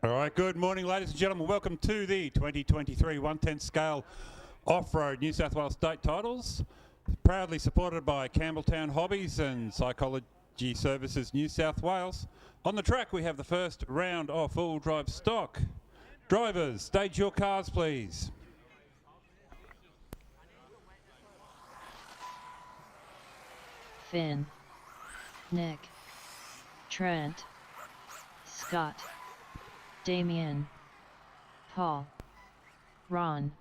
All right, good morning, ladies and gentlemen. Welcome to the 2023 110 scale off-road New South Wales state titles, proudly supported by Campbelltown Hobbies and Psychology Services New South Wales. On the track, we have the first round of all drive stock. Drivers, stage your cars, please. Finn, Nick, Trent, Scott, Damien, Paul, Ron,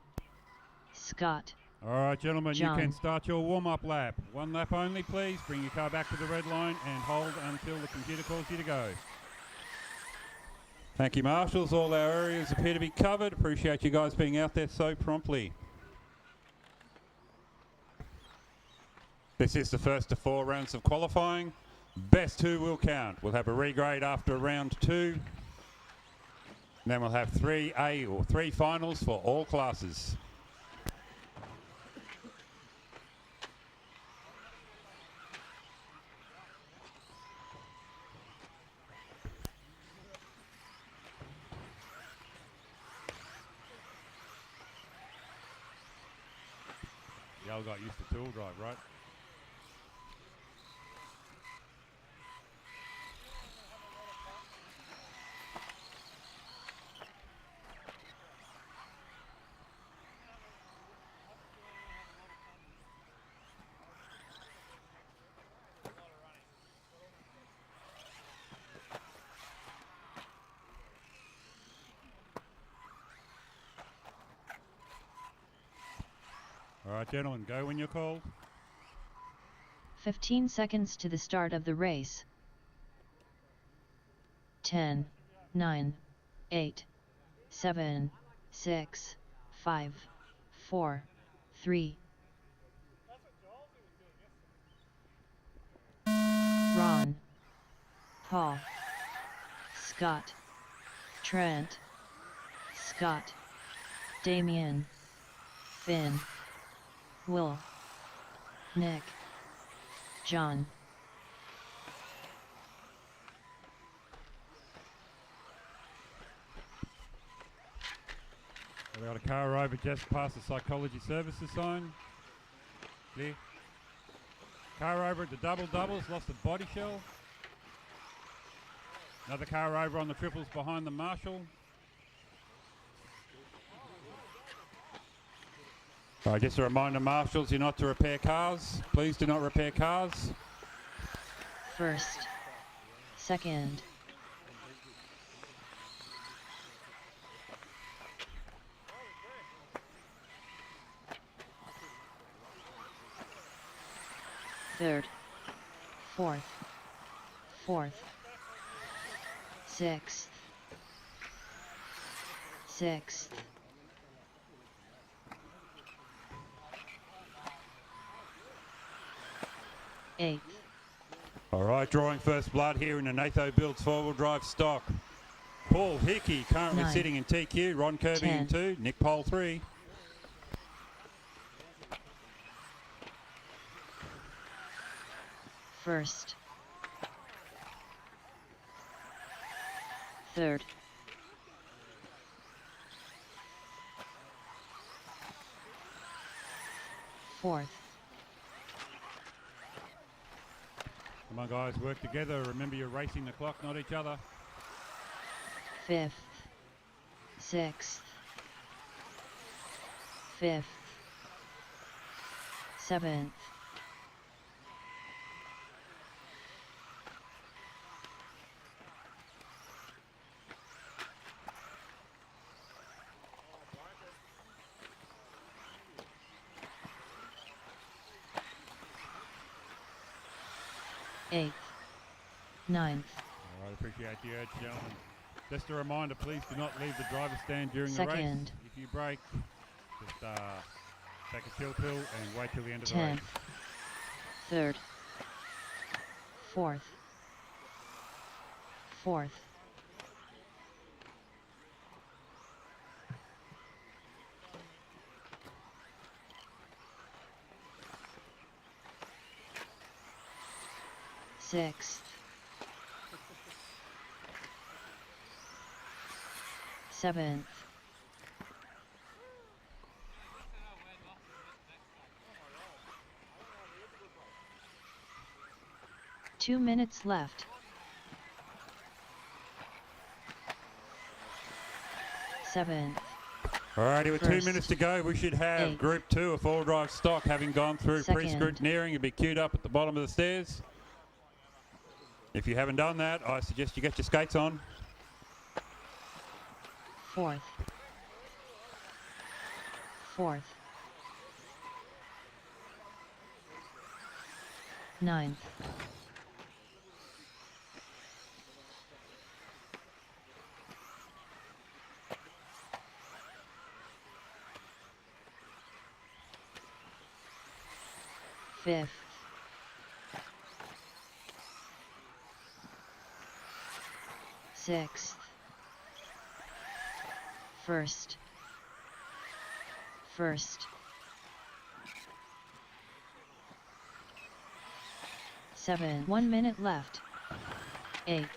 Scott. All right, gentlemen, John. You can start your warm-up lap. One lap only, please. Bring your car back to the red line and hold until the computer calls you to go. Thank you, marshals. All our areas appear to be covered. Appreciate you guys being out there so promptly. This is the first of 4 rounds of qualifying. Best 2 will count. We'll have a regrade after round 2. And then we'll have 3A or 3 finals for all classes. Y'all got used to tool drive, right? All right, gentlemen, go when you're called. 15 seconds to the start of the race. 10, 9, 8, 7, 6, 5, 4, 3. Ron, Paul, Scott, Trent, Scott, Damien, Finn, Will, Nick, John. We've got a car over just past the Psychology Services sign. Clear. Car over at the doubles, lost the body shell. Another car over on the triples behind the marshal. Just a reminder, marshals, you're not to repair cars. Please do not repair cars. First, second, third, fourth, sixth, eighth. All right, drawing first blood here in the Natho Builds four-wheel drive stock. Paul Hickey currently 9, sitting in TQ. Ron Kirby in 2. Nick Pole 3. First, third, fourth, Come on, guys, work together. Remember, you're racing the clock, not each other. fifth, sixth, fifth, seventh, 8th, 9th, All right, appreciate the urge, gentlemen. Just a reminder, please do not leave the driver's stand during the race. Second. If you break, just take a chill pill and wait till the end of the 10th, race. 3rd, 4th, 4th, 6th, 7th, 2 minutes left. 7th, Alrighty, with 2 First. minutes to go, we should have Eighth. Group 2 of four-wheel drive stock having gone through Second. pre-scrutineering and be queued up at the bottom of the stairs. If you haven't done that, I suggest you get your skates on. 4th, 4th, 9th, 5th, 6th, 1st, 7, 1 minute left. 8th,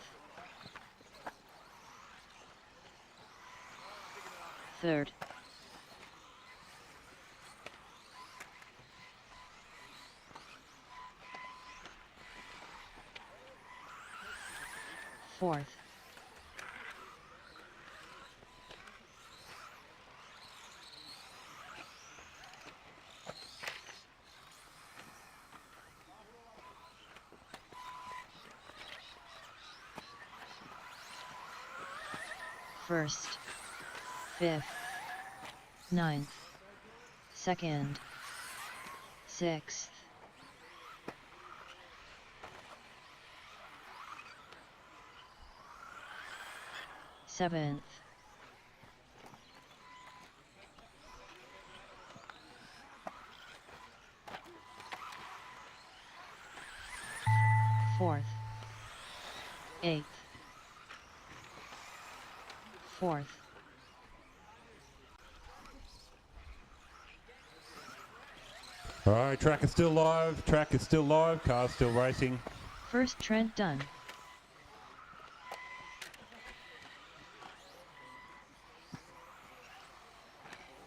3rd, 4th, 1st, 5th, 9th, 2nd, 6th, 7th, 4th, 8th, 4th, Alright, track is still live, car's still racing. 1st Trent done.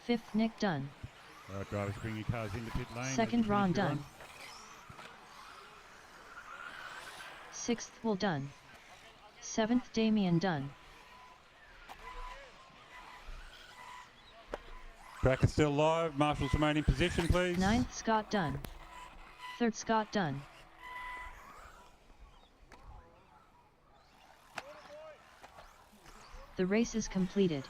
5th Nick done. Alright, drivers, bring your cars into pit lane. as you 2nd finish Ron your done. run. 6th Will done. 7th Damien done. Track is still live, marshals remain in position, please. 9th Scott done. 3rd Scott done. The race is completed.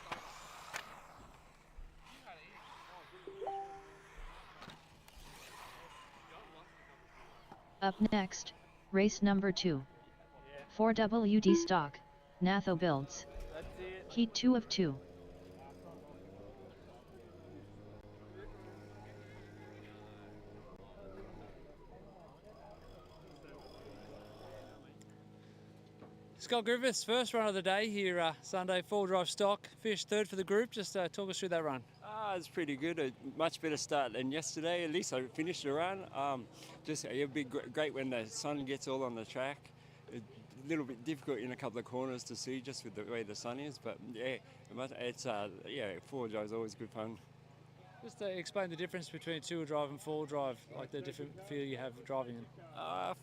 Up next, race number 2. 4WD stock, Natho builds. Heat 2 of 2. Scott Griffiths, first run of the day here Sunday, four drive stock, finished 3rd for the group. Just talk us through that run. It's pretty good. A much better start than yesterday. At least I finished the run. It'd be great when the sun gets all on the track. A little bit difficult in a couple of corners to see just with the way the sun is, but yeah, four-wheel drive is always good fun. Just explain the difference between two-wheel drive and four-wheel drive, like the different feel you have driving in.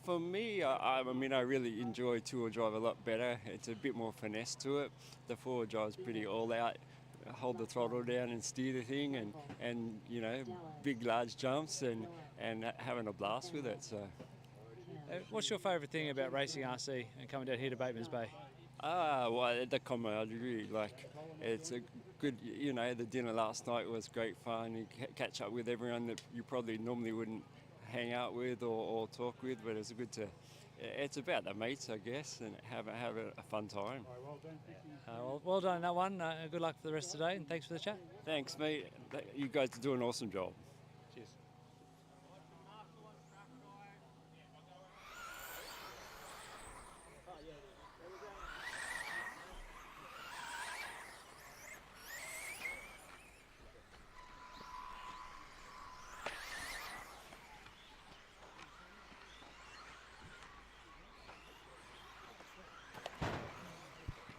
For me, I really enjoy two-wheel drive a lot better. It's a bit more finesse to it. The four-wheel drive is pretty all out. Hold the throttle down and steer the thing, and you know, big large jumps and having a blast with it. So, what's your favourite thing about racing RC and coming down here to Batemans Bay? Well, the camaraderie, like it's a good, you know, the dinner last night was great fun. You catch up with everyone that you probably normally wouldn't hang out with or talk with, but it's good to it's about the mates, I guess, and have a fun time. Well done on that one. Good luck for the rest of the day, and thanks for the chat. Thanks, mate. You guys do an awesome job. Cheers.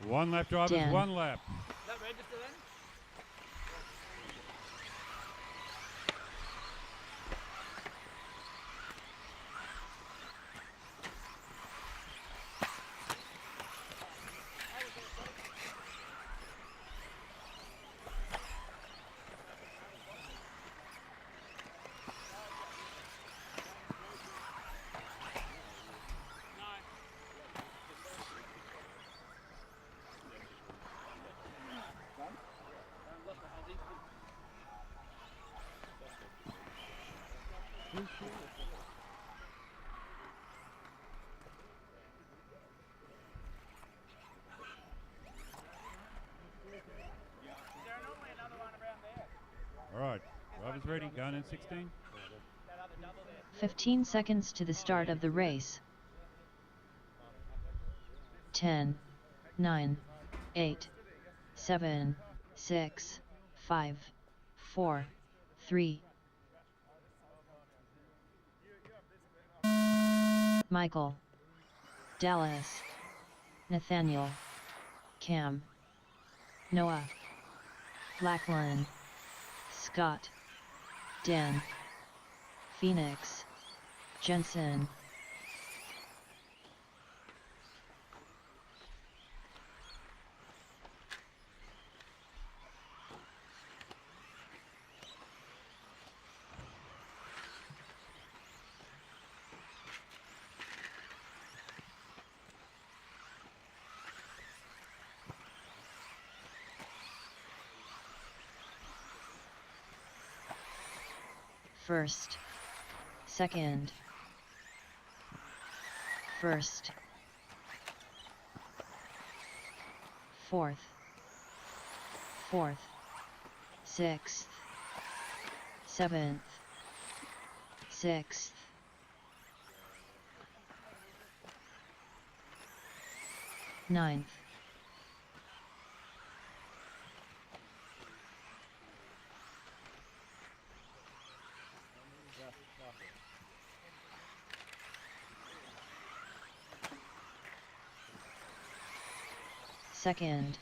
One lap, drivers, Dan. 1 lap. Is that register then? All right, drivers ready, going in 16. 15 seconds to the start of the race. 10, 9, 8, 7, 6, 5, 4, 3. Michael, Dallas, Nathaniel, Cam, Noah, Lachlan, Scott, Dan, Phoenix, Jensen. First, second, first, fourth, fourth, sixth, seventh, sixth, ninth, second,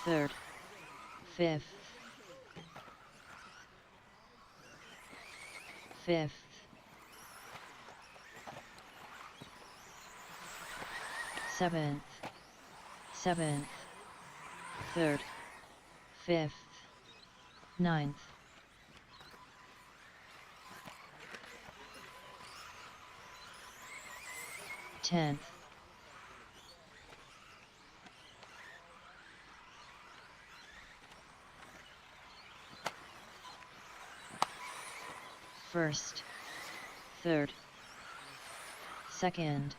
third, fifth, fifth, seventh, seventh, third, fifth, ninth, tenth, first, third, second,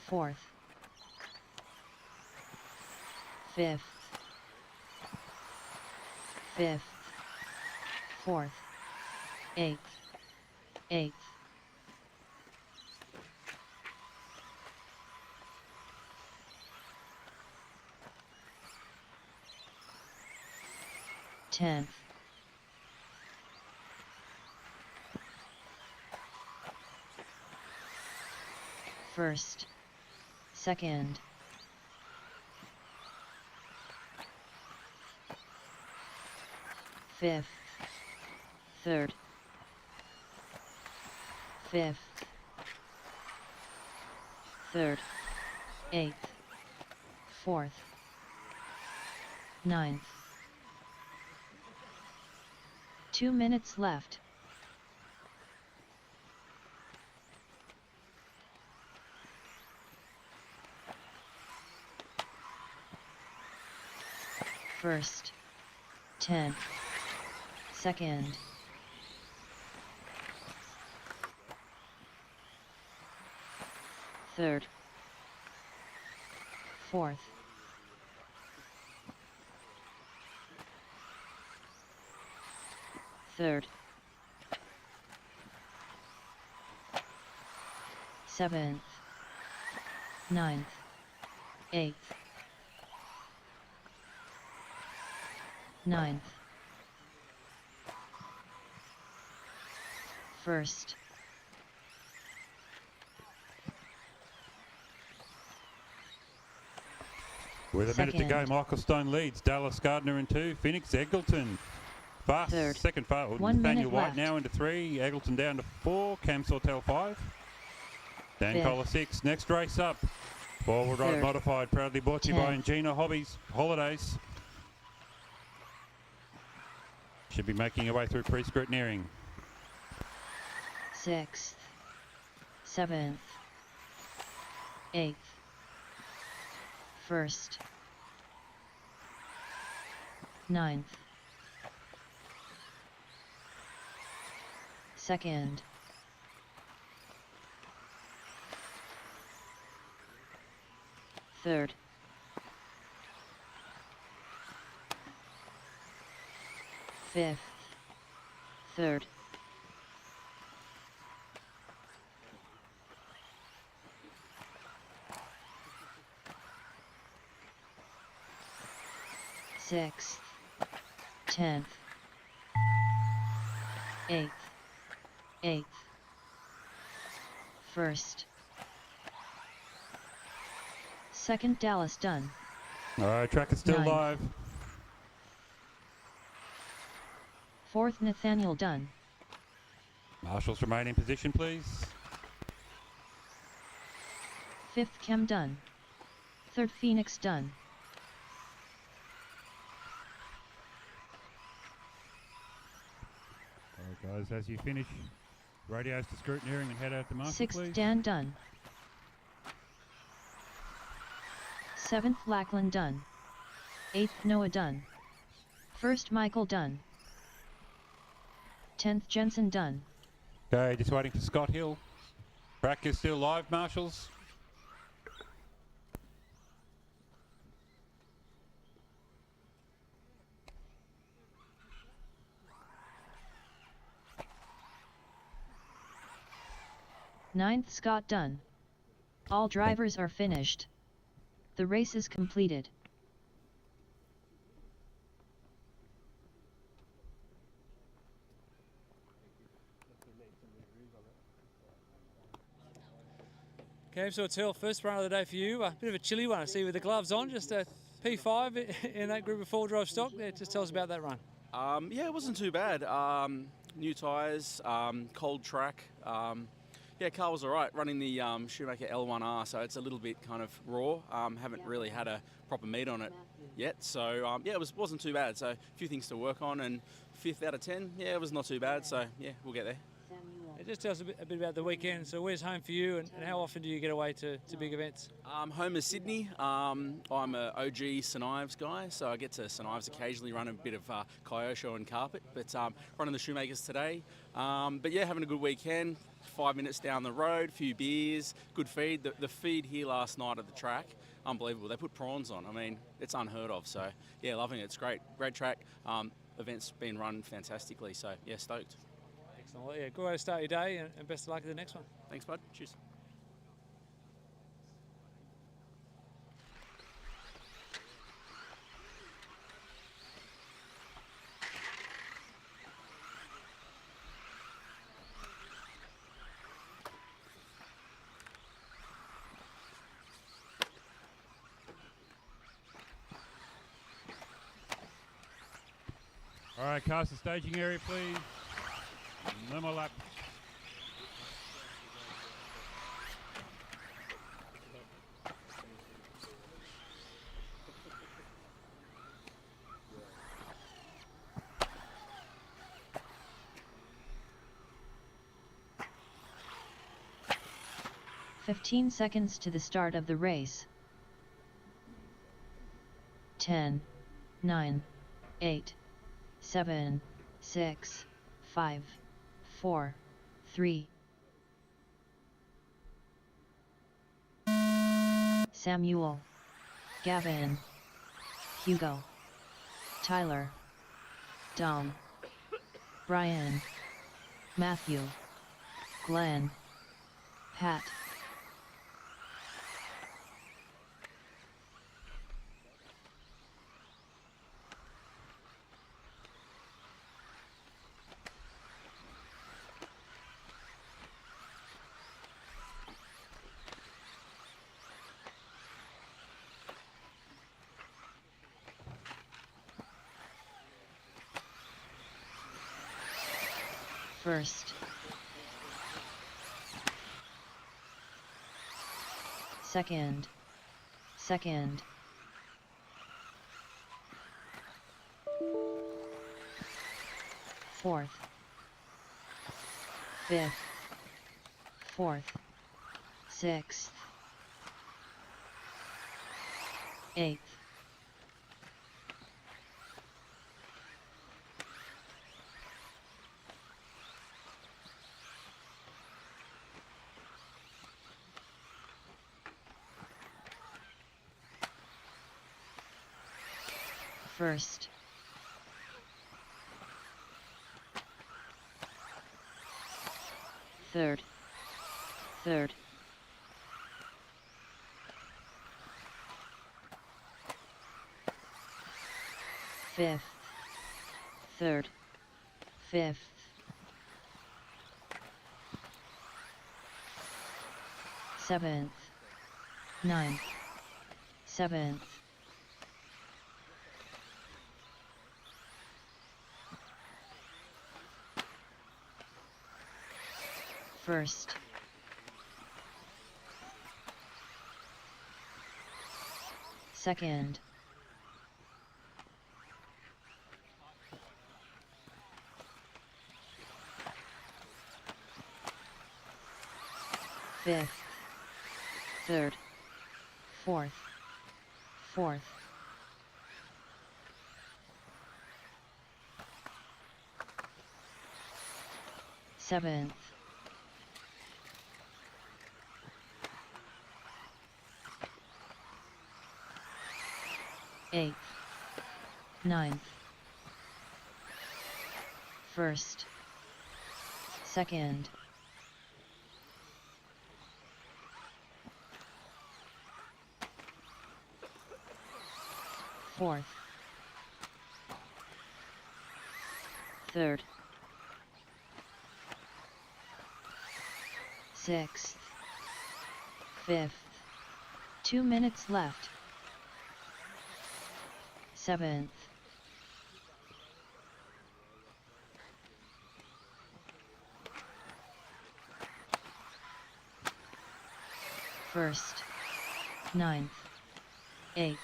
fourth, fifth, fifth, fourth, eighth, eighth, tenth, first, second, fifth, third, fifth, third, eighth, fourth, ninth. 2 minutes left. First, 10, second, third, fourth, third, seventh, ninth, eighth, ninth, first, With a minute to go, second, Michael Stone leads. Dallas Gardner in 2, Phoenix Eggleton. Fast, third, second fast. 1 Nathaniel minute White left. now into 3, Eggleton down to 4, Cam Sawtell 5. Dan Fifth. Kohler 6, next race up. Forward right Third. modified, proudly brought to you by 10th. Ingenia Holidays. Should be making your way through pre-scrutineering. sixth, seventh, eighth, first, ninth, second, third, fifth, third, sixth, 10th, 8th, 8th, first, second Dallas done, All right, track is still Ninth. live. fourth Nathaniel done, Marshals remain in position, please. fifth Chem done, third Phoenix done, All right, guys, as you finish, radios to scrutineering and head out to marshal, sixth please. Dan done, seventh Lackland done, eighth Noah done, first Michael done, 10th Jensen done, Okay, just waiting for Scott Hill. Track is still live, marshals. ninth Scott done. All drivers are finished. The race is completed. Cam Sawtell, first run of the day for you. A bit of a chilly one, I see, with the gloves on. Just a P5 in that group of four-drive stock. Yeah, just tell us about that run. Yeah, it wasn't too bad. New tyres, cold track. Yeah, car was all right. Running the Shoemaker L1R, so it's a little bit kind of raw. Haven't really had a proper meet on it yet. So, yeah, it wasn't too bad. So, a few things to work on, and 5th out of 10, yeah, it was not too bad. So, yeah, we'll get there. Just tell us a bit about the weekend. So where's home for you, and how often do you get away to big events? Home is Sydney. I'm a OG St Ives guy, so I get to St Ives occasionally, run a bit of Kyosho and carpet, but running the Shoemakers today. But yeah, having a good weekend. 5 minutes down the road, few beers, good feed. The feed here last night at the track, unbelievable. They put prawns on. I mean, it's unheard of. So yeah, loving it. It's great track. Events been run fantastically. So yeah, stoked. Excellent. Well, yeah, good way to start your day, and best of luck at the next one. Thanks, bud. Cheers. All right, cast the staging area, please. No more laps. "15 seconds to the start of the race. 10, 9, 8, 7, 6, 5, 4, 3, Samuel, Gavin, Hugo, Tyler, Dom, Brian, Matthew, Glenn, Pat. First, second, second, fourth, fifth, fourth, sixth, eighth, first, third, third, fifth, third, fifth, seventh, ninth, seventh, first, second, fifth, third, fourth, fourth, seventh, eighth, ninth, first, second, fourth, third, sixth, fifth, 2 minutes left, seventh, first, ninth, eighth,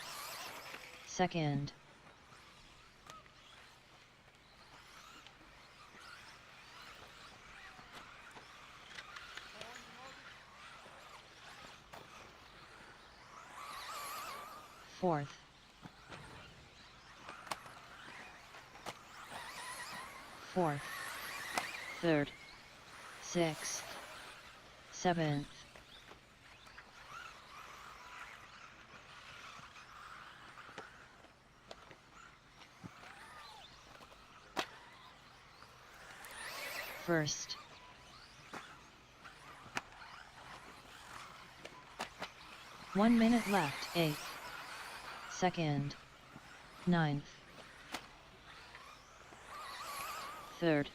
second, fourth, fourth, third, sixth, seventh, first, one minute left, eighth, second, ninth, third,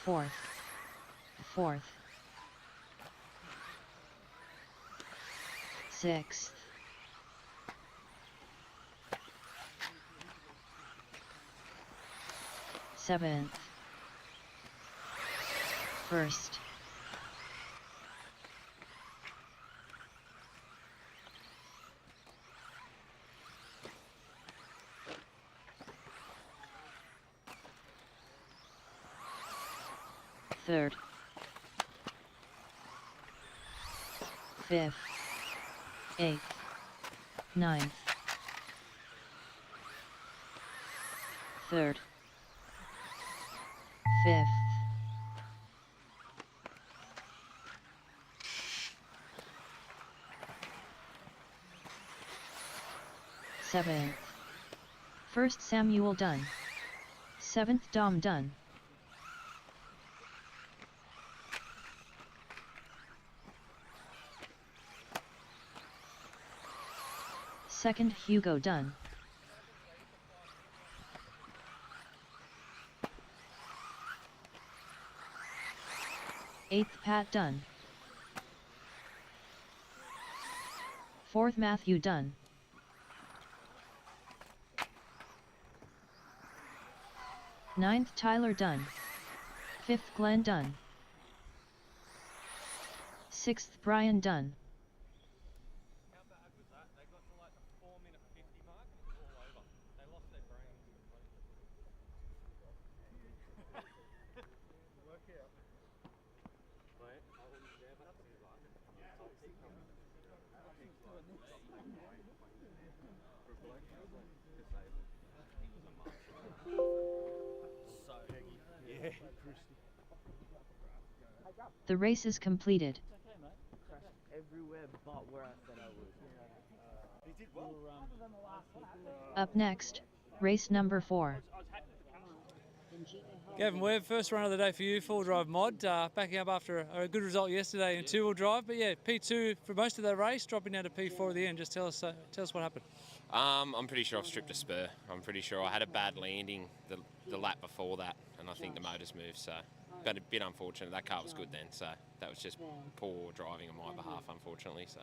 fourth, fourth, sixth, seventh, first, third, fifth, eighth, ninth, third, fifth, 7th. 1st Samuel done. 7th Dom done. 2nd Hugo done. 8th Pat done. 4th Matthew done. 9th Tyler done. 5th Glenn done. 6th Brian done. The race is completed. Everywhere but where I said I was. He did well. Up next, race number 4. Gavin Webb, first run of the day for you, full drive mod, backing up after a good result yesterday in two-wheel drive. But yeah, P2 for most of the race, dropping down to P4 at the end. Just tell us what happened. I'm pretty sure I've stripped a spur. I'm pretty sure I had a bad landing the lap before that, and I think the motor's moved, so but a bit unfortunate. That car was good then, so that was just poor driving on my behalf, unfortunately. So.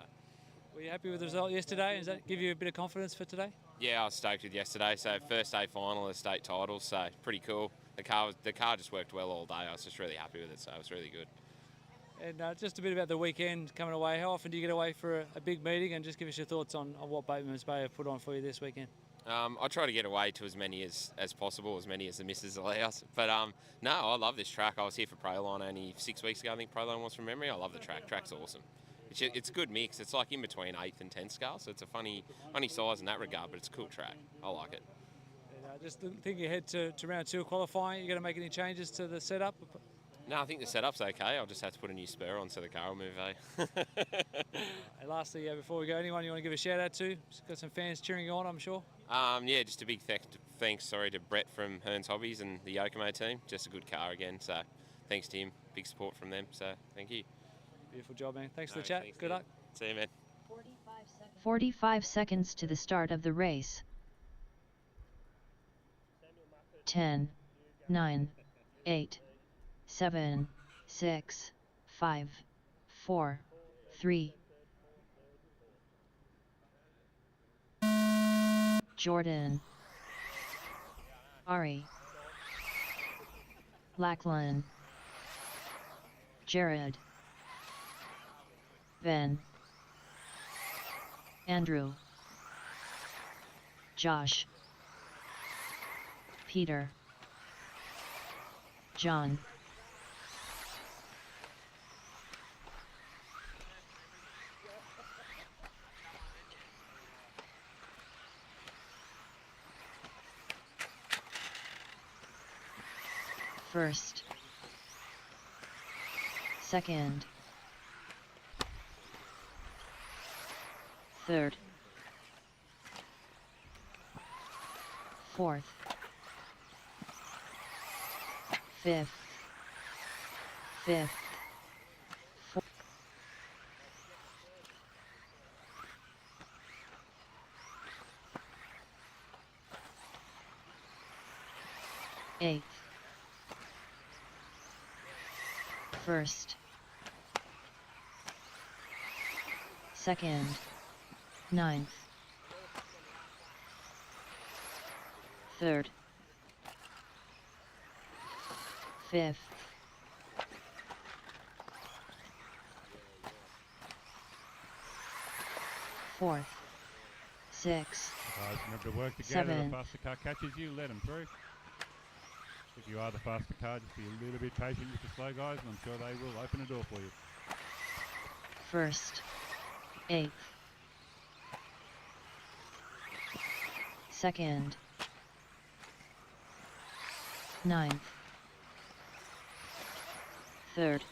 Were you happy with the result yesterday? Does that give you a bit of confidence for today? Yeah, I was stoked with yesterday. So first day final of state titles, so pretty cool. The car just worked well all day. I was just really happy with it, so it was really good. And just a bit about the weekend coming away. How often do you get away for a big meeting? And just give us your thoughts on what Batemans Bay have put on for you this weekend. I try to get away to as many as possible, as many as the missus allows. But no, I love this track. I was here for Proline only 6 weeks ago, I think Proline was from memory. I love the track. Track's awesome. It's a good mix. It's like in between 8th and 10th scale, so it's a funny size in that regard, but it's a cool track. I like it. And just thinking ahead to round 2 qualifying, you going to make any changes to the setup? No, I think the setup's okay. I'll just have to put a new spur on so the car will move, eh? And lastly, before we go, anyone you want to give a shout out to? Got some fans cheering you on, I'm sure. Yeah, just a big thanks to Brett from Hearns Hobbies and the Yokomo team. Just a good car again, so thanks to him. Big support from them, so thank you. Beautiful job, man. Thanks for the chat. Good luck. See you, man. 45 seconds to the start of the race. 10, 9, 8, 7, 6, 5, 4, 3. Jordan. Ari. Lachlan. Jared. Ben. Andrew. Josh. Peter. John. First. Second. Third. Fourth. Fifth. Fourth. Eighth. First. Second. Ninth. Third. Fifth. Fourth. Sixth. Guys, remember to work together. Seven. The faster car catches you, let them through. If you are the faster car, just be a little bit patient with the slow guys, and I'm sure they will open a door for you. First. Eighth. Second. Ninth. Third.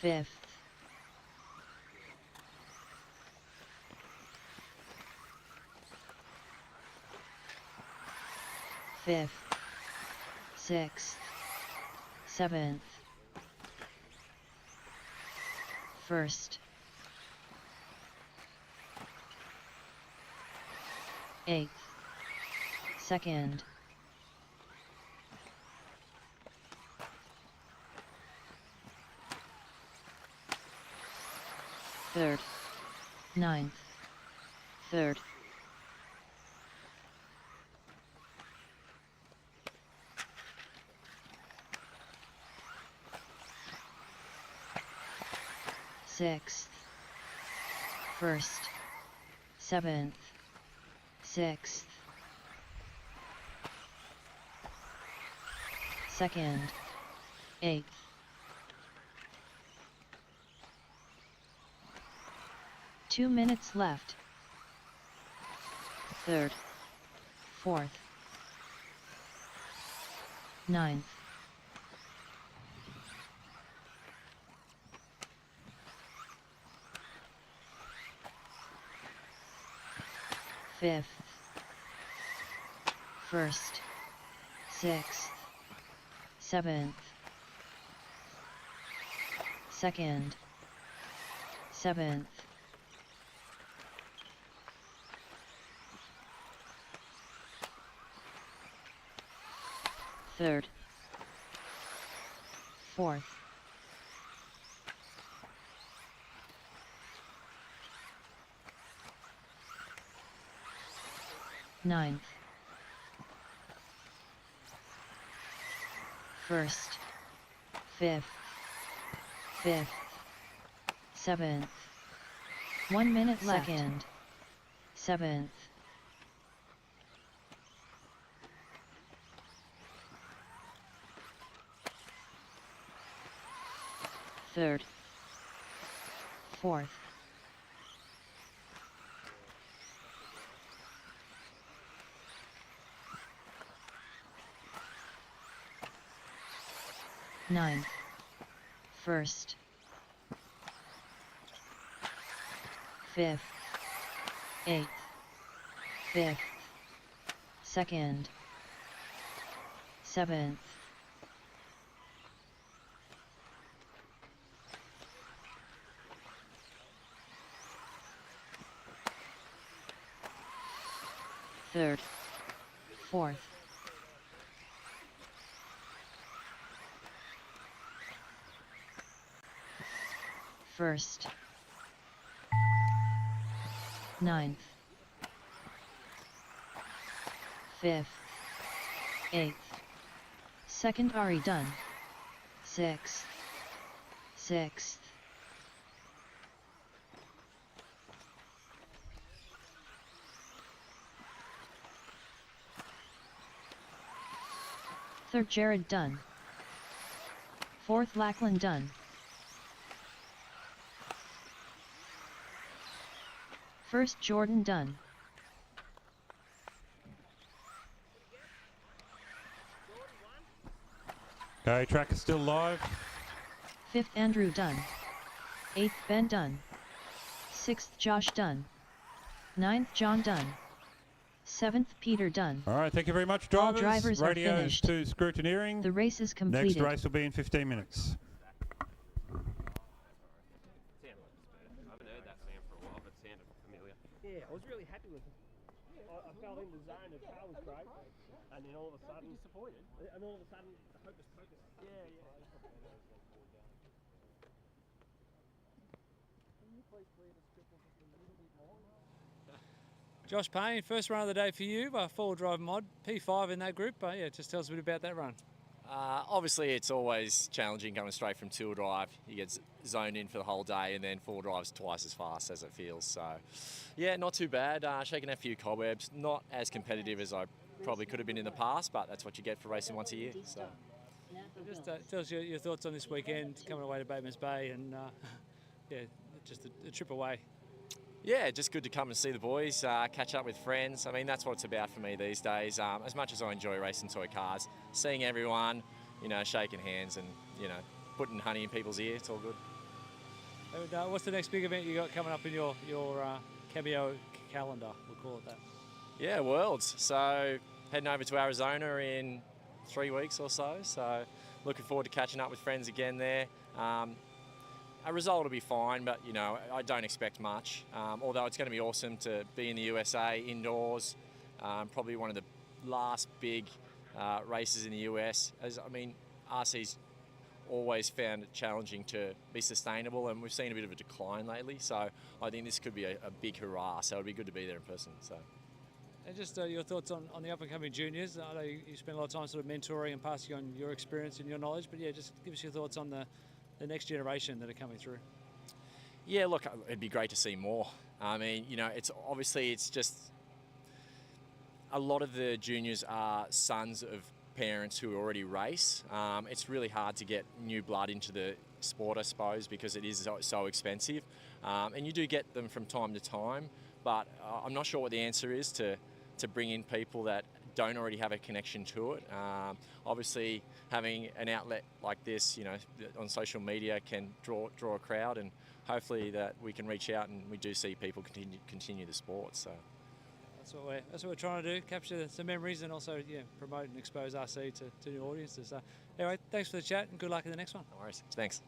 Fifth. 5th, 6th, 7th, 1st, 8th, 2nd, 3rd, 9th, 3rd, 6th, 1st, 7th, 6th, 2nd, 8th, 2 minutes left. 3rd, 4th, 9th, 5th, 1st, 6th, 7th, 2nd, 7th, 3rd, 4th, 9th, 1st, 5th, 5th, 7th, 1 minute left. 2nd, 7th, 3rd, 4th, 9th, 1st, 5th, 8th, 5th, 2nd, 7th, 3rd, 4th, 1st, 9th, 5th, 8th, 2nd RE done, 6th, 6th, 3rd Jared done, 4th Lachlan done, 1st Jordan done, Okay, track is still live. 5th Andrew done, 8th Ben done, 6th Josh done, 9th John done, 7th Peter done. All right, thank you very much, All drivers. drivers are Radios finished. to scrutineering. The race is Next completed. race will be in 15 minutes. I haven't heard that sound for a while, but it sounded familiar. Yeah, I was really happy with it. I fell in the zone, the car was great, and then all of a sudden... disappointed? And all of a sudden, the hocus pocus. Yeah, yeah. Can you please clear the script just a little bit more? Josh Payne, first run of the day for you, four-wheel drive mod, P5 in that group. Yeah, just tell us a bit about that run. Obviously, it's always challenging coming straight from two-wheel drive. You get zoned in for the whole day, and then four-wheel drive's twice as fast as it feels. So, yeah, not too bad. Shaking a few cobwebs. Not as competitive as I probably could have been in the past, but that's what you get for racing once a year. So, Just tell us your thoughts on this weekend, coming away to Batemans Bay, and yeah, just a trip away. yeah, just good to come and see the boys, catch up with friends. I mean, that's what it's about for me these days. As much as I enjoy racing toy cars, seeing everyone, you know, shaking hands and, you know, putting honey in people's ear, it's all good. And, what's the next big event you got coming up in your cameo calendar? We'll call it that. Yeah, Worlds. So heading over to Arizona in 3 weeks or so. So looking forward to catching up with friends again there. A result will be fine, but I don't expect much. Although it's going to be awesome to be in the USA indoors, probably one of the last big races in the US. RC's always found it challenging to be sustainable, and we've seen a bit of a decline lately. So I think this could be a big hurrah. So it'd be good to be there in person. So. And just your thoughts on the up-and-coming juniors. I know you spend a lot of time sort of mentoring and passing on your experience and your knowledge, but yeah, just give us your thoughts on the next generation that are coming through. Yeah, look, it'd be great to see more. It's just a lot of the juniors are sons of parents who already race. It's really hard to get new blood into the sport, I suppose, because it is so expensive. And you do get them from time to time, but I'm not sure what the answer is to bring in people that don't already have a connection to it. Obviously, having an outlet like this, on social media can draw a crowd, and hopefully that we can reach out and we do see people continue the sport. So that's what we're trying to do: capture some memories and also promote and expose RC to new audiences. So anyway, thanks for the chat and good luck in the next one. No worries. Thanks.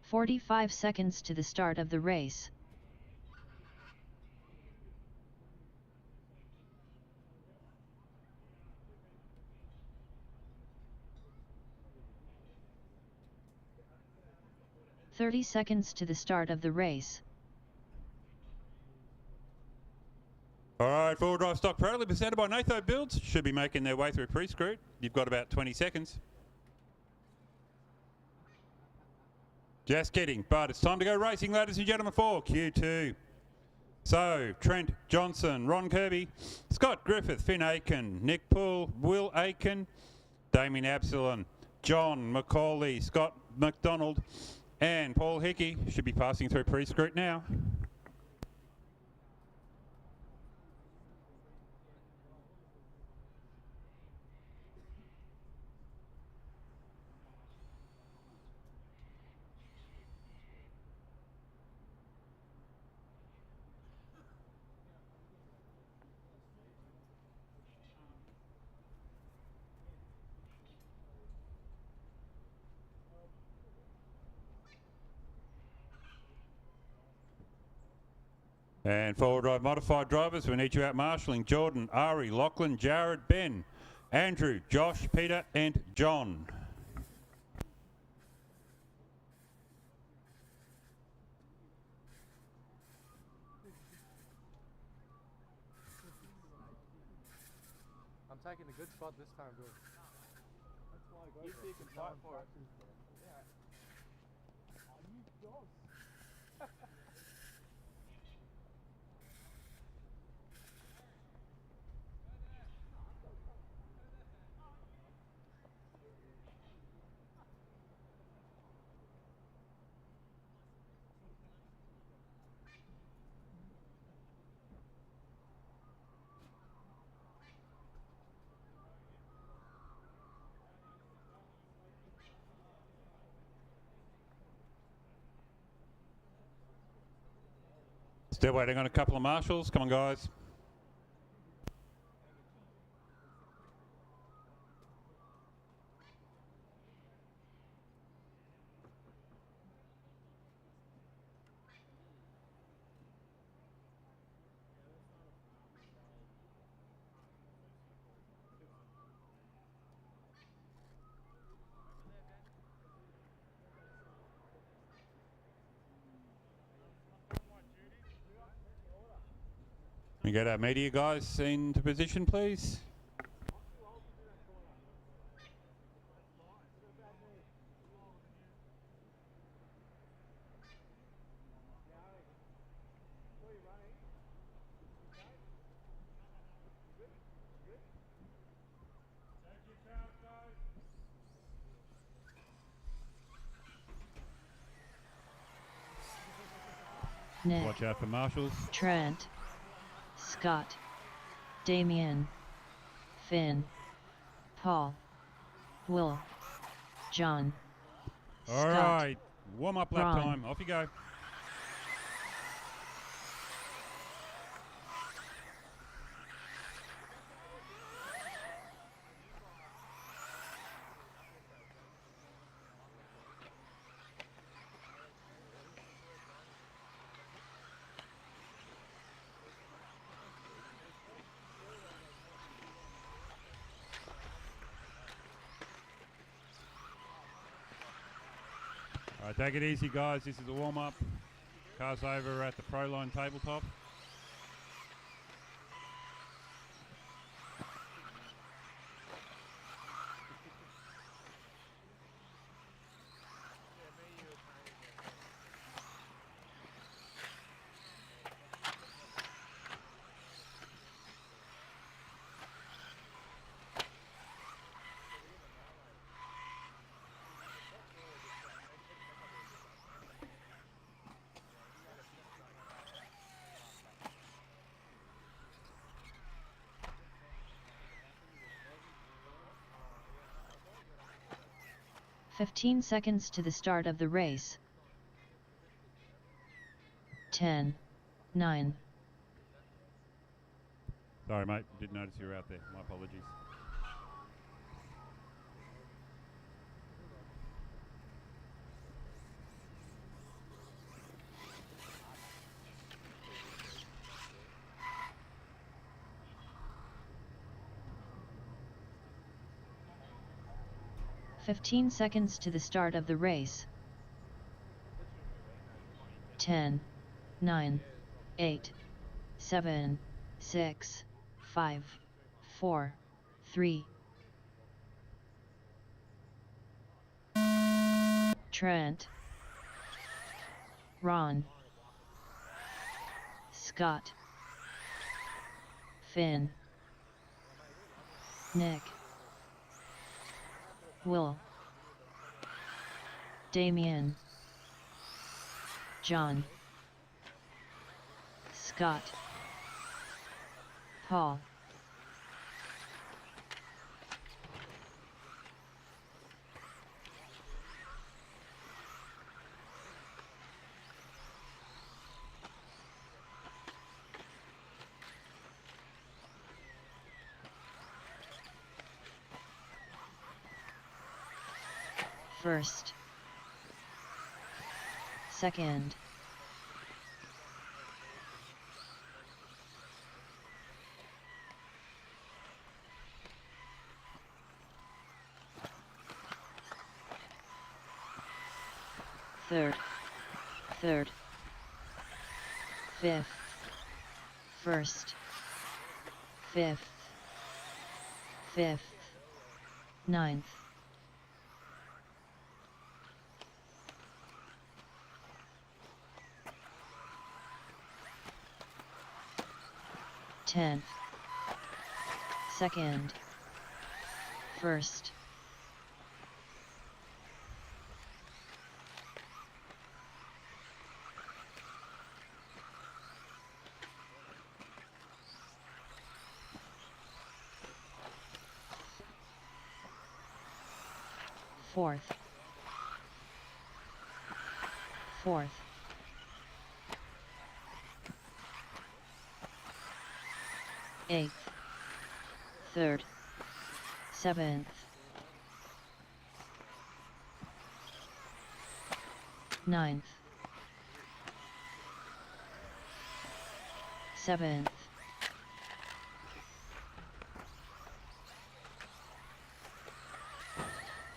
45 seconds to the start of the race. "30 seconds to the start of the race. All right, four-wheel drive stock proudly presented by Natho Builds. Should be making their way through pre-scrut. You've got about 20 seconds. Just kidding, but it's time to go racing, ladies and gentlemen, for Q2. So, Trent Johnson, Ron Kirby, Scott Griffith, Finn Aiken, Nick Poole, Will Aiken, Damien Absalon, John McCauley, Scott McDonald, and Paul Hickey should be passing through pre-scrut now. And four-wheel drive modified drivers, we need you out marshalling Jordan, Ari, Lachlan, Jared, Ben, Andrew, Josh, Peter and John. I'm taking a good spot this time, dude. That's why I go for it. You can fight for it. Yeah. Oh, you dog. Still waiting on a couple of marshals. Come on, guys. We get our media guys into position, please. Nick, Watch out for marshals. Trent, Scott, Damien, Finn, Paul, Will, John, All Scott, right, warm up lap Ron. time. Off you go. All right, take it easy, guys. This is a warm up. Cars over at the Pro Line tabletop. "15 seconds to the start of the race. 10, 9, Sorry, mate. Didn't notice you were out there. My apologies. "15 seconds to the start of the race. 10, 9, 8, 7, 6, 5, 4, 3. Trent, Ron, Scott, Finn, Nick, Will, Damien, John, Scott, Paul, first, second, third, fifth, first, fifth, ninth, 10th, second, first, fourth, eighth, third, seventh, ninth, seventh,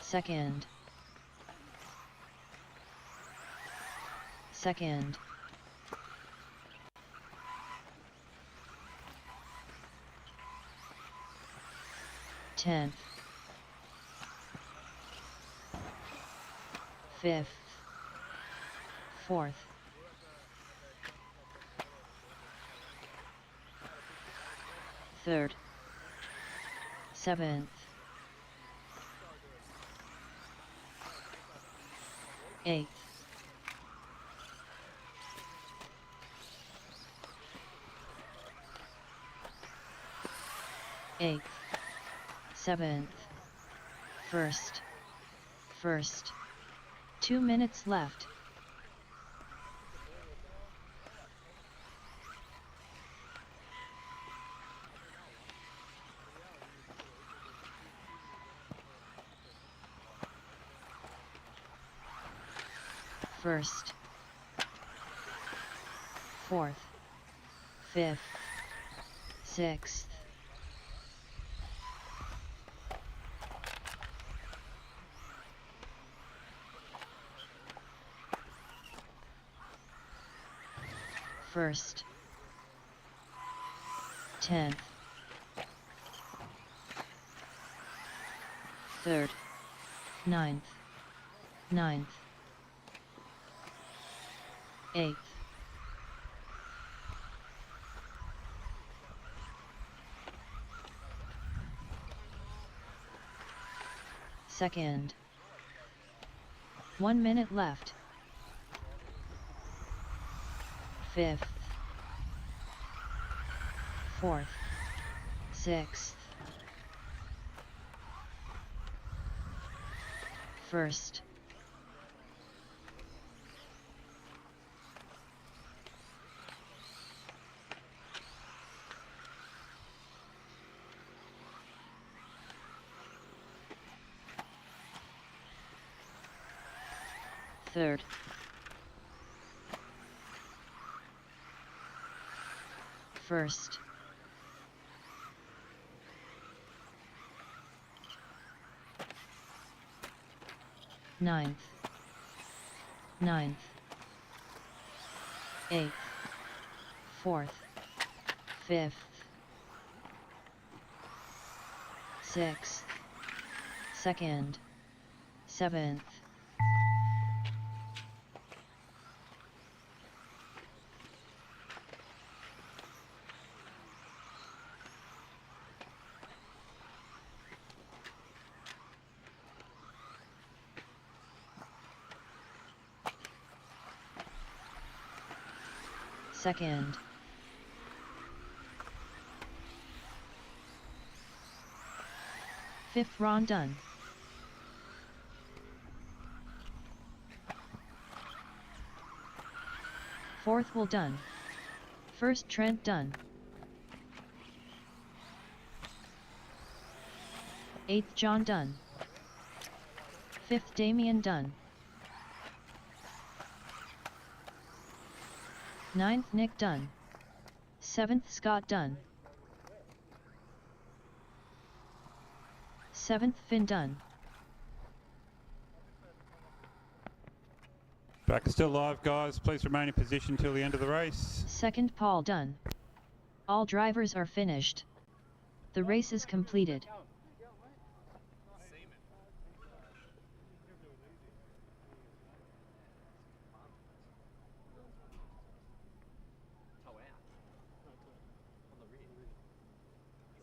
second, 10th, 5th, 4th, 3rd, 7th, 8th, 8th, 7th, 1st, 2 minutes left. First, 4th, 5th, 6th, first, 10th, 3rd, 9th, 8th, 2nd, 1 minute left. 5th, 4th, 6th, 1st, 3rd, 1st, 9th, 8th, 4th, 5th, 6th, 2nd, 7th, 2nd, 5th round done. 4th will done. 1st Trent done. 8th John done. 5th Damien done. 9th Nick done. 7th Scott done. 7th Finn done. Track is still live, guys. Please remain in position till the end of the race. 2nd Paul done. All drivers are finished. The race is completed.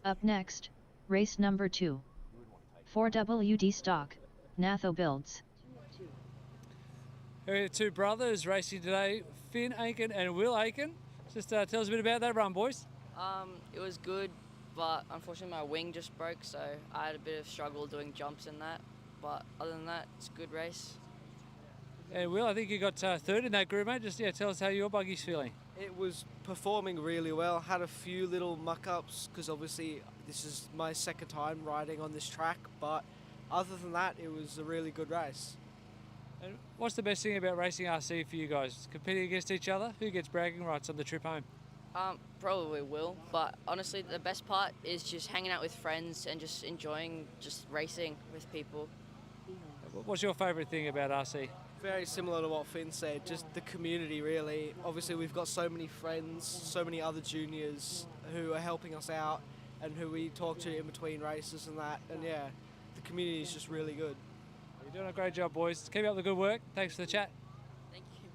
Up next, race number 2. 4WD stock, Natho builds. Here are the two brothers racing today, Finn Aiken and Will Aiken. Just tell us a bit about that run, boys. It was good, but unfortunately my wing just broke, so I had a bit of struggle doing jumps in that. But other than that, it's a good race. And Will, I think you got third in that group, mate. Just tell us how your buggy's feeling. It was performing really well. Had a few little muck-ups because obviously this is my second time riding on this track, but other than that, it was a really good race. And what's the best thing about racing RC for you guys? Competing against each other? Who gets bragging rights on the trip home? Probably Will, but honestly the best part is just hanging out with friends and just enjoying just racing with people. What's your favourite thing about RC? Very similar to what Finn said, just the community really. Obviously we've got so many friends, so many other juniors who are helping us out, and who we talk to in between races and that. And yeah, the community is just really good. You're doing a great job, boys. Keep up the good work. Thanks for the chat. Thank you.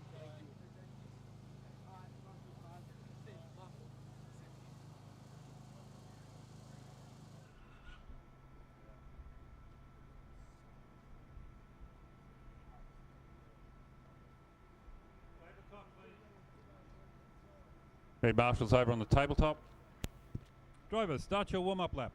Red Marshall's over on the tabletop. Drivers, start your warm-up lap.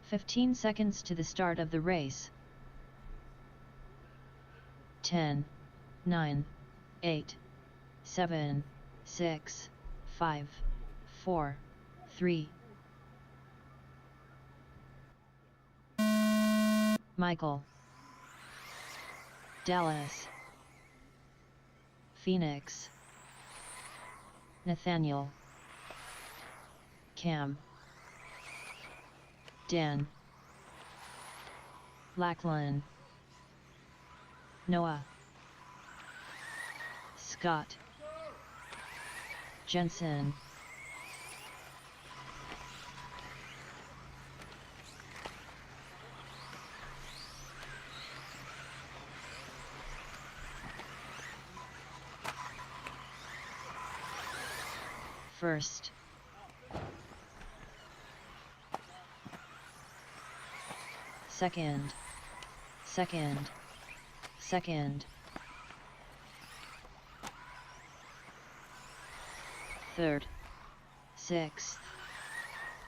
"15 seconds to the start of the race. 10, 9, 8, 7, 6, 5, 4, 3. Michael, Dallas, Phoenix, Nathaniel, Cam, Dan, Lachlan, Noah, Scott, Jensen, first, second, third, sixth,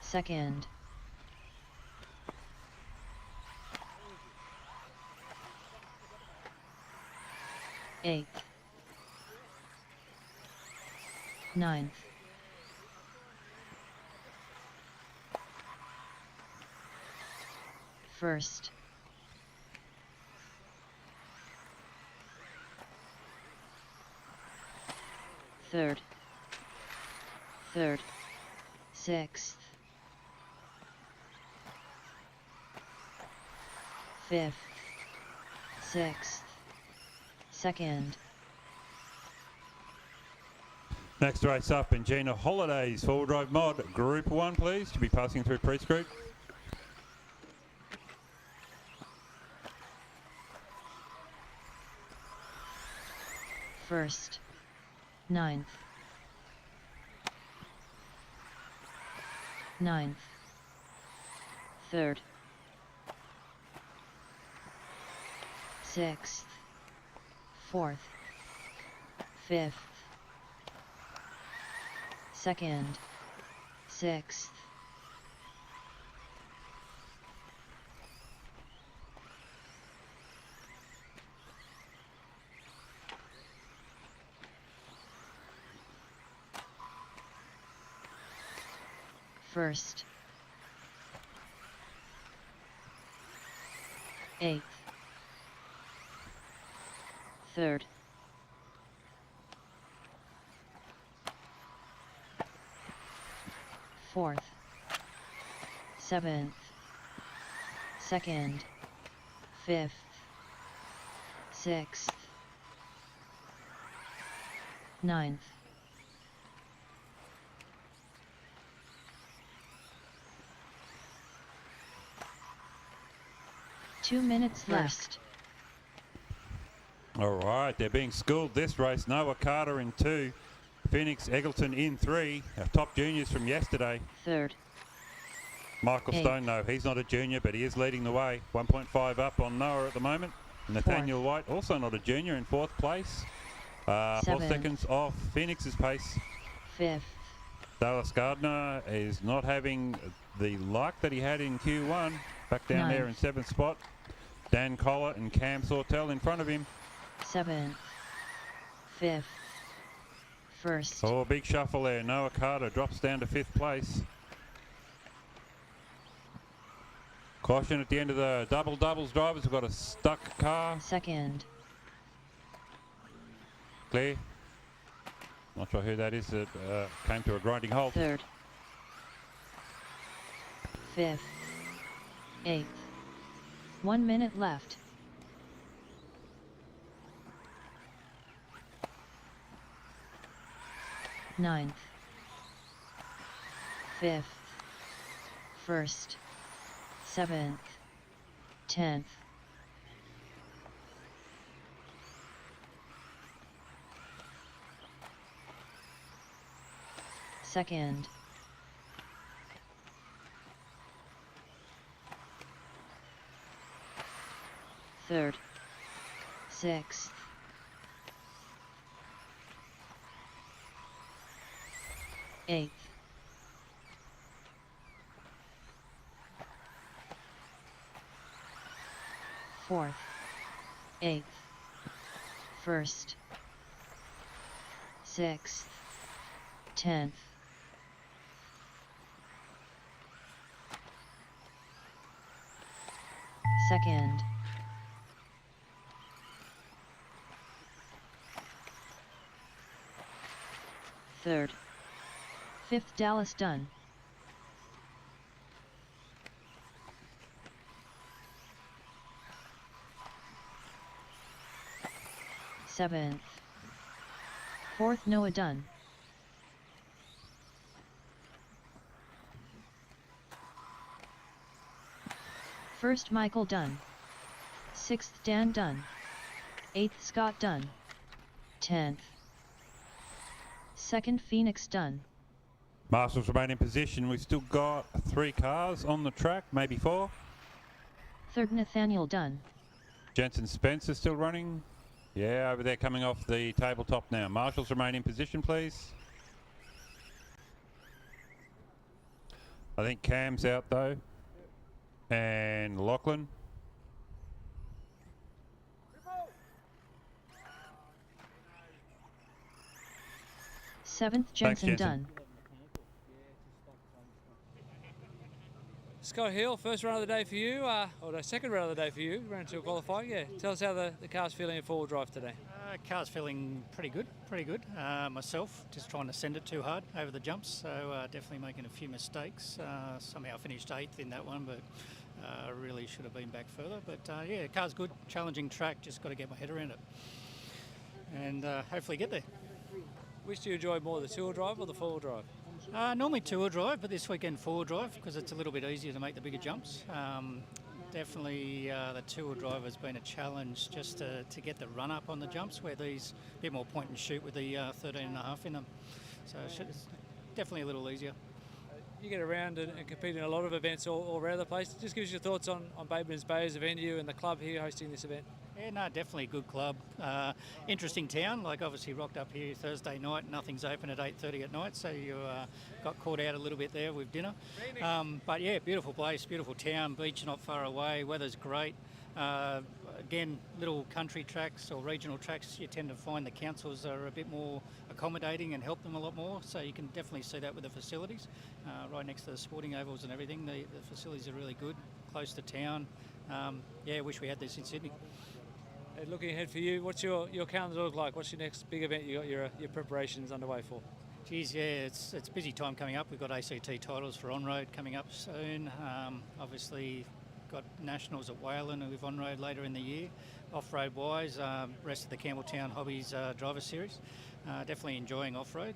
second, eighth, ninth, first, third, sixth, fifth, sixth, second. Next race up in Gina Holiday's four-wheel drive mod, Group 1 please, to be passing through pre-screen. First, ninth, third, sixth, fourth, fifth, second, sixth, first, eighth, third, fourth, seventh, second, fifth, sixth, ninth. Two minutes left. All right, they're being schooled this race. Noah Carter in 2, Phoenix Eggleton in 3, our top juniors from yesterday. Third, Michael Eight. Stone, though, he's not a junior, but he is leading the way. 1.5 up on Noah at the moment. Nathaniel White, also not a junior, in 4th place. 4 Seventh. seconds off Phoenix's pace. 5th, Dallas Gardner is not having the luck that he had in Q1. Back down there in 7th spot. Dan Collar and Cam Sawtell in front of him. 7th, 5th, 1st, Oh, big shuffle there. Noah Carter drops down to 5th place. Caution at the end of the doubles drivers. We've got a stuck car. 2nd, Clear. Not sure who that is that came to a grinding halt. 3rd, 5th, 8th. 1 minute left. Ninth, 5th, 1st, 7th, 10th. Second, third, 6th, 8th, 4th, 8th, 1st, 6th, 10th. Second, third, 5th Dallas done. Seventh, 4th Noah done. First Michael Dunn. 6th Dan Dunn. 8th Scott Dunn. 10th. 2nd Phoenix Dunn. Marshals remain in position. We've still got 3 cars on the track, maybe 4. 3rd Nathaniel Dunn. Jensen Spencer still running. Yeah, over there coming off the tabletop now. Marshals remain in position, please. I think Cam's out though. And Lachlan. Seventh Jensen Jensen. Dunn. Scott Hill, first run of the day for you, or the second run of the day for you, round 2 qualifying. Yeah, tell us how the car's feeling in 4-wheel drive today. Car's feeling pretty good. Myself, just trying to send it too hard over the jumps, so definitely making a few mistakes. Somehow finished 8th in that one, but really should have been back further. But yeah, car's good, challenging track, just got to get my head around it. And hopefully get there. Which do you enjoy more, the 2-wheel drive or the 4-wheel drive? Normally 2-wheel drive, but this weekend 4-wheel drive because it's a little bit easier to make the bigger jumps. Definitely the 2-wheel drive has been a challenge just to get the run up on the jumps where these a bit more point and shoot with the 13.5 in them. So it's definitely a little easier. You get around and compete in a lot of events all around the place. Just give us your thoughts on Batemans Bay as a venue and the club here hosting this event. Yeah, no, definitely a good club. Interesting town, like obviously rocked up here Thursday night, nothing's open at 8:30 at night, so you got caught out a little bit there with dinner. But yeah, beautiful place, beautiful town, beach not far away, weather's great. Again, little country tracks or regional tracks, you tend to find the councils are a bit more accommodating and help them a lot more, so you can definitely see that with the facilities. Right next to the sporting ovals and everything, the facilities are really good, close to town. Yeah, wish we had this in Sydney. And looking ahead for you, what's your calendar look like? What's your next big event you got your preparations underway for? Geez, yeah, it's busy time coming up. We've got ACT titles for on-road coming up soon. Obviously, got nationals at Whalen with on-road later in the year. Off-road wise, rest of the Campbelltown Hobbies Driver Series. Definitely enjoying off-road.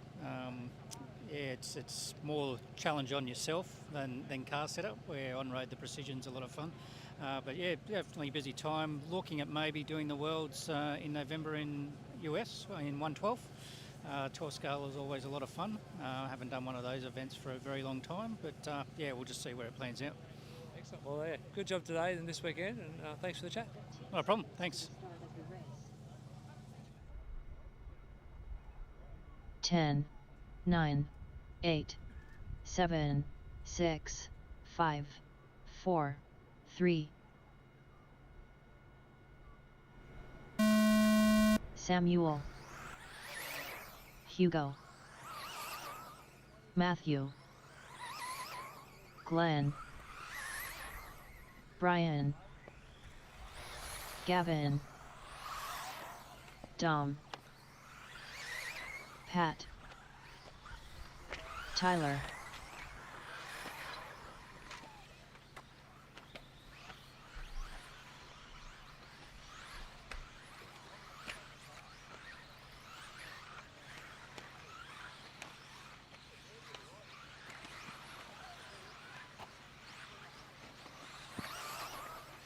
Yeah, it's more challenge on yourself than car setup, where on-road the precision's a lot of fun. But yeah, definitely busy time. Looking at maybe doing the Worlds in November in US in 112. Tour scale is always a lot of fun. I haven't done one of those events for a very long time, but yeah, we'll just see where it plans out. Excellent. Well, yeah, good job today and this weekend, and thanks for the chat. No problem. Thanks. 10, 9, 8, 7, 6, 5, 4, 3. Samuel, Hugo, Matthew, Glenn, Brian, Gavin, Dom, Pat, Tyler,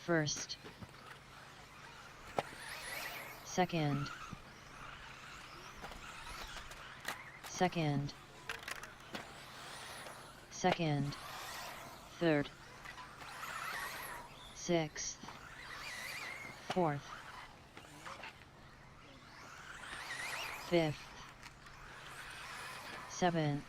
first, second, second, second, third, sixth, fourth, fifth, seventh,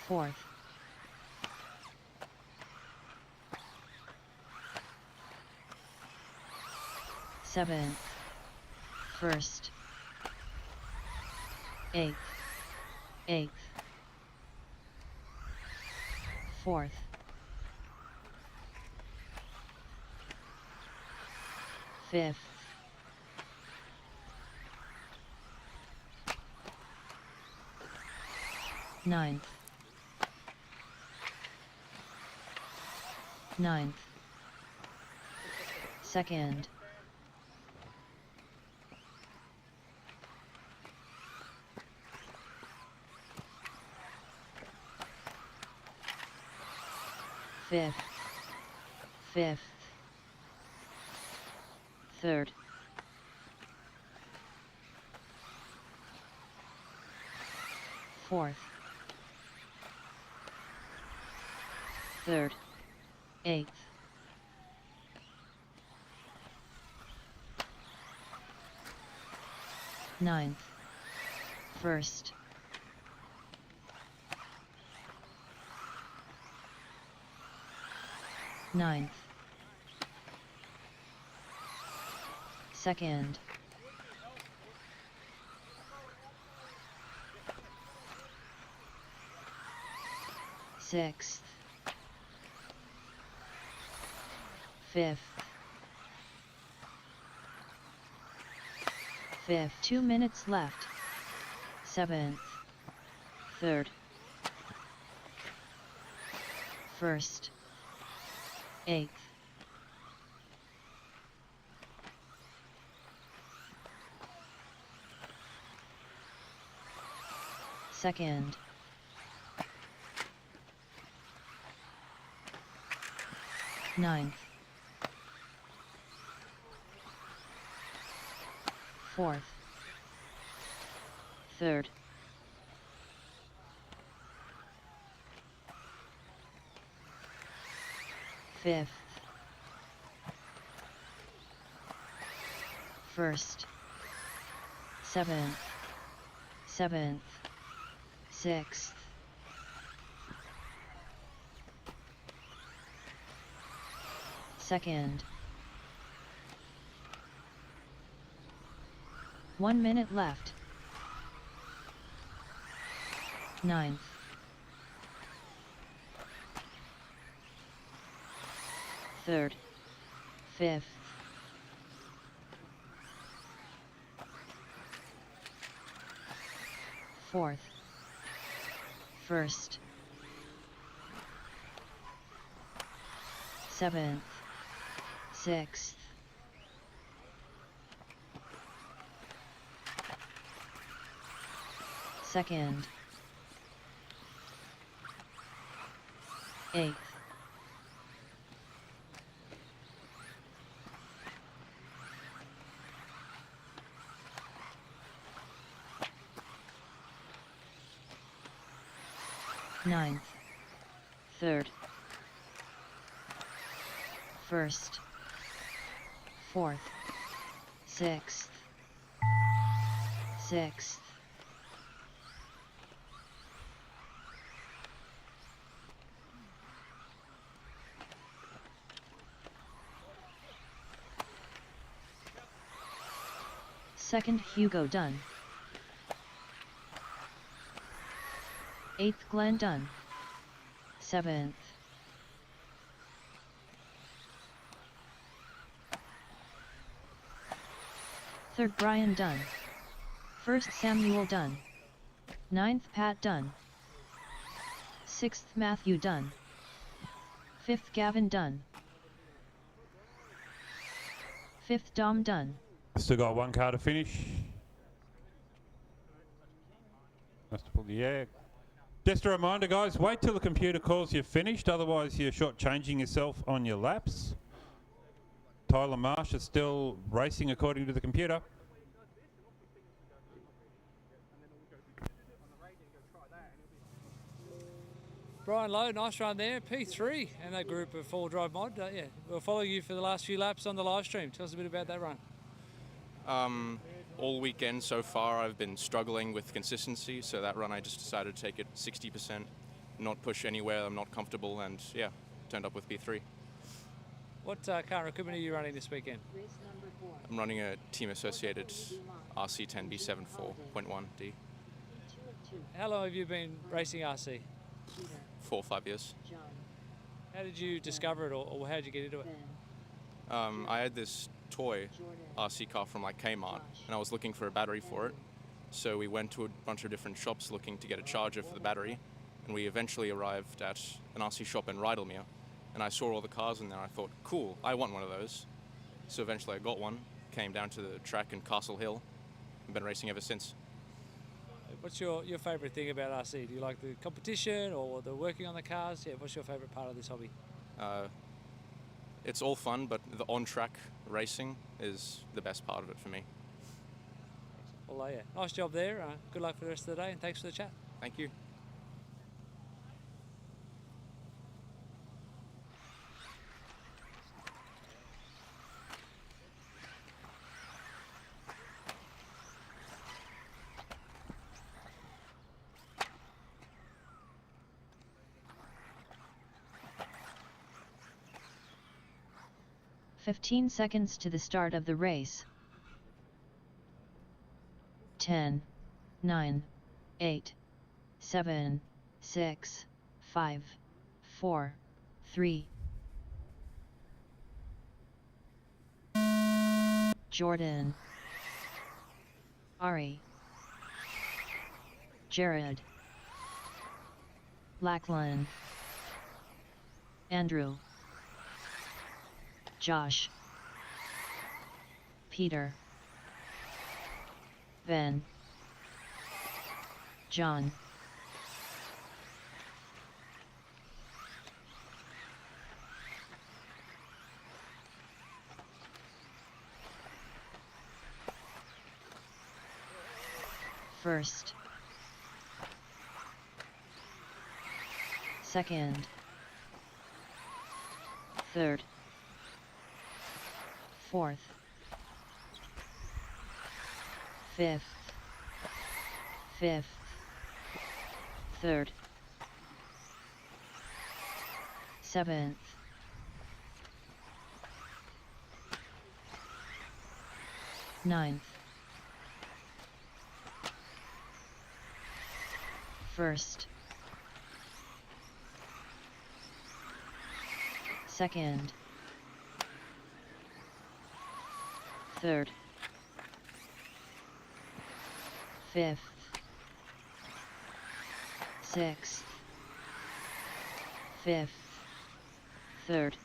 fourth, seventh, first, eighth, fourth, fifth, ninth, second, fifth, third, fourth, third, eighth, ninth, first, ninth, second, sixth, fifth, 2 minutes left, seventh, third, first, eighth, second, ninth, fourth, third, fifth, first, seventh, sixth, second, 1 minute left, ninth, third, fifth, fourth, first, seventh, sixth, second, 8th, ninth, 3rd, 1st, 4th, 6th, 6th, second Hugo done, 8th Glenn done, 7th, 3rd Brian done, 1st Samuel done, 9th Pat done, 6th Matthew done, 5th Gavin done, 5th Dom done. Still got one car to finish. Must have pulled the air. Just a reminder, guys, wait till the computer calls you finished, otherwise you're shortchanging yourself on your laps. Tyler Marsh is still racing according to the computer. Brian Lowe, nice run there, P3, and that group of four-wheel drive mod. Yeah, we'll follow you for the last few laps on the live stream. Tell us a bit about that run. All weekend so far I've been struggling with consistency, so that run I just decided to take it 60%, not push anywhere I'm not comfortable, and yeah, turned up with P3. What car equipment are you running this weekend? I'm running a team associated RC10 B7 4.1D. How long have you been racing RC? 4 or 5 years. How did you discover it, or how did you get into it? I had this toy RC car from like Kmart, and I was looking for a battery for it. So we went to a bunch of different shops looking to get a charger for the battery, and we eventually arrived at an RC shop in Rydalmere. And I saw all the cars in there, and I thought, cool, I want one of those. So eventually I got one, came down to the track in Castle Hill, and been racing ever since. What's your favourite thing about RC? Do you like the competition or the working on the cars? Yeah, what's your favourite part of this hobby? It's all fun, but the on-track racing is the best part of it for me. Well, yeah, nice job there. Good luck for the rest of the day, and thanks for the chat. Thank you. "15 seconds to the start of the race. 10, 9, 8, 7, 6, 5, 4, 3. Jordan, Ari, Jared, Lachlan, Andrew, Josh, Peter, Ben, John, first, second, third, fourth, fifth, third, seventh, ninth, first, second, third, fifth, sixth, fifth, third,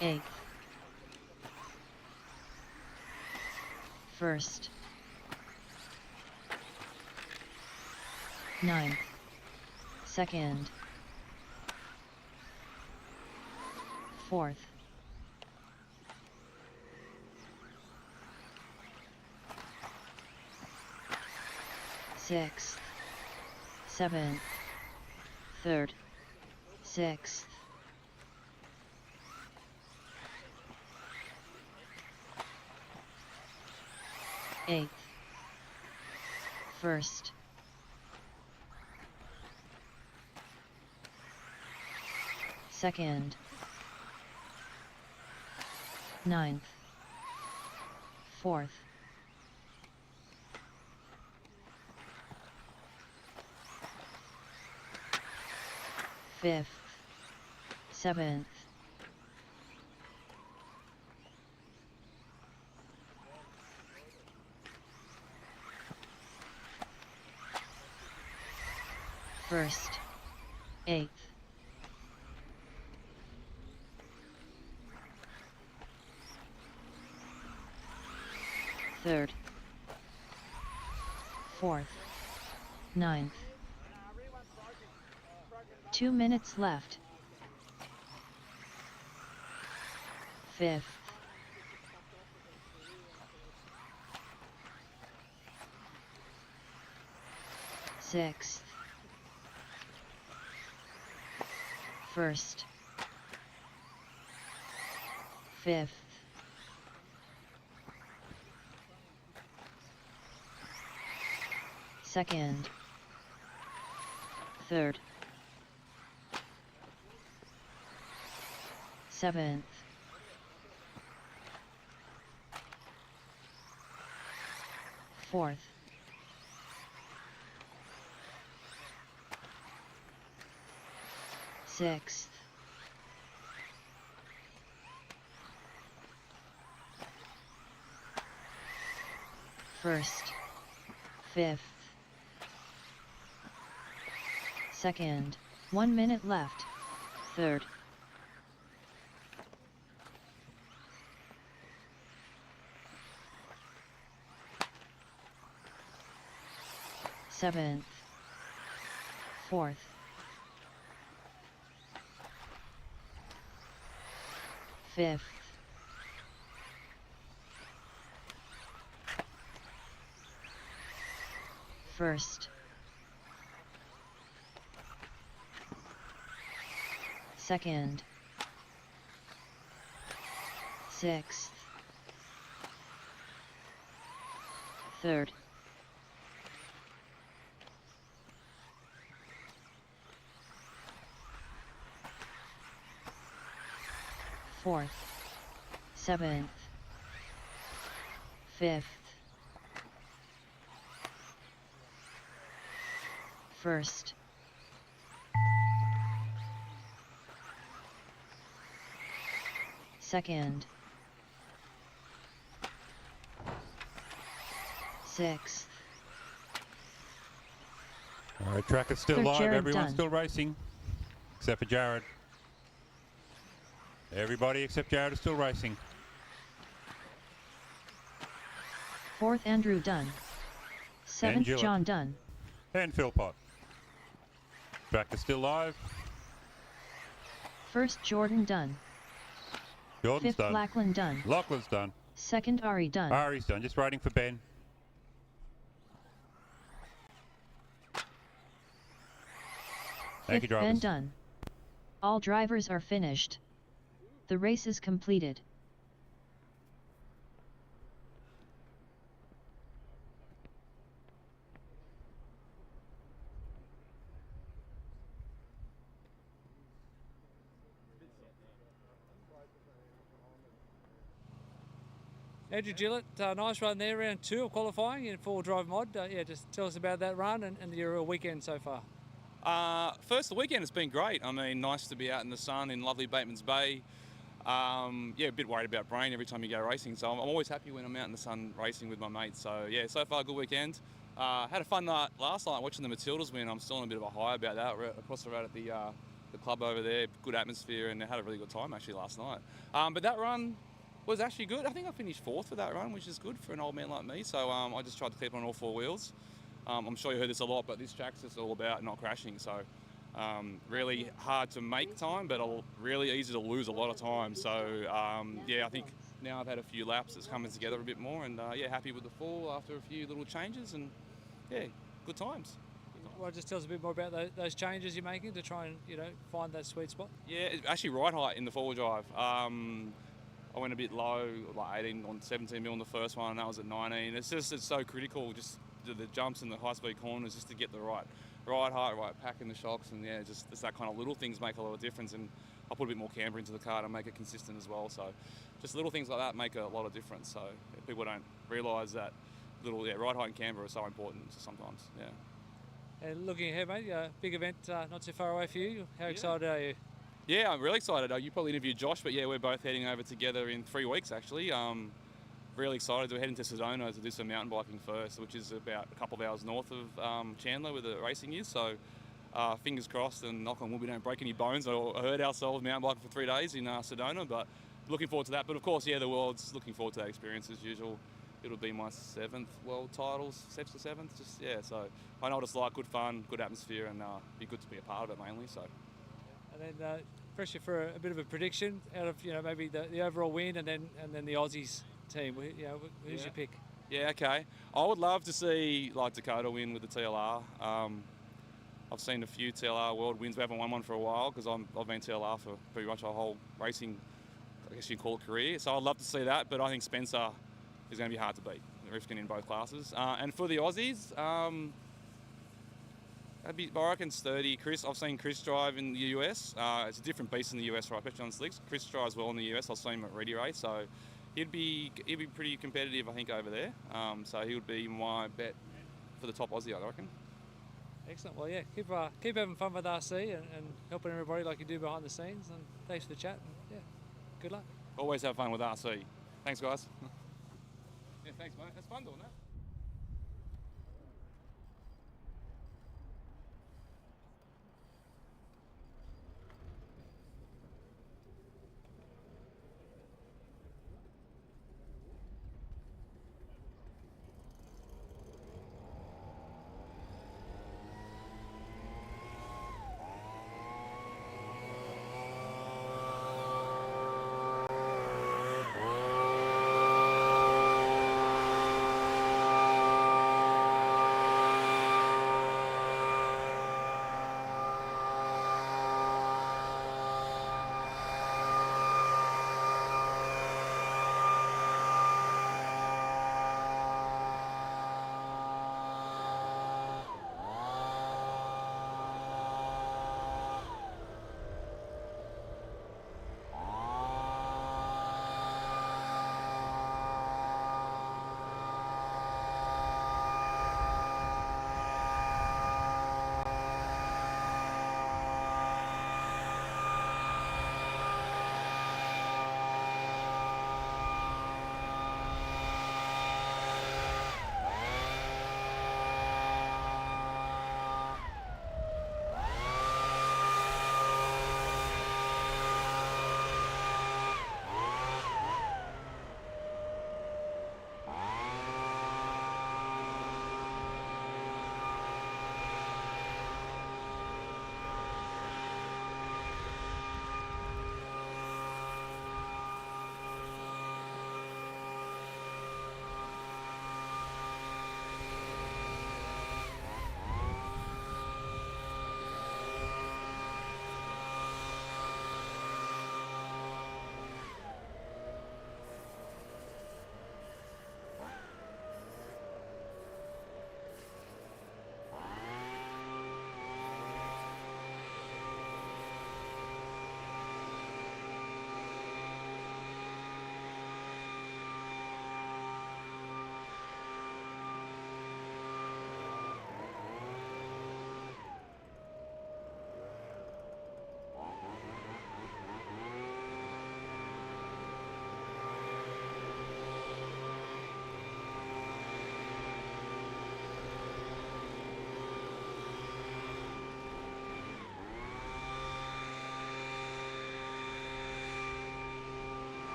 eighth, First. 9th. Second. 4th. 6th. 7th. 3rd. 6th. 8th. 1st. 2nd. 9th. 4th. 5th. 7th. 1st. 8th. 3rd. 4th. 9th. 2 minutes left. 5th. 6th. 1st. 5th. 2nd. 3rd. 7th. 4th. 6th. 1st. 5th. 2nd. 1 minute left. 3rd. 7th. 4th. 5th. 1st. 2nd. 6th. 3rd. 4th. 7th. 5th. 1st. 2nd. 6th. All right, track is still Third live. Jared Everyone's done. still racing, except for Jared. Everybody except Jared is still racing. 4th Andrew Dunn. 7th Gillett. John Dunn. And Philpott. Track is still live. 1st Jordan Dunn. Jordan's 5th done. Lachlan Dunn. Lachlan's done. 2nd Ari Dunn. Ari's done. Just waiting for Ben. Thank you, 5th Ben drivers. Dunn. All drivers are finished. The race is completed. Andrew Gillett, nice run there, round 2 of qualifying in 4-drive mod. Yeah, just tell us about that run and your weekend so far. First, the weekend has been great. I mean, nice to be out in the sun in lovely Batemans Bay. Yeah, a bit worried about rain every time you go racing, so I'm always happy when I'm out in the sun racing with my mates. So yeah, so far good weekend. Had a fun night last night watching the Matildas win. I'm still on a bit of a high about that. We're across the road at the club over there, good atmosphere, and had a really good time actually last night. But that run, was actually good. I think I finished 4th for that run, which is good for an old man like me. So I just tried to keep on all 4 wheels. I'm sure you heard this a lot, but this track's just all about not crashing. So really hard to make time, but really easy to lose a lot of time. So yeah, I think now I've had a few laps, it's coming together a bit more, and yeah, happy with the fall after a few little changes, and yeah, good times. Well, just tell us a bit more about those changes you're making to try and find that sweet spot. Yeah, actually ride height in the four-wheel drive. I went a bit low, like 18 on 17 mil in the first one, and that was at 19. It's so critical, just the jumps and the high-speed corners, just to get the right ride height, right pack in the shocks, and yeah, just that kind of little things make a lot of difference. And I'll put a bit more camber into the car to make it consistent as well. So just little things like that make a lot of difference. So yeah, people don't realise that ride height and camber are so important sometimes. Yeah. And looking ahead, mate, big event not too far away for you. How excited are you? Yeah, I'm really excited. You probably interviewed Josh, but yeah, we're both heading over together in 3 weeks actually. Really excited. We're heading to Sedona to do some mountain biking first, which is about a couple of hours north of Chandler where the racing is. So fingers crossed and knock on wood we don't break any bones or hurt ourselves mountain biking for 3 days in Sedona, but looking forward to that. But of course, yeah, the world's looking forward to that experience as usual. It'll be my 7th world titles, 6th or 7th, just yeah. So I know what it's like, good fun, good atmosphere, and be good to be a part of it mainly. So. And then pressure for a bit of a prediction out of maybe the overall win and then the Aussies team. Who's your pick? Yeah, okay. I would love to see like Dakota win with the TLR. I've seen a few TLR world wins. We haven't won one for a while because I've been TLR for pretty much our whole racing, I guess you call it, career. So I'd love to see that, but I think Spencer is going to be hard to beat. Rifkin in both classes. And for the Aussies, I reckon sturdy. Chris, I've seen Chris drive in the US. It's a different beast in the US, right? Especially on slicks. Chris drives well in the US. I've seen him at Ready Race, so he'd be pretty competitive, I think, over there. So he would be my bet for the top Aussie, I reckon. Excellent. Well, yeah, keep having fun with RC and helping everybody like you do behind the scenes. And thanks for the chat. And yeah, good luck. Always have fun with RC. Thanks, guys. Yeah, thanks, mate. That's fun doing that.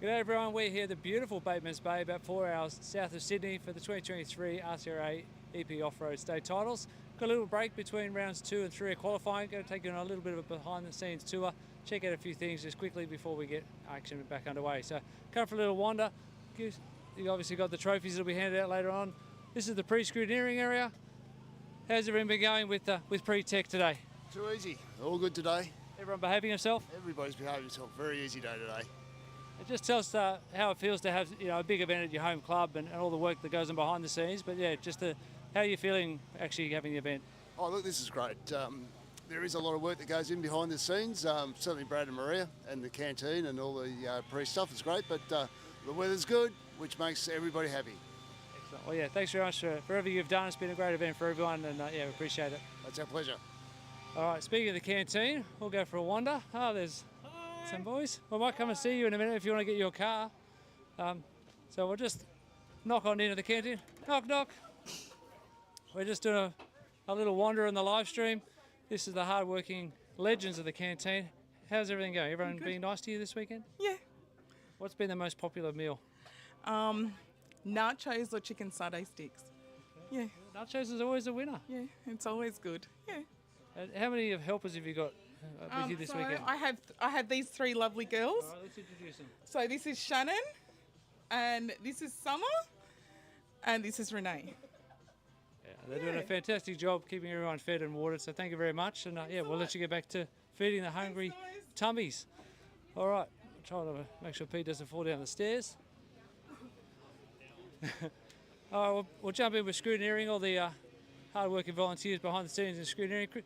G'day everyone, we're here at the beautiful Batemans Bay, about 4 hours south of Sydney for the 2023 RCRA EP Off-Road State Titles. Got a little break between rounds 2 and 3 of qualifying. Going to take you on a little bit of a behind-the-scenes tour, check out a few things just quickly before we get action back underway. So come for a little wander. You obviously got the trophies that'll be handed out later on. This is the pre-scrutineering area. How's everyone been going with pre-tech today? Too easy. All good today. Everyone behaving himself? Everybody's behaving themselves. Very easy day today. It just tell us how it feels to have a big event at your home club and all the work that goes on behind the scenes. But yeah, how are you feeling actually having the event? Oh look, this is great. There is a lot of work that goes in behind the scenes. Certainly Brad and Maria and the canteen and all the pre-stuff is great. But the weather's good, which makes everybody happy. Excellent. Well, yeah, thanks very much for everything you've done. It's been a great event for everyone, and yeah, we appreciate it. That's our pleasure. All right, speaking of the canteen, we'll go for a wander. Oh, there's some boys. We might come and see you in a minute if you want to get your car. So we'll just knock on into the canteen. Knock, knock. We're just doing a little wander in the live stream. This is the hard-working legends of the canteen. How's everything going? Everyone being nice to you this weekend? Yeah. What's been the most popular meal? Nachos or chicken satay sticks. Yeah. Nachos is always a winner. Yeah, it's always good. Yeah. How many helpers have you got with you this weekend? I have these 3 lovely girls. All right, let's introduce them. So this is Shannon, and this is Summer, and this is Renee. Yeah, they're doing a fantastic job keeping everyone fed and watered, so thank you very much. And yeah, we'll let you get back to feeding the hungry tummies. All right, trying to make sure Pete doesn't fall down the stairs. All right, we'll jump in with scrutineering, all the hard-working volunteers behind the scenes in scrutineering.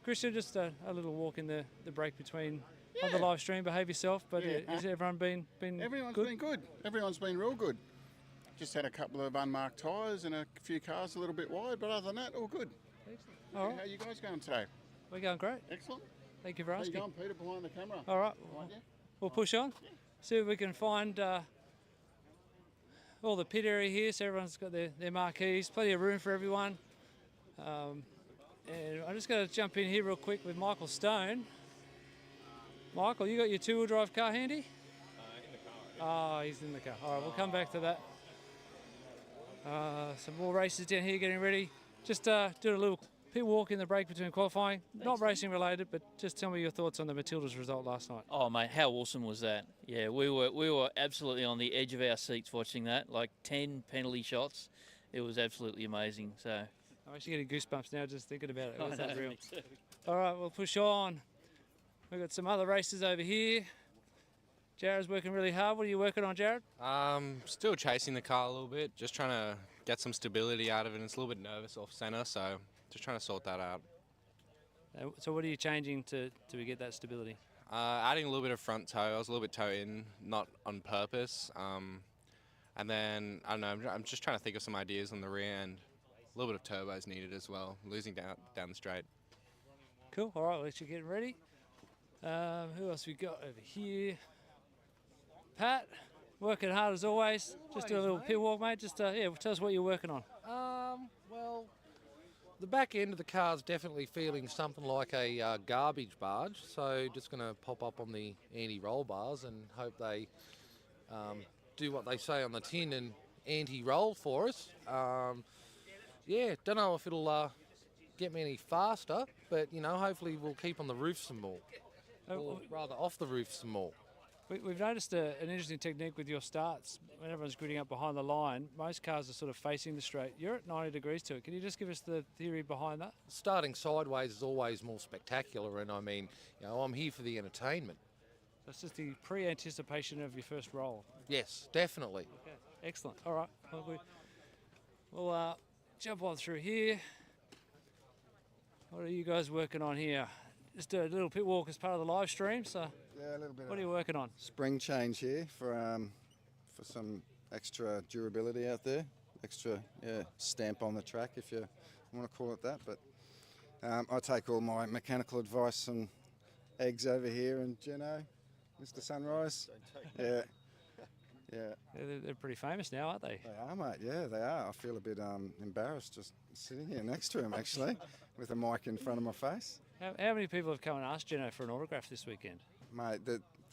Christian, just a little walk in the break between on the live stream. Behave yourself, but has everyone been Everyone's good? been good. Everyone's been real good. Just had a couple of unmarked tyres and a few cars a little bit wide, but other than that, all good. Excellent. All right. How are you guys going today? We're going great. Excellent. Thank you for How asking. you going, Peter, behind the camera? All right, we'll push on. See if we can find all the pit area here, so everyone's got their marquees. Plenty of room for everyone. And I'm just going to jump in here real quick with Michael Stone. Michael, you got your 2-wheel drive car handy? In the car. Oh, he's in the car. All right, we'll come back to that. Some more races down here getting ready. Just doing a little pit walk in the break between qualifying. Not racing related, but just tell me your thoughts on the Matilda's result last night. Oh mate, how awesome was that? Yeah, we were absolutely on the edge of our seats watching that. Like 10 penalty shots. It was absolutely amazing. So I'm actually getting goosebumps now just thinking about it. It was unreal. All right, we'll push on. We've got some other races over here. Jared's working really hard. What are you working on, Jared? Still chasing the car a little bit, just trying to get some stability out of it. It's a little bit nervous off centre, so just trying to sort that out. So what are you changing to get that stability? Adding a little bit of front toe. I was a little bit toe in, not on purpose. And then, I don't know, I'm just trying to think of some ideas on the rear end. A little bit of turbo is needed as well, losing down the straight. Cool, all right, let you get ready. Who else we got over here? Pat, working hard as always. Just do a little pit walk, mate. Just yeah, tell us what you're working on. Well, the back end of the car's definitely feeling something like a garbage barge, so just going to pop up on the anti-roll bars and hope they do what they say on the tin and anti-roll for us. Yeah, don't know if it'll get me any faster, but you know, hopefully we'll keep on the roof some more, or rather off the roof some more. We've noticed an interesting technique with your starts. When everyone's gridding up behind the line, most cars are sort of facing the straight. You're at 90 degrees to it. Can you just give us the theory behind that? Starting sideways is always more spectacular, and I mean, you know, I'm here for the entertainment. That's just the pre-anticipation of your first roll. Yes, definitely. Okay, excellent. All right, we'll jump on through here. What are you guys working on here? Just a little pit walk as part of the live stream. So yeah, a little bit. What are you working on? Spring change here for some extra durability out there, extra stamp on the track if you want to call it that. But I take all my mechanical advice and eggs over here, and Geno, Mr. Sunrise. Yeah. They're pretty famous now, aren't they? They are, mate. Yeah, they are. I feel a bit embarrassed just sitting here next to him, actually, with a mic in front of my face. How many people have come and asked Geno for an autograph this weekend? Mate,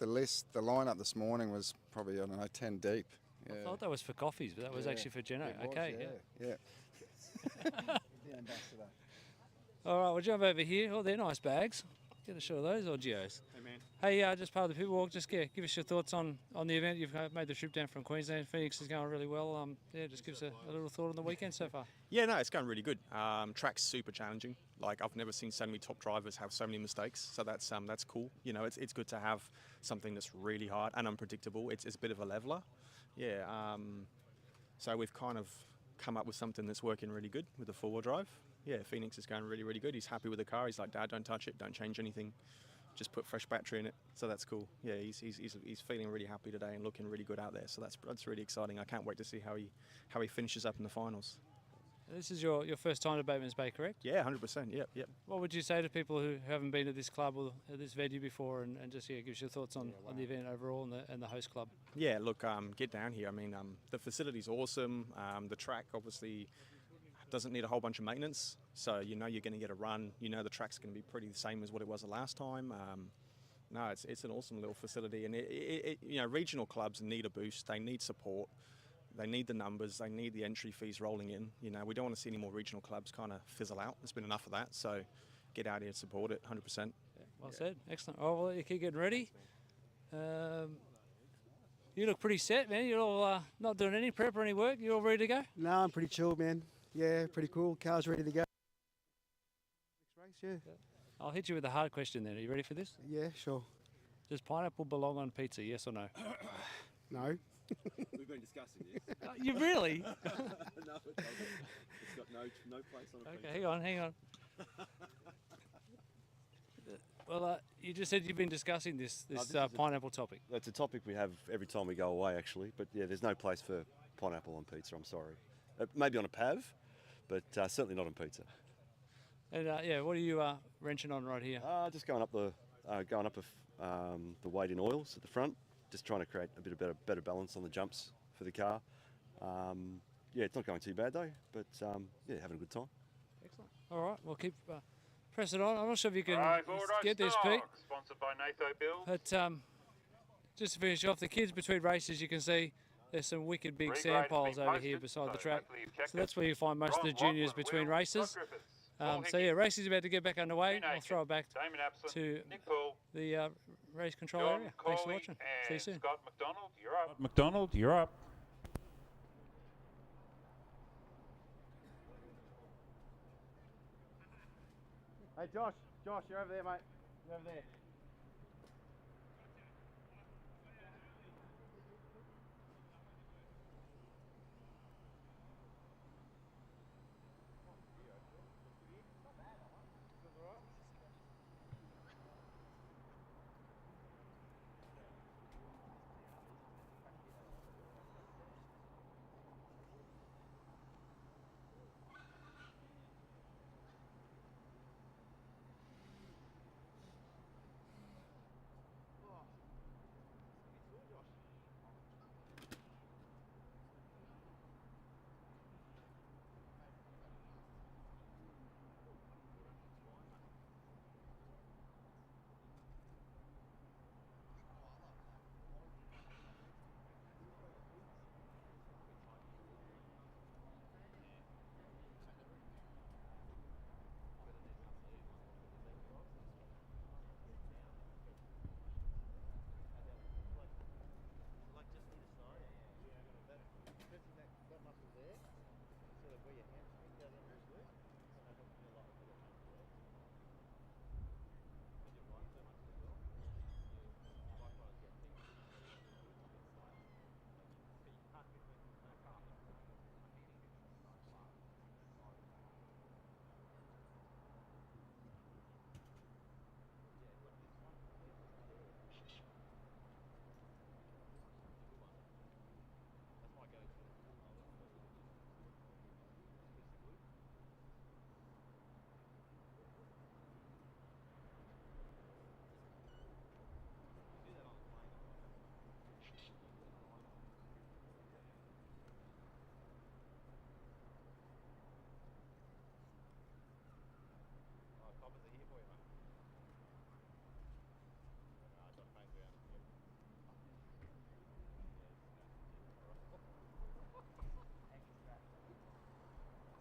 the list, the lineup this morning was probably, I don't know, 10 deep. Yeah. I thought that was for coffees, but that was actually for Geno. It was, Okay, yeah. The ambassador. All right, we'll jump over here. Oh, they're nice bags. Get a shot of those, or Geos. Hey, man. Hey, just part of the people walk. Just give us your thoughts on the event. You've made the trip down from Queensland. Phoenix is going really well. Yeah, just give us a little thought on the weekend so far. Yeah, no, it's going really good. Track's super challenging. Like, I've never seen so many top drivers have so many mistakes. So that's cool. You know, it's good to have something that's really hard and unpredictable. It's a bit of a leveler. Yeah. So we've kind of come up with something that's working really good with the four-wheel drive. Yeah, Phoenix is going really, really good. He's happy with the car. He's like, Dad, don't touch it, don't change anything, just put fresh battery in it. So that's cool. Yeah, he's feeling really happy today and looking really good out there. So that's really exciting. I can't wait to see how he finishes up in the finals. This is your first time to Batemans Bay, correct? Yeah, 100%. Yep. What would you say to people who haven't been to this club or this venue before, and just give us your thoughts on the event overall and the host club? Yeah, look, get down here. I mean, the facility's awesome. The track obviously doesn't need a whole bunch of maintenance, so you know you're going to get a run. You know the track's going to be pretty the same as what it was the last time. No, it's an awesome little facility, and you know, regional clubs need a boost. They need support. They need the numbers. They need the entry fees rolling in. You know, we don't want to see any more regional clubs kind of fizzle out. There's been enough of that. So get out here and support it, 100%. Well said. Excellent. Oh, well, you keep getting ready. You look pretty set, man. You're all not doing any prep or any work. You all ready to go? No, I'm pretty chilled, man. Yeah, pretty cool. Car's ready to go. Next race, yeah. I'll hit you with a hard question then. Are you ready for this? Yeah, sure. Does pineapple belong on pizza, yes or no? No. We've been discussing this. You really? No, it doesn't. It's got no place on a Okay, hang on. Well, you just said you've been discussing this pineapple topic. It's a topic we have every time we go away, actually. But yeah, there's no place for pineapple on pizza. I'm sorry. Maybe on a pav, but certainly not on pizza. And what are you wrenching on right here? Just going up the weight in oils at the front. Just trying to create a bit of better balance on the jumps for the car. Yeah, it's not going too bad though, but yeah, having a good time. Excellent. All right, we'll keep pressing on. I'm not sure if you can Forward get this, stock, Pete. Sponsored by Natho Bill. But just to finish off, the kids between races, you can see there's some wicked big Three sand grades piles being over here posted, beside the so track. hopefully you've checked So that's it. where you find most of the Ron juniors Watson, between Will, races. Scott Griffiths, Paul So yeah, racing's about to get back underway. Ian I'll Aiken, throw it back Damon Absent, to Nick Poole, the race control Jordan area. Thanks for Corley watching. See you and soon. Scott McDonald, you're up. McDonald, you're up. Hey Josh, you're over there, mate. You're over there.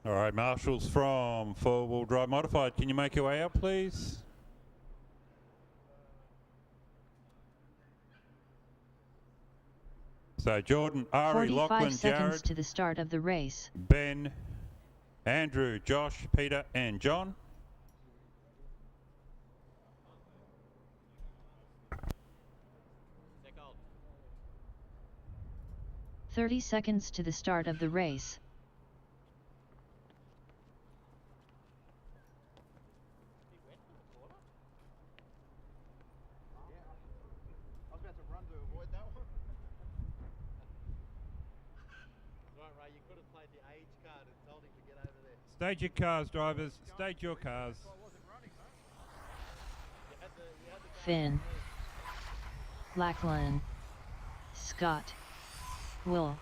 All right, marshals from four-wheel drive modified. Can you make your way out, please? So Jordan, Ari, 45 Lachlan, seconds Jared, to the start of the race. Ben, Andrew, Josh, Peter, and John. Second. 30 seconds to the start of the race. I was about to run to avoid that one. Right, Ray, you could have played the age card and told him to get over there. Stage your cars, drivers. Stage your cars. Finn, Lachlan, Scott, Will,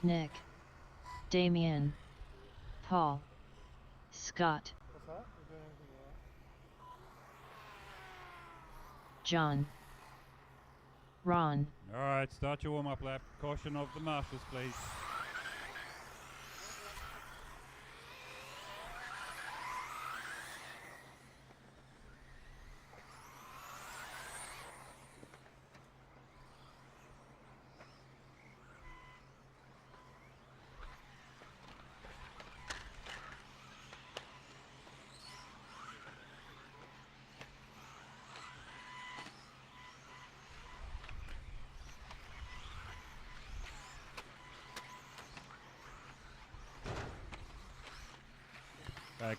Nick, Damien, Paul, Scott, What's that? We're doing everything right. John, Ron, All right, start your warm-up lap. Caution of the marshals, please.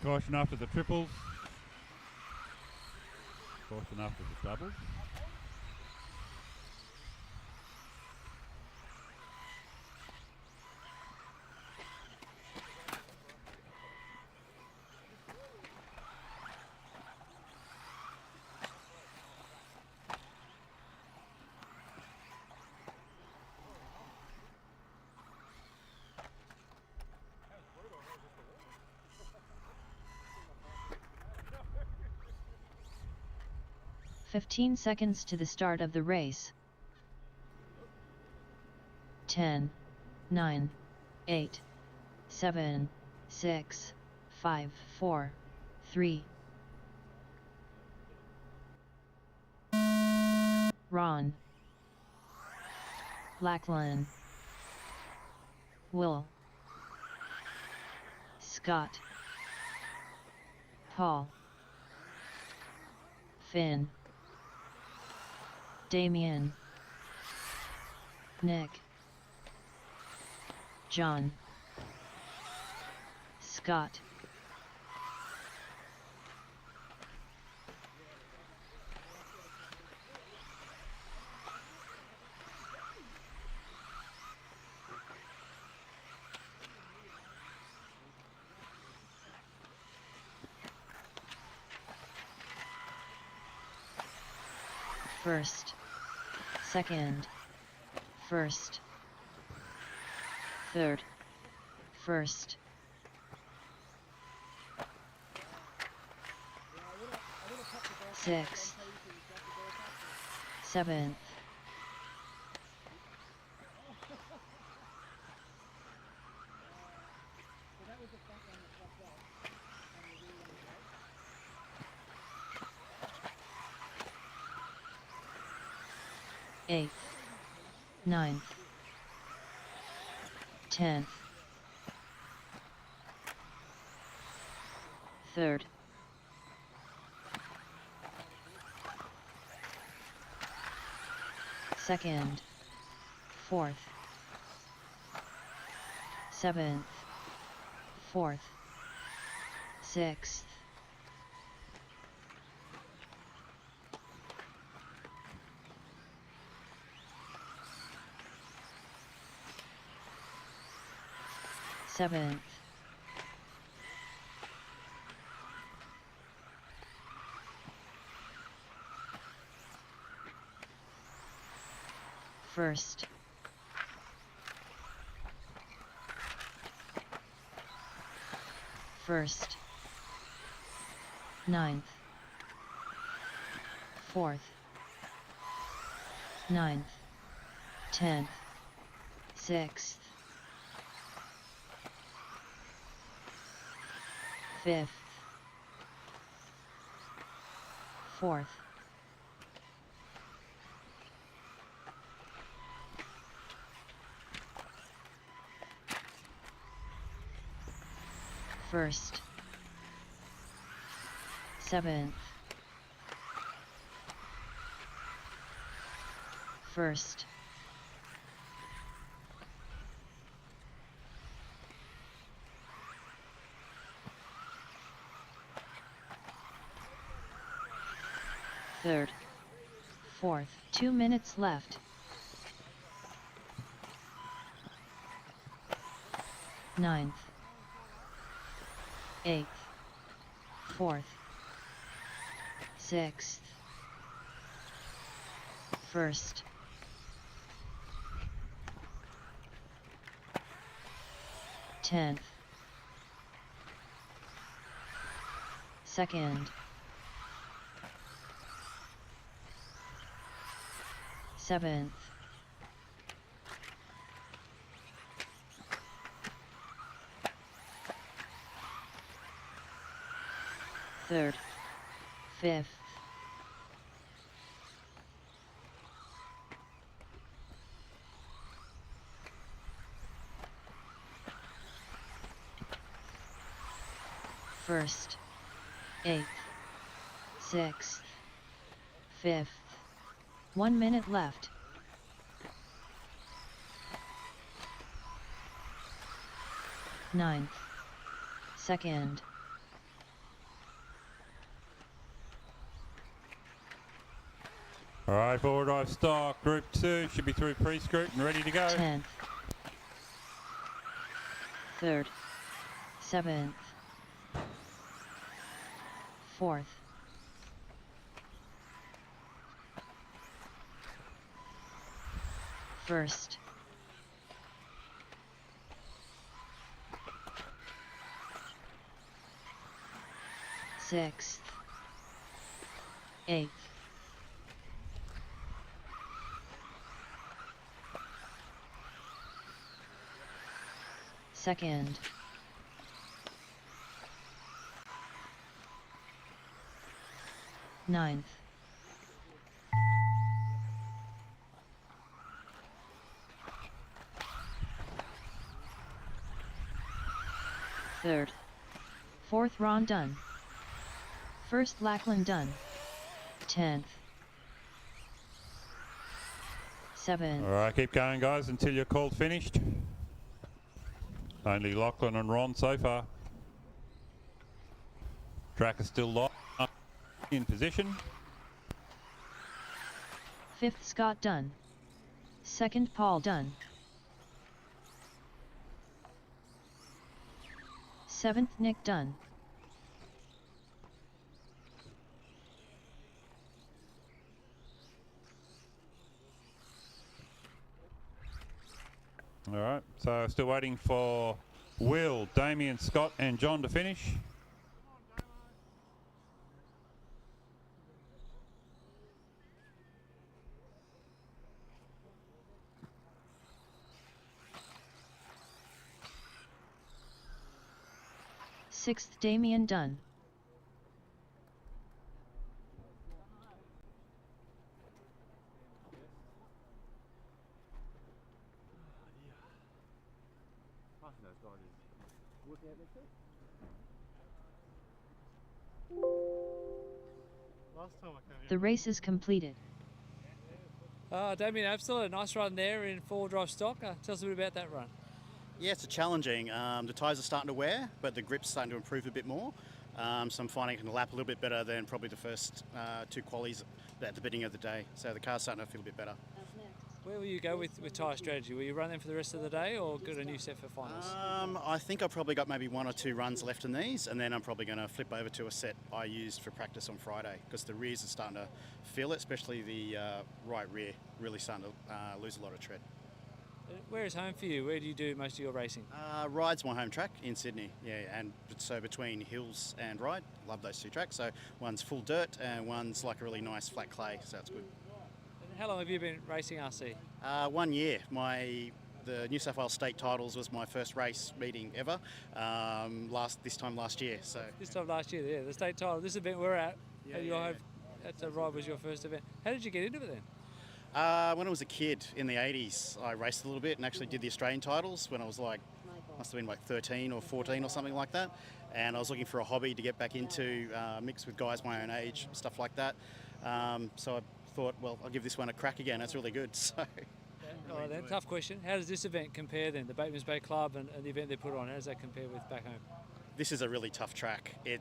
Caution after the triples. Caution after the doubles. "15 seconds to the start of the race. 10, 9, 8, 7, 6, 5, 4, 3. Ron, Lachlan, Will, Scott, Paul, Finn, Damien, Nick, John, Scott, first, second, first, third, first, sixth, seventh, eighth, ninth, 10th, third, second, fourth, seventh, fourth, sixth, seventh, first, first, ninth, fourth, ninth, 10th, sixth, 5th, 4th, 1st, 7th, 1st, 3rd, 4th, 2 minutes left. 9th, 8th, 4th, 6th, 1st, 10th, 2nd, 7th, 3rd, 5th, 1st, 8th, 6th, 5th, 1 minute left. 9th, 2nd, All right, four-wheel drive stock, Group 2, should be through pre-script and ready to go. 10th, 3rd, 7th, 4th, 1st, 6th, 8th, 2nd, 9th, 3rd, 4th Ron done. 1st Lackland done. 10th, 7th, All right, keep going, guys, until you're called finished. Only Lachlan and Ron so far. Track is still locked in position. 5th Scott done. 2nd Paul done. 7th Nick done. All right, so still waiting for Will, Damien, Scott and John to finish. Sixth Damien done. The race is completed. Damien Absel, a nice run there in four-wheel drive stock. Tell us a bit about that run. Yeah, it's challenging. The tyres are starting to wear, but the grip's starting to improve a bit more. So I'm finding I can lap a little bit better than probably the first two qualies at the beginning of the day. So the car's starting to feel a bit better. Where will you go with tyre strategy? Will you run them for the rest of the day or get a new set for finals? I think I've probably got maybe 1 or 2 runs left in these, and then I'm probably going to flip over to a set I used for practice on Friday, because the rears are starting to feel it, especially the right rear, really starting to lose a lot of tread. Where is home for you? Where do you do most of your racing? Ryde's my home track in Sydney, yeah, and so between Hills and Ryde, love those two tracks. So one's full dirt and one's like a really nice flat clay, so it's good. And how long have you been racing RC? 1 year. My the New South Wales State Titles was my first race meeting ever. This time last year. So This time last year, yeah, the state title. This event we're at, Yeah, at yeah, yeah. that's a ride was your first event. How did you get into it then? When I was a kid in the 80s, I raced a little bit and actually did the Australian titles when I was must have been 13 or 14 or something like that. And I was looking for a hobby to get back into, mix with guys my own age, stuff like that. So I thought, well, I'll give this one a crack again. That's really good. So. Oh, then, tough question. How does this event compare then, the Batemans Bay Club and the event they put on? How does that compare with back home? This is a really tough track. I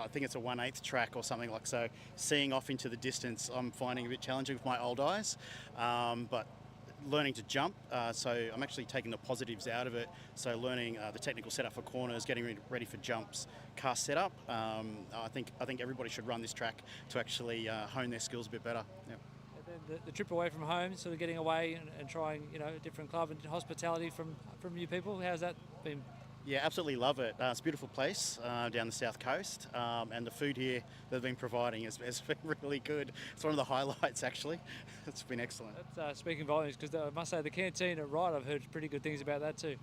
think it's a 1/8 track or something like so. Seeing off into the distance, I'm finding a bit challenging with my old eyes. But learning to jump, so I'm actually taking the positives out of it. So learning the technical setup for corners, getting ready for jumps, car setup. I think everybody should run this track to actually hone their skills a bit better. Yep. And then the trip away from home, sort of getting away and trying, a different club and hospitality from new people. How's that been? Yeah, absolutely love it. It's a beautiful place down the south coast, and the food here they've been providing has been really good. It's one of the highlights, actually. It's been excellent. That's speaking volumes, because I must say the canteen at Ryde, I've heard pretty good things about that too.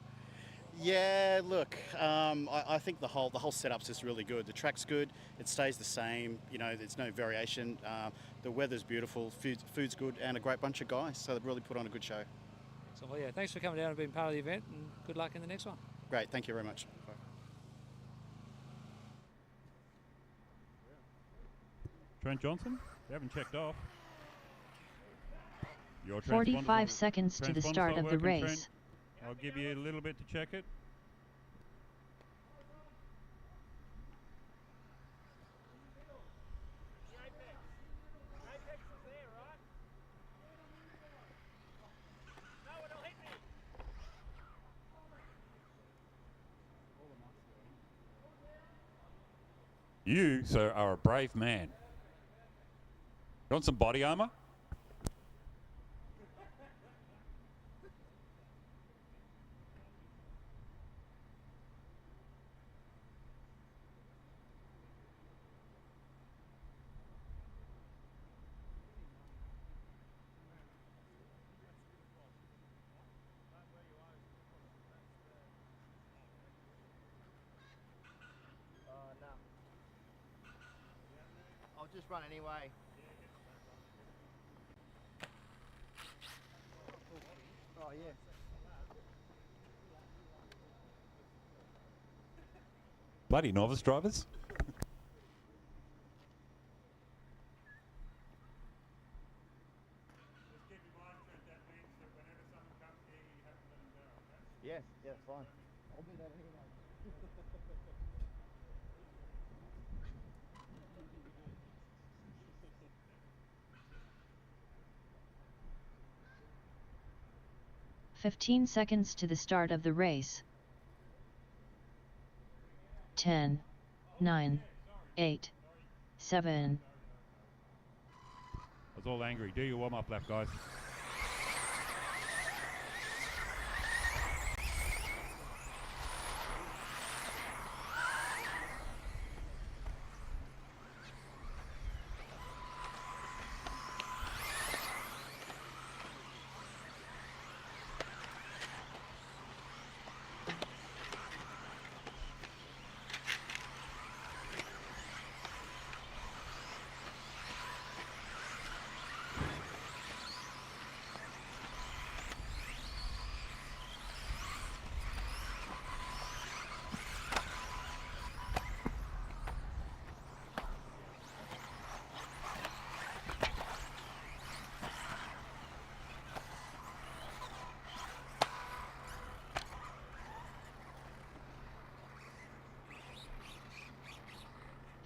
Yeah, look, I think the whole setup's just really good. The track's good. It stays the same. There's no variation. The weather's beautiful. Food's good, and a great bunch of guys. So they've really put on a good show. So well, yeah, thanks for coming down and being part of the event, and good luck in the next one. Great, thank you very much. Trent Johnson, you haven't checked off. Your 45 seconds to the transponders start of the working, race. Trent. I'll give you a little bit to check it. You, sir, are a brave man. You want some body armor? No. I'll just run anyway. Oh yeah. Bloody novice drivers. Yes, yeah, fine. I'll do that anyway. 15 seconds to the start of the race. 10, 9, 8, 7. I was all angry. Do your warm-up lap, guys.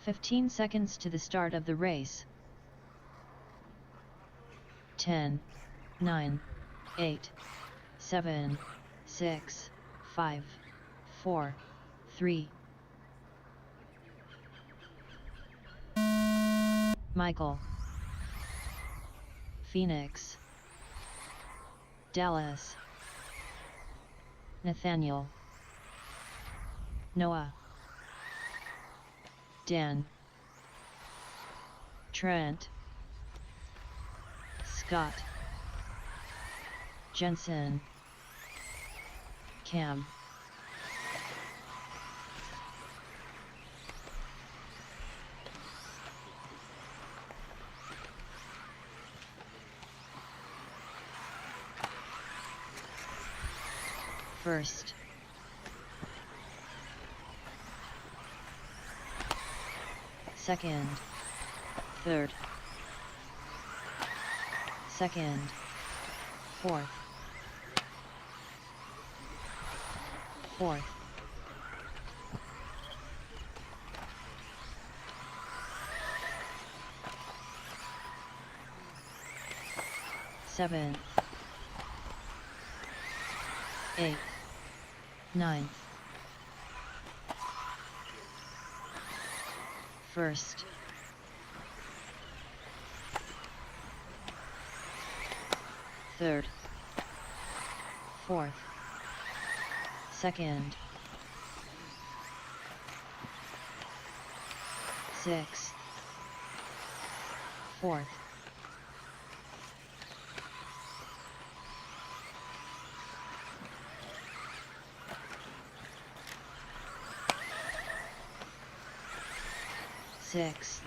Fifteen seconds to the start of the race. 10, 9, 8, 7, 6, 5, 4, 3. Michael, Phoenix, Dallas, Nathaniel, Noah, Dan, Trent, Scott, Jensen, Cam. First. Second. Third. Second. Fourth. Fourth. Seventh. Eighth. Ninth. First. Third. Fourth. Second. Sixth. Fourth. Sixth.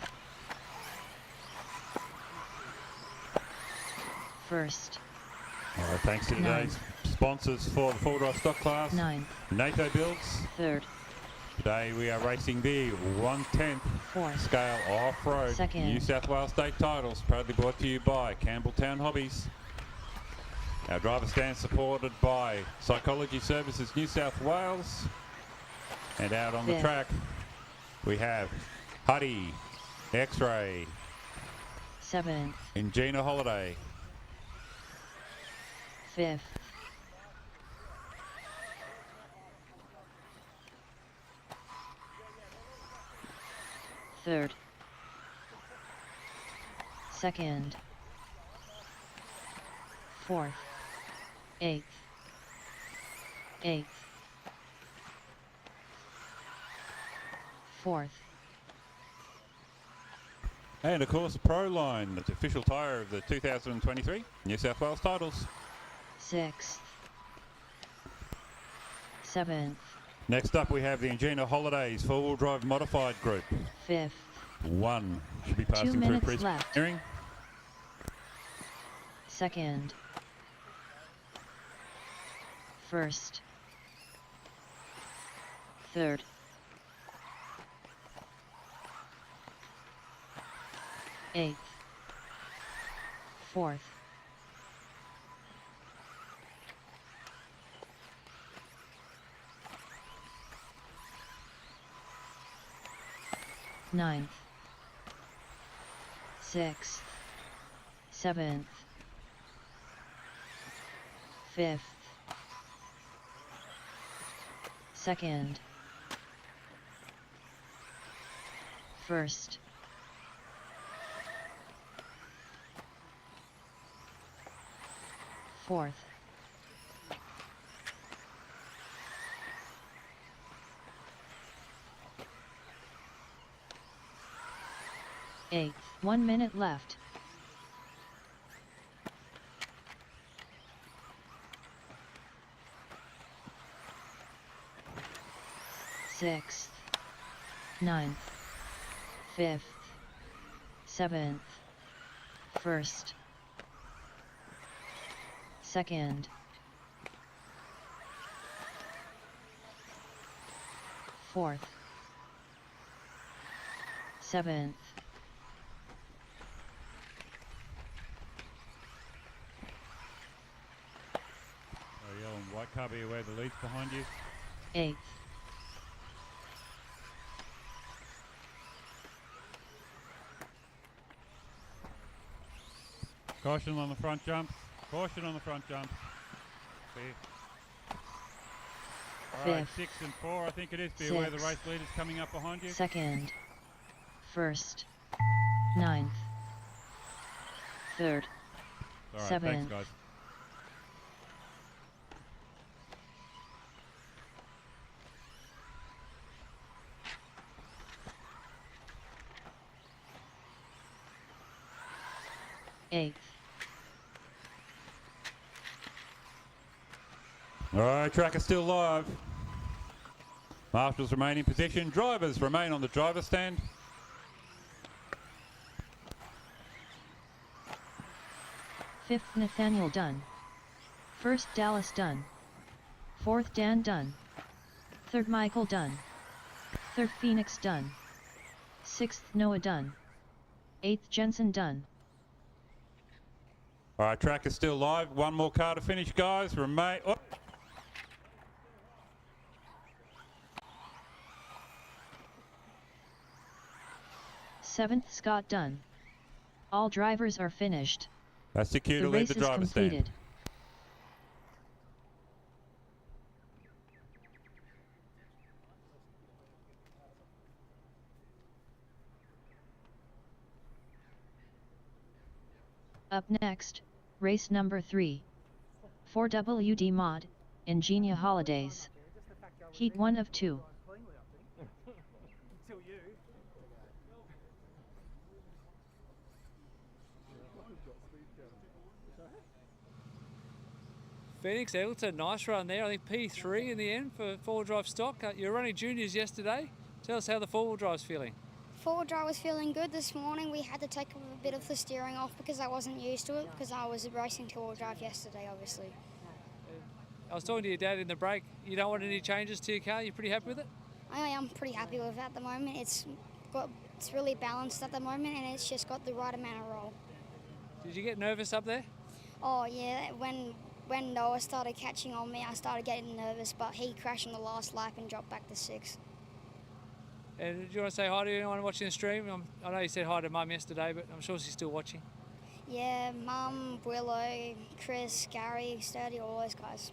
First. Thanks to today's sponsors for the four-wheel drive stock class. Ninth. NATO Builds. Third. Today we are racing the 1/10 scale off-road Second. New South Wales state titles, proudly brought to you by Campbelltown Hobbies. Our driver stand supported by Psychology Services New South Wales. And out on the Fifth. track we have Huddy, X-Ray, Seventh. Ingenia Holiday, Fifth. Third. Second. Fourth. Eighth. Eighth. Fourth. and of course Pro Line, the official tyre of the 2023 New South Wales titles. Sixth. Seventh. Next up we have the Ingenia Holidays four-wheel drive modified group. Fifth. One should be passing 2 through minutes pre-screening. left. Second. First. Third. Eighth. Fourth. Ninth. Sixth. Seventh. Fifth. Second. First. Fourth. Eighth. 1 minute left. Sixth. Ninth. Fifth. Seventh. First. Second. Fourth. Seventh. Yellow and white car, be aware the lead's behind you. Eighth. Caution on the front jump. Caution on the front jump. All right, Fifth. 6 and 4, I think it is. Be aware the Sixth. race leader's coming up behind you. Second. First. Ninth. Third. All right, Seventh. thanks, guys. Eighth. All All right, track is still live. Marshals remain in position. Drivers remain on the driver's stand. Fifth, Nathaniel Dunn. First, Dallas Dunn. Fourth, Dan Dunn. Third, Michael Dunn. Third, Phoenix Dunn. Sixth, Noah Dunn. Eighth, Jensen Dunn. All right, track is still live. One more car to finish, guys. Remain. Oh. Seventh, Scott Dunn. All drivers are finished. That's the cue to The leave race the is driver's completed. stand. Up next, race number 3. 4WD Mod, Ingenia Holidays. Heat 1 of 2. Phoenix Eggleton, nice run there. I think P3 in the end for four-wheel drive stock. You were running juniors yesterday. Tell us how the four-wheel drive's feeling. Four-wheel drive was feeling good this morning. We had to take a bit of the steering off because I wasn't used to it because I was racing two-wheel drive yesterday, obviously. I was talking to your dad in the break. You don't want any changes to your car? You're pretty happy with it? I am pretty happy with it at the moment. It's really balanced at the moment and it's just got the right amount of roll. Did you get nervous up there? Oh yeah, when Noah started catching on me, I started getting nervous, but he crashed in the last lap and dropped back to 6th. And do you want to say hi to anyone watching the stream? I know you said hi to Mum yesterday, but I'm sure she's still watching. Yeah, Mum, Willow, Chris, Gary, Sturdy, all those guys.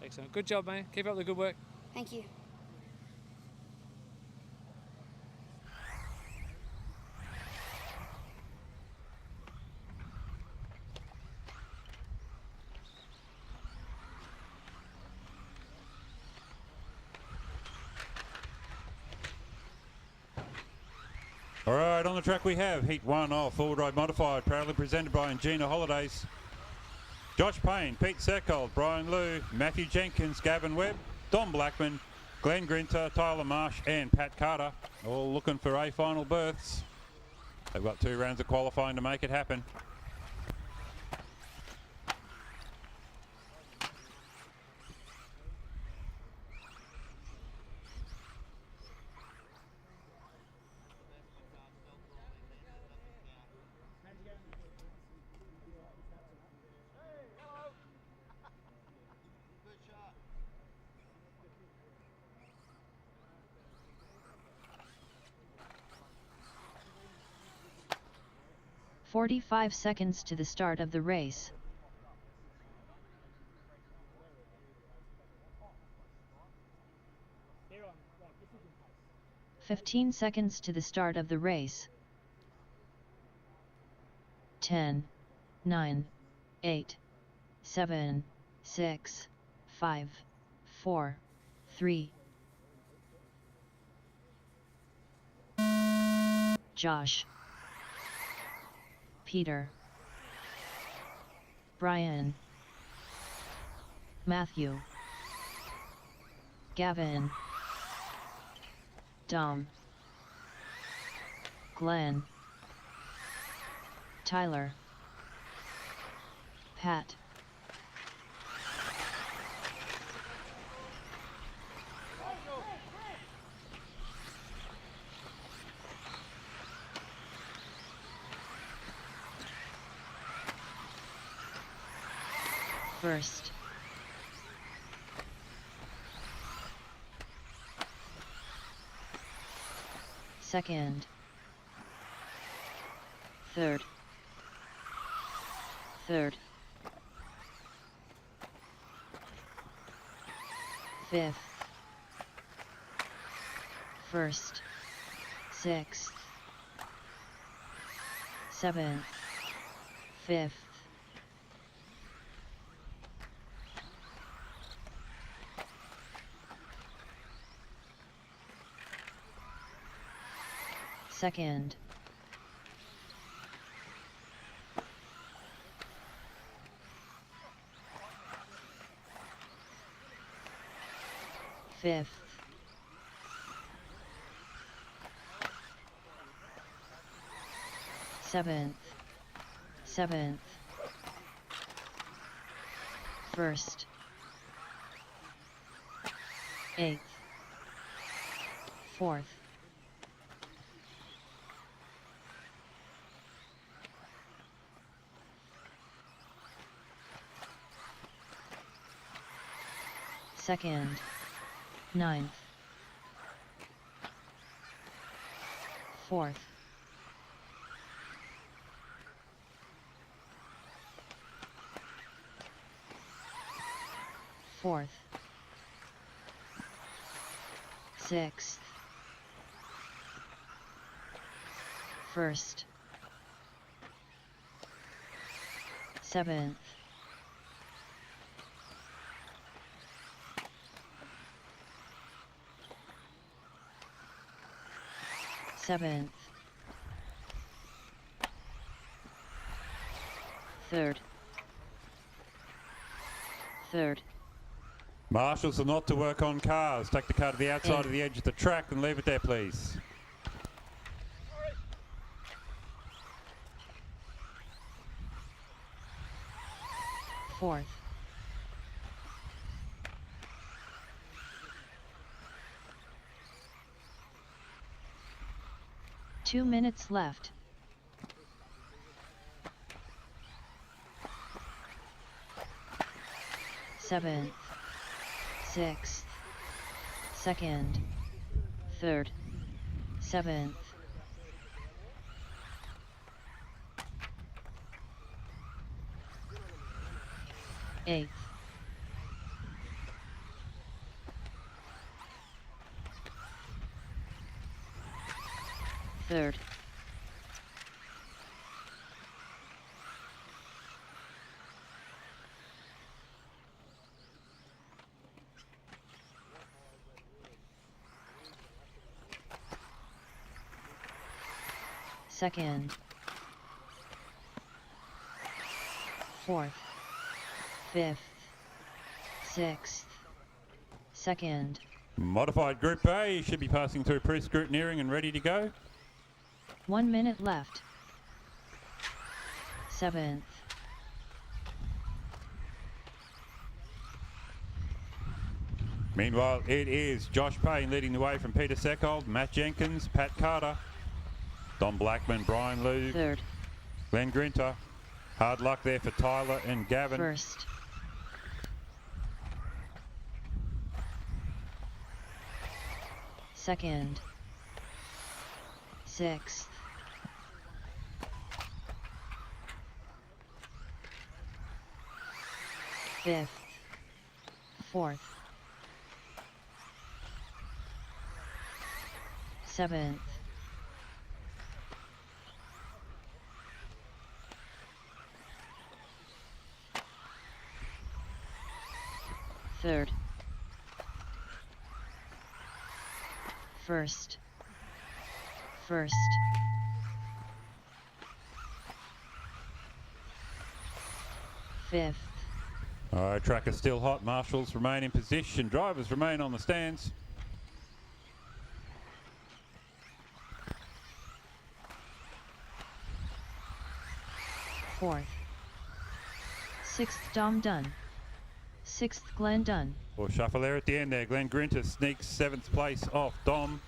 Excellent. Good job, man. Keep up the good work. Thank you. All right, on the track we have Heat 1 of Full Drive Modified, proudly presented by Ingenia Holidays. Josh Payne, Pete Seckold, Brian Liu, Matthew Jenkins, Gavin Webb, Don Blackman, Glenn Grinter, Tyler Marsh and Pat Carter, all looking for A final berths. They've got 2 rounds of qualifying to make it happen. "45 seconds to the start of the race. "15 seconds to the start of the race. 10, 9, 8, 7, 6, 5, 4, 3. Josh, Peter, Brian, Matthew, Gavin, Dom, Glenn, Tyler, Pat, first, second, third, fifth, first, sixth, seventh, fifth, second, 5th, 7th, 7th, 1st, 8th, 4th, 2nd, 9th, 4th, 4th, 6th, 1st, 7th, 7th, 3rd, 3rd, Marshals are not to work on cars. Take the car to the outside of the edge of the track and leave it there, please. Fourth, 2 minutes left. Seventh, 6th, 2nd, 3rd, 7th, 8th, 3rd, 2nd, 4th, 5th, 6th, 2nd, Modified Group A should be passing through pre-scrutineering and ready to go. 1 minute left. 7th, Meanwhile, it is Josh Payne leading the way from Peter Seckold, Matt Jenkins, Pat Carter, Don Blackman, Brian Luke, 3rd, Glenn Grinter. Hard luck there for Tyler and Gavin. 1st, 2nd, 6th, 5th, 4th, 7th, 3rd, 1st, 1st, 5th, All right, track is still hot. Marshals remain in position. Drivers remain on the stands. Fourth, 6th Dom Dunn, 6th Glenn Dunn, Or shuffle there at the end there. Glenn Grinter sneaks 7th place off Dom.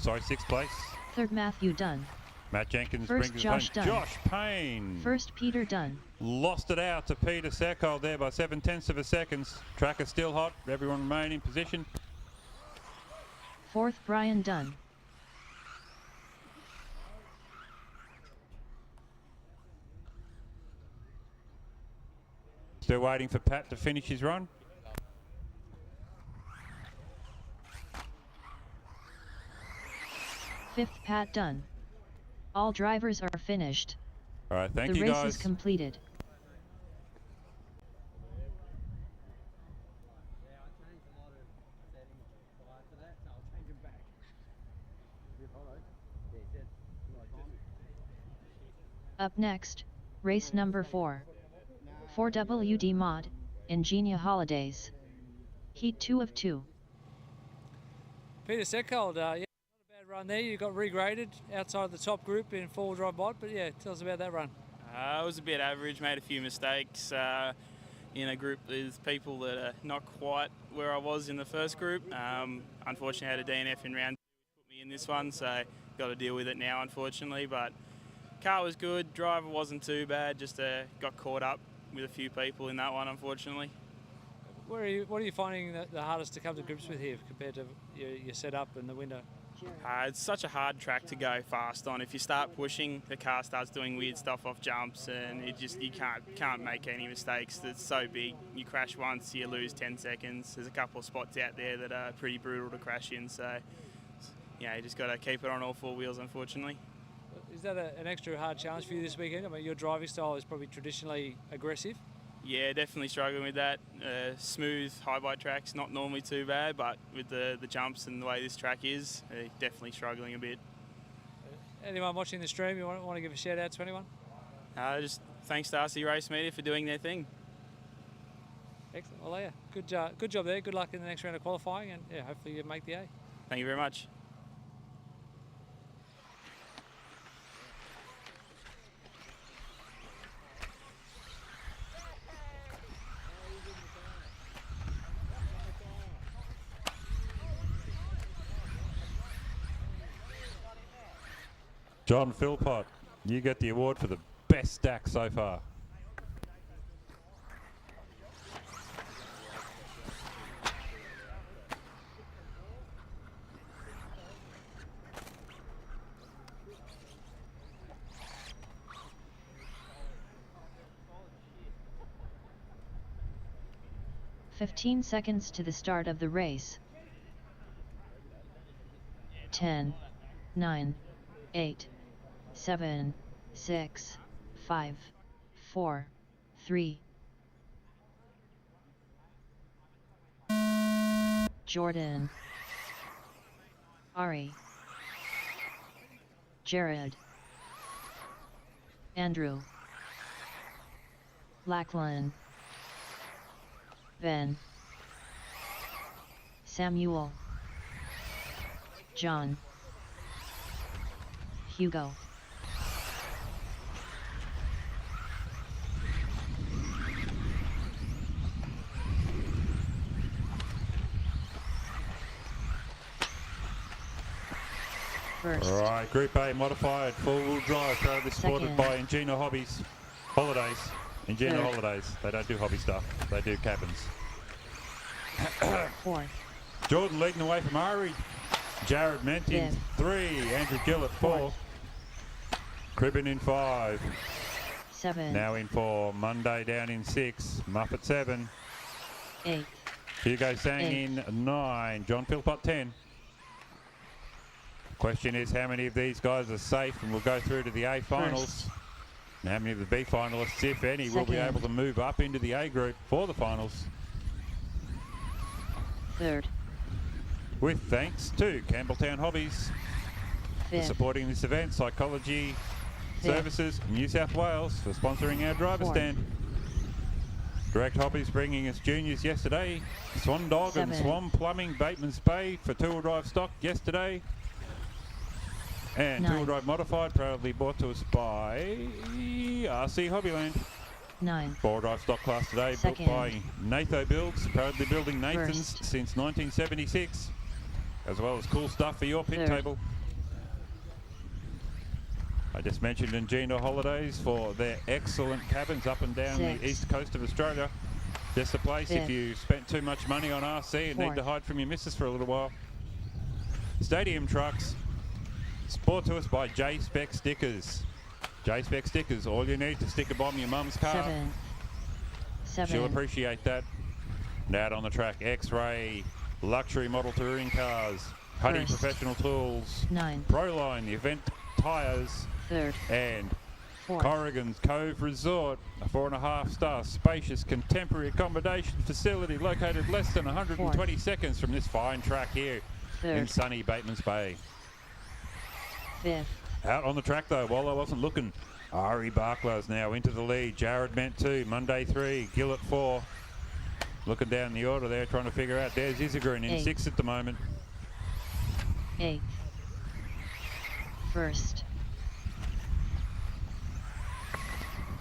Sorry, 6th place. 3rd Matthew Dunn, Matt Jenkins 1st brings Josh it home. Dunn, Josh Payne 1st Peter Dunn, lost it out to Peter Seckold there by 7/10 of a second. Track is still hot. Everyone remain in position. 4th Brian Dunn, Still waiting for Pat to finish his run. Fifth Pat Dunn. All drivers are finished. All right, thank the you race guys. is completed. Up next, race number 4. 4WD Mod, Ingenia Holidays. Heat 2 of 2. Peter Seckold, yeah, not a bad run there. You got regraded outside the top group in four-wheel drive mod, but yeah, tell us about that run. It was a bit average, made a few mistakes in a group with people that are not quite where I was in the first group. Unfortunately, I had a DNF in round 2, which put me in this one, so got to deal with it now, unfortunately. But car was good, driver wasn't too bad, just got caught up with a few people in that one, unfortunately. What are you finding the hardest to come to grips with here compared to your setup and the window? It's such a hard track to go fast on. If you start pushing, the car starts doing weird stuff off jumps, and you can't make any mistakes. It's so big. You crash once, you lose 10 seconds. There's a couple of spots out there that are pretty brutal to crash in. So, yeah, you just got to keep it on all four wheels, unfortunately. Is that an extra hard challenge for you this weekend? I mean, your driving style is probably traditionally aggressive. Yeah, definitely struggling with that. Smooth, high-bite tracks, not normally too bad, but with the jumps and the way this track is, definitely struggling a bit. Anyone watching the stream, you want to give a shout-out to anyone? Just thanks to RC Race Media for doing their thing. Excellent. Well, yeah, good job there. Good luck in the next round of qualifying, and yeah, hopefully you make the A. Thank you very much. John Philpott, you get the award for the best stack so far. "15 seconds to the start of the race. 10, 9, 8, 7, 6, 5, 4, 3. Jordan, Ari, Jared, Andrew, Lachlan, Ben, Samuel, John, Hugo, first. All right, Group A modified four-wheel drive, proudly supported by Ingenia Hobbies. Holidays. Ingenia Holidays. They don't do hobby stuff. They do cabins. Fourth. Jordan leading away from Ari. Jared Ment in 3. Andrew Gill at 4. Cribbin in 5. 7. Now in 4. Monday down in 6. Muff at 7. 8. Hugo Sang in 9. John Philpott 10. Question is how many of these guys are safe, and we'll go through to the A finals. And how many of the B finalists, if any, will be able to move up into the A group for the finals. Third. With thanks to Campbelltown Hobbies for supporting this event, Psychology Services New South Wales for sponsoring our driver stand. Direct Hobbies bringing us juniors yesterday. Swan Dog and Swan Plumbing, Batemans Bay for two-wheel drive stock yesterday. And two-wheel drive modified, proudly brought to us by RC Hobbyland. 9. Four-wheel drive stock class today, built by Natho Builds, proudly building Nathans since 1976, as well as cool stuff for your pit table. I just mentioned Ingenia Holidays for their excellent cabins up and down the east coast of Australia. Just a place if you spent too much money on RC and need to hide from your missus for a little while. Stadium Trucks. Brought to us by J-Spec Stickers. J-Spec Stickers, all you need to stick a bomb your mum's car. 7. She'll appreciate that. And out on the track, X-Ray, luxury model touring cars, Huddy Professional Tools, 9. Proline, the event tyres, and Corrigan's Cove Resort, a 4.5-star spacious contemporary accommodation facility located less than 120 seconds from this fine track here in sunny Batemans Bay. 5th. Out on the track though, while I wasn't looking, Ari Barklow's now into the lead. Jared Ment 2, Monday 3, Gill at 4. Looking down the order there, trying to figure out. There's Isagrin in 6 at the moment. 8th, 1st,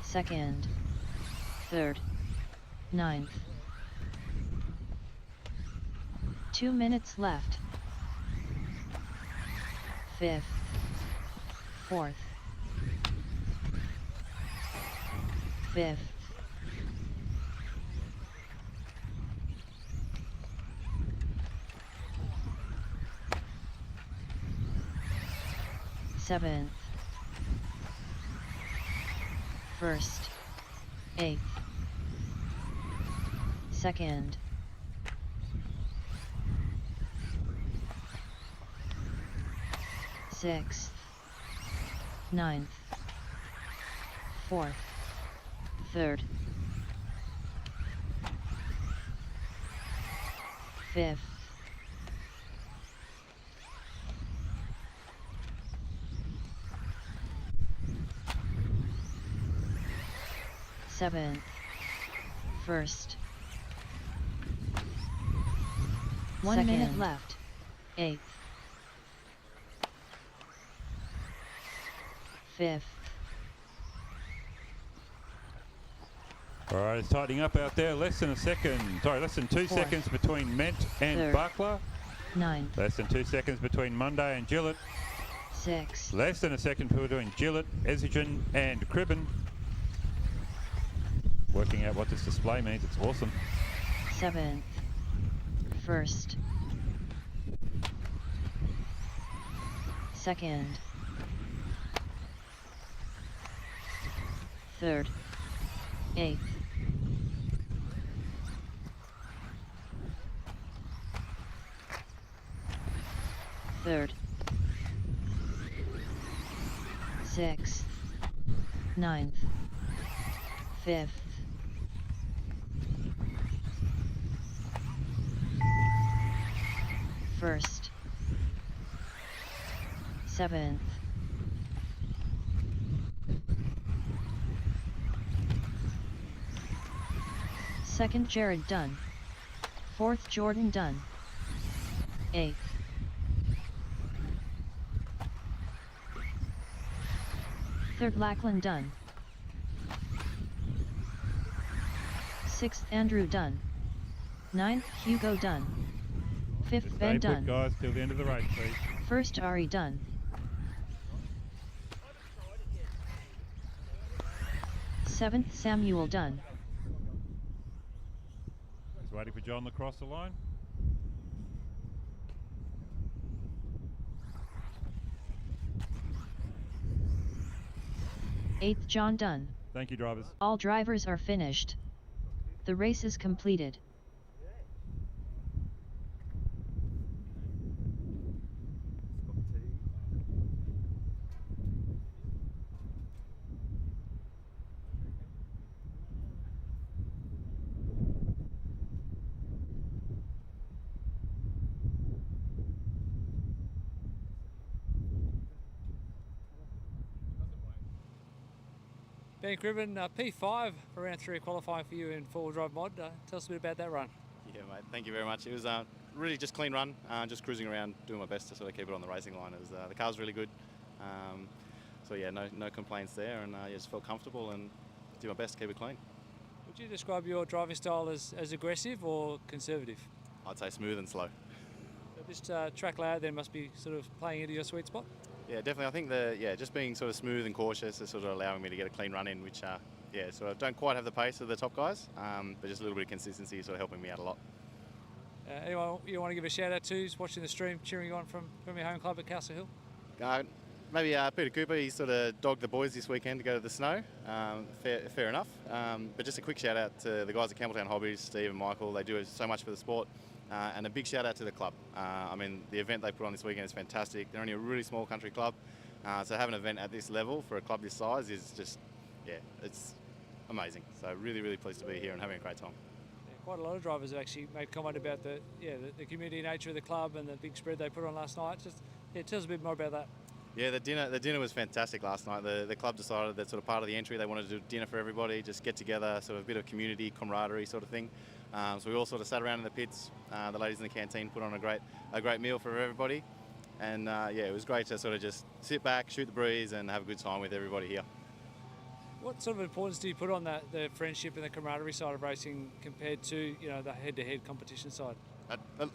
2nd, 3rd, 9th. 2 minutes left. 5th, 4th, 5th, 7th, 1st, 8th, 2nd, 6th, 9th, 4th, 3rd, 5th, 7th, 1st. 1 minute left. 8th, 5th. All right, it's tightening up out there. Less than 2 seconds between Ment and 3rd, Buckler. 9th, Less than 2 seconds between Monday and Gillett. 6th, Less than a second between Gillett, Ezigen and Cribben. Working out what this display means, it's awesome. 7th, 1st, 2nd, 3rd, 8th, 3rd, 6th, 9th, 5th, 1st, 7th, 2nd Jared Dunn, 4th Jordan Dunn, 8th, 3rd Lachlan Dunn, 6th Andrew Dunn, 9th Hugo Dunn, 5th Ben Stay put, Dunn, guys, till the end of the race, please. 1st Ari Dunn, 7th Samuel Dunn, Just waiting for John to cross the line. Eighth John Dunn. Thank you, drivers. All drivers are finished. The race is completed. Ben Cribben, P5 for round 3 qualifying for you in four-wheel drive mod. Tell us a bit about that run. Yeah, mate. Thank you very much. It was really just clean run, just cruising around, doing my best to sort of keep it on the racing line. It was, the car was really good, so yeah, no complaints there, and just felt comfortable and do my best to keep it clean. Would you describe your driving style as aggressive or conservative? I'd say smooth and slow. So this track layout then must be sort of playing into your sweet spot? Yeah, definitely. I think just being sort of smooth and cautious is sort of allowing me to get a clean run in, which sort of don't quite have the pace of the top guys, but just a little bit of consistency is sort of helping me out a lot. Anyone you want to give a shout out to who's watching the stream, cheering you on from your home club at Castle Hill? Maybe Peter Cooper. He sort of dogged the boys this weekend to go to the snow. Fair enough. But just a quick shout out to the guys at Campbelltown Hobbies, Steve and Michael. They do so much for the sport. And a big shout out to the club. I mean, the event they put on this weekend is fantastic. They're only a really small country club. So have an event at this level for a club this size is just, it's amazing. So really, really pleased to be here and having a great time. Yeah, quite a lot of drivers have actually made comment about the community nature of the club and the big spread they put on last night. Just tell us a bit more about that. Yeah, the dinner was fantastic last night. The club decided that sort of part of the entry they wanted to do dinner for everybody, just get together, sort of a bit of community camaraderie sort of thing. So we all sort of sat around in the pits. The ladies in the canteen put on a great meal for everybody. And yeah, it was great to sort of just sit back, shoot the breeze, and have a good time with everybody here. What sort of importance do you put on that, the friendship and the camaraderie side of racing compared to, you know, the head-to-head competition side?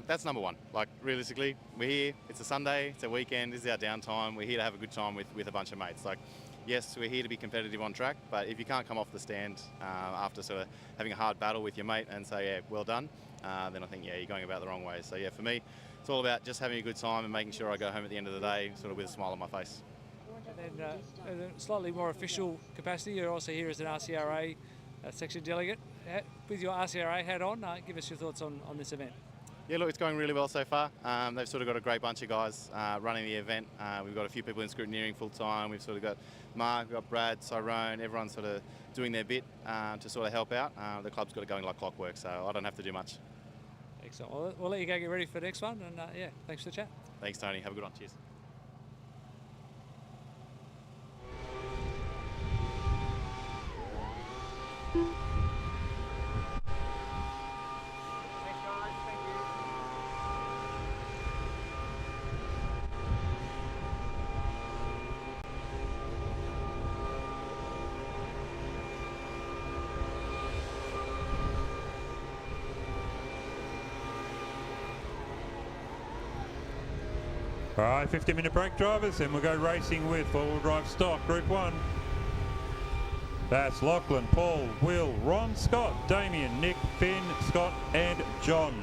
That's number one. Like, realistically, we're here, it's a Sunday, it's a weekend, this is our downtime, we're here to have a good time with a bunch of mates. Like, yes, we're here to be competitive on track, but if you can't come off the stand after sort of having a hard battle with your mate and say, yeah, well done, then I think, yeah, you're going about the wrong way. So, yeah, for me, it's all about just having a good time and making sure I go home at the end of the day sort of with a smile on my face. And then in a slightly more official capacity, you're also here as an RCRA section delegate. With your RCRA hat on, give us your thoughts on this event. Yeah, look, it's going really well so far. They've sort of got a great bunch of guys running the event. We've got a few people in scrutineering full time. We've sort of got Mark, we've got Brad, Cyrone, everyone's sort of doing their bit to sort of help out. The club's got it going like clockwork, so I don't have to do much. Excellent. We'll let you go get ready for the next one, and yeah, thanks for the chat. Thanks, Tony. Have a good one. Cheers. All right, 15-minute break, drivers, and we'll go racing with four-wheel drive stock, Group 1. That's Lachlan, Paul, Will, Ron, Scott, Damien, Nick, Finn, Scott, and John.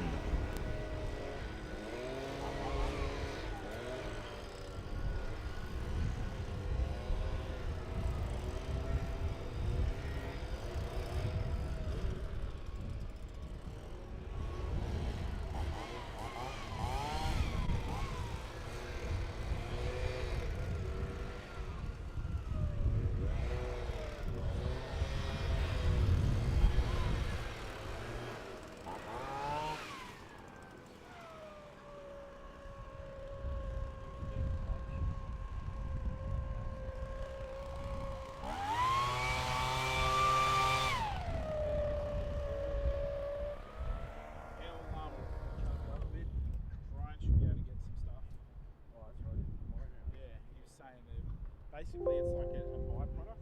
Basically, it's like a byproduct.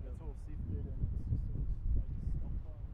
It's all sifted and it's just like a stockpile.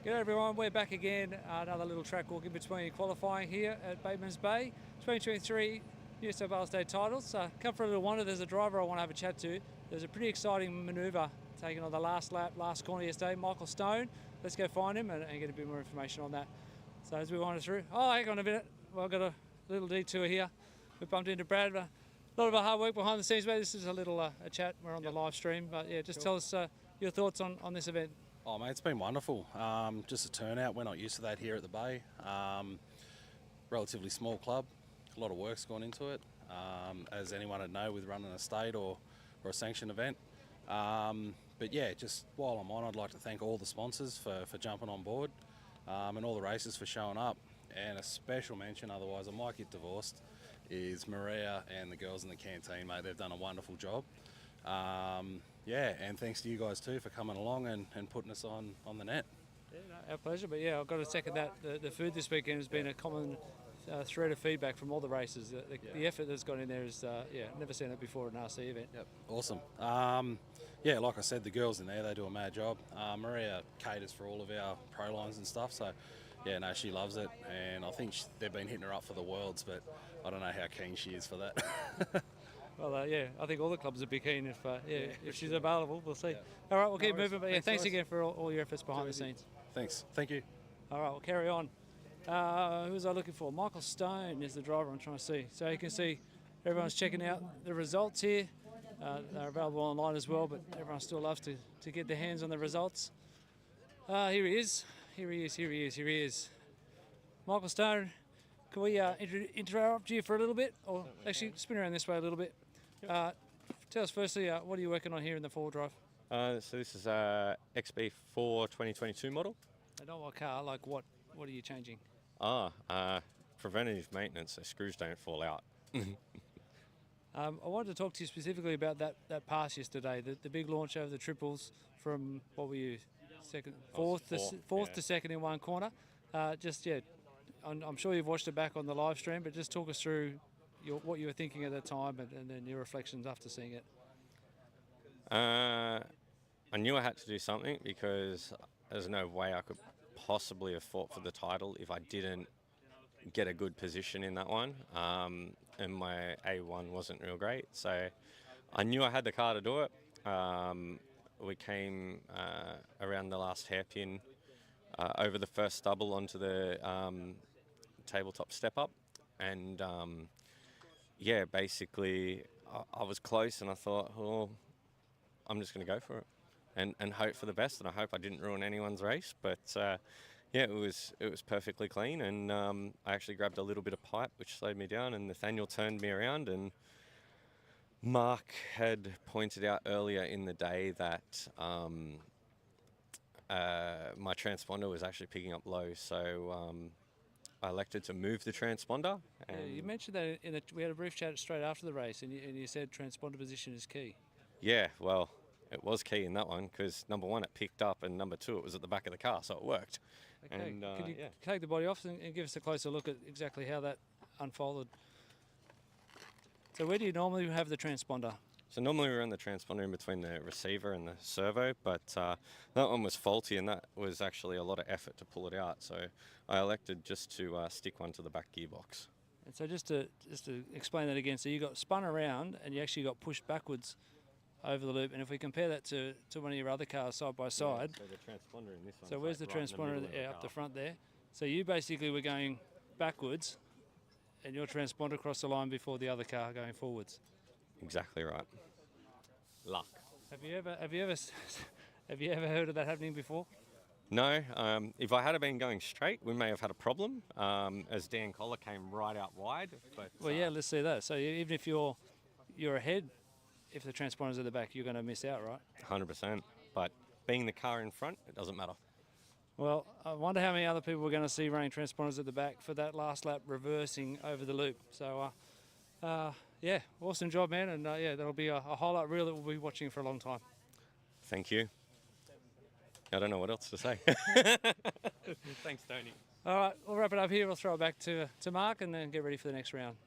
G'day everyone, we're back again. Another little track walk in between qualifying here at Batemans Bay. 2023 New South Wales State titles. Come for a little wander. There's a driver I want to have a chat to. There's a pretty exciting manoeuvre taken on the last lap, last corner yesterday. Michael Stone. Let's go find him and get a bit more information on that. So as we wander through, oh, hang on a minute. Well, I've got a little detour here. We bumped into Brad. A lot of our hard work behind the scenes, mate. This is a little a chat. We're on the live stream, but yeah, just tell us your thoughts on this event. Oh mate, it's been wonderful. Just a turnout. We're not used to that here at the Bay. Relatively small club. A lot of work's gone into it, as anyone would know with running a state or a sanctioned event. But yeah, just while I'm on, I'd like to thank all the sponsors for jumping on board, and all the racers for showing up. And a special mention, otherwise I might get divorced, is Maria and the girls in the canteen, mate. They've done a wonderful job. Yeah, and thanks to you guys too for coming along and putting us on the net. Yeah, no, our pleasure. But yeah, I've got to second that. The food this weekend has been a common thread of feedback from all the races. The effort that's gone in there is, never seen it before at an RC event. Yep, awesome. Yeah, like I said, the girls in there, they do a mad job. Maria caters for all of our pro lines and stuff, so yeah, no, she loves it, and I think they've been hitting her up for the Worlds, but I don't know how keen she is for that. Well, I think all the clubs would be keen if she's available. We'll see. All right, we'll keep moving. But yeah, thanks again for all your efforts behind the scenes. Thanks. Thank you. All right, we'll carry on. Who was I looking for? Michael Stone is the driver I'm trying to see. So you can see everyone's checking out the results here. They're available online as well, but everyone still loves to get their hands on the results. Here he is. Here he is. Michael Stone, can we interrupt you for a little bit? Or actually spin around this way a little bit. Tell us firstly, what are you working on here in the four-wheel drive? So this is a XB4 2022 model. And on what car? Like what are you changing? Preventative maintenance, so screws don't fall out. I wanted to talk to you specifically about that pass yesterday, the big launch over the triples from, what were you, fourth to second in one corner. I'm sure you've watched it back on the live stream, but just talk us through what you were thinking at that time and then your reflections after seeing it. I knew I had to do something because there's no way I could possibly have fought for the title if I didn't get a good position in that one. And my A1 wasn't real great, so I knew I had the car to do it. We came around the last hairpin over the first stubble onto the tabletop step up, and basically I was close, and I thought, well, I'm just going to go for it and hope for the best, and I hope I didn't ruin anyone's race. But it was perfectly clean, and I actually grabbed a little bit of pipe, which slowed me down, and Nathaniel turned me around, and Mark had pointed out earlier in the day that my transponder was actually picking up low, so I elected to move the transponder. And you mentioned that we had a brief chat straight after the race, and you said transponder position is key. Yeah, well, it was key in that one because number one, it picked up, and number two, it was at the back of the car, so it worked. Okay, And, can you take the body off and give us a closer look at exactly how that unfolded? So where do you normally have the transponder? So normally we run the transponder in between the receiver and the servo, but that one was faulty, and that was actually a lot of effort to pull it out. So I elected just to stick one to the back gearbox. And so just to explain that again, so you got spun around and you actually got pushed backwards over the loop. And if we compare that to one of your other cars side by side, so the transponder in this one. so where's the transponder up the front there? So you basically were going backwards, and your transponder crossed the line before the other car going forwards. Exactly right. Luck. Have you ever heard of that happening before? No. If I had been going straight, we may have had a problem, as Dan Collar came right out wide. But well, yeah, let's see that. So even if you're ahead, if the transponder's at the back, you're going to miss out, right? 100%. But being the car in front, it doesn't matter. Well, I wonder how many other people we're going to see running transponders at the back for that last lap reversing over the loop. So, yeah, awesome job, man. And that'll be a highlight reel that we'll be watching for a long time. Thank you. I don't know what else to say. Thanks, Tony. All right, we'll wrap it up here. We'll throw it back to Mark and then get ready for the next round.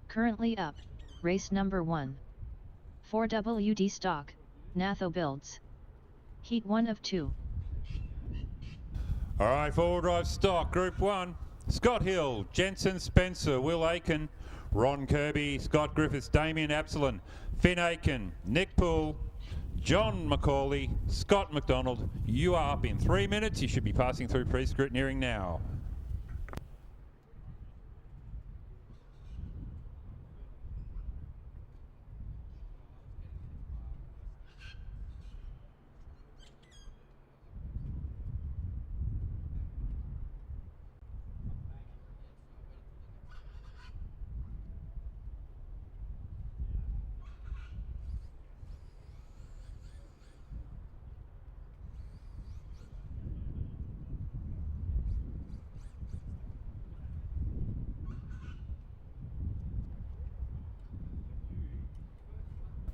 Currently up, race number 1. 4WD stock, Natho builds. Heat 1 of 2. All right, four-wheel drive stock, Group 1. Scott Hill, Jensen Spencer, Will Aiken, Ron Kirby, Scott Griffiths, Damien Absalon, Finn Aiken, Nick Poole, John McCauley, Scott McDonald. You are up in 3 minutes. You should be passing through pre-scrutineering now.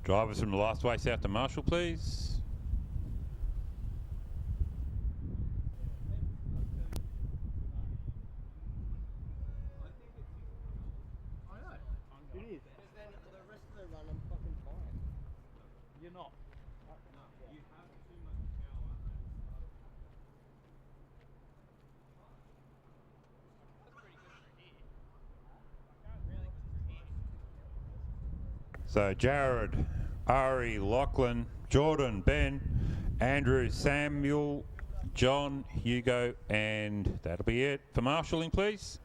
Drivers from the last way south to Marshall, please. It is. Because then the rest of the run, I'm fucking fine. You're not. You have too much power. That's pretty good for here. Really good for here. So Jared, Ari, Lachlan, Jordan, Ben, Andrew, Samuel, John, Hugo, and that'll be it. For marshalling, please.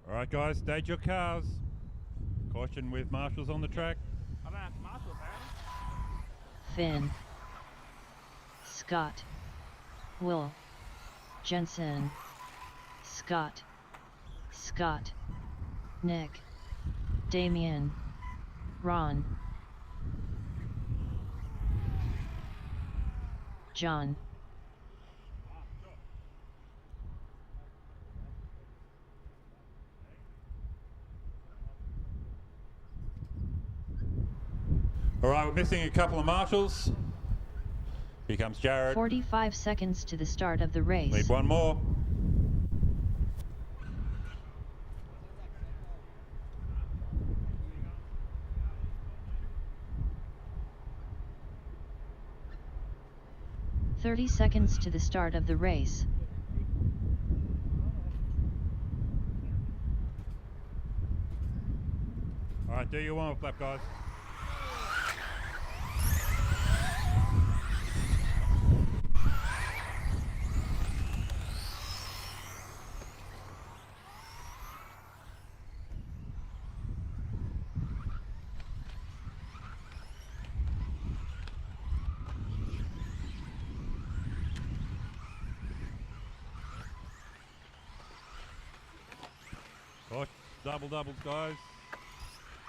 All right, guys, stage your cars. Caution with marshals on the track. I don't have to marshal apparently. Finn, Scott, Will, Jensen, Scott, Nick, Damien, Ron, John. All right, we're missing a couple of marshals. Here comes Jared. 45 seconds to the start of the race. Need one more. "30 seconds to the start of the race. All right, do your warm-up lap, guys. Doubles, guys.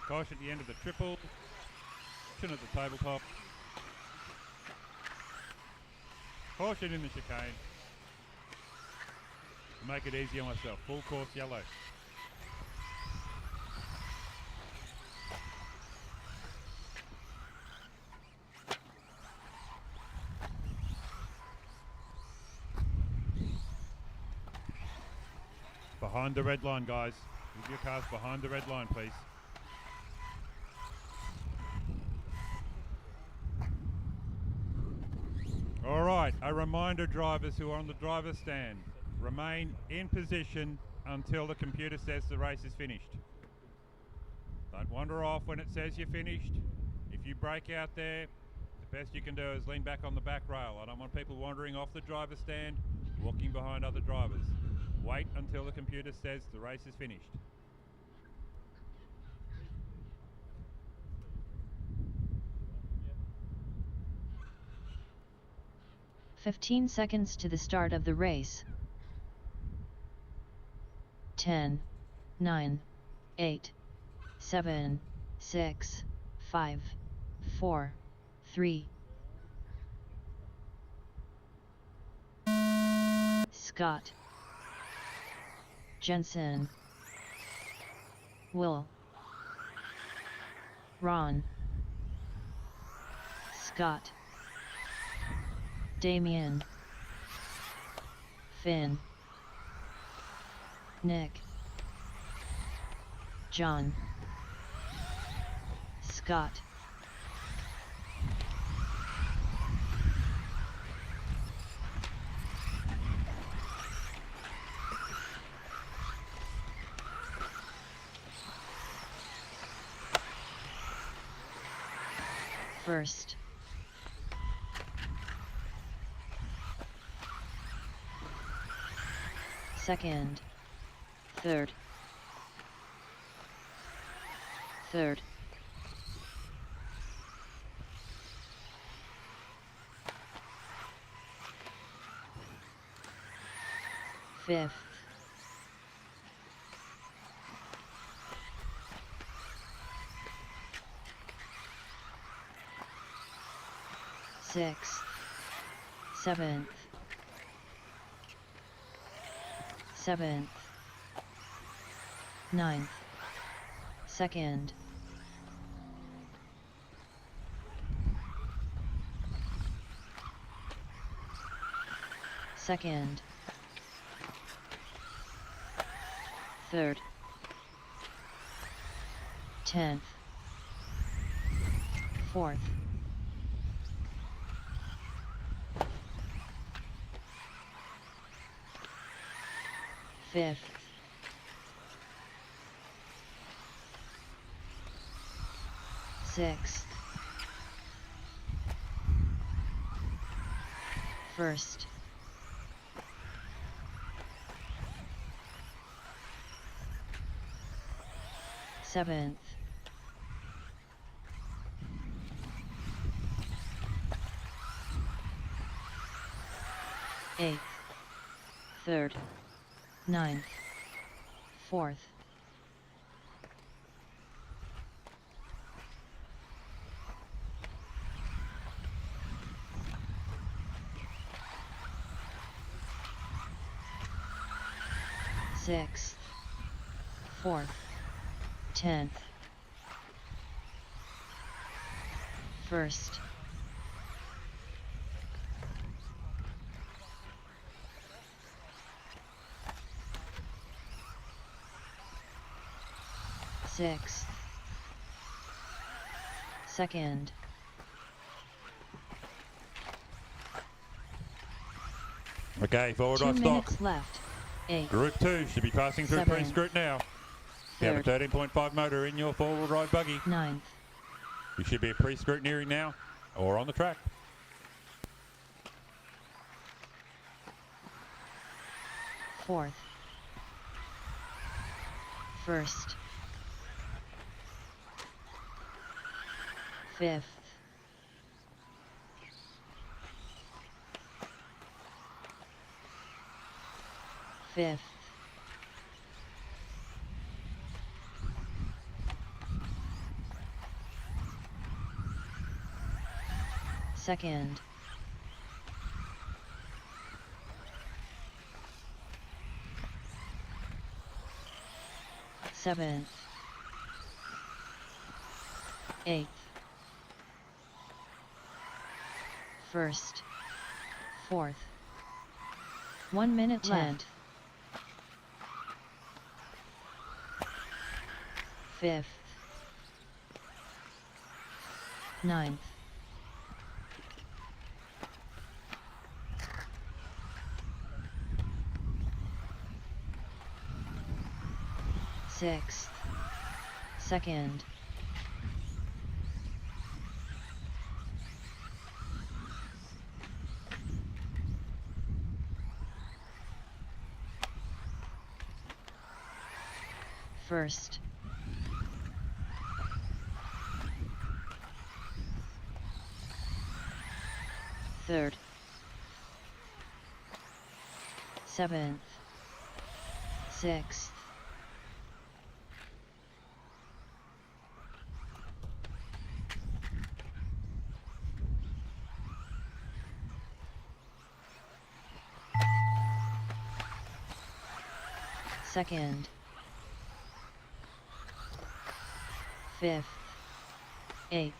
Caution at the end of the triple. Caution at the tabletop. Caution in the chicane. To make it easy on myself. Full course yellow. Behind the red line, guys. Move your cars behind the red line, please. All right, a reminder, drivers who are on the driver's stand, remain in position until the computer says the race is finished. Don't wander off when it says you're finished. If you break out there, the best you can do is lean back on the back rail. I don't want people wandering off the driver's stand, walking behind other drivers. Wait until the computer says the race is finished. "15 seconds to the start of the race. 10, 9, 8, 7, 6, 5, 4, 3. Scott, Jensen, Will, Ron, Scott, Damien, Finn, Nick, John, Scott, first, second, third, third, fifth, sixth, seventh, seventh, ninth, second, second, third, 10th, fourth, fifth, sixth, first, seventh, eighth, third, ninth, fourth, sixth, fourth, 10th, first, sixth, second, Okay, forward 2 right stock. minutes left. 8. Group 2 should be passing through 7. pre-scrut now. You have a 13.5 motor in your forward ride buggy. 9th. You should be a pre-scrutineering now or on the track. Fourth, first, fifth, fifth, second, seventh, eighth, first, fourth, 1 minute left, fifth, ninth, sixth, second, first, third, seventh, sixth, second, 5th, 8th,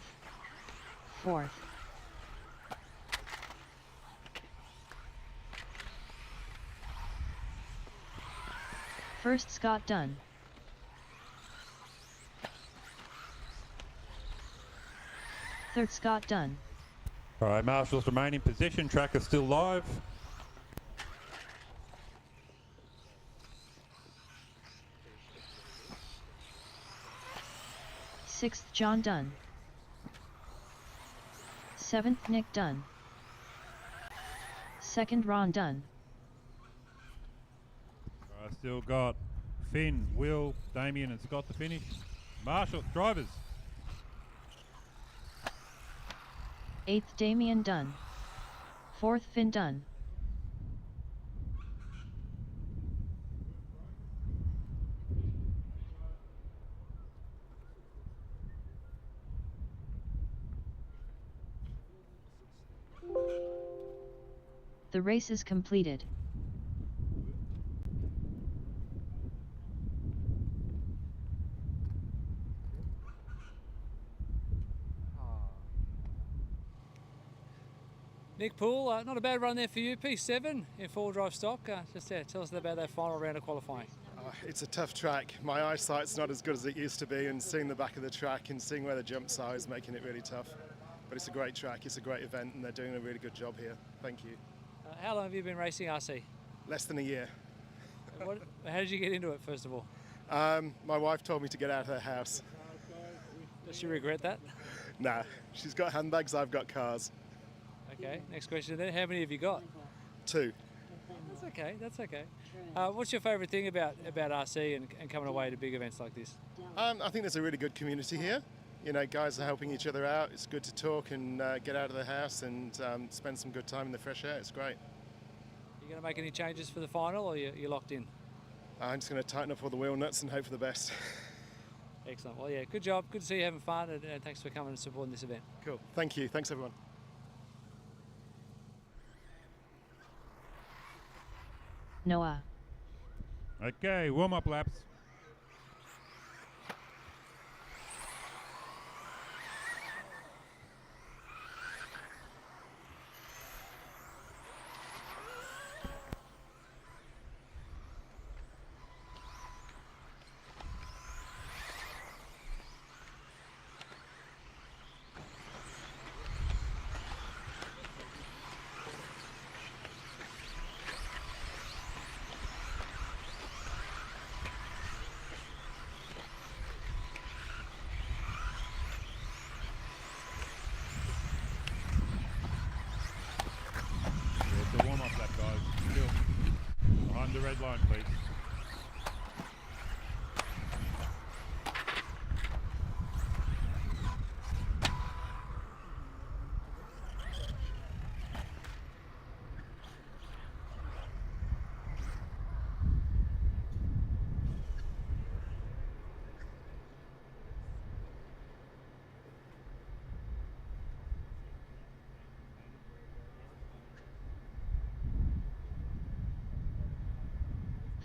4th. First Scott done. Third Scott done. All right, marshals remain in position. Track is still live. Sixth John done. 7th Nick done. Second Ron done. I still got Finn, Will, Damien and Scott to finish. Marshal, drivers. 8th Damien done. 4th Finn done. The race is completed. Nick Poole, not a bad run there for you. P7 in four-wheel drive stock. Tell us about that final round of qualifying. It's a tough track. My eyesight's not as good as it used to be, and seeing the back of the track and seeing where the jumps are is making it really tough. But it's a great track, it's a great event, and they're doing a really good job here. Thank you. How long have you been racing RC? Less than a year. How did you get into it, first of all? My wife told me to get out of her house. Does she regret that? Nah, she's got handbags, I've got cars. Okay, next question then. How many have you got? 2. That's okay, that's okay. What's your favourite thing about RC and coming away to big events like this? I think there's a really good community here. You know, guys are helping each other out. It's good to talk and get out of the house and spend some good time in the fresh air. It's great. You going to make any changes for the final, or you're locked in? I'm just going to tighten up all the wheel nuts and hope for the best. Excellent. Well, yeah, good job. Good to see you having fun, and thanks for coming and supporting this event. Cool. Thank you. Thanks, everyone. Noah. Okay, warm-up laps. The warm-up lap, guys. Still behind the red line, please.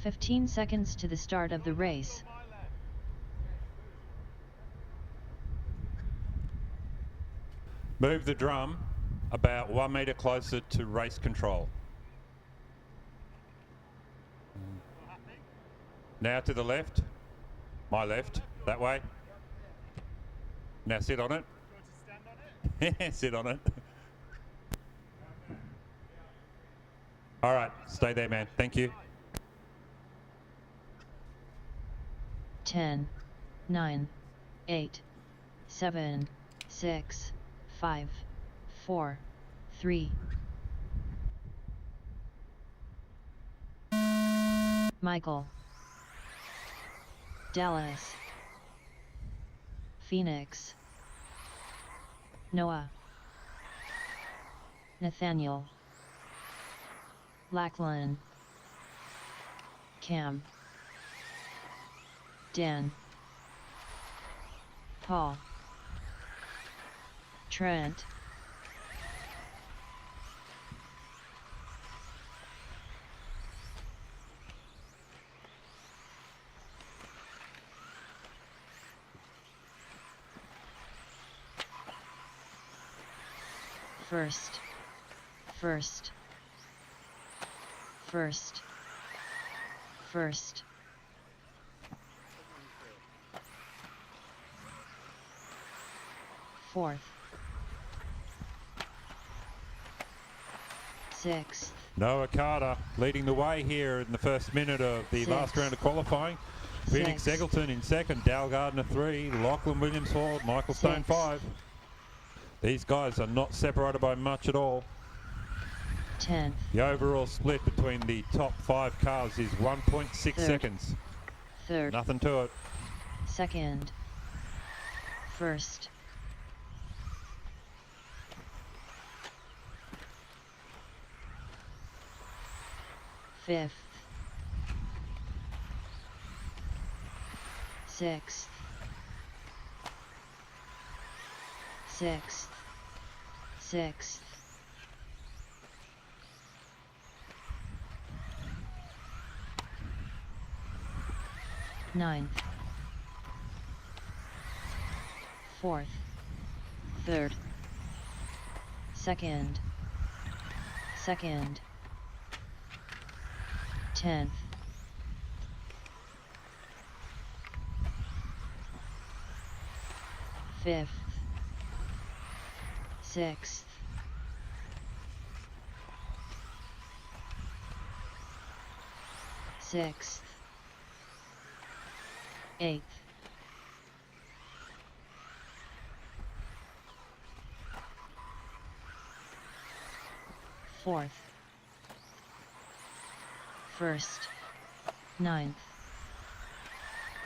"15 seconds to the start of the race. Move the drum about 1 metre closer to race control. Now to the left. My left. That way. Now sit on it. Sit on it. All right, stay there, man. Thank you. 10, 9, 8, 7, 6, 5, 4, 3. Michael. Dallas. Phoenix. Noah. Nathaniel. Lachlan. Cam. Dan. Paul. Trent. First. First. First. First. Fourth. Sixth. Noah Carter leading the way here in the first minute of the last round of qualifying. Phoenix Eggleton in second, Dal Gardner 3, Lachlan Williams 4, Michael Stone 5. These guys are not separated by much at all. 10th. The overall split between the top 5 cars is 1.6 seconds. Third. Nothing to it. Second. First. Fifth. Sixth. Sixth. Sixth. Ninth. Fourth. Third. Second. Second. 10th. Fifth. Sixth. Sixth. Eighth. Fourth. First. Ninth.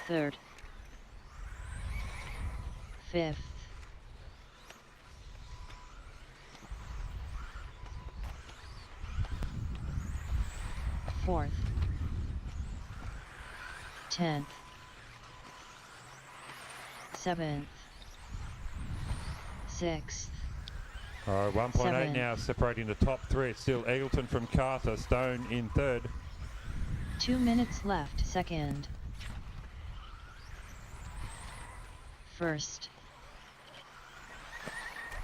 Third. Fifth. Fourth. 10th. 7th. 6th. All right, 1.8 now separating the top 3. It's still Eggleton from Carter, Stone in third. 2 minutes left. Second. First.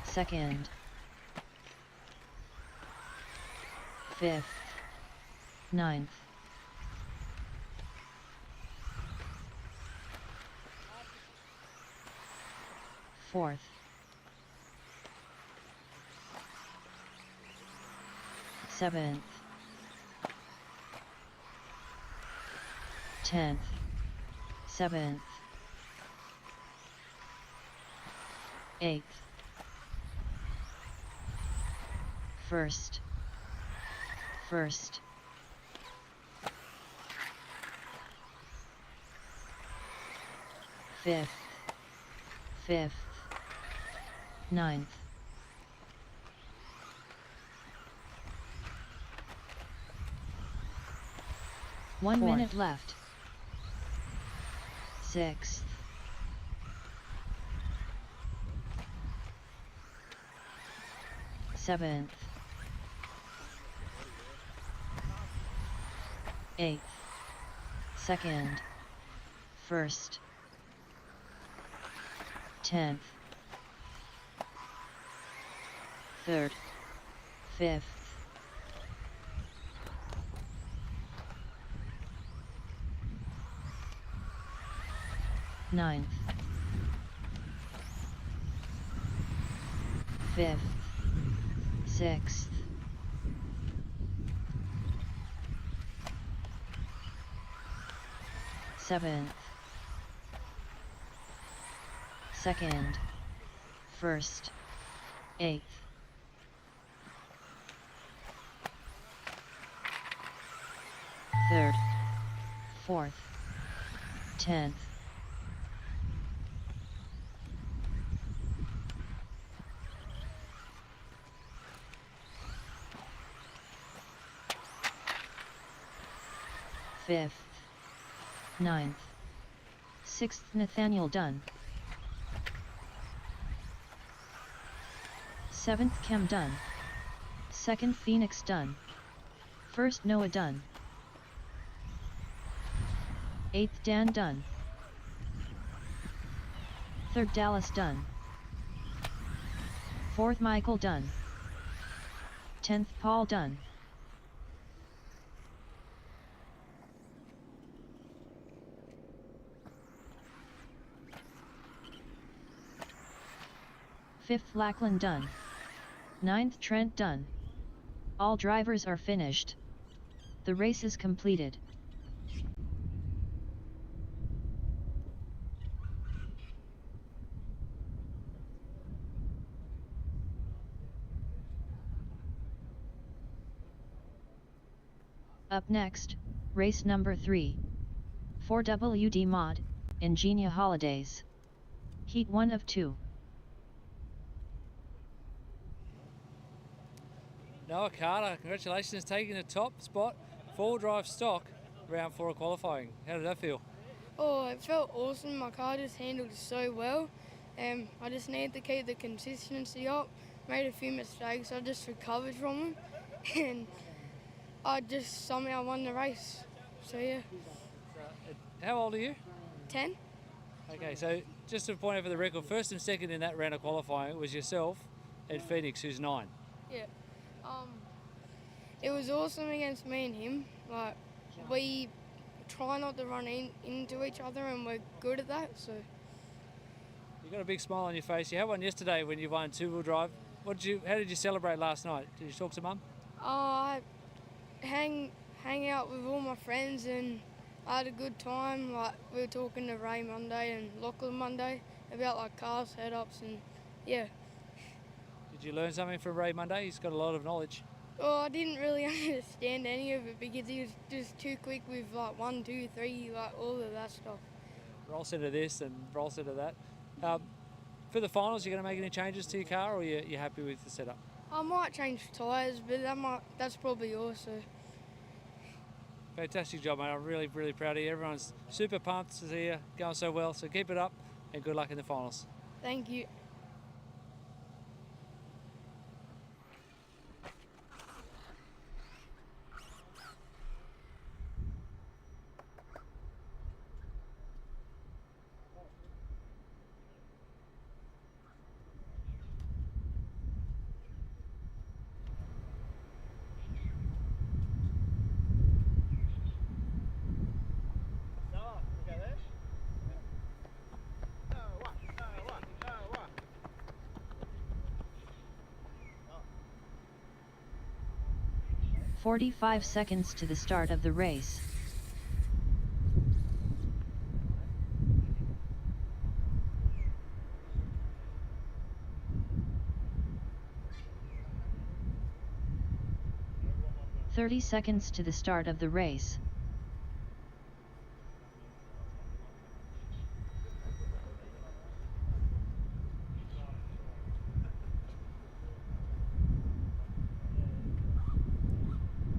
Second. Fifth. Ninth. Fourth. Seventh. 10th. 7th. 8th. First. First. Fifth. Fifth. Ninth. One minute left. Sixth. Seventh. Eighth. Second. First. 10th. Third. Fifth. Ninth. Fifth. Sixth. Seventh. Second. First. Eighth. Third. Fourth. 10th. Fifth. Ninth. Sixth. Nathaniel Dunn. Seventh. Cam Dunn. Second. Phoenix Dunn. First. Noah Dunn. Eighth. Dan Dunn. Third. Dallas Dunn. Fourth. Michael Dunn. 10th Paul Dunn. Fifth Lachlan Dunn. 9th Trent Dunn. All drivers are finished. The race is completed. Up next, race number 3. 4WD Mod, Ingenia Holidays. Heat 1 of 2. Noah Carter, congratulations, taking the top spot, 4-wheel drive stock, round 4 of qualifying. How did that feel? Oh, it felt awesome. My car just handled so well. I just needed to keep the consistency up. Made a few mistakes, I just recovered from them. And I just somehow won the race. So yeah. How old are you? 10. Okay, so just to point out for the record, first and second in that round of qualifying was yourself and Phoenix, who's 9. Yeah. It was awesome against me and him. Like, we try not to run into each other, and we're good at that. So. You got a big smile on your face. You had one yesterday when you won 2-wheel drive. How did you celebrate last night? Did you talk to Mum? I hang out with all my friends, and I had a good time. Like, we were talking to Ray Monday and Lachlan Monday about like car setups, and yeah. Did you learn something from Ray Monday? He's got a lot of knowledge. Oh, I didn't really understand any of it because he was just too quick with like 1, 2, 3, like all of that stuff. Roll centre this and roll centre that. For the finals, you going to make any changes to your car, or you're happy with the setup? I might change tyres, but that's probably also. Fantastic job, mate. I'm really, really proud of you. Everyone's super pumped to see you going so well. So keep it up and good luck in the finals. Thank you. Noah, you go there? 45 seconds to the start of the race. "30 seconds to the start of the race.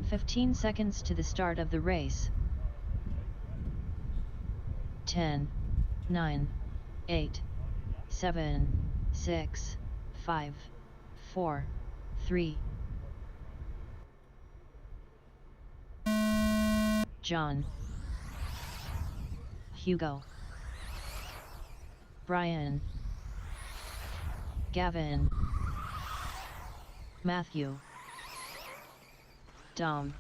"15 seconds to the start of the race. 10, 9, 8, 7, 6, 5, 4, 3. John, Hugo, Brian, Gavin, Matthew, Dom,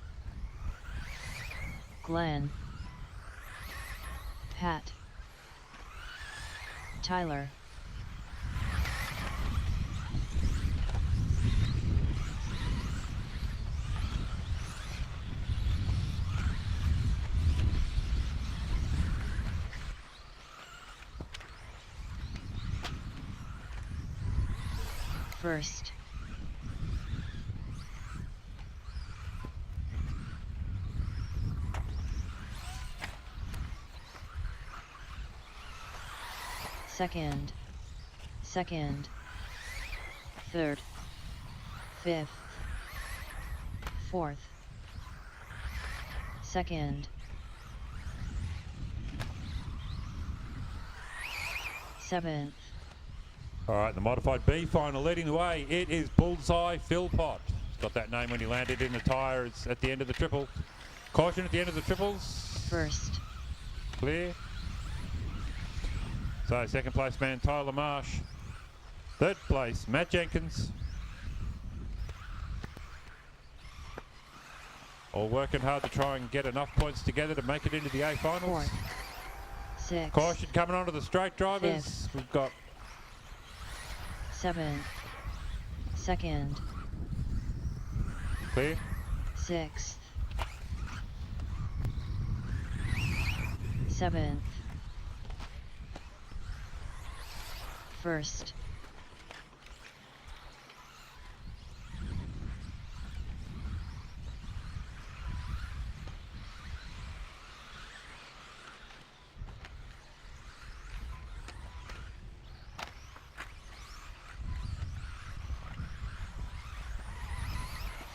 Glenn, Pat, Tyler, first. Second, second, third, fifth, fourth, second, seventh. All right, the modified B final leading the way. It is Bullseye Philpott. Got that name when he landed in the tyres at the end of the triple. Caution at the end of the triples. First. Clear. So second place man Tyler Marsh. Third place Matt Jenkins. all working hard to try and get enough points together to make it into the A finals. Fourth. Sixth. Caution coming onto the straight drivers. Fifth. We've got Seventh. Second. clear. Sixth. Seventh. First.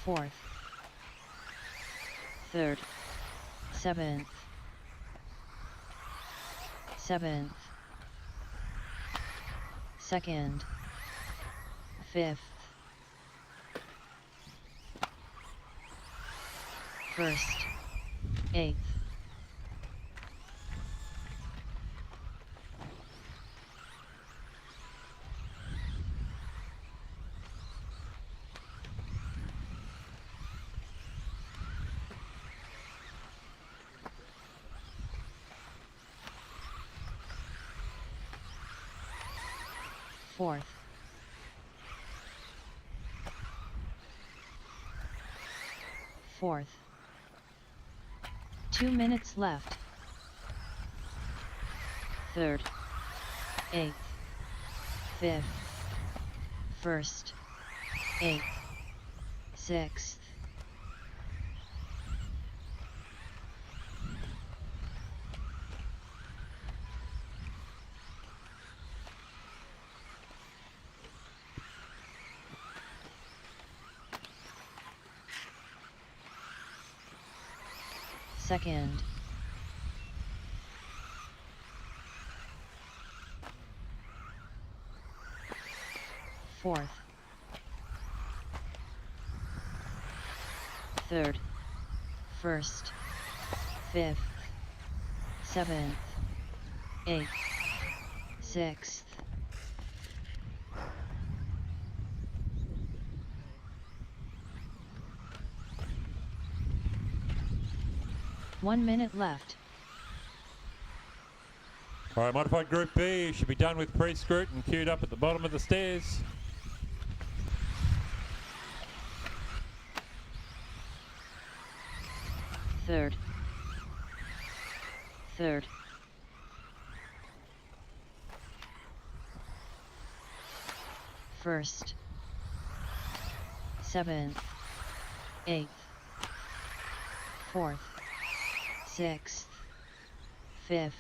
Fourth. Third. Seventh. Seventh. Second. Fifth. First. Eighth. Fourth. Fourth. 2 minutes left. Third. Eighth. Fifth. First. Eighth. Sixth. Second. Fourth. Third. First. Fifth. Seventh. Eighth. Sixth. One minute left. All right, modified Group B should be done with pre-scrut and queued up at the bottom of the stairs. Third. Third. First. Seventh. Eighth. Fourth. Sixth. Fifth.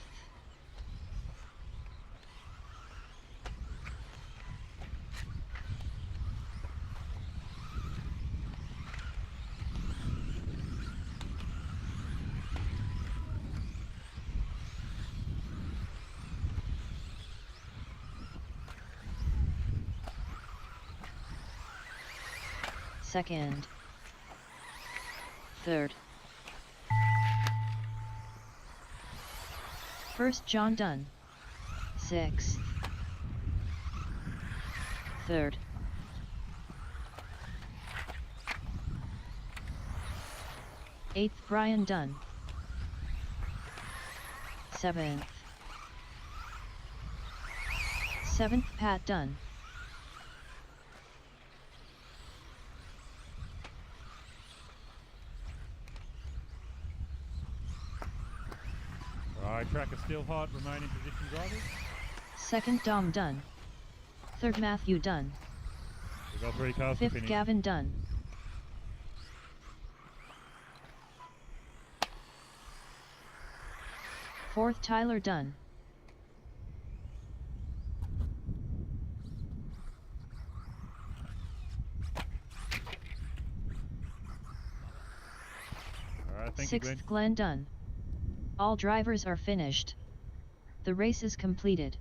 Second. Third. First John Dunn. Sixth. Third. Eighth Brian Dunn. Seventh. Seventh Pat Dunn. Right, track is still hot, remaining position drivers. Second Dom Dunn. Third Matthew Dunn. We've got 3 cars to Fifth finish. Gavin Dunn. Fourth Tyler Dunn. All right, thank you, Glenn. Sixth Glenn Dunn. All drivers are finished. The race is completed.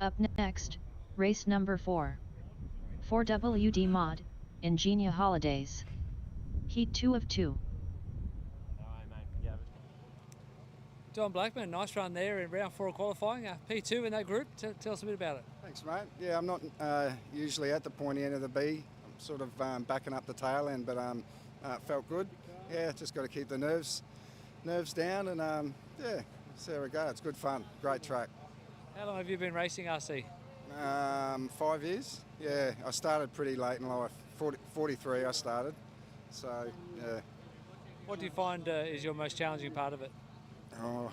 Up next, race number 4. 4WD Mod, Ingenia Holidays. Heat 2 of 2. Don Blackman, nice run there in round 4 of qualifying. P2 in that group. Tell us a bit about it. Thanks, mate. Yeah, I'm not usually at the pointy end of the B. I'm sort of backing up the tail end, but it felt good. Yeah, just got to keep the nerves down, and yeah, see how we go. It's good fun, great track. How long have you been racing RC? 5 years. Yeah, I started pretty late in life. 43 I started. So yeah. What do you find is your most challenging part of it? Oh,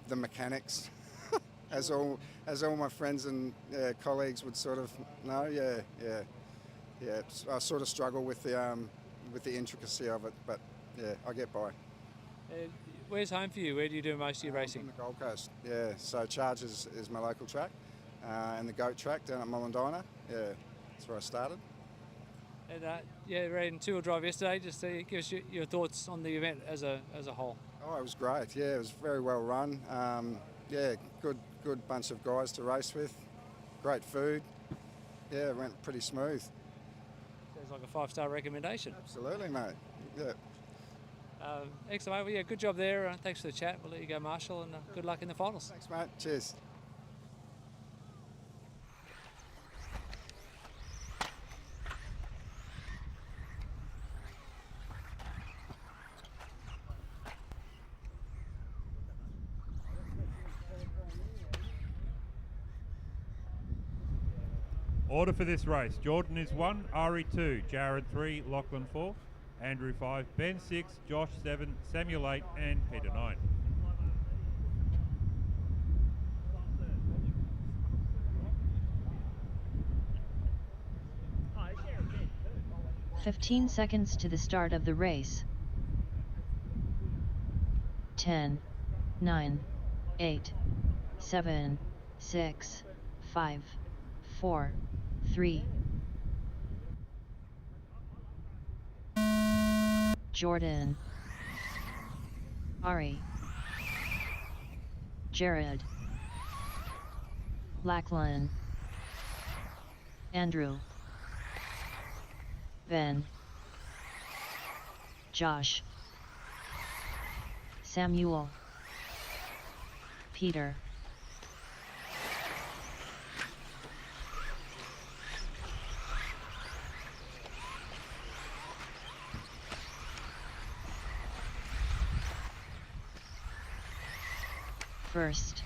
the mechanics. as all my friends and colleagues would sort of know. Yeah. I sort of struggle with the intricacy of it, but yeah, I get by. Where's home for you? Where do you do most of your racing? On the Gold Coast. Yeah, so Charge is my local track, and the Goat track down at Mullendina. Yeah, that's where I started. And yeah, ran 2-wheel drive yesterday. Just give us your thoughts on the event as a whole. Oh, it was great. Yeah, it was very well run. Yeah, good bunch of guys to race with. Great food. Yeah, it went pretty smooth. Sounds like a 5-star recommendation. Absolutely, mate. Yeah. Excellent, mate. Well, yeah, good job there. Thanks for the chat. We'll let you go, Marshall, and good luck in the finals. Thanks, mate. Cheers. Order for this race: Jordan is 1, Ari 2, Jared 3, Lachlan 4, Andrew 5, Ben 6, Josh 7, Samuel 8, and Peter 9. "15 seconds to the start of the race. 10, 9, 8, 7, 6, 5, 4, 3. Jordan, Ari, Jared, Lachlan, Andrew, Ben, Josh, Samuel, Peter. First,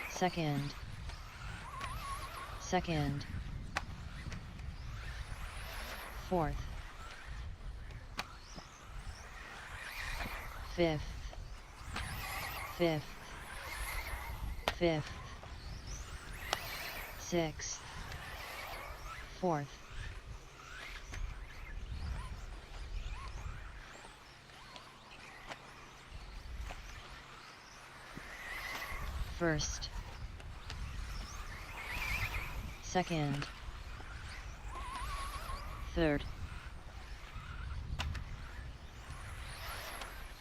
second, fourth, fifth, sixth, fourth, first, second, third,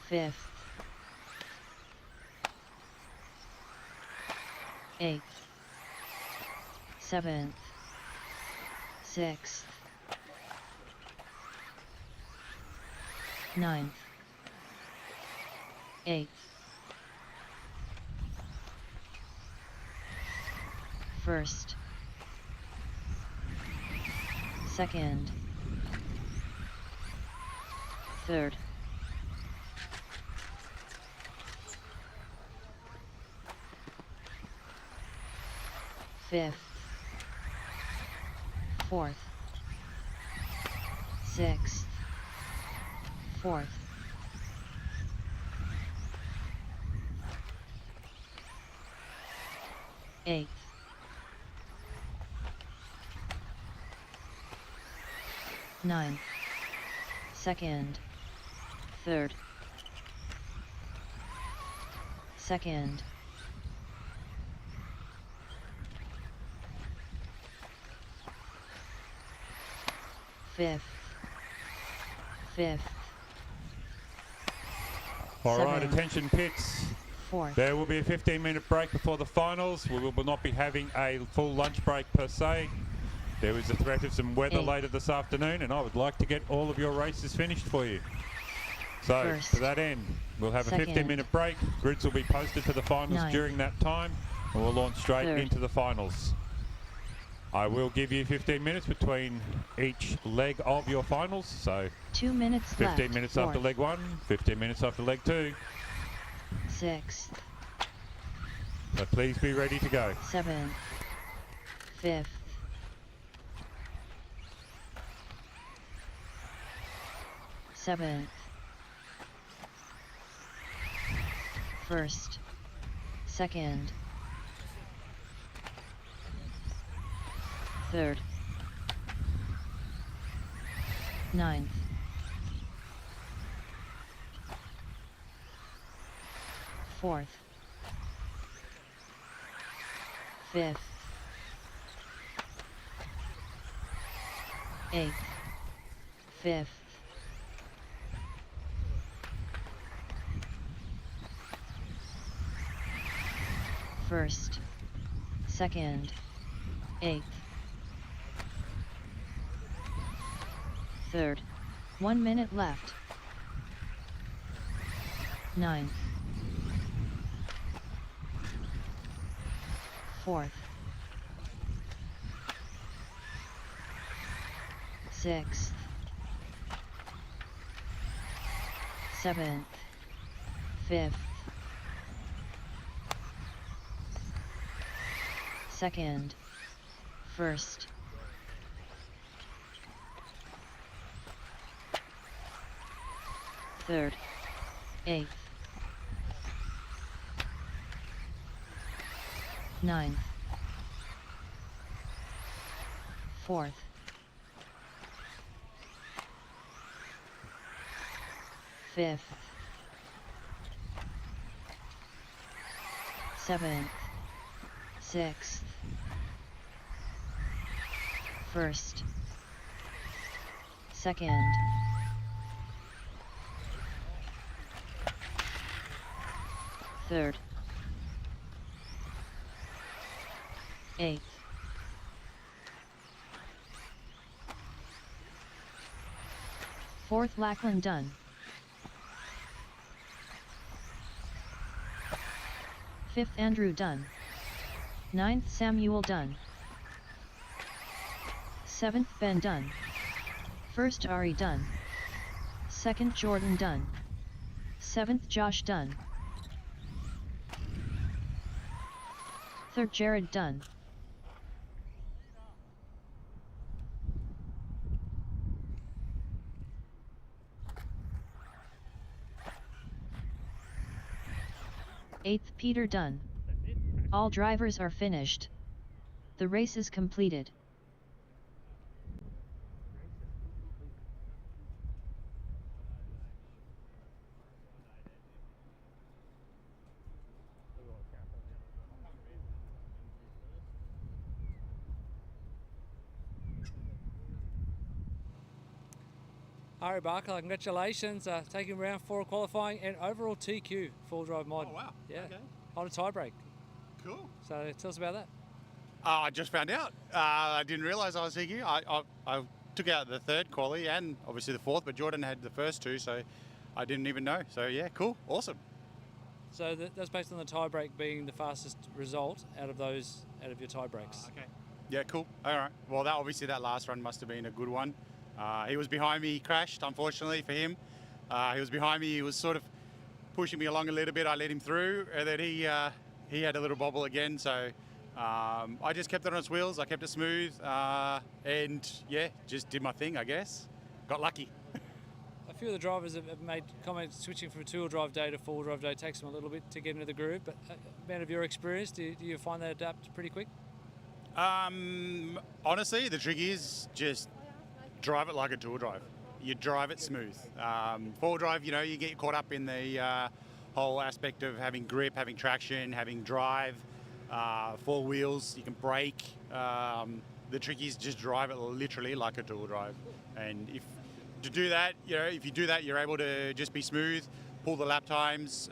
fifth, eighth, seventh, sixth, ninth, eighth, first, second, third, fifth, fourth, sixth, fourth, eighth, ninth, second, third, second, fifth, All right, seventh, attention pits. fourth. There will be a 15-minute break before the finals. We will not be having a full lunch break per se. There is a threat of some weather later this afternoon, and I would like to get all of your races finished for you. So, First. to that end, We'll have a Second. 15-minute break. Grids will be posted to the finals Ninth. during that time, and we'll launch straight Third. into the finals. I will give you 15 minutes between each leg of your finals, so 2 minutes 15 left. minutes after Fourth. leg 1, 15 minutes after leg 2. Sixth. So please be ready to go. Seventh. Fifth. Seventh. First. Second. Third. Ninth. Fourth. Fifth. Eighth. Fifth. First. Second. Eighth. Third. 1 minute left. Ninth. Fourth. Sixth. Seventh. Fifth. Second. First. Third. Eighth. Ninth. Fourth. Fifth. Seventh. Sixth. First. Second. Third. Eighth. Fourth Lachlan done. Fifth Andrew done. Ninth Samuel done. Seventh Ben done. First Ari done. Second Jordan done. Seventh Josh done. Third Jared done. Eighth Peter done. All drivers are finished. The race is completed. Ari Barker, congratulations, taking round 4 of qualifying and overall TQ, full drive mod. Oh wow, Yeah, okay. on a tie break. Cool. So tell us about that. I just found out. I didn't realise I was TQ. I took out the third quali and obviously the fourth, but Jordan had the first two, so I didn't even know. So yeah, cool, awesome. So that's based on the tie break being the fastest result out of your tie breaks. Okay. Yeah, cool. All right. Well, that last run must have been a good one. He was behind me, he crashed, unfortunately for him. He was behind me, he was sort of pushing me along a little bit. I let him through, and then he had a little bobble again. So I just kept it on its wheels, I kept it smooth, and yeah, just did my thing, I guess. Got lucky. A few of the drivers have made comments switching from two-wheel drive day to four-wheel drive day takes them a little bit to get into the groove, but out of your experience, do you find they adapt pretty quick? Honestly, the trick is just drive it like a dual drive. You drive it smooth. Four-wheel drive, you get caught up in the whole aspect of having grip, having traction, having drive, four wheels, you can brake. The trick is just drive it literally like a dual drive. And if you do that, you're able to just be smooth, pull the lap times,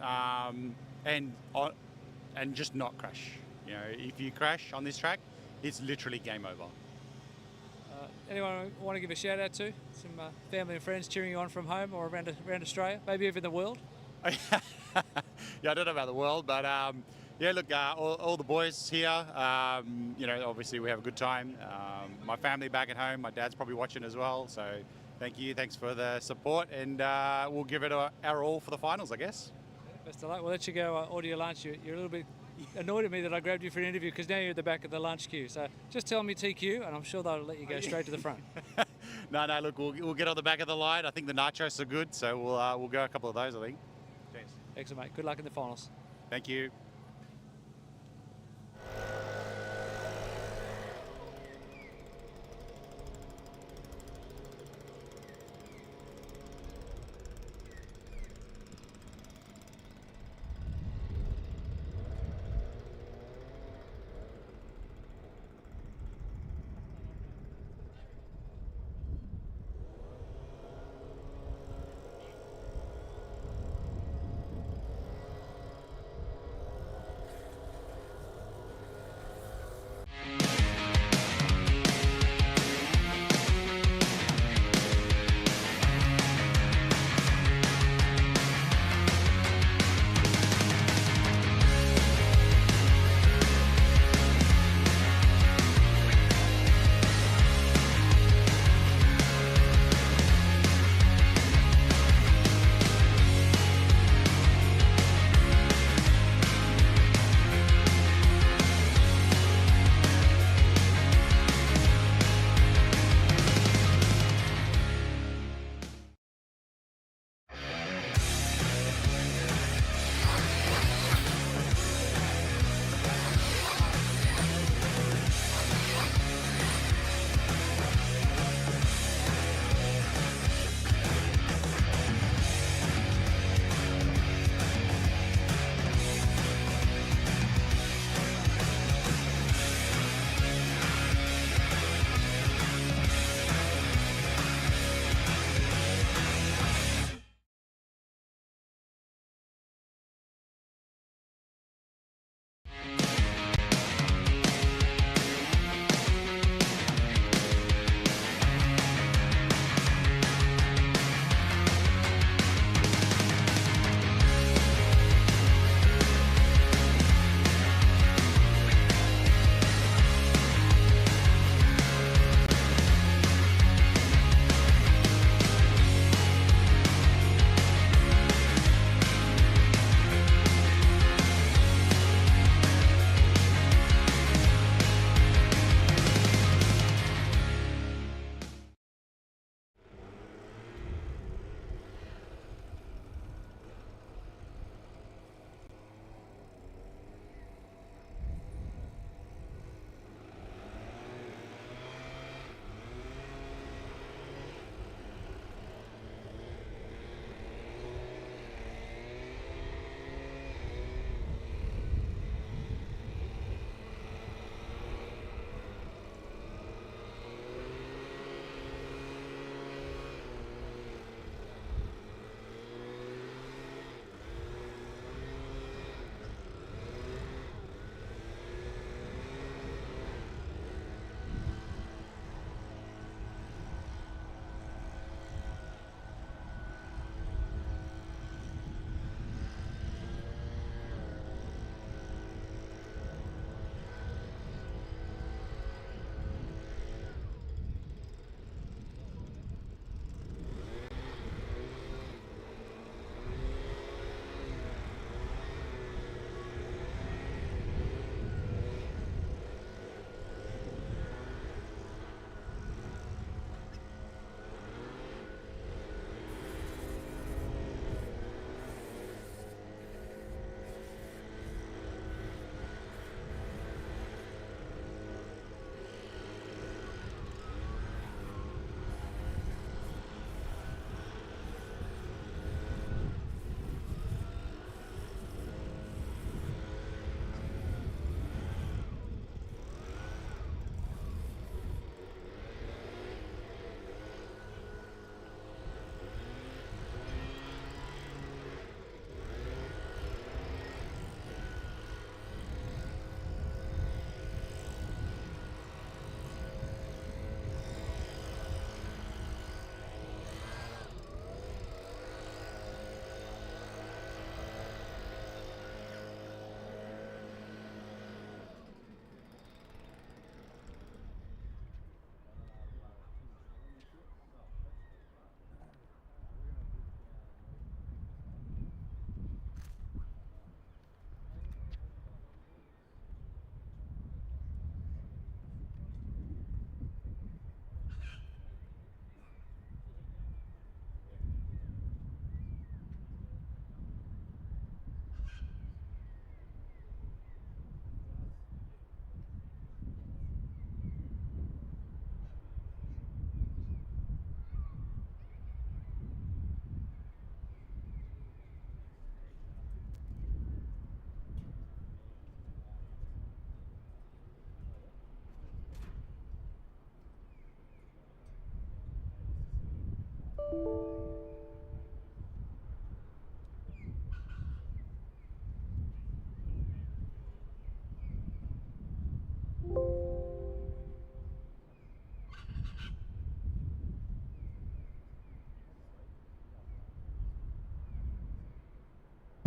and just not crash. If you crash on this track, it's literally game over. Anyone want to give a shout out to? Some family and friends cheering you on from home or around Australia, maybe even the world? Yeah, I don't know about the world, but yeah, look, all the boys here, you know, obviously we have a good time. My family back at home, my dad's probably watching as well, so thank you, thanks for the support, and we'll give it our all for the finals, I guess. Best of luck. We'll let you go order your lunch. You're a little bit annoyed at me that I grabbed you for an interview because now you're at the back of the lunch queue. So just tell me TQ, and I'm sure they'll let you go straight to the front. No, look, we'll get on the back of the line. I think the nachos are good, so we'll go a couple of those, I think. Thanks. Excellent, mate. Good luck in the finals. Thank you.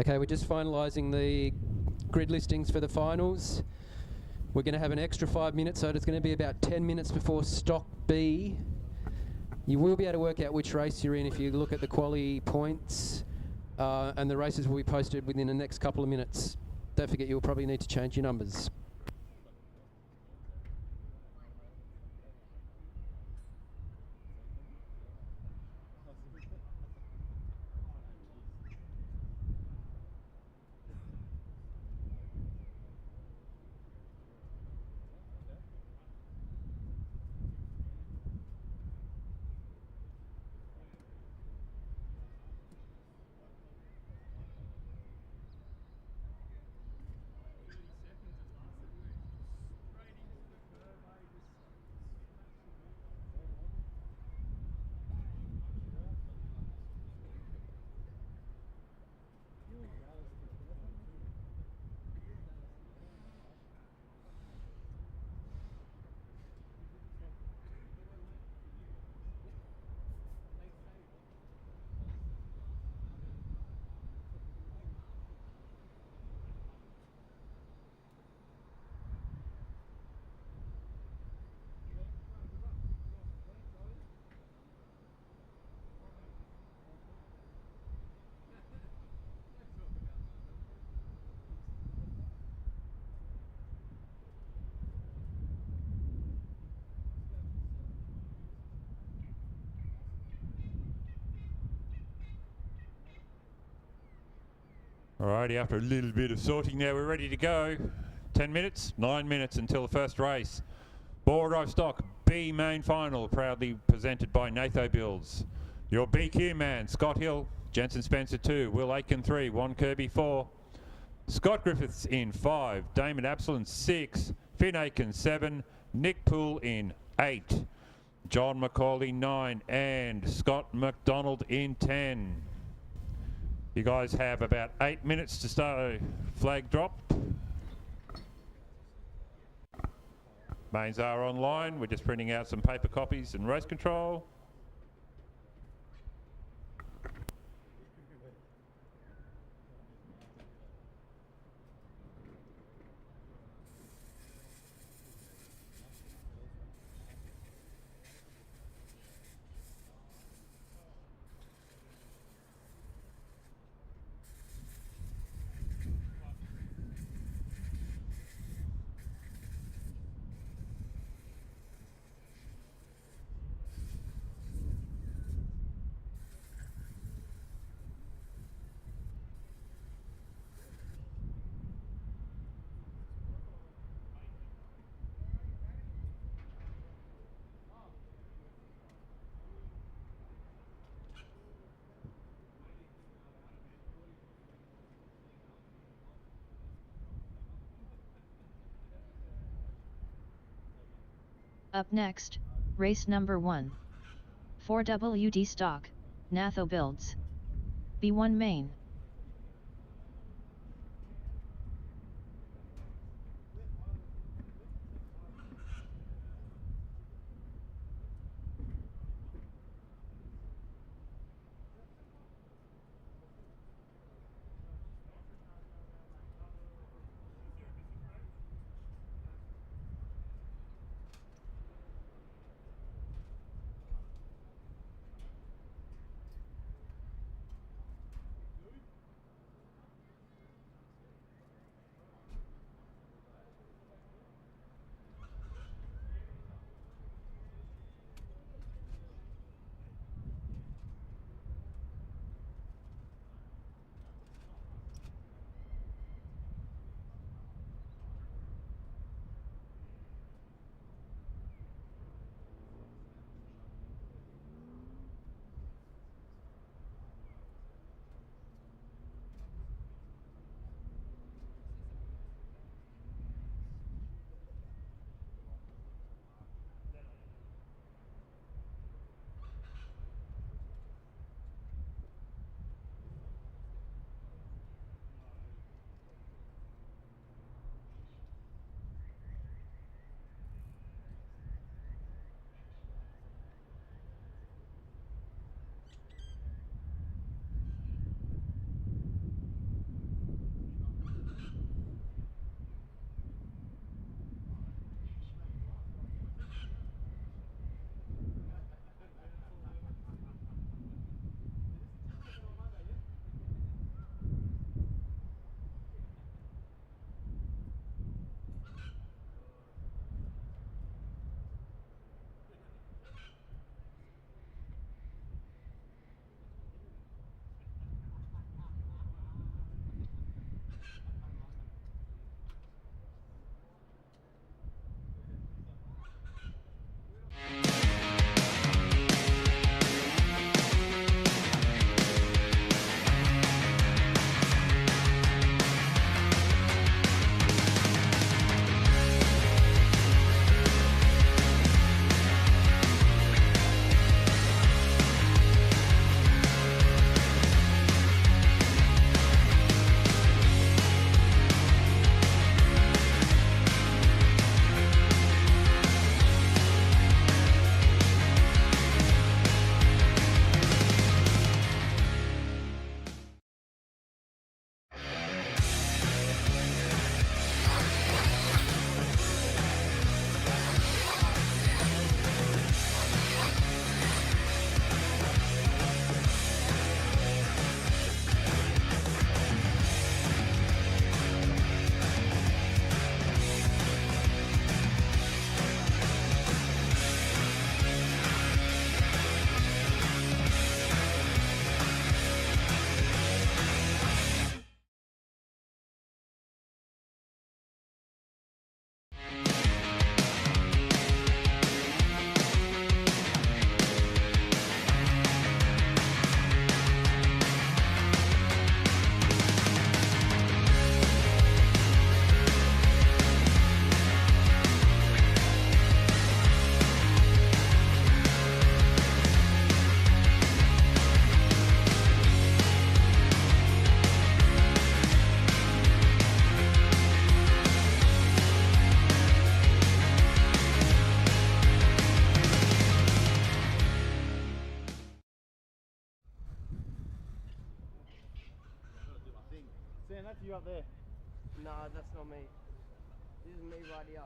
Okay, we're just finalising the grid listings for the finals. We're going to have an extra 5 minutes, so it's going to be about 10 minutes before Stock B. You will be able to work out which race you're in if you look at the quality points, and the races will be posted within the next couple of minutes. Don't forget, you'll probably need to change your numbers. Alrighty, after a little bit of sorting now, we're ready to go. 10 minutes, 9 minutes until the first race. Ball drive stock, B main final, proudly presented by Natho Builds. Your BQ man, Scott Hill, Jensen Spencer 2, Will Aiken 3, Juan Kirby 4, Scott Griffiths in 5, Damon Absalon 6, Finn Aiken 7, Nick Poole in 8, John McCauley 9, and Scott McDonald in 10. You guys have about 8 minutes to start a flag drop. Mains are online. We're just printing out some paper copies and race control. Up next, race number 1. 4WD stock, Natho Builds. B1 main. That's you up there. Nah, that's not me. This is me right here.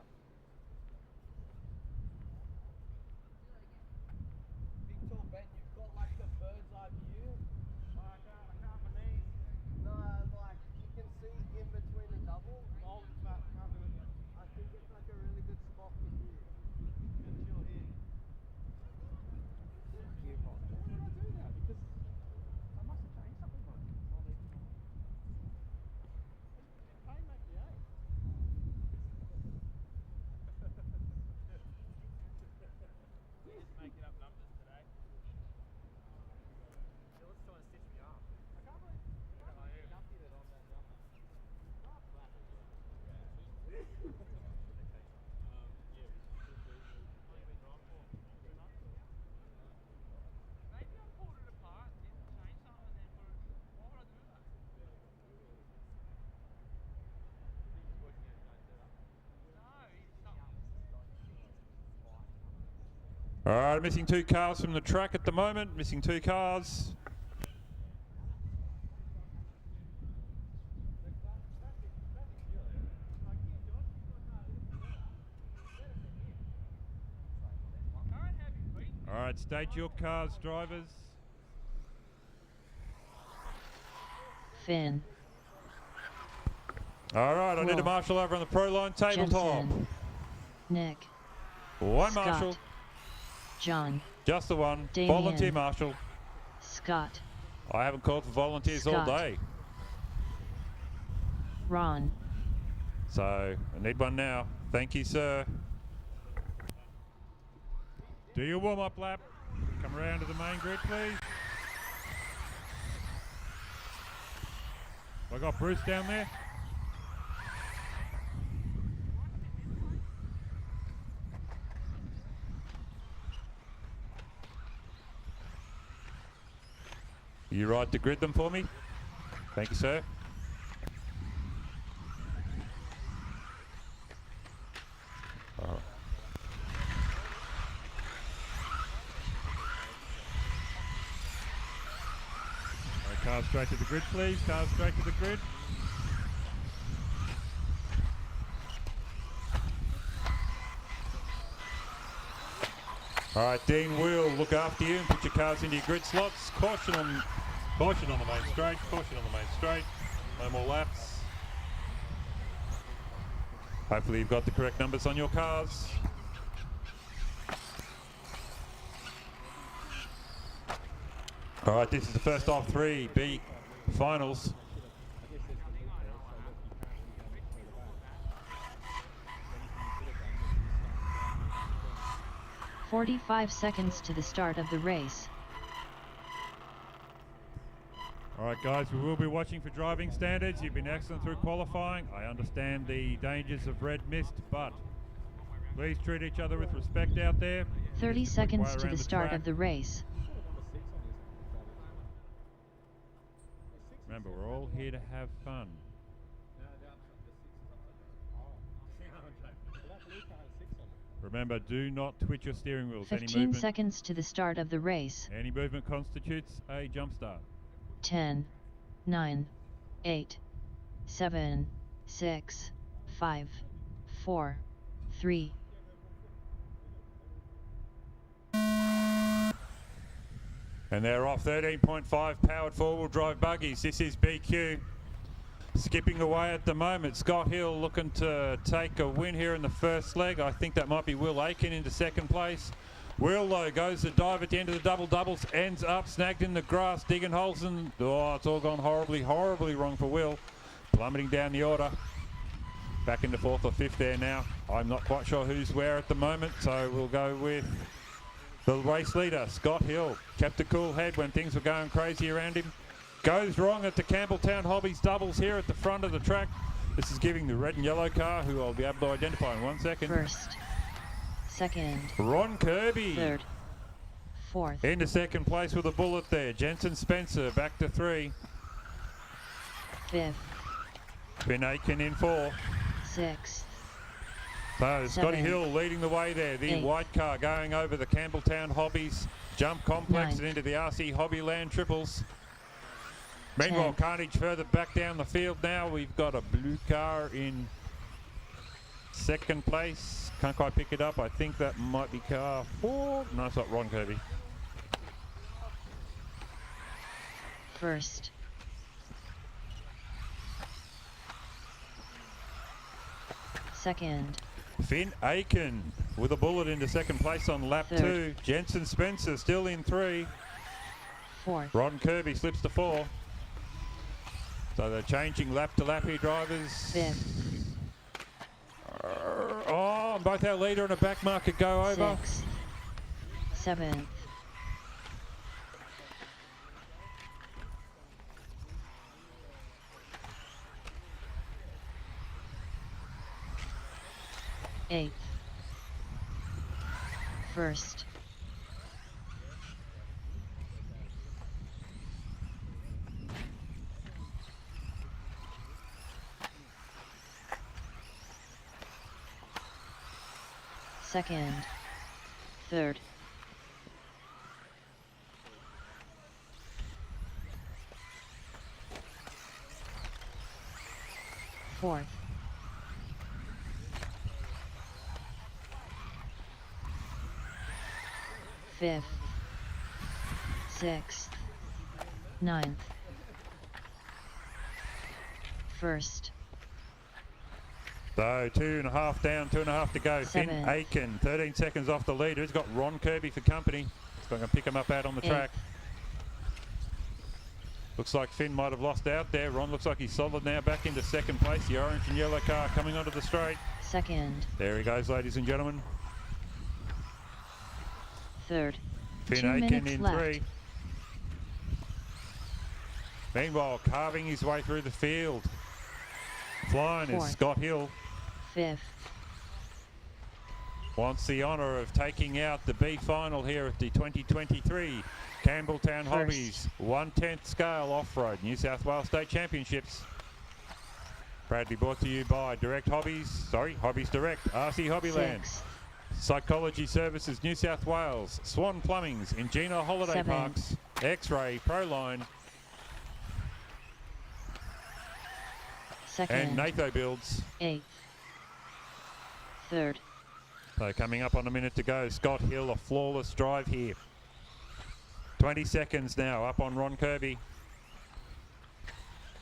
Big tall Ben, you've got like the bird's eye view. I can't believe. No, like you can see in between the double. Oh, can't do it. I think it's like a really good spot for you. Just chill here. Give up. Why did I do that? Because I must have changed something. Making up numbers today. Let's try and stitch me up. I can't believe nothing that on that number. Not flat. Maybe I pulled it apart, didn't change something, and then put it. Why would I do that? All right, missing 2 cars from the track at the moment. Missing 2 cars. All right, state your cars, drivers. Finn. All right, I need a Wolf. marshal over on the pro line tabletop. Jensen. Nick. One Scott. marshal. John. Just the one. Damien. Volunteer marshal. Scott. I haven't called for volunteers all Scott. day. Ron. So I need one now. Thank you, sir. Do your warm-up lap. Come around to the main grid, please. I got Bruce down there. You right to grid them for me? Thank you, sir. All right. All right, cars straight to the grid, please. Cars straight to the grid. All right, Dean will look after you and put your cars into your grid slots. Caution on the main straight. Caution on the main straight. No more laps. Hopefully you've got the correct numbers on your cars. All right, this is the first of 3 B finals. 45 seconds to the start of the race. All right, guys, we will be watching for driving standards. You've been excellent through qualifying. I understand the dangers of red mist, but please treat each other with respect out there. 30 Just a quick way seconds to around the start track. of the race. Remember, we're all here to have fun. Remember, do not twitch your steering wheels. 15 seconds to the start of the race. Any movement constitutes a jump start. 10, 9, 8, 7, 6, 5, 4, 3. And they're off 13.5 powered four-wheel drive buggies. This is BQ. Skipping away at the moment. Scott Hill looking to take a win here in the first leg. I think that might be Will Aiken into second place. Will, though, goes to dive at the end of the double-doubles, ends up snagged in the grass, digging holes in. Oh, it's all gone horribly, horribly wrong for Will. Plummeting down the order. Back into fourth or fifth there now. I'm not quite sure who's where at the moment, so we'll go with the race leader, Scott Hill. Kept a cool head when things were going crazy around him. Goes wrong at the Campbelltown Hobbies doubles here at the front of the track. This is giving the red and yellow car, who I'll be able to identify in 1 second. First, second, Ron Kirby. third, fourth, Into second place with a bullet there. Jensen Spencer back to 3. fifth, Finn Aiken in 4. sixth, So Scotty Seven, Hill leading the way there. The 8, white car going over the Campbelltown Hobbies jump complex 9, and into the RC Hobbyland triples. Meanwhile, 10. Carnage further back down the field now. We've got a blue car in second place. Can't quite pick it up. I think that might be car 4. No, it's not. Ron Kirby. First. Second. Finn Aiken with a bullet into second place on lap Third. 2. Jensen Spencer still in 3. Fourth. Ron Kirby slips to 4. So they're changing lap to lap here, drivers. Fifth. Oh, both our leader and a back marker go over. Sixth. Seventh. Eighth. First. Second. Third. Fourth. Fifth. Sixth. Ninth. First. So 2.5 down, 2.5 to go. Finn Seven. Aiken, 13 seconds off the leader. He's got Ron Kirby for company. He's going to pick him up out on the track. Looks like Finn might have lost out there. Ron looks like he's solid now, back into second place. The orange and yellow car coming onto the straight. Second. There he goes, ladies and gentlemen. Third. Finn 2 Aiken minutes in left. 3. Meanwhile, carving his way through the field. Flying is Fourth. Scott Hill. Fifth. Wants the honour of taking out the B final here at the 2023 Campbelltown Hobbies 1/10 scale off-road New South Wales State Championships. Proudly brought to you by Hobbies Direct, RC Hobbyland, Sixth. Psychology Services New South Wales, Swan Plumbings, Ingenia Holiday Seven. Parks, X-Ray, Proline, Second. and Natho Builds. Eighth. Third. So coming up on a minute to go, Scott Hill, a flawless drive here. 20 seconds now, up on Ron Kirby.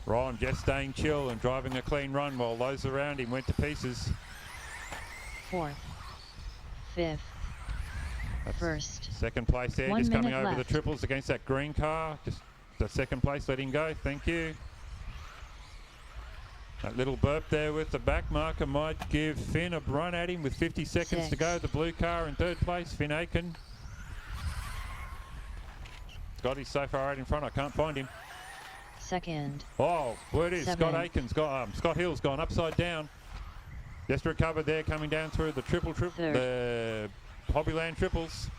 Ron just staying chill and driving a clean run while those around him went to pieces. Fourth. Fifth. That's First. second place there, 1 just coming minute over left. the triples against that green car. Just the second place, let him go, thank you. That little burp there with the back marker might give Finn a run at him with 50 seconds to go. The blue car in third place, Finn Aiken. Scotty's so far out in front, I can't find him. Second. Oh, word is, Scott Seven. Aiken's got, Scott Hill's gone upside down. Just recovered there, coming down through the the Hobbyland triples.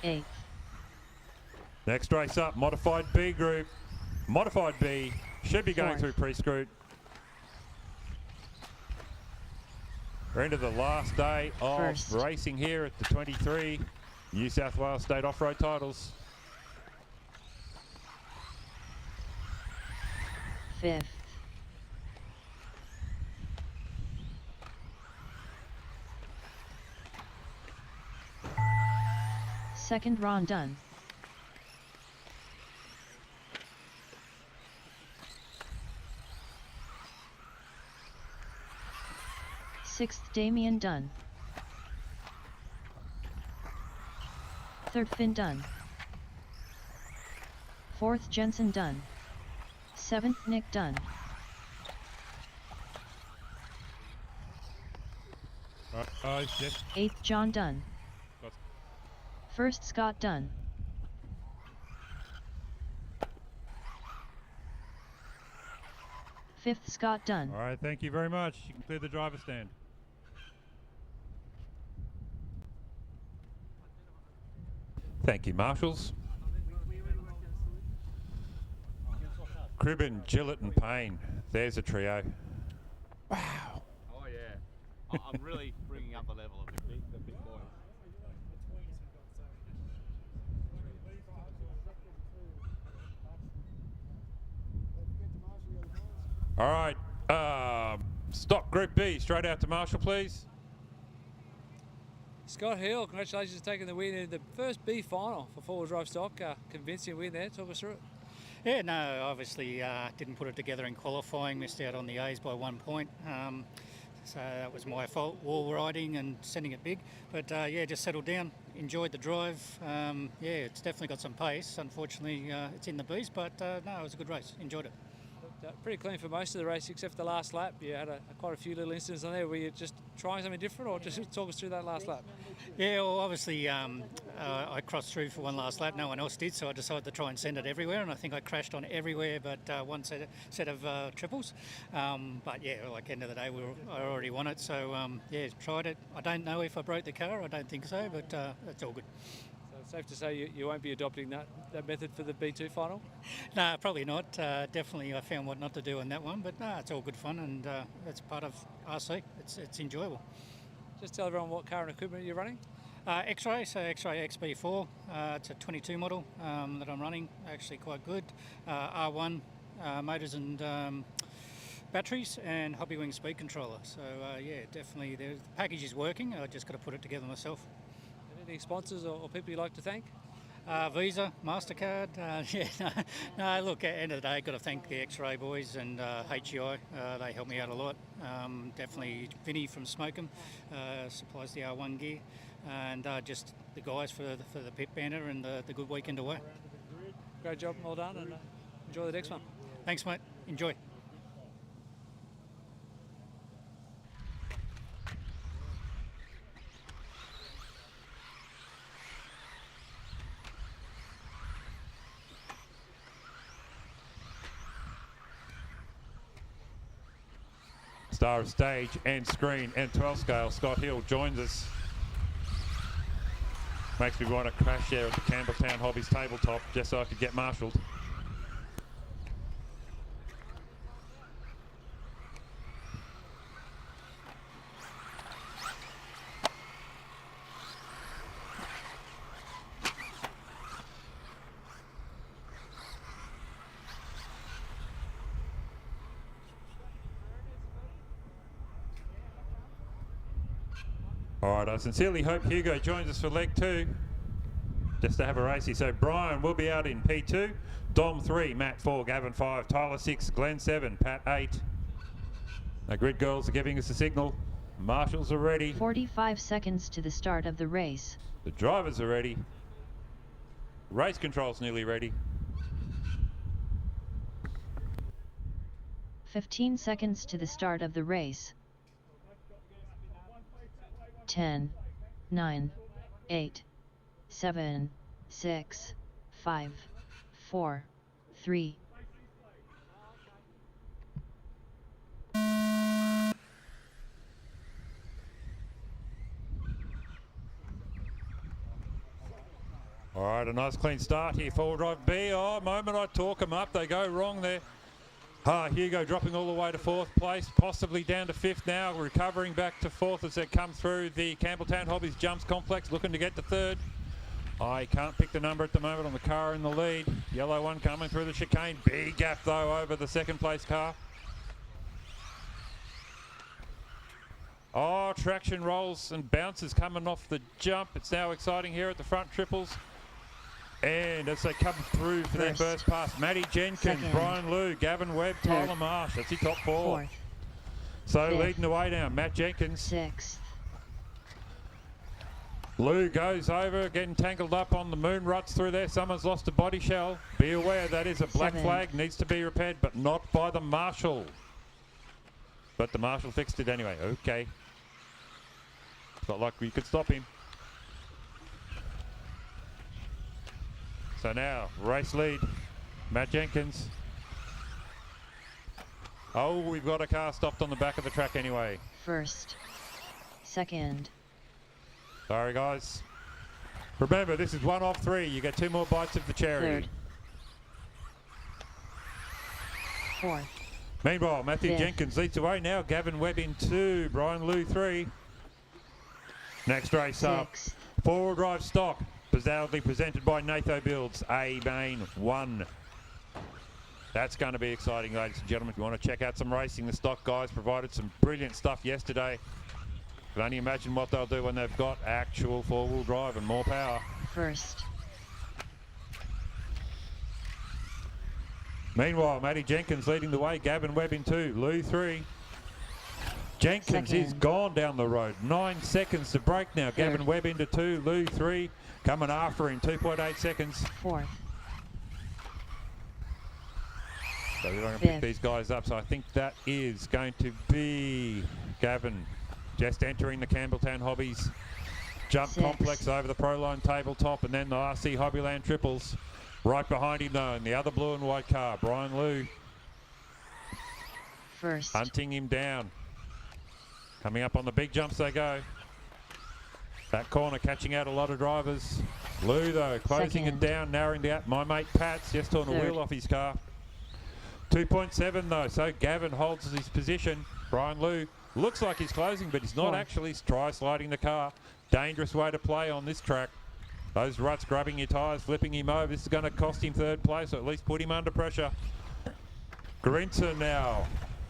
Eighth. Next race up, Modified B group. Modified B should be going Fourth. through pre-scrute. We're into the last day of First. racing here at the 23 New South Wales State Off-Road Titles. Fifth. Second Ron Dunn. Sixth Damien Dunn. Third Finn Dunn. Fourth Jensen Dunn. Seventh Nick Dunn. Yes. Eighth John Dunn. First Scott Dunn. Fifth Scott Dunn. All right, thank you very much. You can clear the driver's stand. Thank you, marshals. Cribben, Gillett and Payne. There's a trio. Wow. Oh yeah. I'm really bringing up the level of the big boys. All right, stock Group B, straight out to Marshall, please. Scott Hill, congratulations on taking the win in the first B final for four-wheel drive stock. Convincing win there. Talk us through it. Yeah, no, obviously didn't put it together in qualifying, missed out on the A's by 1 point. So that was my fault, wall riding and sending it big. But yeah, just settled down, enjoyed the drive. Yeah, it's definitely got some pace. Unfortunately, it's in the Bs, but no, it was a good race. Enjoyed it. Pretty clean for most of the race, except for the last lap. You had quite a few little incidents on there. Were you just trying something different, or just talk us through that last lap? Yeah, well, obviously I crossed through for one last lap. No one else did, so I decided to try and send it everywhere, and I think I crashed on everywhere but one set of triples. But yeah, like end of the day, I already won it, so yeah, tried it. I don't know if I broke the car. I don't think so, but it's all good. Safe to say you won't be adopting that method for the B2 final? No, probably not. Definitely I found what not to do on that one, but no, it's all good fun and it's part of RC. It's enjoyable. Just tell everyone what car and equipment you're running. X-Ray, so X-Ray XB4. It's a 22 model that I'm running, actually quite good. R1 motors and batteries and Hobby Wing speed controller. So yeah, definitely the package is working. I just got to put it together myself. Any sponsors or people you'd like to thank? Visa, MasterCard. Yeah, no, look, at the end of the day, got to thank the X-Ray boys and HEI. They helped me out a lot. Definitely Vinny from Smokem supplies the R1 gear, and just the guys for the pit banner and the good weekend away. Great job, well done, and enjoy the next one. Thanks, mate. Enjoy. Star of stage and screen and 12 scale, Scott Hill joins us. Makes me want to crash there at the Campbelltown Hobbies tabletop just so I could get marshalled. All right, I sincerely hope Hugo joins us for leg 2, just to have a racy. So Brian will be out in P2, Dom 3, Matt 4, Gavin 5, Tyler 6, Glenn 7, Pat 8. The grid girls are giving us a signal. Marshals are ready. 45 seconds to the start of the race. The drivers are ready. Race control's nearly ready. 15 seconds to the start of the race. 10, 9, 8, 7, 6, 5, 4, 3. All right, a nice clean start here. Forward drive B. Oh, moment I talk them up, they go wrong there. Hugo dropping all the way to 4th place, possibly down to 5th now, recovering back to 4th as they come through the Campbelltown Hobbies Jumps Complex, looking to get to 3rd. I can't pick the number at the moment on the car in the lead. Yellow one coming through the chicane. Big gap though over the 2nd place car. Oh, traction rolls and bounces coming off the jump. It's now exciting here at the front triples. And as they come through for their first pass, Matty Jenkins, second, Brian Liu, Gavin Webb, Tyler Marsh. That's your top 4. 4th, So 5th, leading the way now, Matt Jenkins. 6th. Lou goes over, getting tangled up on the moon ruts through there. Someone's lost a body shell. Be aware that is a black 7th. flag, needs to be repaired, but not by the marshal. But the marshal fixed it anyway. Okay. It's not like we could stop him. So now, race lead, Matt Jenkins. Oh, we've got a car stopped on the back of the track anyway. 1st, 2nd. Sorry, guys. Remember, this is 1 off 3. You get 2 more bites of the cherry. 3rd. 4th. Meanwhile, Matthew 5th. Jenkins leads the way now. Gavin Webb in 2. Brian Liu 3. Next race up. 6th. Four-wheel drive stock. Bizarrely presented by Natho Builds. A main 1. That's going to be exciting, ladies and gentlemen. If you want to check out some racing, the stock guys provided some brilliant stuff yesterday. Can only imagine what they'll do when they've got actual four-wheel drive and more power. First. Meanwhile, Matty Jenkins leading the way. Gavin Webb in 2. Lou 3. Jenkins is gone down the road. 9 seconds to break now. Gavin Webb into 2. Lou 3. Coming after in 2.8 seconds. Fourth. So we're going to pick these guys up. So I think that is going to be Gavin just entering the Campbelltown Hobbies jump complex over the Proline tabletop, and then the RC Hobbyland triples. Right behind him though, in the other blue and white car, Brian Liu. First. Hunting him down. Coming up on the big jumps they go. That corner catching out a lot of drivers. Liu though, closing it down, narrowing the gap. My mate Pat's just on a wheel off his car. 2.7 though, so Gavin holds his position. Brian Liu looks like he's closing, but he's not actually. Try sliding the car. Dangerous way to play on this track. Those ruts grabbing your tyres, flipping him over. This is going to cost him third place, or at least put him under pressure. Grinter now.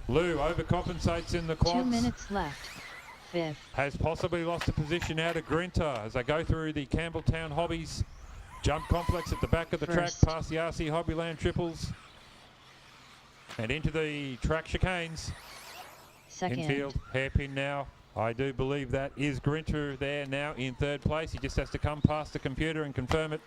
Liu overcompensates in the quads. 2 minutes left. Fifth. Has possibly lost a position out of Grinter as they go through the Campbelltown Hobbies jump complex at the back of the track, past the RC Hobbyland triples. And into the track chicanes. Second. Infield, hairpin now. I do believe that is Grinter there now in third place. He just has to come past the computer and confirm it.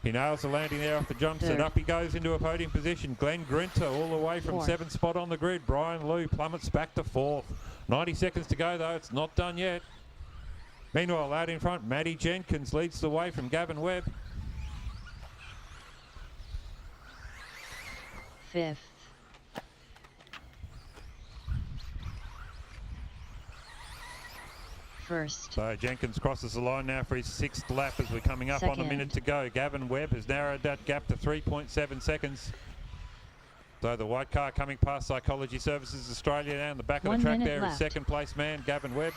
He nails the landing there off the jumps, and up he goes into a podium position. Glenn Grinter all the way from 7th spot on the grid. Brian Liu plummets back to 4th. 90 seconds to go though, it's not done yet. Meanwhile, out in front, Matty Jenkins leads the way from Gavin Webb. Fifth. First. So Jenkins crosses the line now for his 6th lap as we're coming up on a minute to go. Gavin Webb has narrowed that gap to 3.7 seconds. So the white car coming past Psychology Services Australia now in the back of the track there is second place man, Gavin Webb.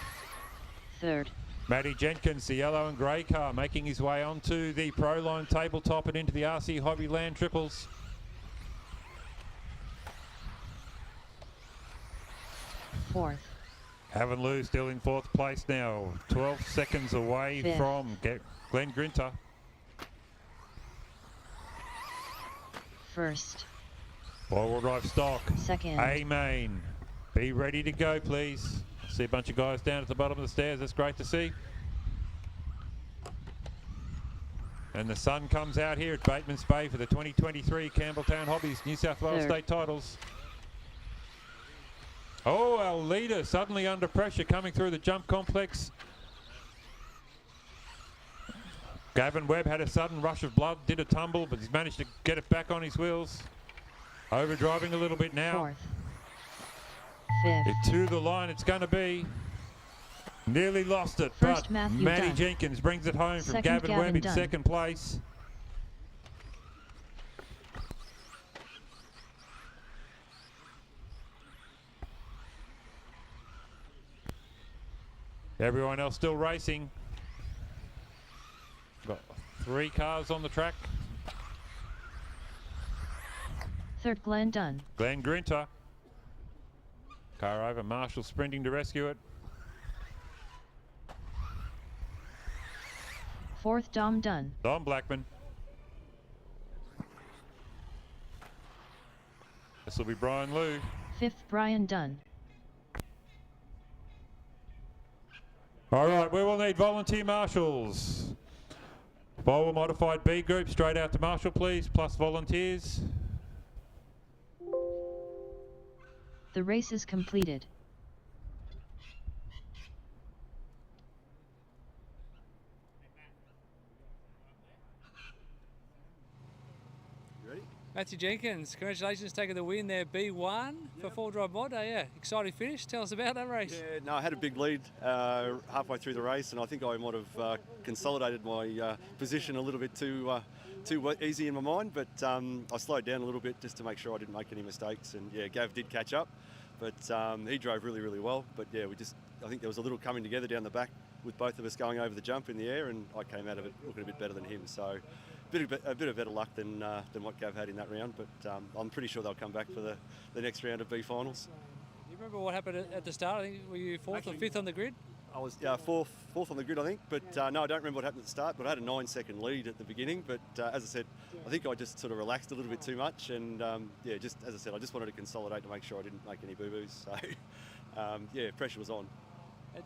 Third. Matty Jenkins, the yellow and grey car, making his way onto the Proline tabletop and into the RC Hobbyland triples. Fourth. Gavin Liu still in 4th place now, 12 seconds away from Glenn Grinter. First. Four-wheel drive stock. Second. A-main. Be ready to go, please. See a bunch of guys down at the bottom of the stairs. That's great to see. And the sun comes out here at Batemans Bay for the 2023 Campbelltown Hobbies New South Wales State Titles. Oh, our leader suddenly under pressure coming through the jump complex. Gavin Webb had a sudden rush of blood, did a tumble, but he's managed to get it back on his wheels. Overdriving a little bit now. Fourth. Fifth. To the line it's going to be. Nearly lost it, but Matty Jenkins brings it home from Gavin Webb in 2nd place. Everyone else still racing. Got 3 cars on the track. Third, Glenn Dunn. Glenn Grinter. Car over, Marshall sprinting to rescue it. Fourth, Dom Dunn. Dom Blackman. This will be Brian Liu. Fifth, Brian Dunn. All right, we will need volunteer marshals. Volvo modified B group, straight out to Marshall, please, plus volunteers. The race is completed. Matthew Jenkins, congratulations, taking the win there, B1 for Full Drive Mod. Yeah, exciting finish. Tell us about that race. Yeah, no, I had a big lead halfway through the race, and I think I might have consolidated my position a little bit too easy in my mind, but I slowed down a little bit just to make sure I didn't make any mistakes, and yeah, Gav did catch up, but he drove really, really well, but yeah, I think there was a little coming together down the back with both of us going over the jump in the air, and I came out of it looking a bit better than him. So a bit of better luck than what Gav had in that round, but I'm pretty sure they'll come back for the next round of B finals. You remember what happened at the start? I think were you fourth or fifth on the grid? I was fourth on the grid, I think, but no, I don't remember what happened at the start, but I had a 9-second lead at the beginning, but as I said, I think I just sort of relaxed a little bit too much, and yeah, just as I said, I just wanted to consolidate to make sure I didn't make any boo-boos, so yeah, pressure was on.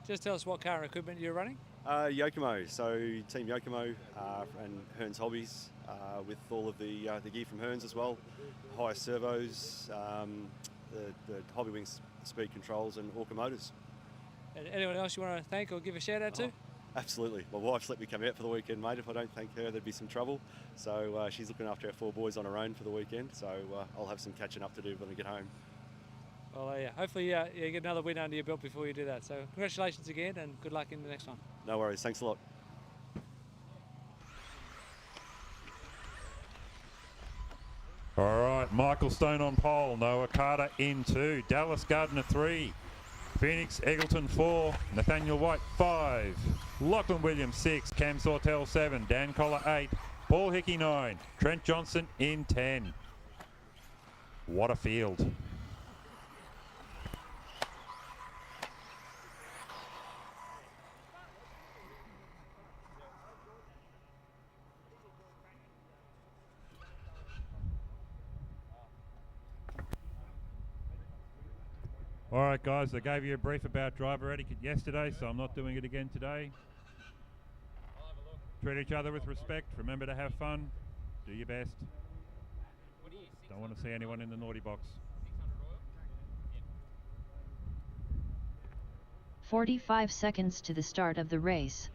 Just tell us what car and equipment you're running. Yokomo, so Team Yokomo and Hearns Hobbies, with all of the gear from Hearns as well, higher servos, the Hobby Wings speed controls and Orca motors. And anyone else you want to thank or give a shout out to? Absolutely. My wife's let me come out for the weekend, mate. If I don't thank her, there'd be some trouble. So she's looking after our 4 boys on her own for the weekend. So I'll have some catching up to do when I get home. Well, yeah, hopefully you get another win under your belt before you do that. So congratulations again and good luck in the next one. No worries. Thanks a lot. All right, Michael Stone on pole, Noah Carter in 2, Dallas Gardner 3, Phoenix Eggleton 4, Nathaniel White 5, Lachlan Williams 6, Cam Sawtell 7, Dan Collar 8, Paul Hickey 9, Trent Johnson in 10. What a field. All right, guys, I gave you a brief about driver etiquette yesterday, so I'm not doing it again today. Treat each other with respect. Remember to have fun. Do your best. Don't want to see anyone in the naughty box. 45 seconds to the start of the race.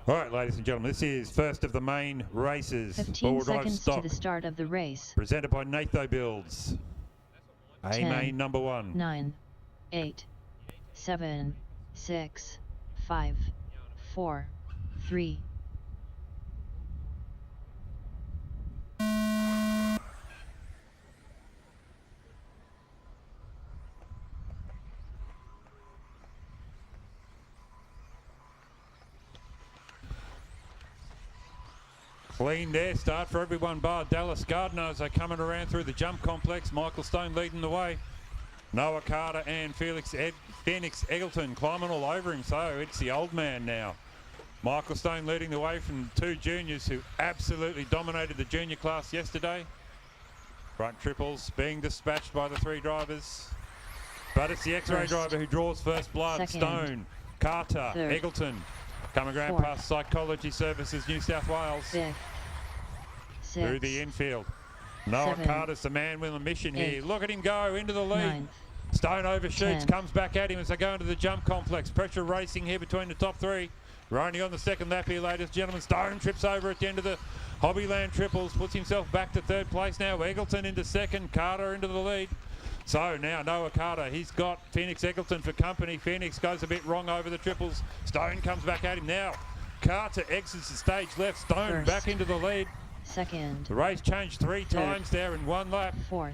All right, ladies and gentlemen, this is first of the main races. 15 seconds to the start of the race. Presented by Natho Builds. A-Main number 1. 9, 8, 7, 6, 5, 4, 3. Clean there, start for everyone bar Dallas Gardner as they're coming around through the jump complex. Michael Stone leading the way. Noah Carter and Phoenix Eggleton climbing all over him, so it's the old man now. Michael Stone leading the way from 2 juniors who absolutely dominated the junior class yesterday. Front triples being dispatched by the 3 drivers. But it's the X-ray driver who draws first blood. Second, Stone, Carter, third, Eggleton. Coming around fourth, past Psychology Services, New South Wales. 5th, 6th, through the infield. Noah 7th, Carter's the man with a mission here. 8th, Look at him go into the lead. 9th, Stone overshoots, 10th. comes back at him as they go into the jump complex. Pressure racing here between the top 3. We're only on the second lap here, ladies and gentlemen. Stone trips over at the end of the Hobbyland triples, puts himself back to 3rd place now. Eggleton into 2nd, Carter into the lead. So now Noah Carter, he's got Phoenix Eggleton for company. Phoenix goes a bit wrong over the triples. Stone comes back at him now. Carter exits the stage left. Stone First, back into the lead. Second. The race changed 3 times there in 1 lap. 4th.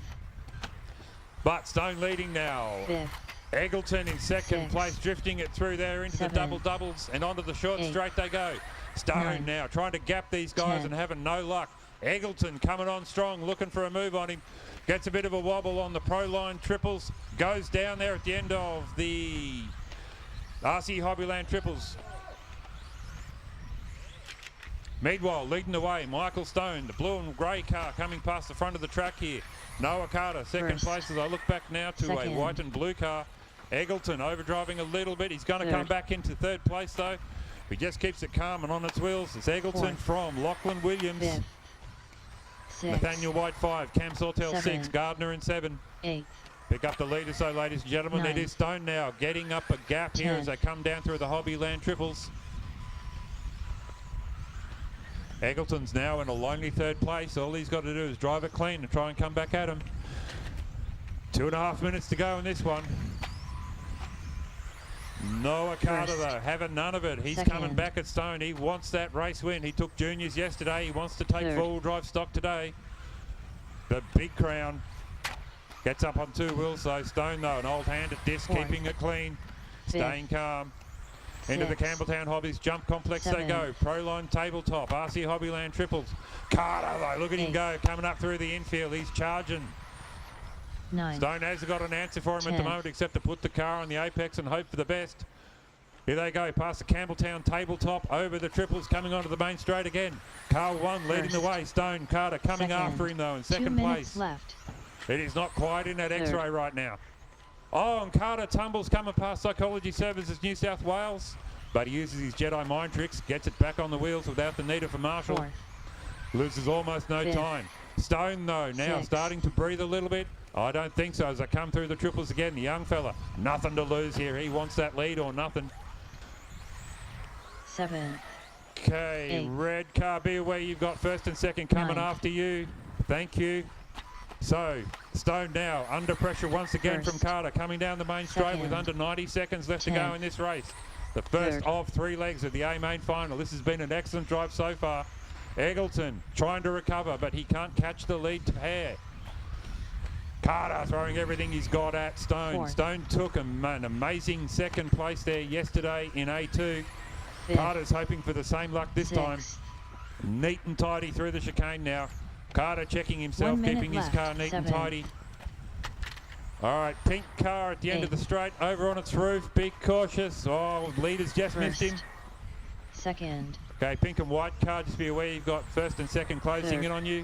But Stone leading now. 5th. Eggleton in 2nd 6th. place, drifting it through there into the 7th. double doubles and onto the short 8th. straight they go. Stone 9th. now trying to gap these guys 10th. and having no luck. Eggleton coming on strong, looking for a move on him. Gets a bit of a wobble on the pro line triples. Goes down there at the end of the RC Hobbyland triples. Meanwhile, leading the way, Michael Stone, the blue and grey car coming past the front of the track here. Noah Carter, 2nd First. place as I look back now to Second. a white and blue car. Eggleton overdriving a little bit. He's going to come 3rd. back into 3rd place though. He just keeps it calm and on its wheels. It's Eggleton 4th. from Lachlan Williams. 5th. 6th. Nathaniel White 5, Cam Sawtell 6, 7th. Gardner in 7. 8th. Pick up the leader, so ladies and gentlemen, it 9th. is Stone now getting up a gap here as they come down through the Hobbyland triples. Eggleton's now in a lonely 3rd place. All he's got to do is drive it clean and try and come back at him. 2.5 minutes to go in this one. Noah Carter First. though, having none of it. He's Second. coming back at Stone. He wants that race win. He took juniors yesterday. He wants to take 3rd. 4-wheel drive stock today. The big crown. Gets up on 2 wheels though. Stone though, an old hand at disc, keeping it clean. Staying calm. Into the Campbelltown Hobbies Jump Complex they go. Proline Tabletop, RC Hobbyland Triples. Carter though, look at him go, coming up through the infield. He's charging. 9. Stone hasn't got an answer for him at the moment except to put the car on the apex and hope for the best. Here they go, past the Campbelltown Tabletop, over the triples, coming onto the main straight again. Carl 1 leading the way. Stone, Carter coming after him though in second place. Left. It is not quite in that X-ray right now. Oh, and Carter tumbles coming past Psychology Services New South Wales, but he uses his Jedi mind tricks, gets it back on the wheels without the need of a marshal. 4. Loses almost no 5. time. Stone though now 6. starting to breathe a little bit. I don't think so as they come through the triples again. The young fella, nothing to lose here. He wants that lead or nothing. 7. Okay, 8. red car, be aware you've got first and second coming 9. after you. Thank you. So, Stone now under pressure once again from Carter, coming down the main straight with under 90 seconds left to go in this race. The first of 3 legs of the A main final. This has been an excellent drive so far. Eggleton trying to recover, but he can't catch the lead pair. Carter throwing everything he's got at Stone. 4. Stone took an amazing second place there yesterday in A2. 5. Carter's hoping for the same luck this 6. time. Neat and tidy through the chicane now. Carter checking himself, keeping his car neat 7. and tidy. All right, pink car at the end of the straight, over on its roof. Be cautious. Oh, leader's just missed him. Second. Okay, pink and white car, just be aware you've got first and second closing 3rd. in on you.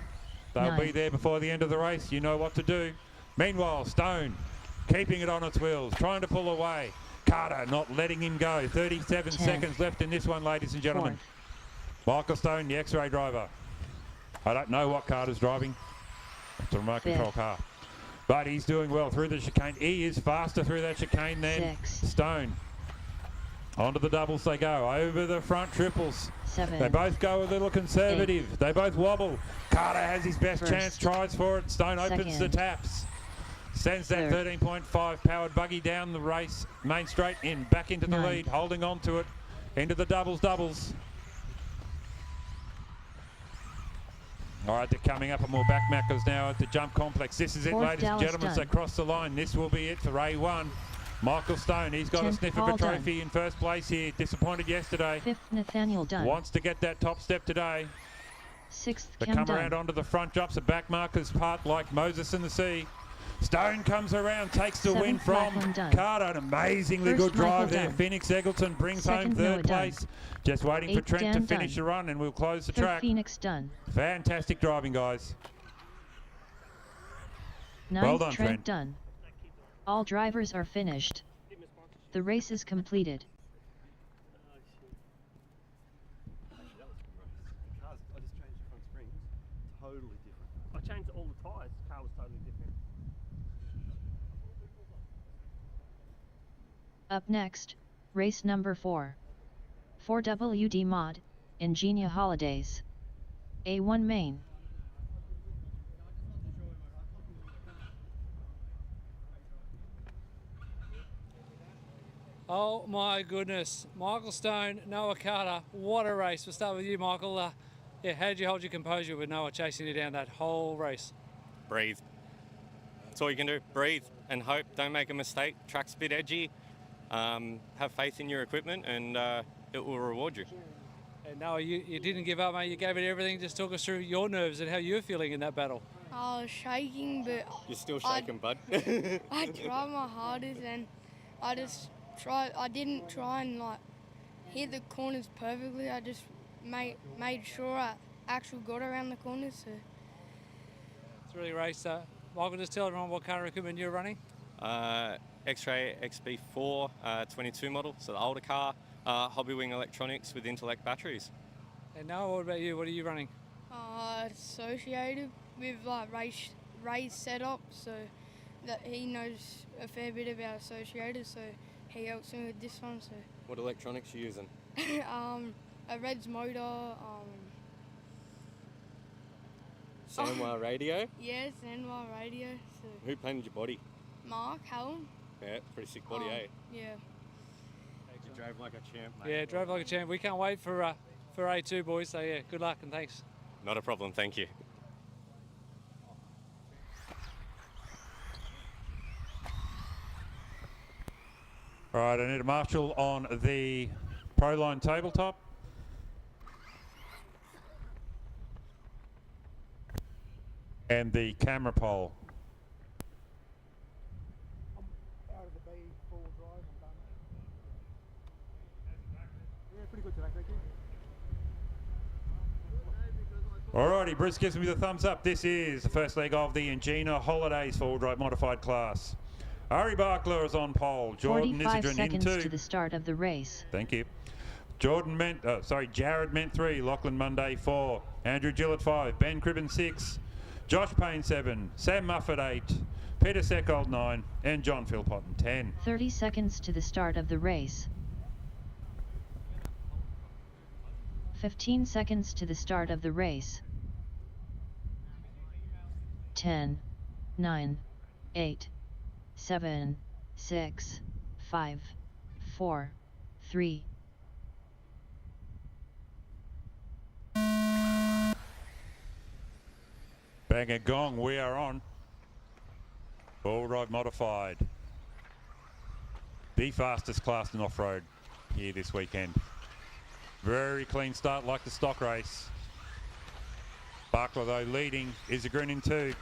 They'll be 9. there before the end of the race. You know what to do. Meanwhile, Stone keeping it on its wheels, trying to pull away. Carter not letting him go. 37 10. seconds left in this one, ladies and gentlemen. Michael Stone, the X-ray driver. I don't know what Carter's driving. It's a remote control car. But he's doing well through the chicane. He is faster through that chicane than 6. Stone. Onto the doubles they go. Over the front triples. 7. They both go a little conservative. 8. They both wobble. Carter has his best 1st. chance, tries for it. Stone opens the 2nd. taps. Sends that 3rd. 13.5 powered buggy down the race. Main straight in, back into the 9th. lead, holding on to it. Into the doubles. All right, they're coming up on more back Maccas now at the jump complex. This is it, 4th ladies and Dallas gentlemen, as they done. cross the line. This will be it for A1. Michael Stone, he's got a 10th sniff of a Paul Dunn. trophy in first place here. Disappointed yesterday. 5th Nathaniel Dunn. Wants to get that top step today. 6th They Cam come Dunn. around onto the front, drops a back marker's part like Moses in the sea. Stone comes around, takes the win 7th from Lachlan Dunn. Carter. An amazingly 1st good drive Michael there. Dunn. Phoenix Eggleton brings home 2nd Noah 3rd Dunn. place. Just waiting for 8th Trent to Dan finish Dunn. the run and we'll close the 3rd track. Phoenix Dunn. Fantastic driving, guys. 9th Well done, Trent Trent. Dunn. All drivers are finished. The race is completed. I just changed the front springs. Totally different. I changed all the tyres. The car was totally different. Up next, race number 4. 4WD Mod, Ingenia Holidays. A1 Main. Oh my goodness, Michael Stone, Noah Carter, what a race. We'll start with you, Michael. Yeah, how did you hold your composure with Noah chasing you down that whole race? Breathe. That's all you can do. Breathe and hope. Don't make a mistake. Track's a bit edgy. Have faith in your equipment and it will reward you. And Noah, you didn't give up, mate. You gave it everything. Just talk us through your nerves and how you were feeling in that battle. I was shaking, but You're still shaking, bud. I tried my hardest, and I didn't try and like hit the corners perfectly. I just made sure I actually got around the corners. So. It's really race. Michael, just tell everyone what kind of equipment you're running. X-Ray XB4 22 model, so the older car, Hobbywing electronics with Intellect batteries. And Noah, what about you? What are you running? Associated with like race setup, so that he knows a fair bit about associated, so he helps me with this one. So What electronics are you using? a Red's motor. Sanwa radio? Yes, NY radio. So Who painted your body? Mark Hallam. Yeah, pretty sick body, eh? Yeah. You drove like a champ, mate. Yeah, drove like a champ. We can't wait for A2, boys. So yeah, good luck and thanks. Not a problem, thank you. All right, I need a marshal on the Pro Line tabletop. And the camera pole. Out of the B full drive, I'm done. Yeah, pretty good today, thank you. Alrighty, Bruce gives me the thumbs up. This is the first leg of the Ingenia Holidays four-wheel drive modified class. Ari Barkler is on pole. Jordan 45 Isidron in seconds 2. to the start of the race. Thank you. Jared Ment 3, Lachlan Monday 4, Andrew Gillett 5, Ben Cribben 6, Josh Payne 7, Sam Muffet 8, Peter Seckold 9, and John Philpotton 10. 30 seconds to the start of the race. 15 seconds to the start of the race. 10, 9, 8, 7, 6, 5, 4, 3. Bang a gong, we are on. All drive modified. The fastest class in off-road here this weekend. Very clean start like the stock race. Barkler though leading, Isagrin in 2.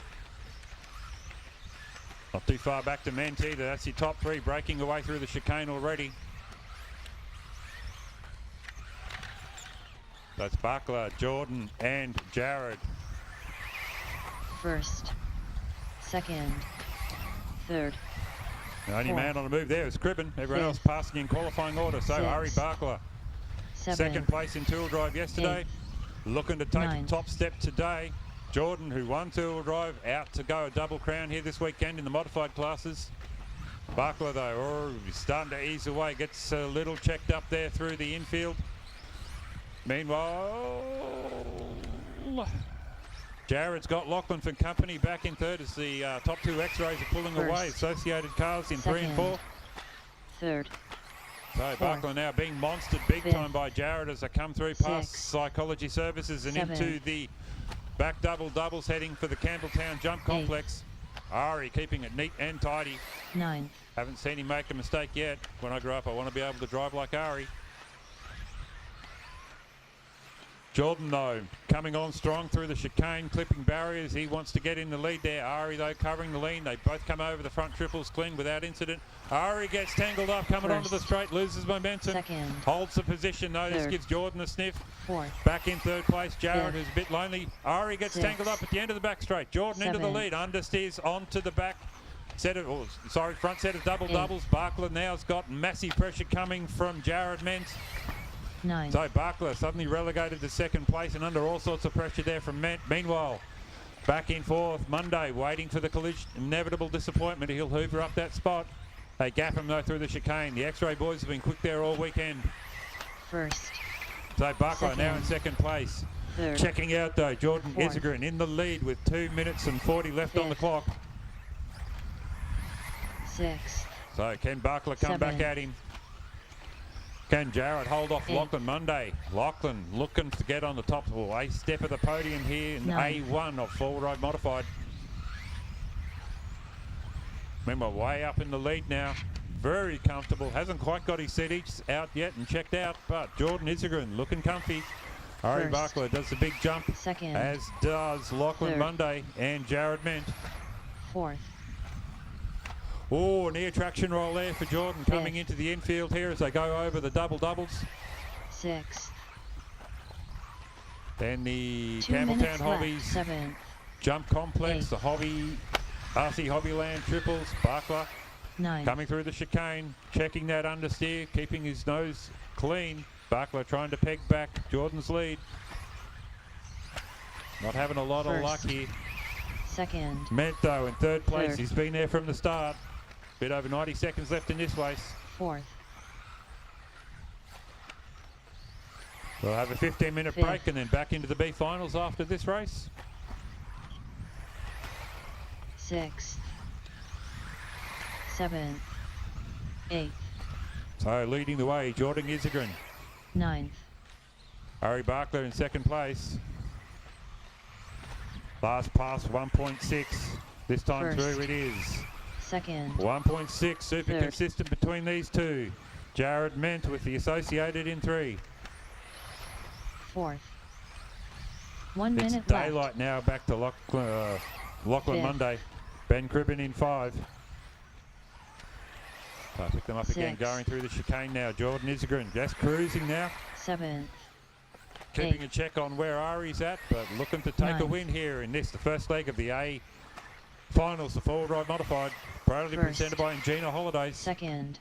Not too far back to Ment either, that's your top 3 breaking away through the chicane already. That's Barkler, Jordan and Jared. First, second, third. The only man on the move there is Cribben. Everyone else passing in qualifying order. So 6, Ari Barkler, 7, second place in two-wheel drive yesterday. 8, looking to take 9. the top step today. Jordan, who won two-wheel drive, out to go a double crown here this weekend in the modified classes. Barkler though, he's starting to ease away. Gets a little checked up there through the infield. Meanwhile, Jared's got Lachlan for company back in third as the top 2 X-rays are pulling away. Associated cars in 3 and 4. Third. So Barkler now being monstered big time by Jared as they come through past Psychology Services and 7, into the back doubles heading for the Campbelltown Jump Complex. Ari keeping it neat and tidy. 9. Haven't seen him make a mistake yet. When I grow up, I want to be able to drive like Ari. Jordan, though, coming on strong through the chicane, clipping barriers. He wants to get in the lead there. Ari, though, covering the lean. They both come over the front triples clean without incident. Ari gets tangled up, coming onto the straight, loses momentum. Second. Holds the position, though. This Third. gives Jordan a sniff. Fourth. Back in third place, Jared, Fifth. who's a bit lonely. Ari gets 6. tangled up at the end of the back straight. Jordan into the 7. lead, understeers onto the back. Front set of double 8. doubles. Barkler now's got massive pressure coming from Jared Ment. 9. So Barkler suddenly relegated to second place and under all sorts of pressure there from Ment. Meanwhile, back in fourth, Monday waiting for the collision. Inevitable disappointment. He'll hoover up that spot. They gap him though through the chicane. The X-ray boys have been quick there all weekend. First. So Barkler now in Second. second place. Third. Checking out though, Jordan Fourth. Isagrin in the lead with 2 minutes and 40 left on the clock. 6. So can Barkler come back 7. at him? Can Jared hold off 8. Lachlan Monday? Lachlan looking to get on the top a step of the podium here in 9. A1 of four-wheel drive modified. Remember, way up in the lead now. Very comfortable. Hasn't quite got his seat out yet and checked out, but Jordan Isagrin looking comfy. Ari First. Barkler does the big jump, Second. as does Lachlan Third. Monday and Jared Ment. Fourth. Oh, near traction roll there for Jordan coming into the infield here as they go over the double doubles. 6. Then the 2 Campbelltown minutes Hobbies left. 7. Jump Complex, 8. the RC Hobbyland triples. Barkler 9. coming through the chicane, checking that understeer, keeping his nose clean. Barkler trying to peg back Jordan's lead. Not having a lot of luck First. here. Second. Ment though in third place. Third. He's been there from the start. Bit over 90 seconds left in this race. Fourth. We'll have a 15-minute Fifth. break and then back into the B finals after this race. 6th. 7th. 8th. So leading the way, Jordan Isagrin. 9th. Ari Barkler in second place. Last pass 1.6. This time First. through it is. Second. 1.6, super Third. consistent between these two. Jared Ment with the Associated in 3. Fourth. 1 It's minute daylight left. now, back to Lachlan Fifth. Monday. Ben Cribben in 5. So pick them up again, 6. going through the chicane now. Jordan Isegren just cruising now. 7th. Keeping 8th. a check on where Ari's at, but looking to take a 9th. win here in this, the first leg of the A finals, the four-wheel drive modified. Proudly First. presented by Ingenia Holidays. Second.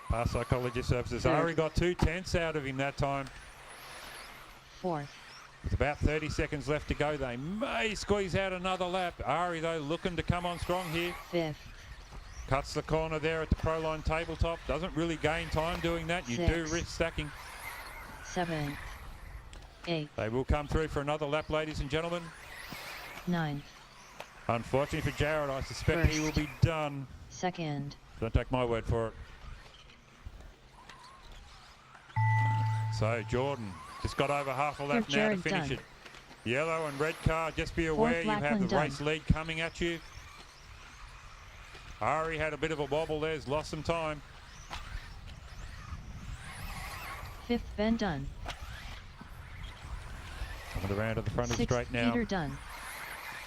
Past Psychology Services. Third. Ari got 2/10 out of him that time. Fourth. With about 30 seconds left to go, they may squeeze out another lap. Ari, though, looking to come on strong here. Fifth. Cuts the corner there at the Proline tabletop. Doesn't really gain time doing that. You do 6. risk stacking. 7th. 8th. They will come through for another lap, ladies and gentlemen. 9th. Unfortunately for Jared, I suspect he will First. be done. Second. Don't take my word for it. So Jordan just got over half a lap For now to Jared finish done. it. Yellow and red car, just be aware you have Lachlan the done. race lead coming at you. Ari had a bit of a wobble there, has lost some time. 5th. Ben Dunn. Coming around to the front of the 6th. straight now. Peter Dunn.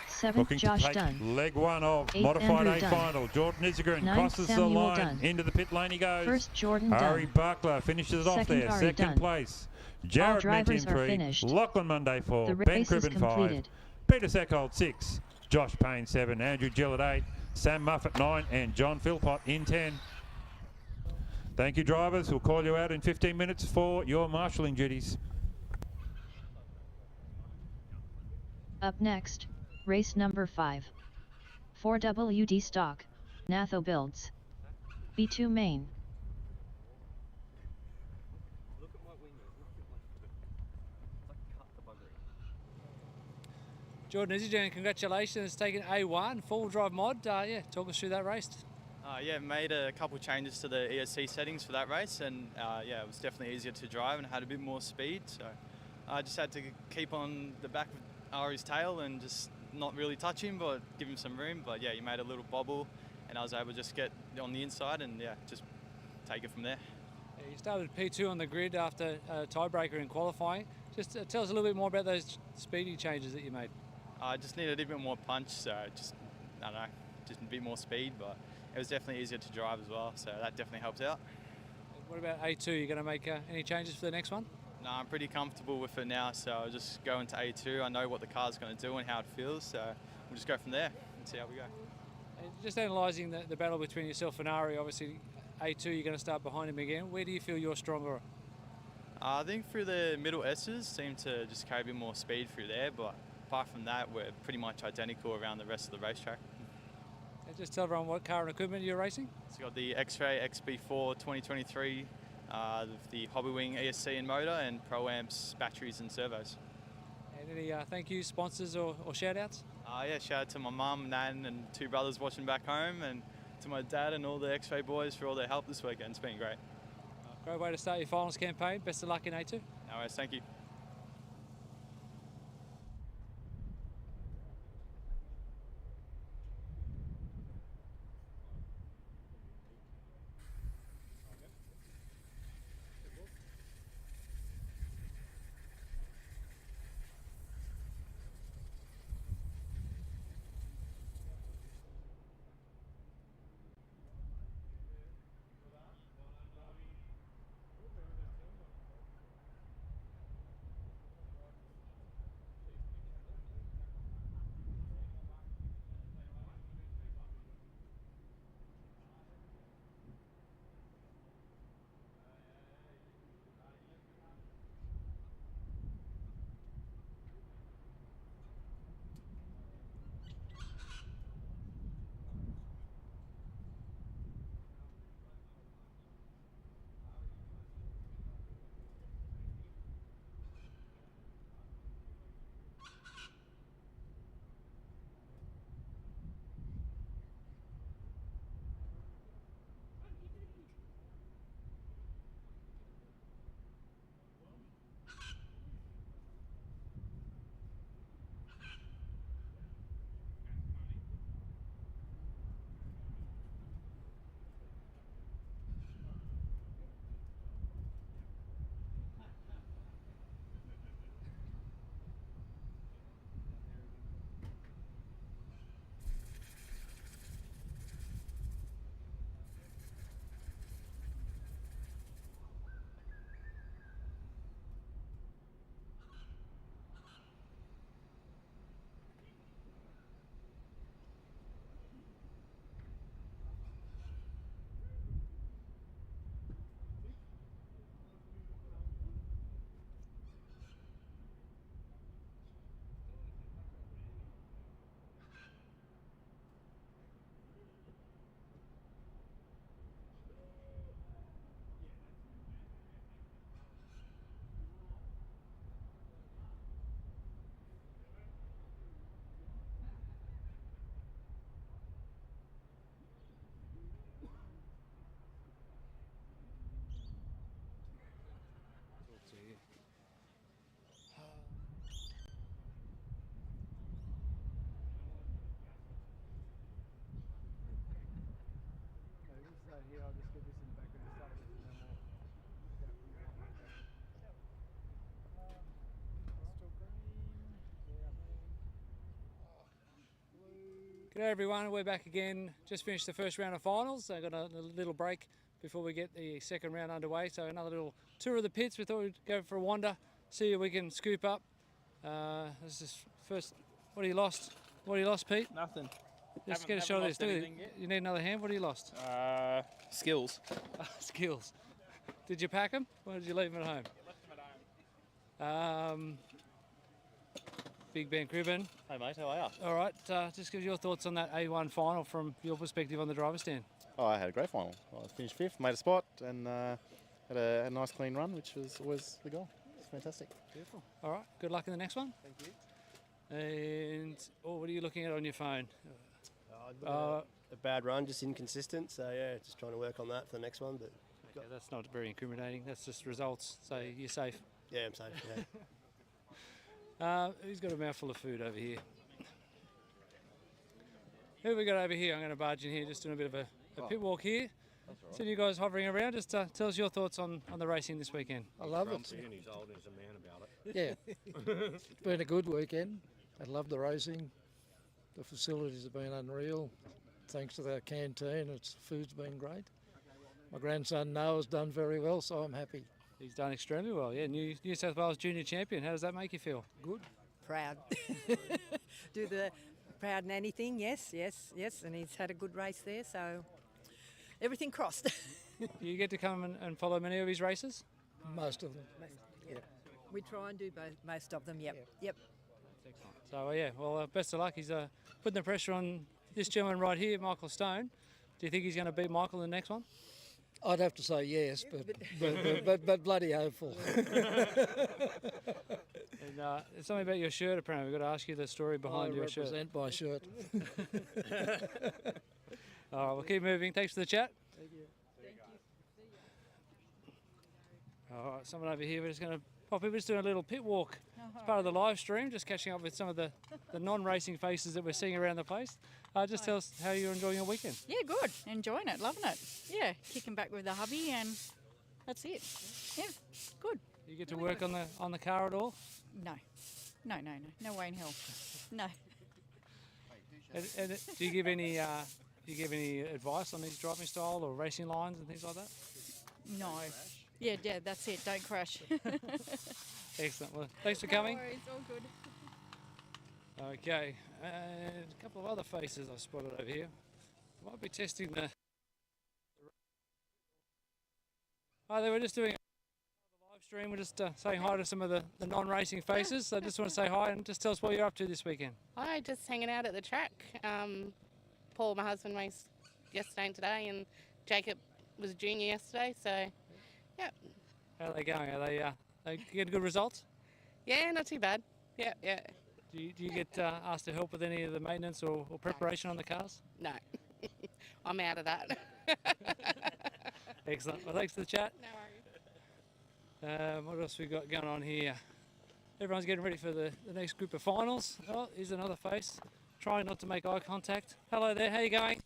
7th. Looking Josh to take Dunn. leg one of 8th. modified Andrew A Dunn. final. Jordan Isegren 9th. crosses the Samuel line. Dunn. Into the pit lane he goes. 1st. Jordan Ari Dunn. Buckler finishes it off Second, there. Ari Second Dunn. place. Jared Ment in drivers are 3. finished. Lachlan Monday 4. The Ben race is Cribben 5. completed. Peter Seckhold 6. Josh Payne 7. Andrew Gill at 8. Sam Muffet 9. And John Philpott in 10. Thank you, drivers. We'll call you out in 15 minutes for your marshalling duties. Up next, race number 5. 4WD stock, Natho builds. B2 main. Jordan Isegren, congratulations, taking A1, full drive mod. Yeah, talk us through that race. Yeah, made a couple changes to the ESC settings for that race, and yeah, it was definitely easier to drive and had a bit more speed. So I just had to keep on the back of Ari's tail and just not really touch him, but give him some room. But yeah, he made a little bobble, and I was able to just get on the inside and yeah, just take it from there. Yeah, you started P2 on the grid after a tiebreaker in qualifying. Just tell us a little bit more about those speedy changes that you made. I just needed a bit more punch, so just, I don't know, just a bit more speed, but it was definitely easier to drive as well, so that definitely helps out. What about A2? You going to make any changes for the next one? No, I'm pretty comfortable with it now, so I'll just go into A2. I know what the car's going to do and how it feels, so we'll just go from there and see how we go. And just analysing the battle between yourself and Ari, obviously A2 you're going to start behind him again. Where do you feel you're stronger? I think through the middle S's, seem to just carry a bit more speed through there, but apart from that, we're pretty much identical around the rest of the racetrack. And just tell everyone what car and equipment you're racing. It's got the X-Ray XB4 2023, the Hobbywing ESC and motor, and Pro-Amps batteries and servos. And any thank you, sponsors or shout outs? Yeah, shout out to my mum, Nan, and 2 brothers watching back home, and to my dad and all the X-Ray boys for all their help this weekend. It's been great. Great way to start your finals campaign. Best of luck in A2. No worries, thank you. here, I'll just get this in the background to start with, and then we'll get it from there on. Still green. Yeah, blue. G'day everyone, we're back again. Just finished the first round of finals. I got a little break before we get the second round underway. So another little tour of the pits. We thought we'd go for a wander, see if we can scoop up. This is first. What have you lost? What have you lost, Pete? Nothing. Just get a shot of this. Look at it. You need another hand. What have you lost? Skills. Skills. Did you pack them or did you leave them at home? Big Ben Cribben. Hey mate, how are you? All right, just give your thoughts on that A1 final from your perspective on the driver's stand. Oh, I had a great final. I finished 5th, made a spot, and had a nice clean run, which was always the goal. It's fantastic. Beautiful. All right, good luck in the next one. Thank you. And what are you looking at on your phone? A bad run, just inconsistent. So yeah, just trying to work on that for the next one. But okay, that's not very incriminating. That's just results. So you're safe. Yeah, I'm safe. Yeah. Who's got a mouthful of food over here? Who have we got over here? I'm going to barge in here, just doing a bit of a pit walk here. Right. So you guys hovering around, just tell us your thoughts on the racing this weekend. I love it. He's old as a man about it. Yeah, it's been a good weekend. I love the racing. The facilities have been unreal. Thanks to our canteen, food's been great. My grandson Noah's done very well, so I'm happy. He's done extremely well, yeah. New South Wales Junior Champion. How does that make you feel? Good. Proud. Do the proud nanny thing, yes. And he's had a good race there, so everything crossed. Do you get to come and follow many of his races? Most of them. Yeah. We try and do most of them, yep. So, yeah, well, best of luck. He's putting the pressure on this gentleman right here, Michael Stone. Do you think he's going to beat Michael in the next one? I'd have to say yes, but bloody hopeful. And something about your shirt, apparently. We've got to ask you the story behind your shirt. I represent my shirt. All right, we'll keep moving. Thanks for the chat. Thank you. All right, someone over here. We're just going to pop in. We're just doing a little pit walk. It's part of the live stream, just catching up with some of the non-racing faces that we're seeing around the place. Just tell us how you're enjoying your weekend. Yeah, good. Enjoying it, loving it. Yeah, kicking back with the hubby, and that's it. Yeah, good. You get to work on the car at all? No way in hell. No. And do you give any advice on his driving style or racing lines and things like that? No. Yeah, that's it. Don't crash. Excellent. Well, thanks for coming. No worries, all good. Okay, and a couple of other faces I've spotted over here. Might be testing the... Hi there, we're just doing a live stream. We're just saying hi to some of the non-racing faces. So I just want to say hi and just tell us what you're up to this weekend. Hi, just hanging out at the track. Paul, my husband, raced yesterday and today, and Jacob was a junior yesterday, so yeah. How are they going? Are they getting good results? Yeah, not too bad. Yeah. Do you get asked to help with any of the maintenance or preparation on the cars? No, I'm out of that. Excellent. Well, thanks for the chat. No worries. What else we got going on here? Everyone's getting ready for the next group of finals. Oh, here's another face. Trying not to make eye contact. Hello there, how you going?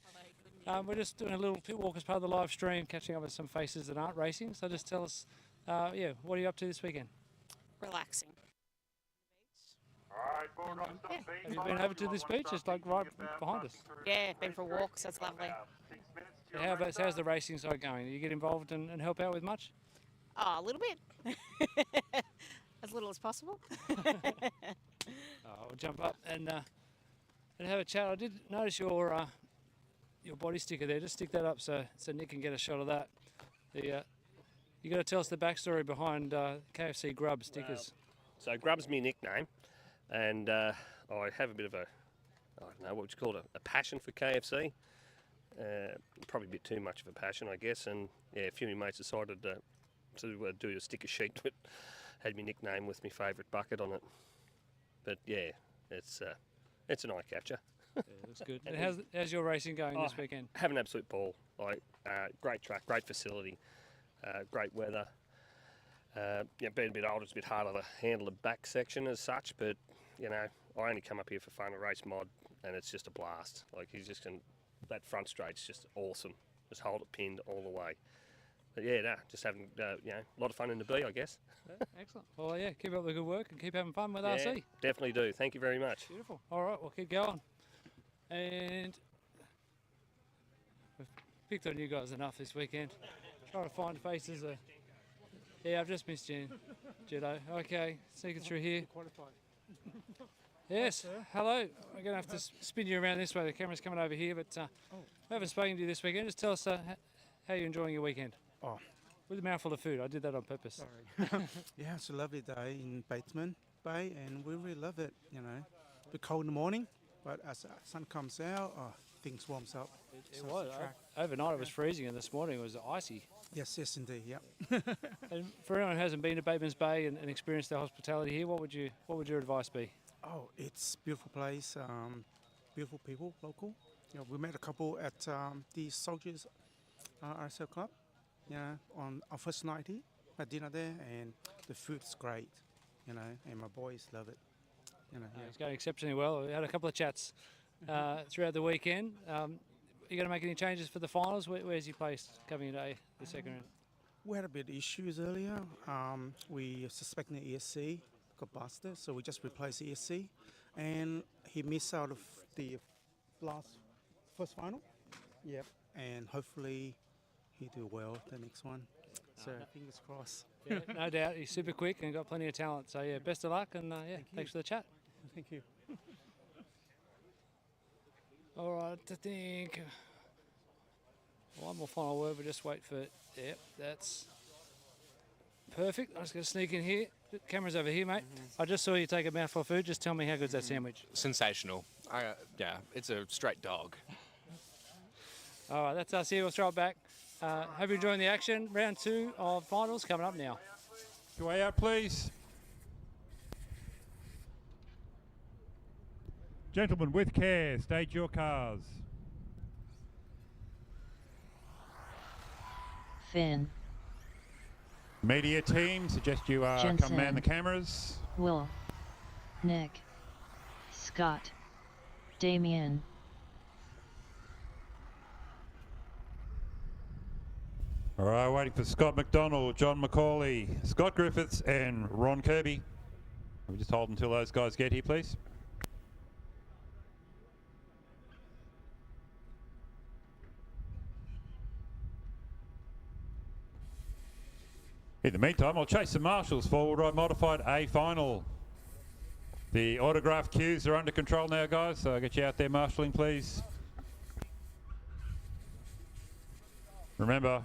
We're just doing a little pit walk as part of the live stream, catching up with some faces that aren't racing. So just tell us, what are you up to this weekend? Relaxing. Have you been over to this beach? It's like right behind us. Yeah, been for walks. That's lovely. How's the racing side going? Do you get involved and help out with much? Oh, a little bit. As little as possible. I'll jump up and have a chat. I did notice your body sticker there. Just stick that up so Nick can get a shot of that. You got to tell us the backstory behind KFC Grub stickers. So Grub's my nickname, and I have a bit of I don't know, what would you call it, a passion for KFC. Probably a bit too much of a passion, I guess. And yeah, a few of my mates decided to do a sticker sheet that had my nickname with my favourite bucket on it. But yeah, it's an eye catcher. Yeah, looks good. And how's your racing going this weekend? Have an absolute ball. Great track, great facility, great weather. Being a bit older, it's a bit harder to handle the back section as such, but I only come up here for fun and race mod, and it's just a blast. That front straight's just awesome. just hold it pinned all the way. But yeah, just having a lot of fun in the B, I guess. Yeah, excellent. Well, yeah, keep up the good work and keep having fun with Yeah, RC. definitely do. Thank you very much. Beautiful. All right, we'll keep going. And we've picked on you guys enough this weekend. Trying to find faces. Yeah, I've just missed you, Jedi. Okay, sneaking through here. Yes, hello. We're going to have to spin you around this way. The camera's coming over here, but we haven't spoken to you this weekend. Just tell us how you're enjoying your weekend. Oh. With a mouthful of food. I did that on purpose. Sorry. Yeah, it's a lovely day in Batemans Bay, and we really love it. You know, a bit cold in the morning, but as the sun comes out, things warms up. It was. Overnight it was freezing, and this morning it was icy. Yes, indeed. Yep. And for anyone who hasn't been to Batemans Bay and experienced the hospitality here, what would your advice be? Oh, it's a beautiful place. Beautiful people, local. You know, we met a couple at the Soldiers RCRA Club. Yeah, on our first night here, had dinner there, and the food's great. You know, and my boys love it. You know, It's going exceptionally well. We had a couple of chats throughout the weekend. Are you going to make any changes for the finals? Where's your place coming today, the second round? We had a bit of issues earlier. We suspecting the ESC got busted, so we just replaced the ESC, and he missed out of the first final. Yep, and hopefully he do well the next one. So fingers crossed. Yeah, no doubt. He's super quick and got plenty of talent. So yeah, best of luck, and thanks for the chat. Thank you. All right, I think one more final word. We'll just wait for it. Yep, that's perfect. I'm just going to sneak in here. The camera's over here, mate. I just saw you take a mouthful of food. Just tell me how good's that sandwich? Sensational. Yeah, it's a straight dog. All right, that's us here. We'll throw it back. Hope you're enjoying the action. Round 2 of finals coming up now. Your way out, please. Gentlemen, with care, stage your cars. Finn, Media team, suggest you come Jensen. man the cameras. Will, Nick, Scott, Damien. All right, waiting for Scott McDonald, John McCauley, Scott Griffiths, and Ron Kirby. We just hold until those guys get here, please. In the meantime, I'll chase the marshals for All Right Modified A final. The autograph queues are under control now, guys, so I'll get you out there marshalling, please. Remember,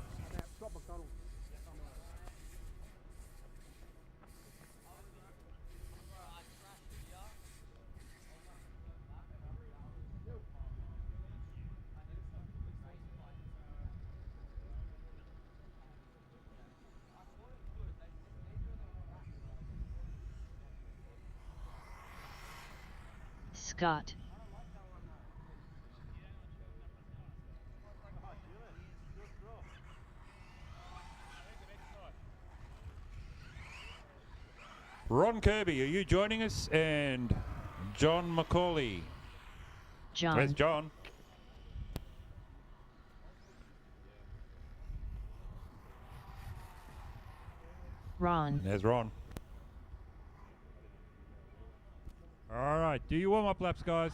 Scott, Ron Kirby, are you joining us? And John McCauley. John. Where's John? Ron, There's Ron. All right, do your warm-up laps, guys.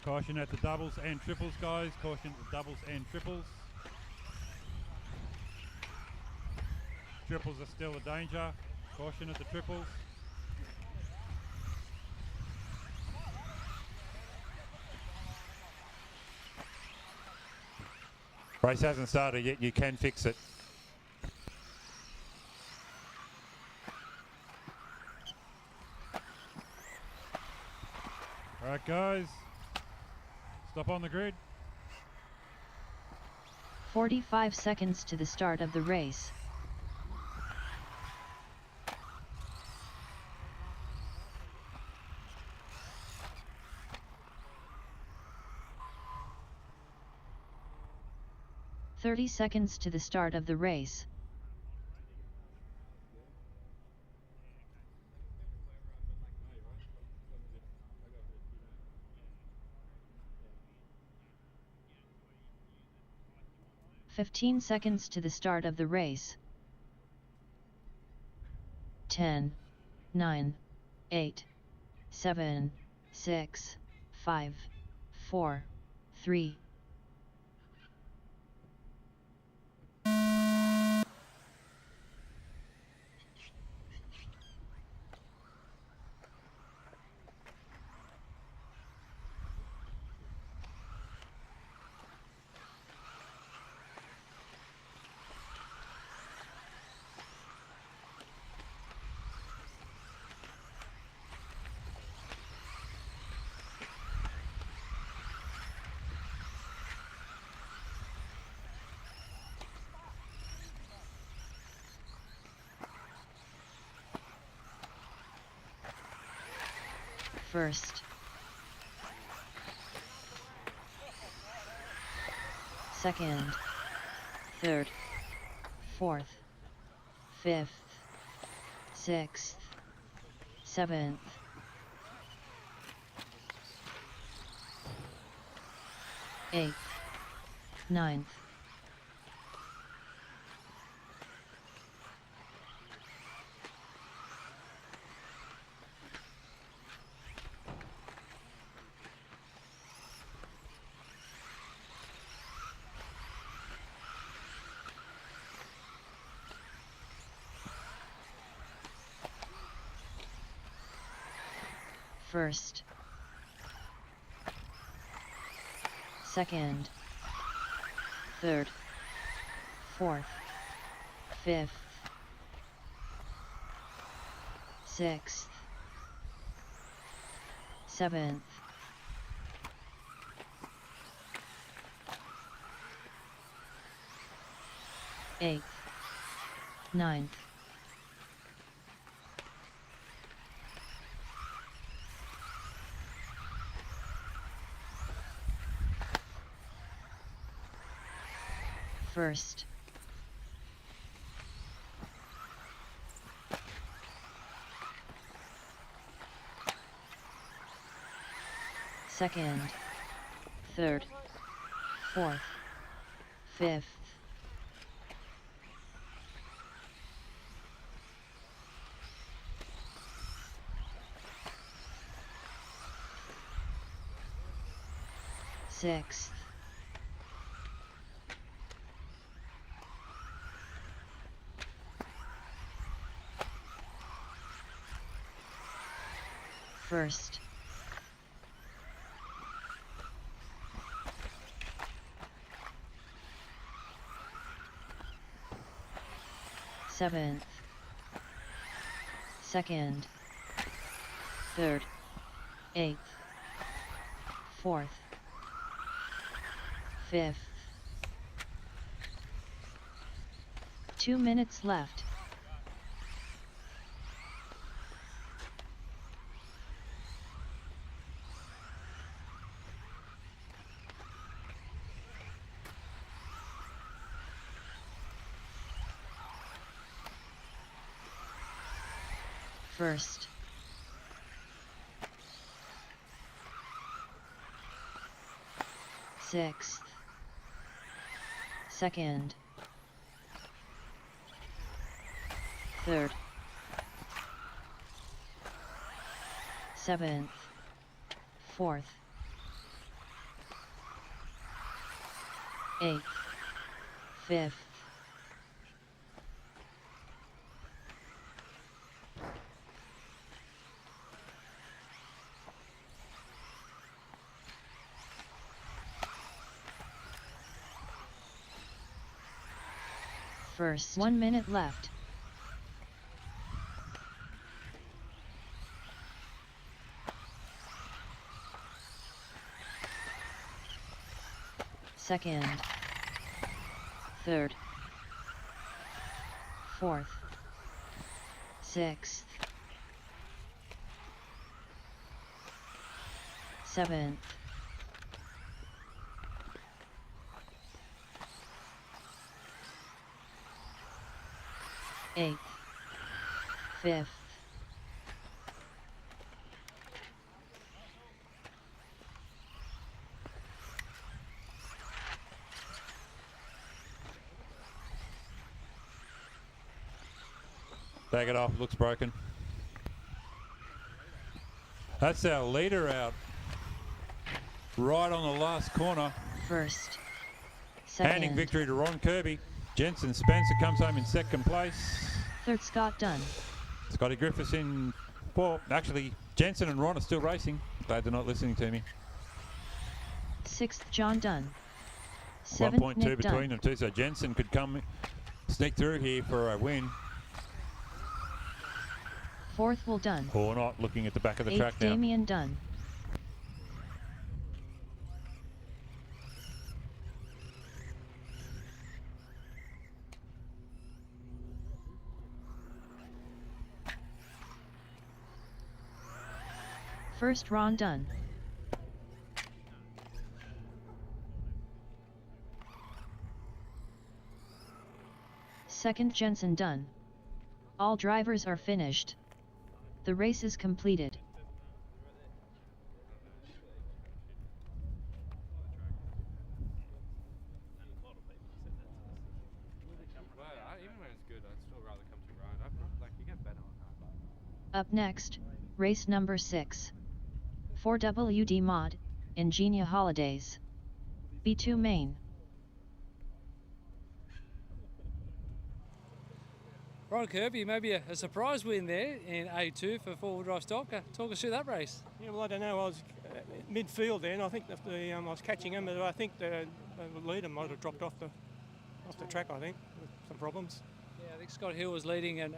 Caution at the doubles and triples, guys. Caution at the doubles and triples. Triples are still a danger. Caution at the triples. Race hasn't started yet. You can fix it. All right, guys. Stop on the grid. 45 seconds to the start of the race. 30 seconds to the start of the race. "15 seconds to the start of the race. 10, 9, 8, 7, 6, 5, 4, 3. First, second, third, fourth, fifth, sixth, seventh, eighth, ninth, first, second, third, fourth, fifth, sixth, seventh, eighth, ninth, first, second, third, fourth, fifth, sixth, first, seventh, second, third, eighth, fourth, fifth. 2 minutes left. First, sixth, second, third, seventh, fourth, eighth, fifth. First, 1 minute left. Second, third, fourth, sixth, seventh, 8th, 5th. Take it off, looks broken. That's our leader out. Right on the last corner. First. Handing Second. victory to Ron Kirby. Jensen Spencer comes home in second place. Third, Scott Dunn. Scotty Griffiths in fourth. Actually, Jensen and Ron are still racing. Glad they're not listening to me. 6th, John Dunn. 7th, 1.2 Nick between Dunn. them two, so Jensen could come sneak through here for a win. 4th, Will Dunn. Or not, looking at the back of the 8th, track now. Damien Dunn. First, Ron Dunn. Second, Jensen Dunn. All drivers are finished. The race is completed. Even when it's good, I'd still rather come to Ryan. Like, you get better on that. Up next, race number 6. 4WD Mod, Ingenia Holidays. B2 Main. Ron Kirby, maybe a surprise win there in A2 for four-wheel drive stock. Talk us through that race. Yeah, well, I don't know. I was midfield there, and I think I was catching him, but I think the leader might have dropped off the track. I think with some problems. Yeah, I think Scott Hill was leading and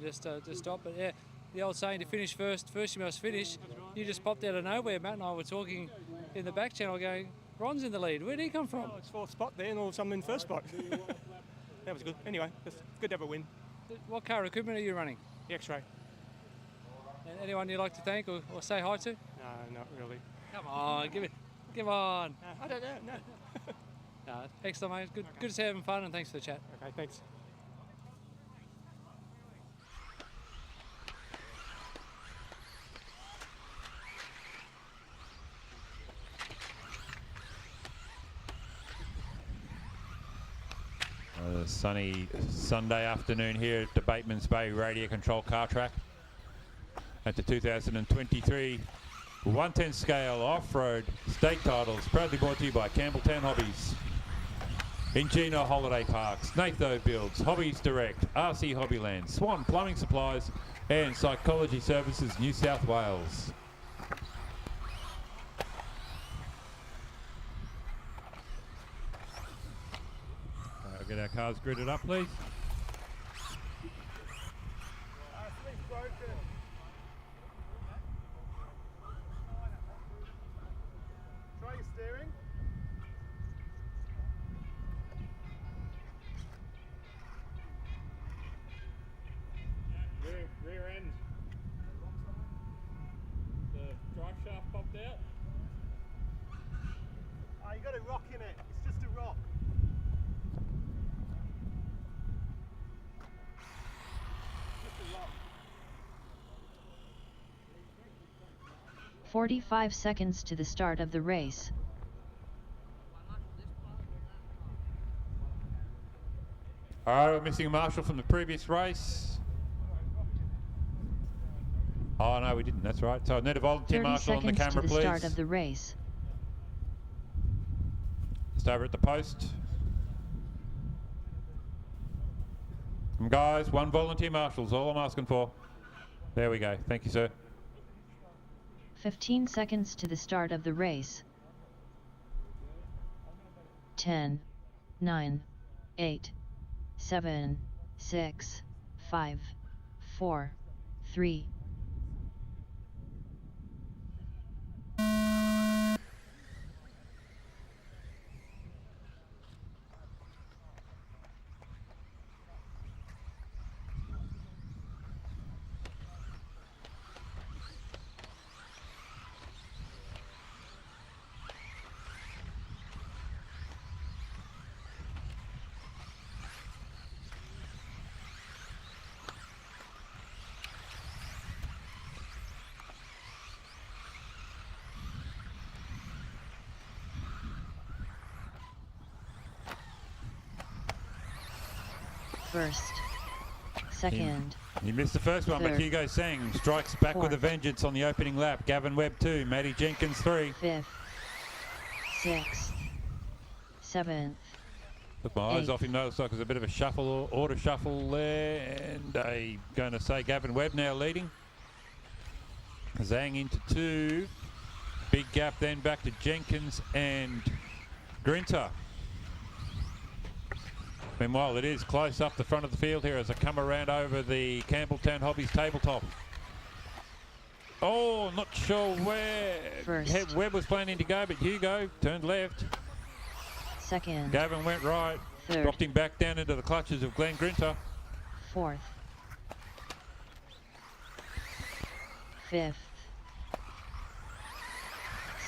just stopped. But yeah, the old saying to finish first you must finish. You just popped out of nowhere. Matt and I were talking in the back channel, going, "Ron's in the lead. Where did he come from?" Oh, it's fourth spot there, and all of a sudden in first spot. That was good. Anyway, it's good to have a win. What car equipment are you running? The X-Ray. And anyone you'd like to thank or say hi to? No, not really. Come on, give on. I don't know. No. No, excellent, mate. Good to see you having fun, and thanks for the chat. Okay, thanks. A sunny Sunday afternoon here at the Batemans Bay Radio Control Car Track at the 2023 110 scale off-road state titles, proudly brought to you by Campbelltown Hobbies, Ingenia Holiday Parks, Natho Builds, Hobbies Direct, RC Hobbyland, Swan Plumbing Supplies and Psychology Services New South Wales. Get our cars gridded up, please. Try your steering. Rear end. The drive shaft popped out. Oh, you got a rock in it. It's just a rock. 45 seconds to the start of the race. All right, we're missing a marshal from the previous race. Oh no, we didn't. That's right. So I need a volunteer 30 marshal on the seconds camera, to the please. start of the race. Just over at the post. And guys, one volunteer marshal's all I'm asking for. There we go. Thank you, sir. 15 seconds to the start of the race. 10, 9, 8, 7, 6, 5, 4, 3. First. Second. He missed the first one, but Third. Hugo Sang strikes back with a Fourth. vengeance on the opening lap. Gavin Webb 2, Matty Jenkins 3. Fifth. Sixth. Seventh. Took my eyes off him, noticed like there's a bit of a shuffle, order shuffle there, and going to say Gavin Webb now leading. Zhang into 2. Big gap then back to Jenkins and Grinter. Meanwhile, it is close up the front of the field here as I come around over the Campbelltown Hobbies tabletop. Oh, not sure where Webb was planning to go, but Hugo turned left. Second. Gavin went right, Third. dropped him back down into the clutches of Glenn Grinter. Fourth. Fifth.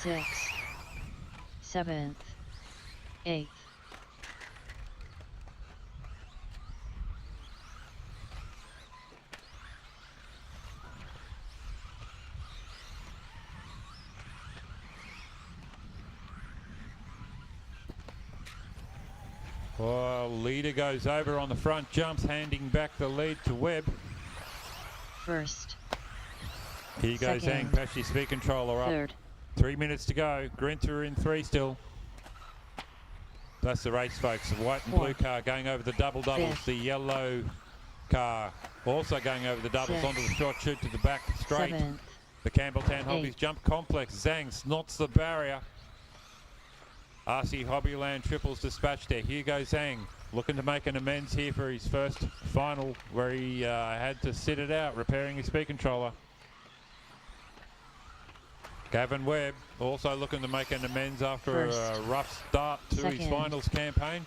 Sixth. Seventh. Eighth. Well, leader goes over on the front jumps, handing back the lead to Webb. First. Here goes Hang, Second. Pesci speed controller up. Third. 3 minutes to go. Grinter in 3 still. That's the race, folks. The white and blue Fourth. car going over the doubles. Fifth. The yellow car also going over the doubles Sixth. onto the short chute to the back straight. Seventh. The Campbelltown Hobbies Eighth. jump complex. Zhang snots the barrier. RC Hobbyland triples dispatched there. Hugo Zhang looking to make an amends here for his first final where he had to sit it out, repairing his speed controller. Gavin Webb also looking to make an amends after a rough start to his Second. finals campaign.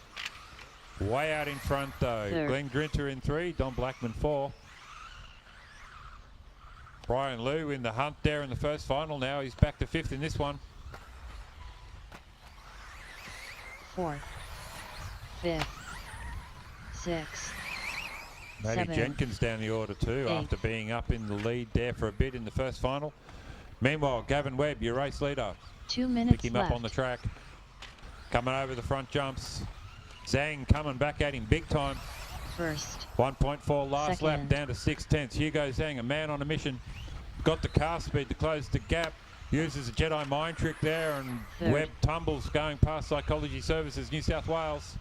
Way out in front though. Third. Glenn Grinter in 3, Don Blackman 4. Brian Liu in the hunt there in the first final. Now he's back to 5th in this one. Fourth. Fifth. Sixth. Matty Seventh. Jenkins down the order too after being up in the lead there for a bit in the first final. Meanwhile, Gavin Webb, your race leader. 2 minutes Pick him left. up on the track. Coming over the front jumps. Zhang coming back at him big time. First. 1.4 last lap Second. down to 6/10. Hugo Zhang, a man on a mission. Got the car speed to close the gap. Uses a Jedi mind trick there and Third. Webb tumbles going past Psychology Services New South Wales.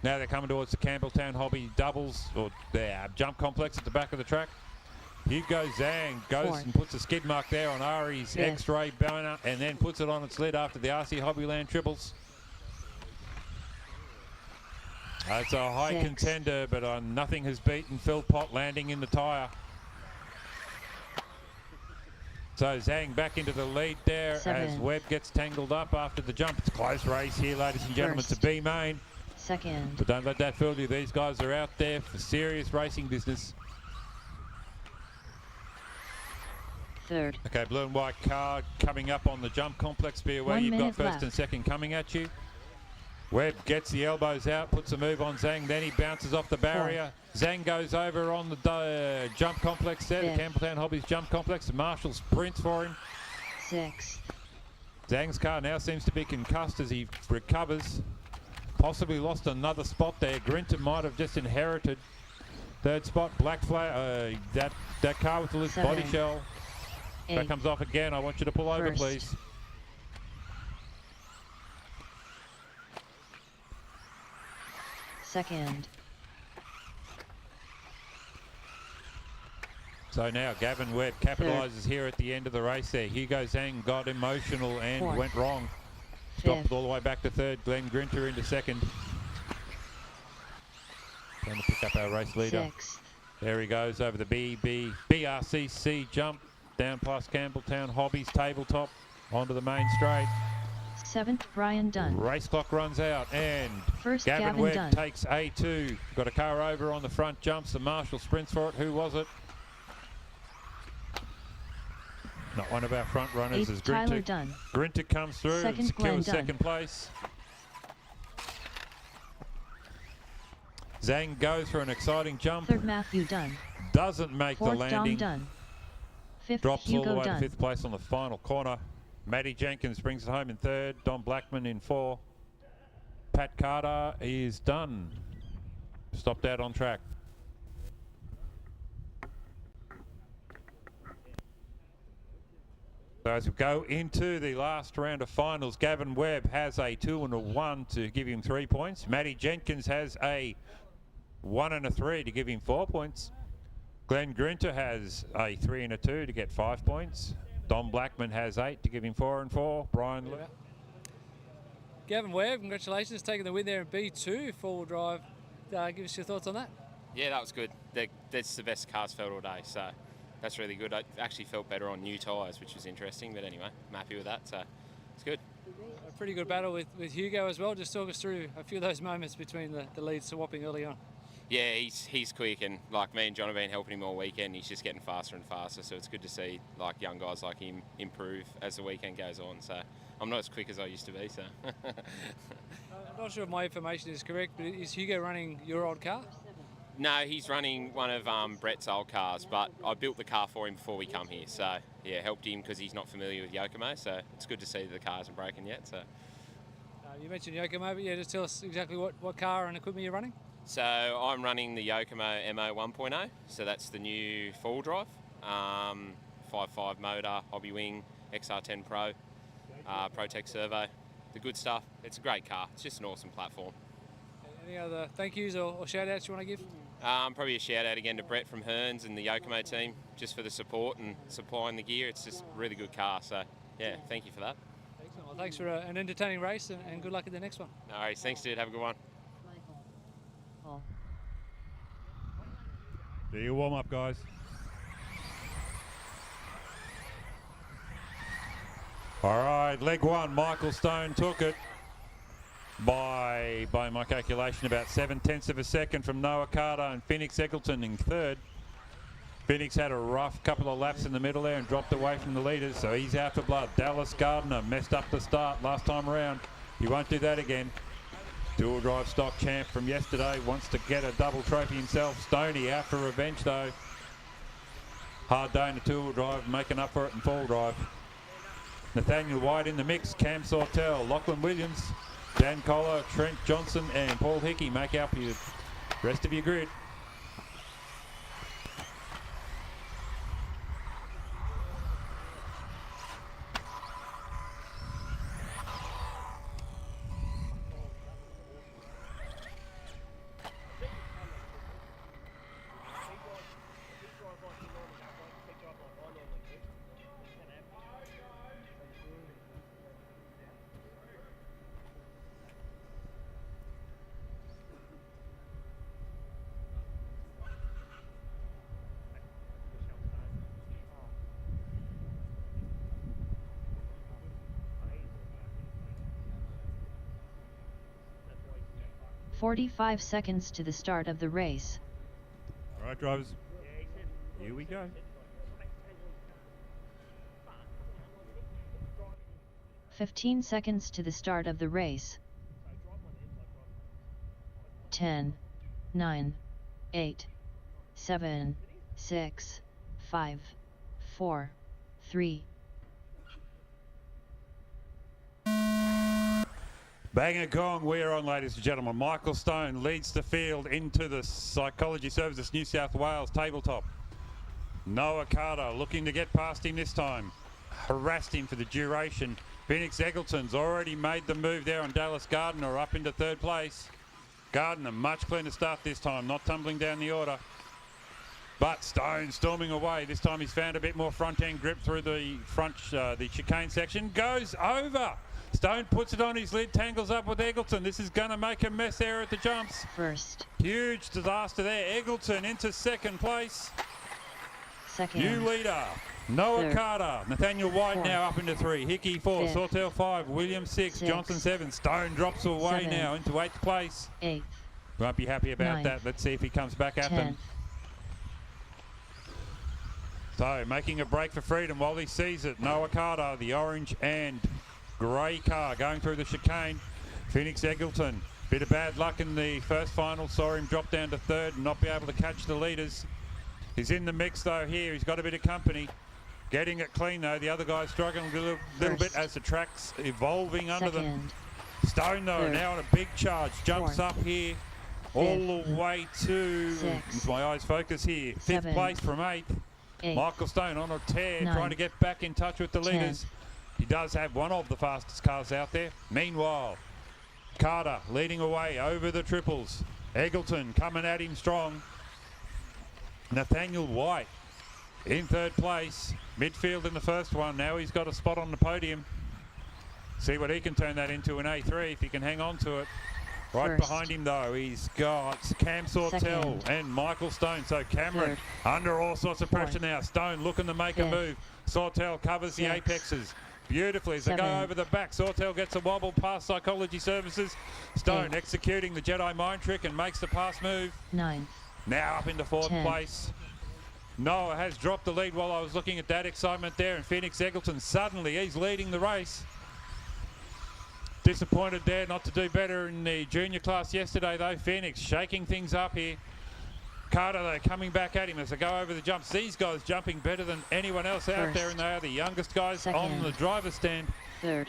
Now they're coming towards the Campbelltown Hobby doubles or their jump complex at the back of the track. Hugo Zhang goes Fourth. and puts a skid mark there on Ari's Fifth. X-ray banner and then puts it on its lid after the RC Hobbyland triples. It's a high Sixth. contender, but nothing has beaten Phil Pott landing in the tyre. So Zhang back into the lead there as Seventh. Webb gets tangled up after the jump. It's a close race here, ladies and gentlemen, First. to B main. Second. But don't let that fool you. These guys are out there for serious racing business. Third. Okay, blue and white car coming up on the jump complex. Be aware 1 you've got minute first left. and second coming at you. Webb gets the elbows out, puts a move on Zhang, then he bounces off the barrier. Zhang goes over on the jump complex there, the Fifth. Campbelltown Hobbies jump complex. The Marshall sprints for him. Sixth. Zhang's car now seems to be concussed as he recovers. Possibly lost another spot there. Grinter might have just inherited third spot. Black flag, that car with the loose body Seven. shell. That Eight. comes off again. I want you to pull over, First. please. Second. So now Gavin Webb capitalises here at the end of the race there. Hugo Zhang got emotional and Fourth. went wrong. Stopped Fifth. all the way back to third. Glenn Grinter into second. Trying to pick up our race leader. Sixth. There he goes over the BRCC jump. Down past Campbelltown Hobbies tabletop onto the main straight. Seventh. Brian Dunn. Race clock runs out and First. Gavin Webb Dunn. takes A2. Got a car over on the front jumps. The Marshall sprints for it. Who was it? Not one of our front runners. Eighth. As Tyler Grinter, Dunn. Grinter comes through and Second. Glenn secures Dunn. second place. Zhang goes for an exciting jump. Third. Matthew Dunn. Doesn't make Fourth. the landing. Dom Dunn. Fifth. Drops all the Hugo way Dunn. to fifth place on the final corner. Matty Jenkins brings it home in third. Don Blackman in 4. Pat Carter is done. stopped out on track. So as we go into the last round of finals, Gavin Webb has a 2 and a 1 to give him 3 points. Matty Jenkins has a 1 and a 3 to give him 4 points. Glenn Grinter has a 3 and a 2 to get 5 points. Don Blackman has 8 to give him 4 and 4. Brian Lewis. Gavin Webb, congratulations, taking the win there in B2 four-wheel drive. Give us your thoughts on that. Yeah, that was good. That's the best car's felt all day, so that's really good. I actually felt better on new tyres, which was interesting, but anyway, I'm happy with that, so it's good. A pretty good battle with Hugo as well. Just talk us through a few of those moments between the leads swapping early on. Yeah, he's quick, and like me and John have been helping him all weekend. He's just getting faster and faster, so it's good to see like young guys like him improve as the weekend goes on. So I'm not as quick as I used to be. So I'm not sure if my information is correct, but is Hugo running your old car? no, he's running one of Brett's old cars, but I built the car for him before we come here. So yeah, helped him because he's not familiar with Yokomo. So it's good to see the car isn't broken yet. So you mentioned Yokomo, but yeah, just tell us exactly what car and equipment you're running. So I'm running the Yokomo MO 1.0, so that's the new four-wheel drive, 5.5 motor, hobby wing, XR10 Pro, Protec servo, the good stuff. It's a great car. It's just an awesome platform. Any other thank yous or shout outs you want to give? Probably a shout out again to Brett from Hearns and the Yokomo team, just for the support and supplying the gear. It's just a really good car, so yeah, thank you for that. Excellent. Well, thanks for an entertaining race and good luck in the next one. No worries. Thanks, dude. Have a good one. Do your warm up, guys. All right, leg one, Michael Stone took it by my calculation about 7/10 of a second from Noah Carter and Phoenix Eggleton in third. Phoenix had a rough couple of laps in the middle there and dropped away from the leaders, so he's out for blood. Dallas Gardner messed up the start last time around. He won't do that again. Dual drive stock champ from yesterday wants to get a double trophy himself. Stoney out for revenge though. Hard day in the two-wheel drive, making up for it in four-wheel drive. Nathaniel White in the mix, Cam Sortel, Lachlan Williams, Dan Collar, Trent Johnson and Paul Hickey make up your rest of your grid. "45 seconds to the start of the race. All right, drivers, here we go. 15 seconds to the start of the race. 10, 9, 8, 7, 6, 5, 4, 3. Bang a gong, we're on, ladies and gentlemen. Michael Stone leads the field into the Psychology Services New South Wales tabletop. Noah Carter looking to get past him this time. Harassed him for the duration. Phoenix Eggleton's already made the move there on Dallas Gardner up into third place. Gardner much cleaner start this time, not tumbling down the order. But Stone storming away. This time he's found a bit more front end grip through the front, the chicane section. Goes over. Stone puts it on his lid, tangles up with Eggleton. This is going to make a mess there at the jumps. First. Huge disaster there. Eggleton into second place. Second. New leader, Noah Third. Carter. Nathaniel White Fourth. now up into 3. Hickey 4, Fifth. Sortel 5, Williams 6, Johnson 7. Stone drops away 7. now into 8th place. 8th. Won't be happy about 9th. that. Let's see if he comes back at them. 10th. So making a break for freedom while he sees it. Noah Carter, the orange and grey car going through the chicane. Phoenix Eggleton, bit of bad luck in the first final, saw him drop down to third and not be able to catch the leaders. He's in the mix though here, he's got a bit of company. Getting it clean though, the other guy's struggling a little bit as the track's evolving under them. Stone though Third. now on a big charge, jumps Fourth. up here all the way to, my eyes focus here, 5th place from 8th. Michael Stone on a tear, trying to get back in touch with the leaders. He does have one of the fastest cars out there. Meanwhile, Carter leading away over the triples. Eggleton coming at him strong. Nathaniel White in 3rd place. Midfield in the first one. Now he's got a spot on the podium. See what he can turn that into an A3 if he can hang on to it. Right behind him, though, he's got Cam Sawtell and Michael Stone. So Cameron under all sorts of pressure now. Stone looking to make a move. Sawtell covers the apexes beautifully as they go over the back. Sawtell gets a wobble past Psychology Services. Stone executing the Jedi mind trick and makes the pass move. 9. Now up into 4th place. Noah has dropped the lead while I was looking at that excitement there, and Phoenix Eggleton suddenly he's leading the race. Disappointed there not to do better in the junior class yesterday, though. Phoenix shaking things up here. Carter, though, coming back at him as they go over the jumps. These guys jumping better than anyone else out there, and they are the youngest guys on the driver's stand. 3rd.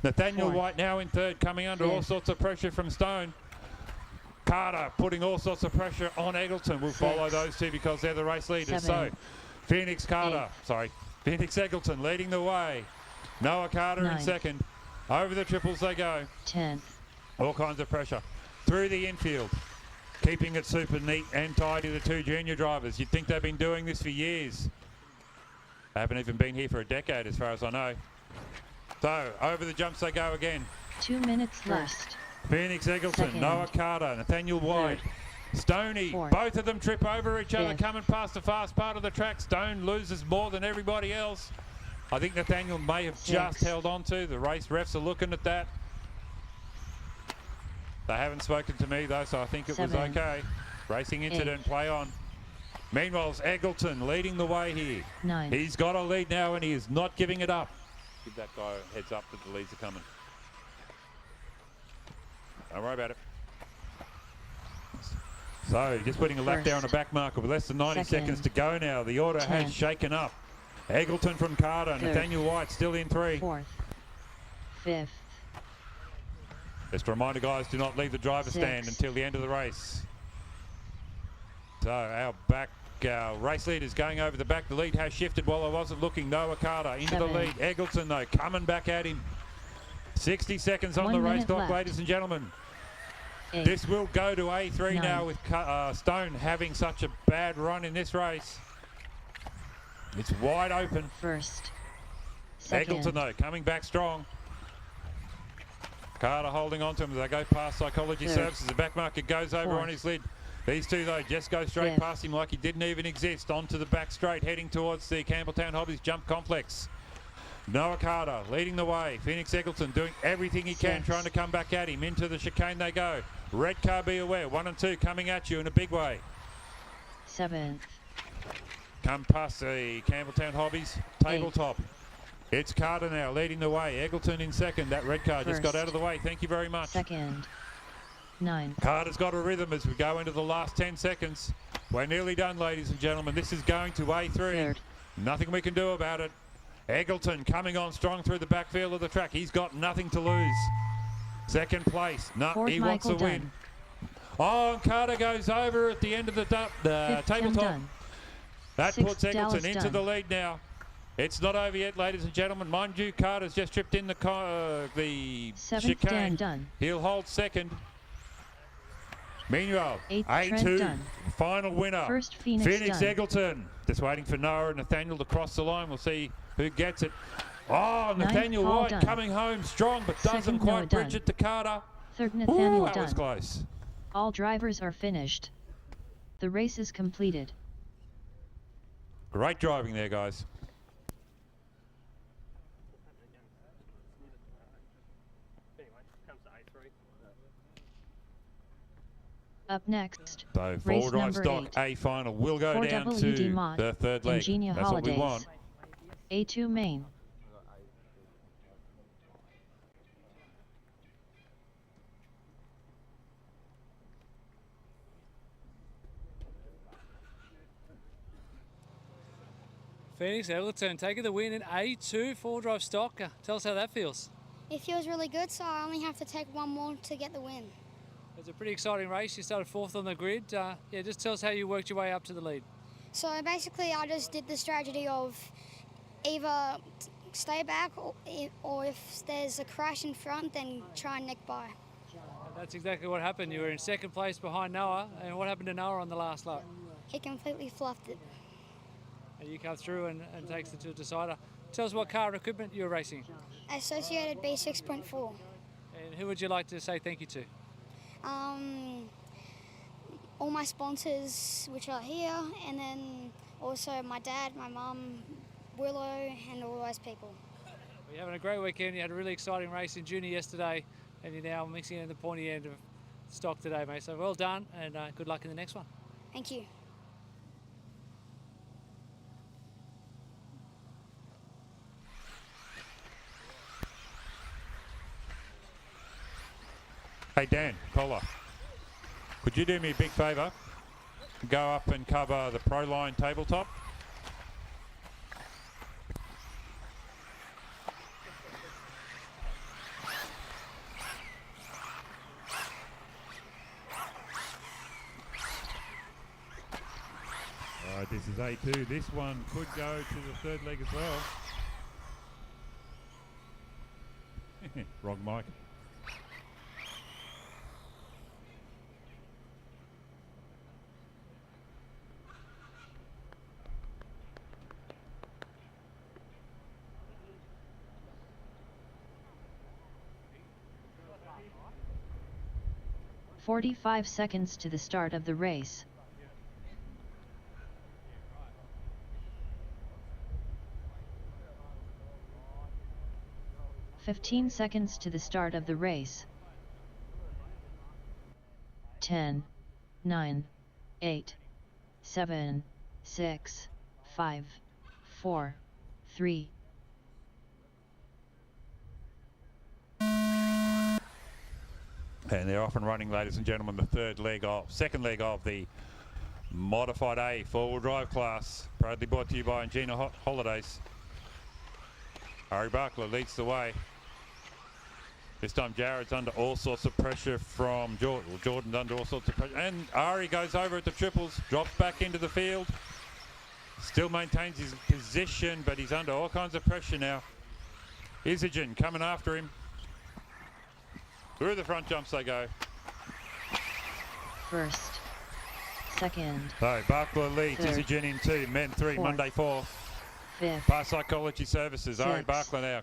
Nathaniel White now in 3rd, coming under all sorts of pressure from Stone. Carter putting all sorts of pressure on Eggleton. We'll follow those two because they're the race leaders. So, Phoenix Eggleton leading the way. Noah Carter in 2nd. Over the triples they go. 10th. All kinds of pressure. Through the infield. Keeping it super neat and tidy, the 2 junior drivers. You'd think they've been doing this for years. They haven't even been here for a decade as far as I know. So, over the jumps they go again. 2 minutes left. Phoenix Eggleton, Noah Carter, Nathaniel White, Stoney. Both of them trip over each other coming past the fast part of the track. Stone loses more than everybody else. I think Nathaniel may have just held on to. The race refs are looking at that. They haven't spoken to me, though, so I think it was okay. Racing incident, play on. Meanwhile, Eggleton leading the way here. 9. He's got a lead now, and he is not giving it up. Give that guy a heads up that the leads are coming. Don't worry about it. So, just putting a lap there on a back marker with less than 90 seconds to go now. The order has shaken up. Eggleton from Carter, Nathaniel White still in 3. 4th. 5th. Just a reminder, guys, do not leave the driver's stand until the end of the race. So our race lead is going over the back. The lead has shifted while I wasn't looking. Noah Carter into the lead. Eggleton, though, coming back at him. 60 seconds on the race clock, ladies and gentlemen. This will go to A3 now with Stone having such a bad run in this race. It's wide open. 1st. Eggleton, though, coming back strong. Carter holding on to him as they go past Psychology Services. The back marker goes over on his lid. These two, though, just go straight past him like he didn't even exist. Onto the back straight, heading towards the Campbelltown Hobbies Jump Complex. Noah Carter leading the way. Phoenix Eggleton doing everything he can, trying to come back at him. Into the chicane they go. Red car, be aware. 1 and 2 coming at you in a big way. 7th. Come past the Campbelltown Hobbies tabletop. It's Carter now leading the way. Eggleton in 2nd. That red car just got out of the way. Thank you very much. 2nd. 9. Carter's got a rhythm as we go into the last 10 seconds. We're nearly done, ladies and gentlemen. This is going to A3. Nothing we can do about it. Eggleton coming on strong through the backfield of the track. He's got nothing to lose. 2nd place. No, he wants a win. Oh, and Carter goes over at the end of the tabletop. That puts Eggleton into the lead now. It's not over yet, ladies and gentlemen. Mind you, Carter's just tripped in the chicane. He'll hold 2nd. Meanwhile, A2, final winner, First Phoenix Eggleton. Just waiting for Noah and Nathaniel to cross the line. We'll see who gets it. Oh, Nathaniel White coming home strong, but doesn't quite bridge it to Carter. 3rd, Nathaniel that was close. All drivers are finished. The race is completed. Great driving there, guys. Up next, so race four-drive number stock 8. A final will go down to the 3rd leg. Ingenia That's Holidays. what we want. A2 main. Phoenix Eggleton taking the win in A2 4-drive stock. Tell us how that feels. It feels really good, so I only have to take one more to get the win. It's a pretty exciting race. You started 4th on the grid. Yeah, just tell us how you worked your way up to the lead. So basically I just did the strategy of either stay back or if there's a crash in front, then try and nick by. That's exactly what happened. You were in 2nd place behind Noah. And what happened to Noah on the last lap? He completely fluffed it. And you come through and takes the decider. Tell us what car equipment you were racing. Associated B6.4. And who would you like to say thank you to? All my sponsors, which are here, and then also my dad, my mum, Willow, and all those people. Well, you're having a great weekend. You had a really exciting race in junior yesterday, and you're now mixing in the pointy end of stock today, mate. So well done, and good luck in the next one. Thank you. Hey Dan, Collar, could you do me a big favour? Go up and cover the Pro Line tabletop. Alright, this is A2. This one could go to the 3rd leg as well. Wrong mic. "45 seconds to the start of the race. "15 seconds to the start of the race. 10, 9, 8, 7, 6, 5, 4, 3. And they're off and running, ladies and gentlemen, the 2nd leg of the Modified A 4-wheel drive class. Proudly brought to you by Angina Holidays. Ari Barkler leads the way. This time Jared's under all sorts of pressure from Jordan. Well, Jordan's under all sorts of pressure. And Ari goes over at the triples, drops back into the field. Still maintains his position, but he's under all kinds of pressure now. Isogen coming after him. Through the front jumps they go. 1st, 2nd. So Barkler leads, 3rd, Isogen in 2, men 3, 4th, Monday 4. 5th. Parapsychology Services, Ari 6, Barkler now.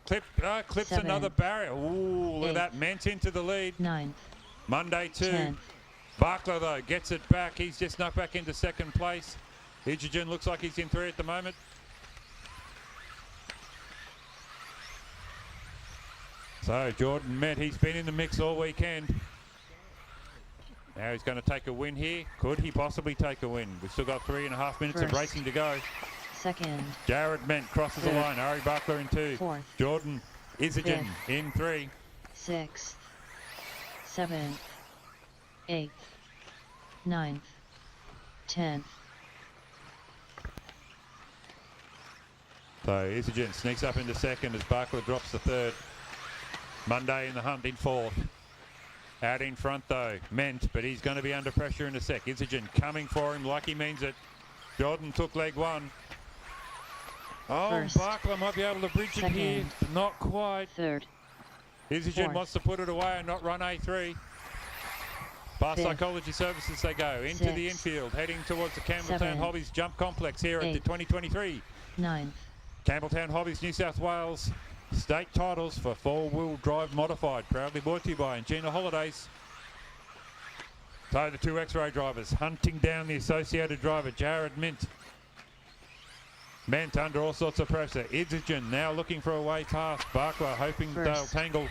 Clips 7, another barrier. Ooh, look at 8, that. Ment into the lead. 9th. Monday 2. 10th. Barkler though gets it back. He's just knocked back into 2nd place. Isogen looks like he's in 3 at the moment. So Jordan Ment, he's been in the mix all weekend. Now he's going to take a win here. Could he possibly take a win? We've still got 3.5 minutes of 1st, racing to go. 2nd. Jared Ment crosses the 3rd, line. Ari Barkler in 2. 4th. Jordan Isogen 5th. in 3. 6th, 7th, 8th, 9th, 10th. So Isogen sneaks up into 2nd as Barkler drops the 3rd. Monday in the hunt in 4th. Out in front though, Ment, but he's going to be under pressure in a sec. Isogen coming for him like he means it. Jordan took leg 1. Oh, 1st, Barkler might be able to bridge it here. 2nd, But not quite. 3rd. Isogen 4th. wants to put it away and not run A3. Past 5th. Psychology Services they go. Into the 6th. infield, heading towards the Campbelltown 7th. Hobbies Jump Complex here at the 2023 9th. Campbelltown Hobbies New South Wales state titles for 4-wheel drive modified. Proudly brought to you by Angina Holidays. So the 2 X-ray drivers hunting down the associated driver, Jared Ment. Ment under all sorts of pressure. Isogen now looking for a way past. Barkler hoping they'll 1st, tangle.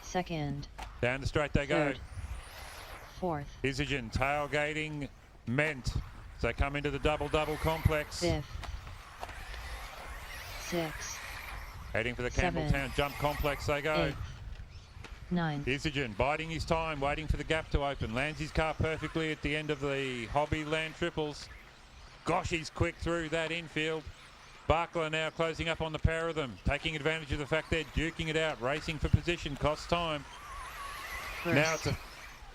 2nd. Down the straight they go. 3rd, 4th. Isogen tailgating Ment. So come into the double-double complex. 5th. 6th. Heading for the 7th. Campbelltown Jump Complex they go. 8th. 9th. Isogen biding his time, waiting for the gap to open. Lands his car perfectly at the end of the Hobby Land triples. Gosh, he's quick through that infield. Barkler now closing up on the pair of them, taking advantage of the fact they're duking it out, racing for position, costs time. 1st. Now it's a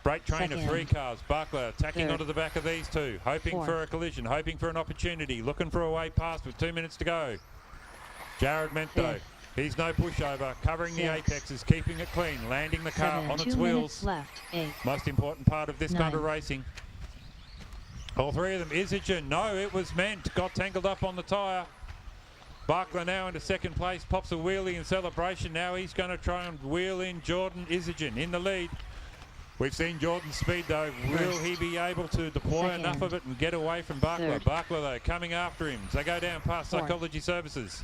Freight train of 3 cars. Buckler tacking Third. onto the back of these two, hoping Fourth. for a collision, hoping for an opportunity, looking for a way past with 2 minutes to go. Jared Mento, Fifth. he's no pushover, covering the Sixth. apexes, keeping it clean, landing the car 7. on 2 its minutes wheels. left. 8. Most important part of this kind of 9. racing. All 3 of them. Isogen, no, it was meant. Got tangled up on the tyre. Buckler now into second place, pops a wheelie in celebration. Now he's going to try and wheel in Jordan Isogen in the lead. We've seen Jordan's speed though. Will he be able to deploy enough of it and get away from Buckler? Third. Buckler though coming after him. They go down past Fourth. Psychology Services.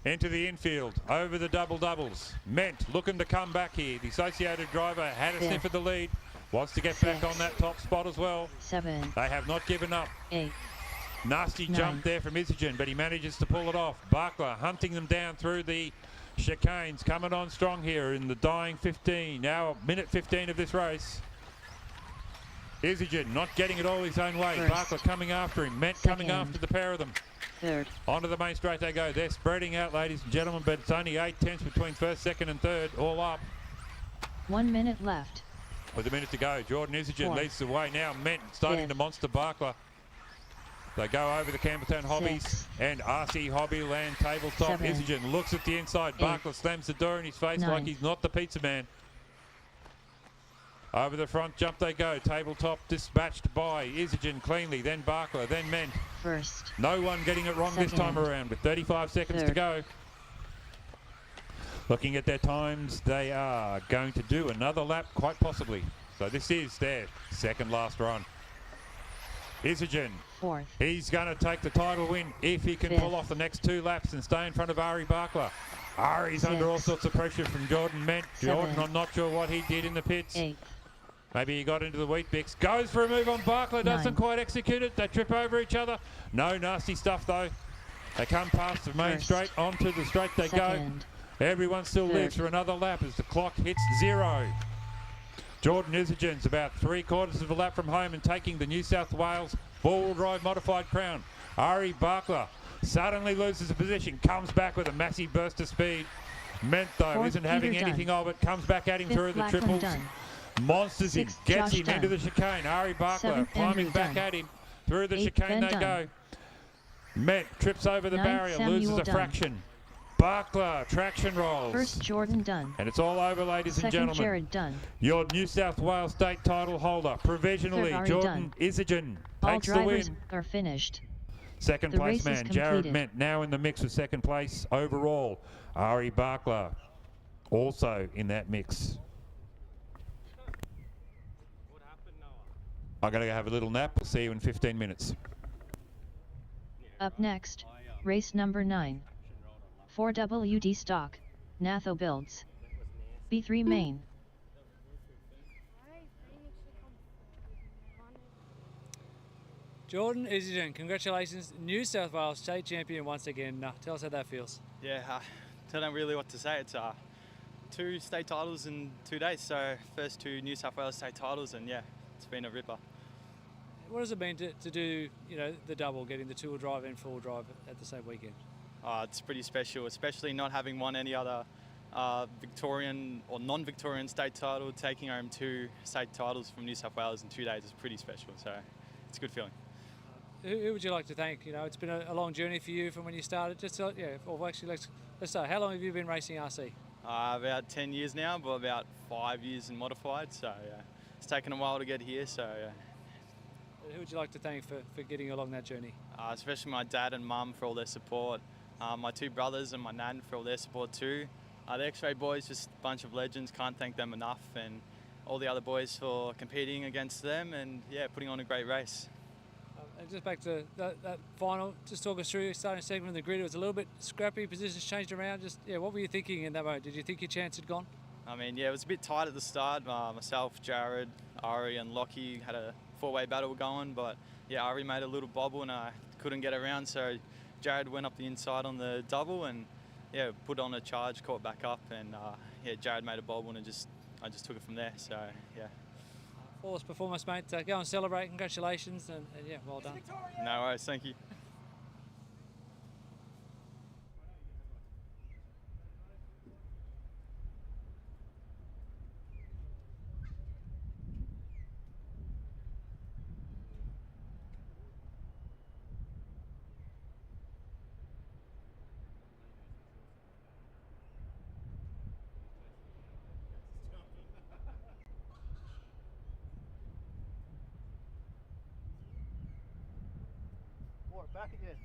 Into the infield, over the doubles. Ment looking to come back here. The associated driver had a Fifth. sniff of the lead. Wants to get back on that top spot as well. 7. They have not given up. 8. Nasty 9. jump there from Isogen, but he manages to pull it off. Buckler hunting them down through the chicanes, coming on strong here in the dying 15. Now minute 15 of this race. Isogen not getting it all his own way. First. Buckler coming after him. Ment coming Second. after the pair of them. Third. Onto the main straight they go. They're spreading out, ladies and gentlemen, but it's only 8/10 between first, second and third, all up. 1 minute left. With a minute to go, Jordan Isogen Fourth. leads the way. Now Ment starting Fifth. to monster Buckler. They go over the Campbelltown Hobbies Sixth. and RC Hobby Land tabletop. 7. Isogen looks at the inside. Eight. Buckler slams the door in his face 9. like he's not the pizza man. Over the front jump they go. Tabletop dispatched by Isogen cleanly, then Buckler, then Ment. First. No one getting it wrong this time Second. around with 35 seconds to Third. go. Looking at their times, they are going to do another lap, quite possibly. So this is their second last run. Isogen, Fourth. he's going to take the title win if he can Fifth. pull off the next 2 laps and stay in front of Ari Buckler. Ari's under all Sixth. sorts of pressure from Jordan Ment. Jordan, 7. I'm not sure what he did in the pits. 8. Maybe he got into the wheat bix. Goes for a move on Buckler, doesn't 9. quite execute it. They trip over each other. No nasty stuff though. They come past the main First. straight, onto the straight they Second. go. Everyone still Third. lives for another lap as the clock hits 0. Jordan Isogen's about 3/4 of a lap from home and taking the New South Wales four-wheel drive modified crown. Ari Buckler suddenly loses a position, comes back with a massive burst of speed. Ment though Fourth, isn't having Peter anything Dunn. of it, comes back at him Fifth, through the Lachlan triples. Dunn. Monsters Sixth, him, gets Josh him into Dunn. the chicane. Ari Buckler Seventh, climbing Andrew back Dunn. at him. Through the Eighth, chicane Ben they Dunn. go. Ment trips over the Ninth, barrier, Samuel loses a Dunn. fraction. Buckler, traction rolls. First, Jordan Dunn. And it's all over, ladies and Second, gentlemen. Jared Dunn. Your New South Wales state title holder, provisionally, Third, Ari Jordan Dunn. Isogen, All takes the drivers win. are finished. Second The place race is man, Jared completed. Ment, now in the mix with second place overall. Ari Buckler, also in that mix. I'm going to go have a little nap. We'll see you in 15 minutes. Up next, race number 9. 4WD stock, Natho builds. B3 main. Jordan Isogen, congratulations, New South Wales state champion once again. Tell us how that feels. Yeah, I don't know really what to say. It's 2 state titles in 2 days, so first 2 New South Wales state titles, and yeah, it's been a ripper. What does it mean to do, the double, getting the 2-wheel drive and 4-wheel drive at the same weekend? It's pretty special, especially not having won any other Victorian or non-Victorian state title. Taking home 2 state titles from New South Wales in 2 days is pretty special, so it's a good feeling. Who would you like to thank? It's been a long journey for you from when you started. Let's start. How long have you been racing RC? About 10 years now, but about 5 years in modified, so yeah, it's taken a while to get here, so yeah. Who would you like to thank for getting along that journey? Especially my dad and mum for all their support, my 2 brothers and my nan for all their support too. The X-Ray boys, just a bunch of legends, can't thank them enough, and all the other boys for competing against them and yeah, putting on a great race. And just back to that final, just talk us through starting segment of the grid. It was a little bit scrappy, positions changed around. What were you thinking in that moment? Did you think your chance had gone? I mean, yeah, it was a bit tight at the start. Myself, Jared, Ari and Lockie had a 4-way battle going, but yeah, Ari made a little bobble and I couldn't get around, so Jared went up the inside on the double and yeah, put on a charge, caught back up, and yeah, Jared made a bobble and I just took it from there, so yeah. Flawless performance, mate. Go and celebrate. Congratulations, and yeah, well done. No worries, thank you. back again.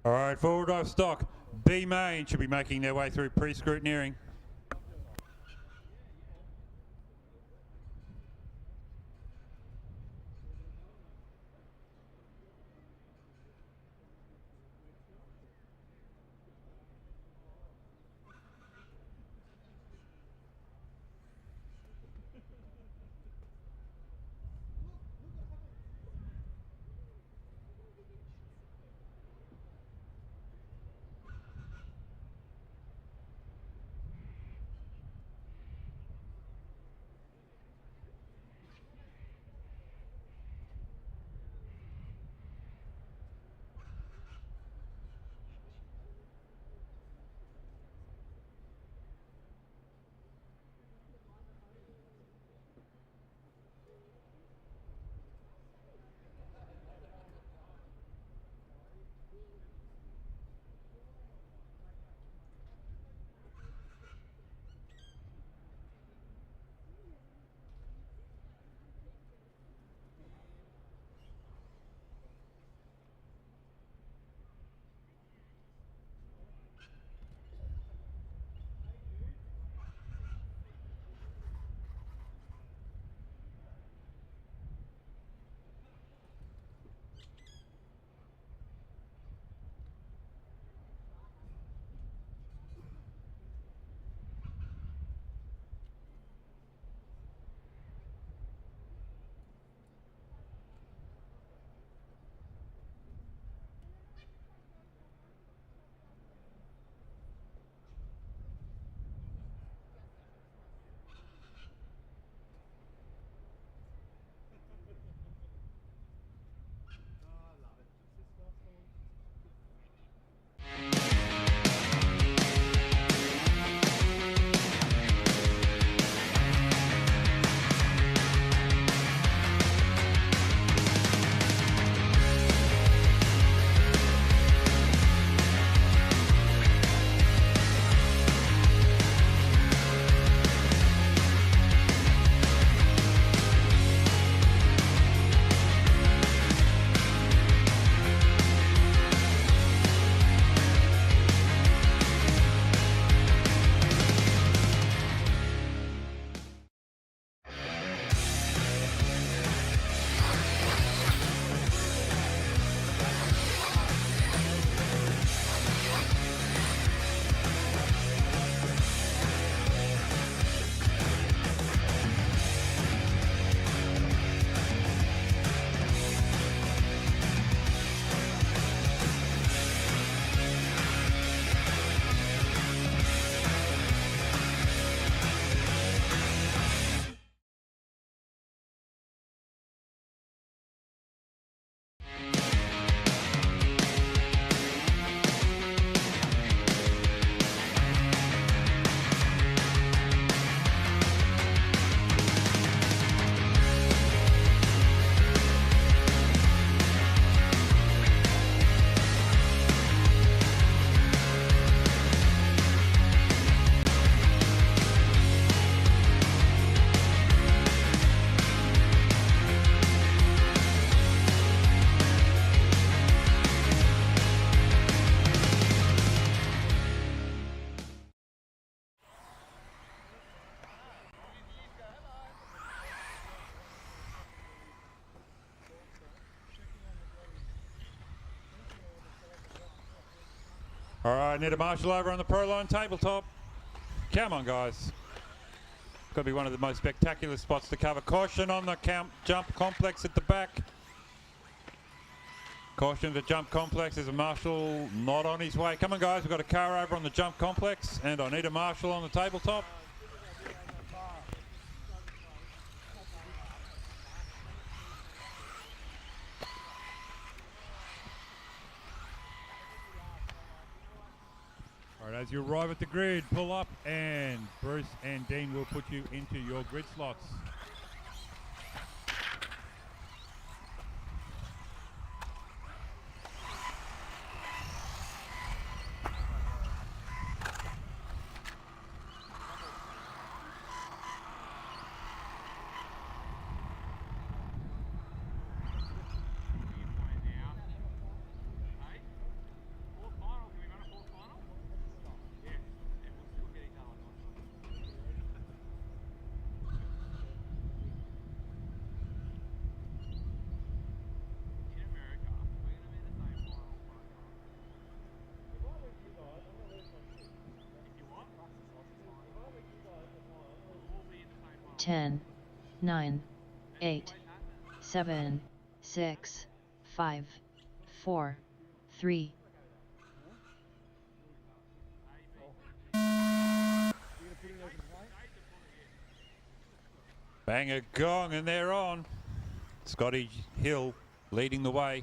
All right, four-wheel drive stock. B main should be making their way through pre-scrutineering. All right, need a marshal over on the pro line tabletop. Come on, guys. Could be one of the most spectacular spots to cover. Caution on the jump complex at the back. Caution to jump complex. There's a marshal not on his way. Come on, guys. We've got a car over on the jump complex, and I need a marshal on the tabletop. All right, as you arrive at the grid, pull up, and Bruce and Dean will put you into your grid slots. 10, 9, 8, 7, 6, 5, 4, 3. Bang a gong and they're on. Scotty Hill leading the way.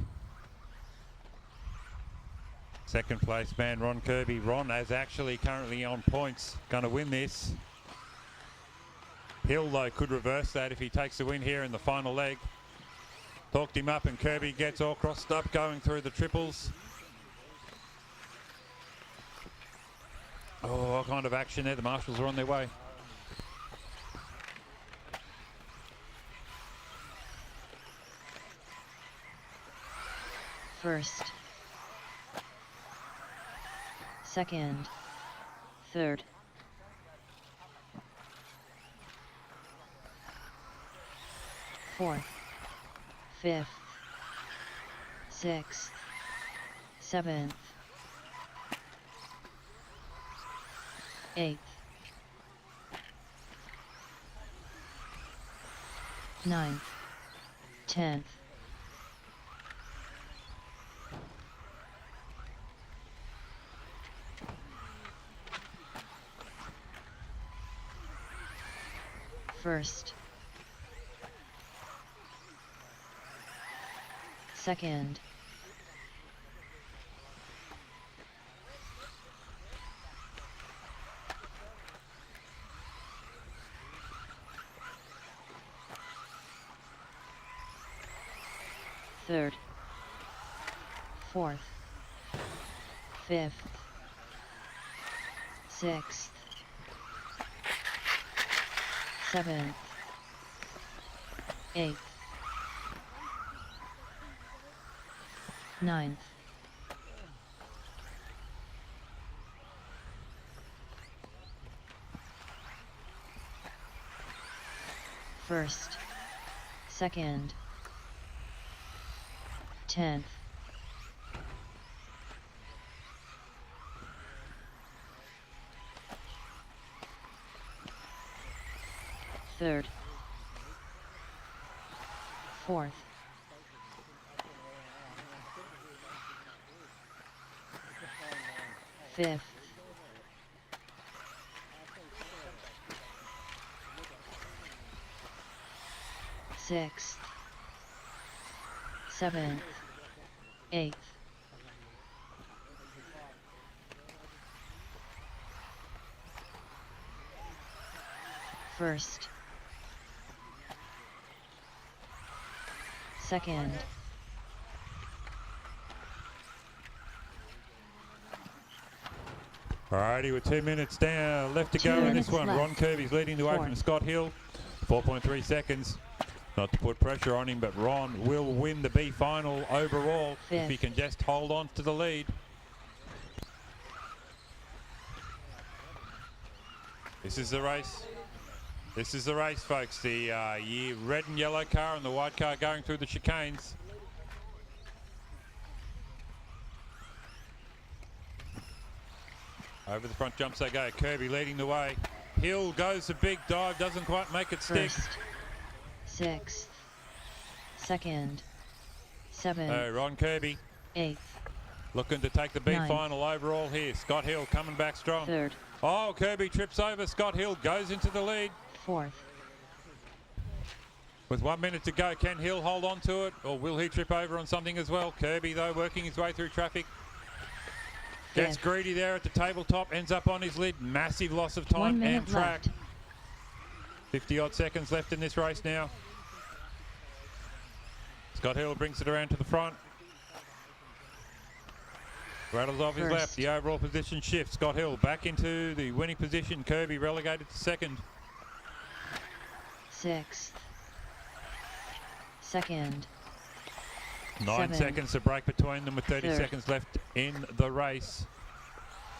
Second place man Ron Kirby. Ron is actually currently on points, going to win this. Hill though could reverse that if he takes the win here in the final leg. Talked him up and Kirby gets all crossed up going through the triples. Oh, all kind of action there. The marshals are on their way. First, second, third, fourth, fifth, sixth, seventh, eighth, ninth, 10th. First, second, third, fourth, fifth, sixth, seventh, eighth, ninth, first, second, 10th, third, fourth, fifth, sixth, seventh, eighth, first, second, Alrighty, with 2 minutes down left to go in this one. Ron Kirby's leading the way from Scott Hill. 4.3 seconds. Not to put pressure on him, but Ron will win the B final overall if he can just hold on to the lead. This is the race. This is the race, folks. The red and yellow car and the white car going through the chicanes. Over the front jumps they go. Kirby leading the way. Hill goes a big dive, doesn't quite make it stick. First, sixth, second, seventh, Ron Kirby eighth, looking to take the B ninth, final overall here. Scott Hill coming back strong. third, Oh, Kirby trips over. Scott Hill goes into the lead. fourth, With 1 minute to go, can Hill hold on to it, or will he trip over on something as well? Kirby, though, working his way through traffic. Gets greedy there at the tabletop, ends up on his lid. Massive loss of 1 time minute and track. left. 50-odd seconds left in this race now. Scott Hill brings it around to the front. Rattles off his lap. The overall position shifts. Scott Hill back into the winning position. Kirby relegated to second. sixth, second, 9 seconds to break between them with 30 third, seconds left in the race.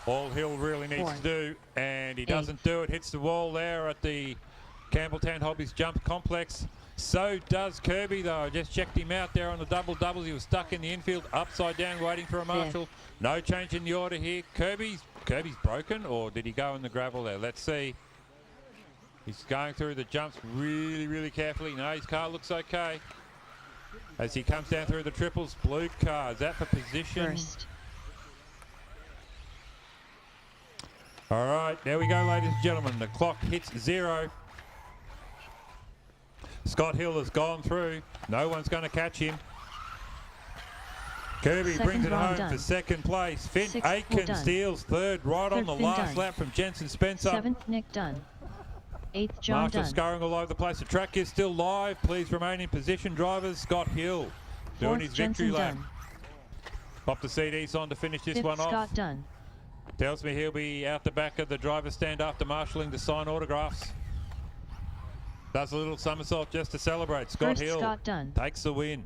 All Hill really needs to do, and he doesn't do it. Hits the wall there at the Campbelltown Hobbies Jump Complex. So does Kirby, though. I just checked him out there on the double-doubles. He was stuck in the infield, upside down, waiting for a marshal. No change in the order here. Kirby's broken, or did he go in the gravel there? Let's see. He's going through the jumps really, really carefully. No, his car looks okay. As he comes down through the triples, blue car, is that for position? First. All right, there we go, ladies and gentlemen. The clock hits 0. Scott Hill has gone through. No one's going to catch him. Kirby Second brings it round home done. for second place. Finn Sixth Aiken done. steals third right on Third the Finn last done. lap from Jensen Spencer. 7th Nick Dunn. 8th John Marshall Dunn. scurrying all over the place. The track is still live. Please remain in position, drivers. Scott Hill doing 4th his victory Jensen lap. Dunn. Pop the CDs on to finish this 5th one off. Scott Dunn. Tells me he'll be out the back of the driver's stand after marshalling to sign autographs. Does a little somersault just to celebrate. Scott First Hill Scott Dunn. takes the win.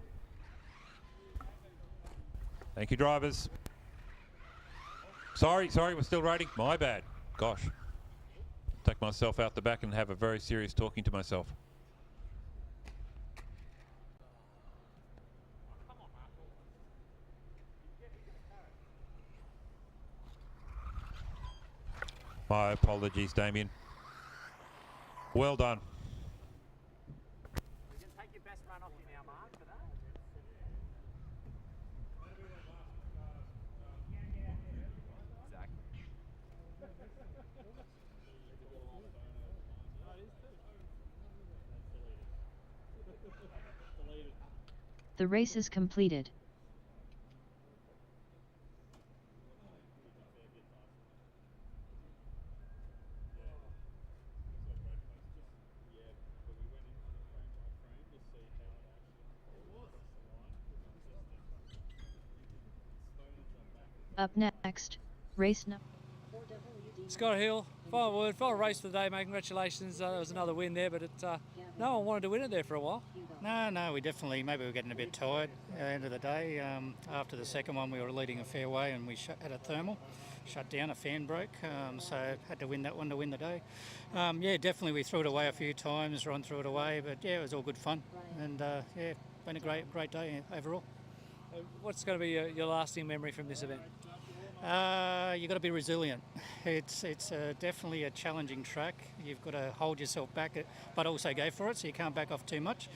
Thank you, drivers. Sorry, we're still rating. My bad. Gosh. Take myself out the back and have a very serious talking to myself. My apologies, Damien. Well done. The race is completed. Up next, race number. Scott Hill, final race for the day, mate. Congratulations. There was another win there, but no one wanted to win it there for a while. No, maybe we were getting a bit tired at the end of the day. After the second one, we were leading a fair way and we had a thermal, shut down, a fan broke, so had to win that one to win the day. Yeah, definitely we threw it away a few times, Ron threw it away, but yeah, it was all good fun. And yeah, been a great day overall. What's going to be your lasting memory from this event? You've got to be resilient. It's definitely a challenging track. You've got to hold yourself back, but also go for it, so you can't back off too much.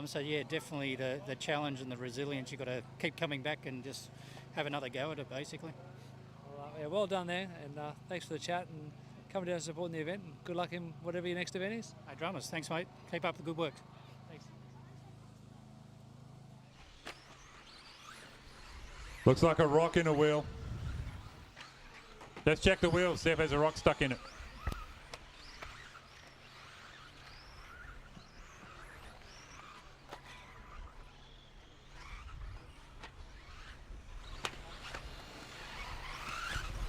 So yeah, definitely the challenge and the resilience. You've got to keep coming back and just have another go at it, basically. Yeah, well done there, and thanks for the chat and coming down and supporting the event. And good luck in whatever your next event is. Hey, drummers, thanks, mate. Keep up the good work. Thanks. Looks like a rock in a wheel. Let's check the wheel, see if there's a rock stuck in it.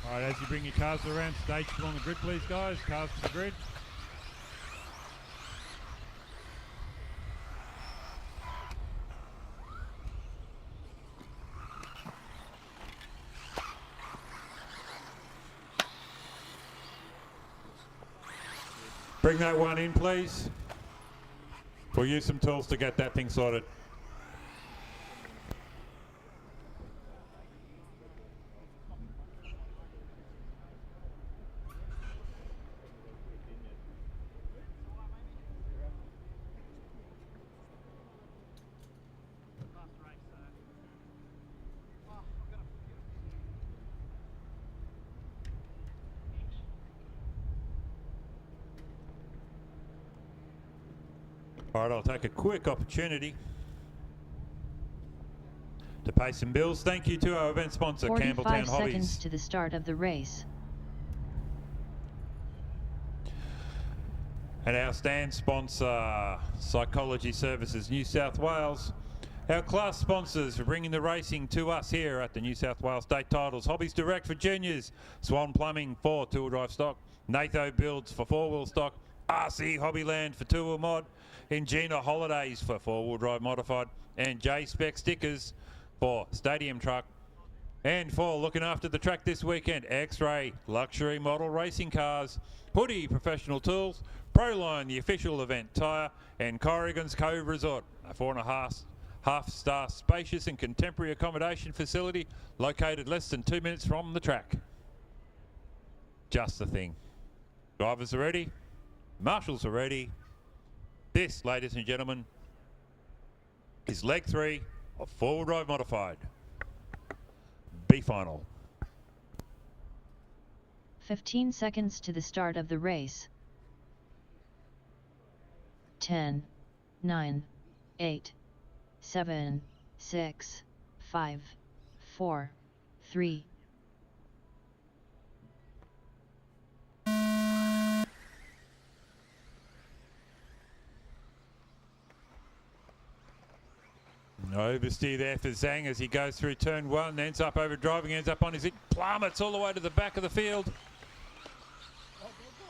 All right, as you bring your cars around, stage along the grid, please, guys. Cars to the grid. Bring that one in, please. We'll use some tools to get that thing sorted. All right, I'll take a quick opportunity to pay some bills. Thank you to our event sponsor, 45 Campbelltown seconds Hobbies. to the start of the race. And our stand sponsor, Psychology Services New South Wales. Our class sponsors for bringing the racing to us here at the New South Wales State Titles. Hobbies Direct for juniors, Swan Plumbing for two-wheel drive stock, Natho Builds for four-wheel stock, RC Hobbyland for two-wheel mod, Ingenia Holidays for four-wheel drive modified, and J-Spec Stickers for stadium truck. And for looking after the track this weekend, X-Ray Luxury Model Racing Cars, Hoodie Professional Tools, Proline, the official event tyre, and Corrigan's Cove Resort, a 4.5-star spacious and contemporary accommodation facility located less than 2 minutes from the track. Just the thing. Drivers are ready. Marshals are ready. This, ladies and gentlemen, is leg 3 of four-wheel drive modified. B final. 15 seconds to the start of the race. 10, 9, 8, 7, 6, 5, 4, 3. Oversteer there for Zhang as he goes through turn 1, ends up over driving, ends up on his hip, plummets all the way to the back of the field.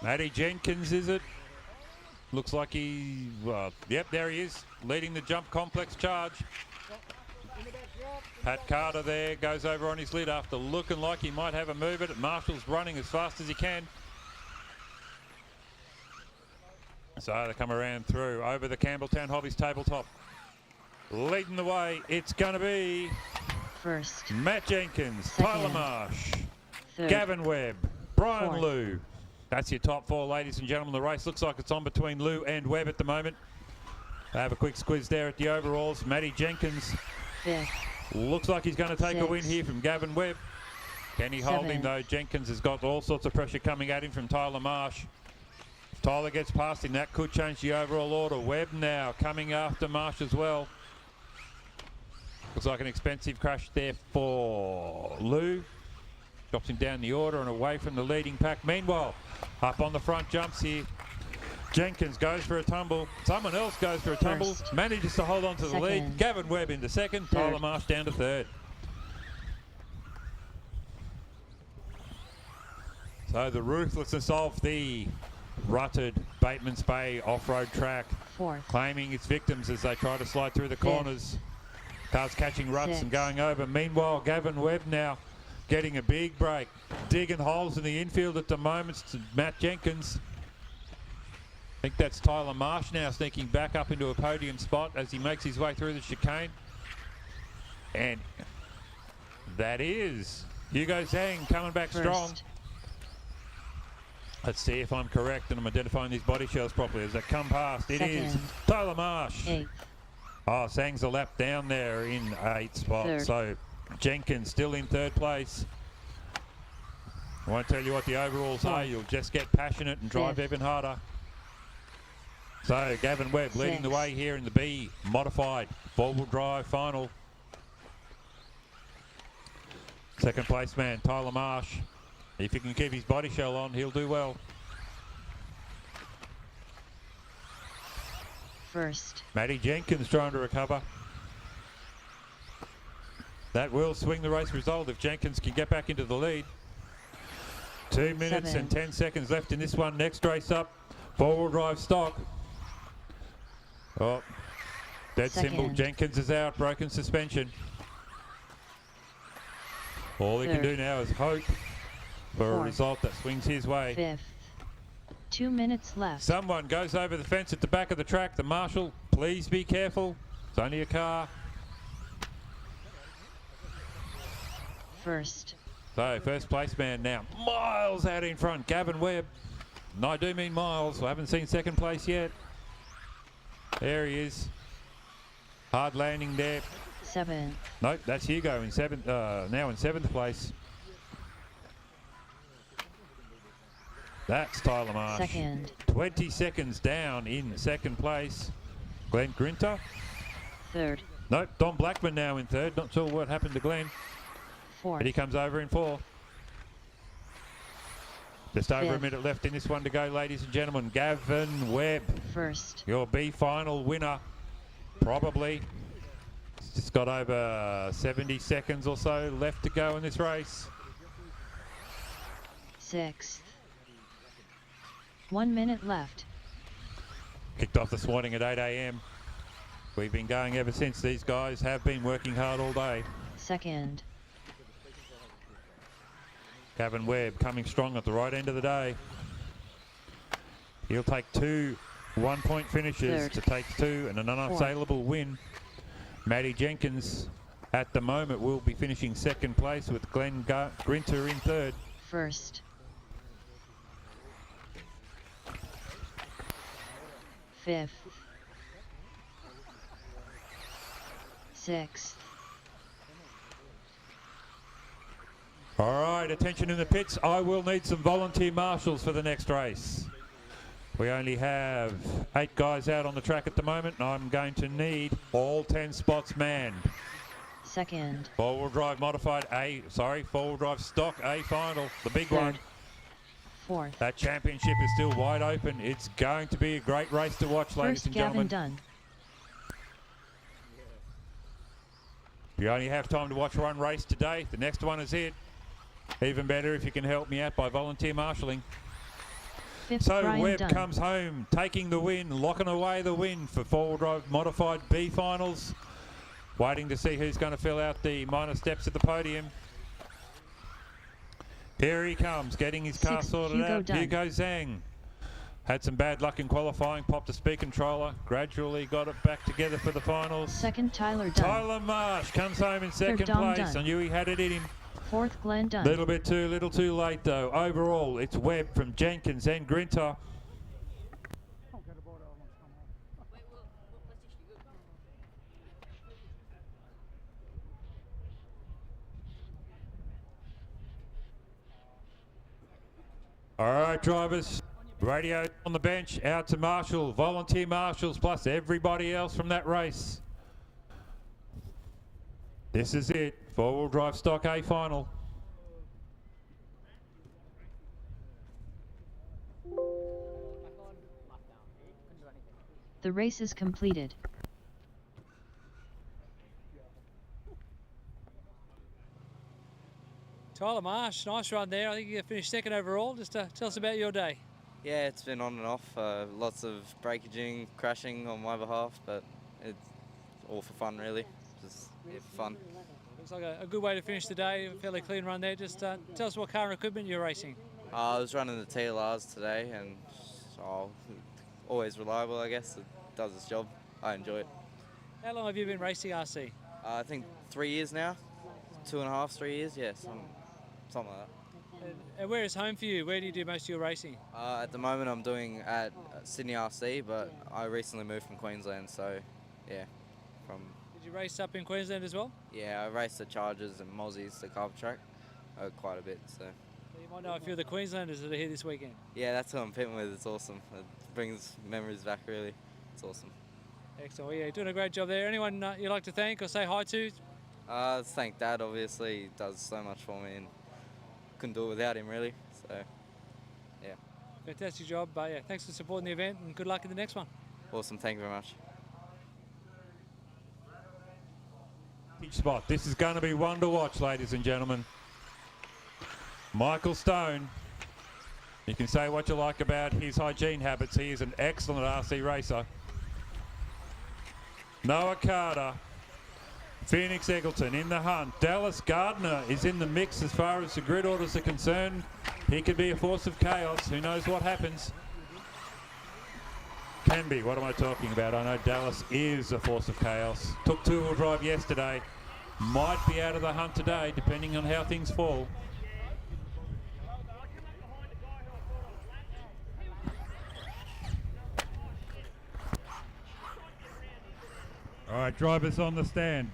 Matty Jenkins, is it? Looks like yep, there he is, leading the jump complex charge. Pat Carter there goes over on his lid after looking like he might have a move it. Marshall's running as fast as he can. So they come around through over the Campbelltown Hobbies tabletop. Leading the way, it's going to be first Matt Jenkins, second, Tyler Marsh, third, Gavin Webb, Brian fourth. Liu. That's your top 4, ladies and gentlemen. The race looks like it's on between Liu and Webb at the moment. They have a quick squeeze there at the overalls. Matty Jenkins fifth, looks like he's going to take a win here from Gavin Webb. Can he hold him seventh. though? Jenkins has got all sorts of pressure coming at him from Tyler Marsh. If Tyler gets past him, that could change the overall order. Webb now coming after Marsh as well. Looks like an expensive crash there for Lou. Drops him down the order and away from the leading pack. Meanwhile, up on the front jumps here. Jenkins goes for a tumble. Someone else goes for a tumble. First. Manages to hold on to the lead. Second. Gavin Webb into second. Third. Tyler Marsh down to third. So the ruthlessness of the rutted Batemans Bay off-road track. Fourth. Claiming its victims as they try to slide through the corners. Cars catching ruts and Sixth. going over. Meanwhile, Gavin Webb now getting a big break. Digging holes in the infield at the moment to Matt Jenkins. I think that's Tyler Marsh now sneaking back up into a podium spot as he makes his way through the chicane. And that is Hugo Zhang coming back strong. Let's see if I'm correct and I'm identifying these body shells properly as they come past. It is Second. Tyler Marsh. Eighth. Oh, Zhang's a lap down there in 8th spot. Third. So Jenkins still in 3rd place. I won't tell you what the overalls are. You'll just get passionate and drive Fifth. even harder. So Gavin Webb leading the Sixth. way here in the B modified 4-wheel drive final. Second place man, Tyler Marsh. If he can keep his body shell on, he'll do well. First. Matty Jenkins trying to recover. That will swing the race result if Jenkins can get back into the lead. 2 minutes and 10 seconds left in this one. Next race up, 4-wheel drive stock. Oh, dead symbol. Second. Jenkins is out, broken suspension. All he can Third. do now is hope for a Fourth. result that swings his way. Fifth. 2 minutes left. Someone goes over the fence at the back of the track. The marshal, please be careful. It's only a car. First. So, first place man now. Miles out in front. Gavin Webb. And I do mean Miles. I haven't seen second place yet. There he is. Hard landing there. Seventh. Nope, that's Hugo in seventh. Now in 7th place. That's Tyler Marsh. Second. 20 seconds down in 2nd place. Glenn Grinter. Third. Nope, Don Blackman now in 3rd. Not sure what happened to Glenn. Fourth. But he comes over in 4th. Just over a Fifth. minute left in this one to go, ladies and gentlemen. Gavin Webb, First. your B final winner, probably. He's just got over 70 seconds or so left to go in this race. Sixth. 1 minute left. Kicked off this morning at 8 a.m. We've been going ever since. These guys have been working hard all day. Second. Gavin Webb coming strong at the right end of the day. He'll take 2 one-point finishes Third. to take 2 and an unassailable win. Matty Jenkins at the moment will be finishing 2nd place with Glenn Grinter in 3rd. First. 5th, 6th. All right, attention in the pits. I will need some volunteer marshals for the next race. We only have 8 guys out on the track at the moment, and I'm going to need all 10 spots manned. 2nd, Four-wheel drive modified four-wheel drive stock A final, the big one. 4th. That championship is still wide open. It's going to be a great race to watch, ladies First and Gavin gentlemen. Dunn. You only have time to watch one race today. The next one is it. Even better if you can help me out by volunteer marshalling. 5th, So Brian Webb Dunn. comes home, taking the win, locking away the win for four-wheel drive modified B finals. Waiting to see who's going to fill out the minor steps at the podium. Here he comes, getting his car 6th, sorted Hugo out. Dunn. Hugo Zhang. Had some bad luck in qualifying, popped a speed controller, gradually got it back together for the finals. 2nd, Tyler Dunn. Tyler Marsh comes home in second Dom place. Dunn. I knew he had it in him. 4th, Glenn Dunn. Little too late though. Overall, it's Webb from Jenkins and Grinter. All right, drivers, radio on the bench, out to Marshall, volunteer marshals, plus everybody else from that race. This is it, four-wheel drive stock A final. The race is completed. Tyler Marsh, nice run there. I think you finished second overall. Just tell us about your day. Yeah, it's been on and off. Lots of breakaging, crashing on my behalf, but it's all for fun, really. Just for fun. Looks like a good way to finish the day. A fairly clean run there. Just tell us what car and equipment you're racing. I was running the TLRs today, and always reliable, I guess. It does its job. I enjoy it. How long have you been racing RC? I think 3 years now. 2.5, 3 years, yeah, something like that. And where is home for you? Where do you do most of your racing? At the moment, I'm doing at Sydney RC, but I recently moved from Queensland, so yeah. Did you race up in Queensland as well? Yeah, I raced the Chargers and Mozzies, the carb track, quite a bit. So You might know a few of the Queenslanders that are here this weekend. yeah, that's who I'm pitting with. It's awesome. It brings memories back, really. It's awesome. Excellent. Well, yeah, you're doing a great job there. Anyone you'd like to thank or say hi to? Thank Dad, obviously. He does so much for me and couldn't do it without him, really. So, yeah. Fantastic job. But yeah, thanks for supporting the event and good luck in the next one. Awesome. Thank you very much. Each spot. This is going to be one to watch, ladies and gentlemen. Michael Stone. You can say what you like about his hygiene habits. He is an excellent RC racer. Noah Carter. Phoenix Eggleton in the hunt. Dallas Gardner is in the mix as far as the grid orders are concerned. He could be a force of chaos. Who knows what happens? Can be. What am I talking about? I know Dallas is a force of chaos. Took two-wheel drive yesterday. Might be out of the hunt today, depending on how things fall. All right, drivers on the stand.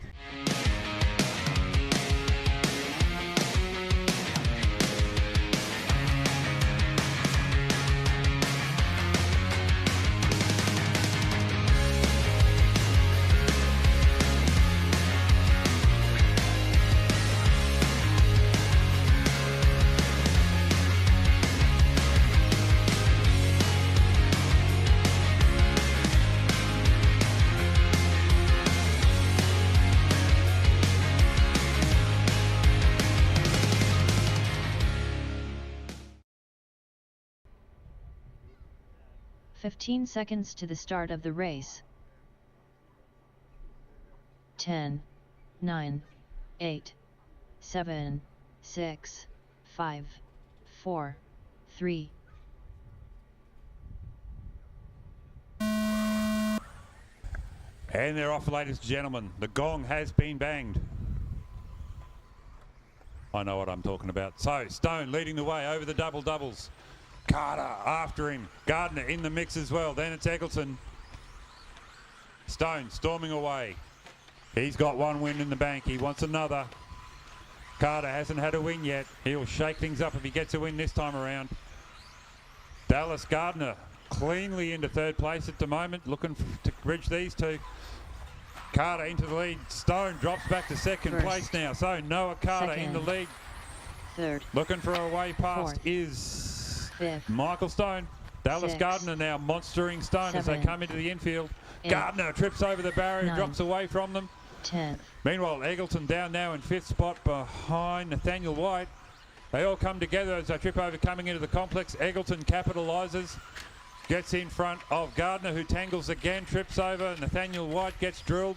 "15 seconds to the start of the race. 10, 9, 8, 7, 6, 5, 4, 3. And they're off, ladies and gentlemen. The gong has been banged. I know what I'm talking about. So, Stone leading the way over the double-doubles. Carter after him. Gardner in the mix as well. Then it's Eggleton. Stone storming away. He's got one win in the bank. He wants another. Carter hasn't had a win yet. He'll shake things up if he gets a win this time around. Dallas Gardner cleanly into third place at the moment, looking to bridge these two. Carter into the lead. Stone drops back to second place now. So Noah Carter in the lead. Third. Looking for a way past Fourth. is Fifth. Michael Stone. Dallas Sixth. Gardner now monstering Stone as they Seventh. come into the infield. Eighth. Gardner trips over the barrier, Ninth. drops away from them. 10th. Meanwhile, Eggleton down now in 5th spot behind Nathaniel White. They all come together as they trip over coming into the complex. Eggleton capitalises, gets in front of Gardner, who tangles again, trips over. Nathaniel White gets drilled.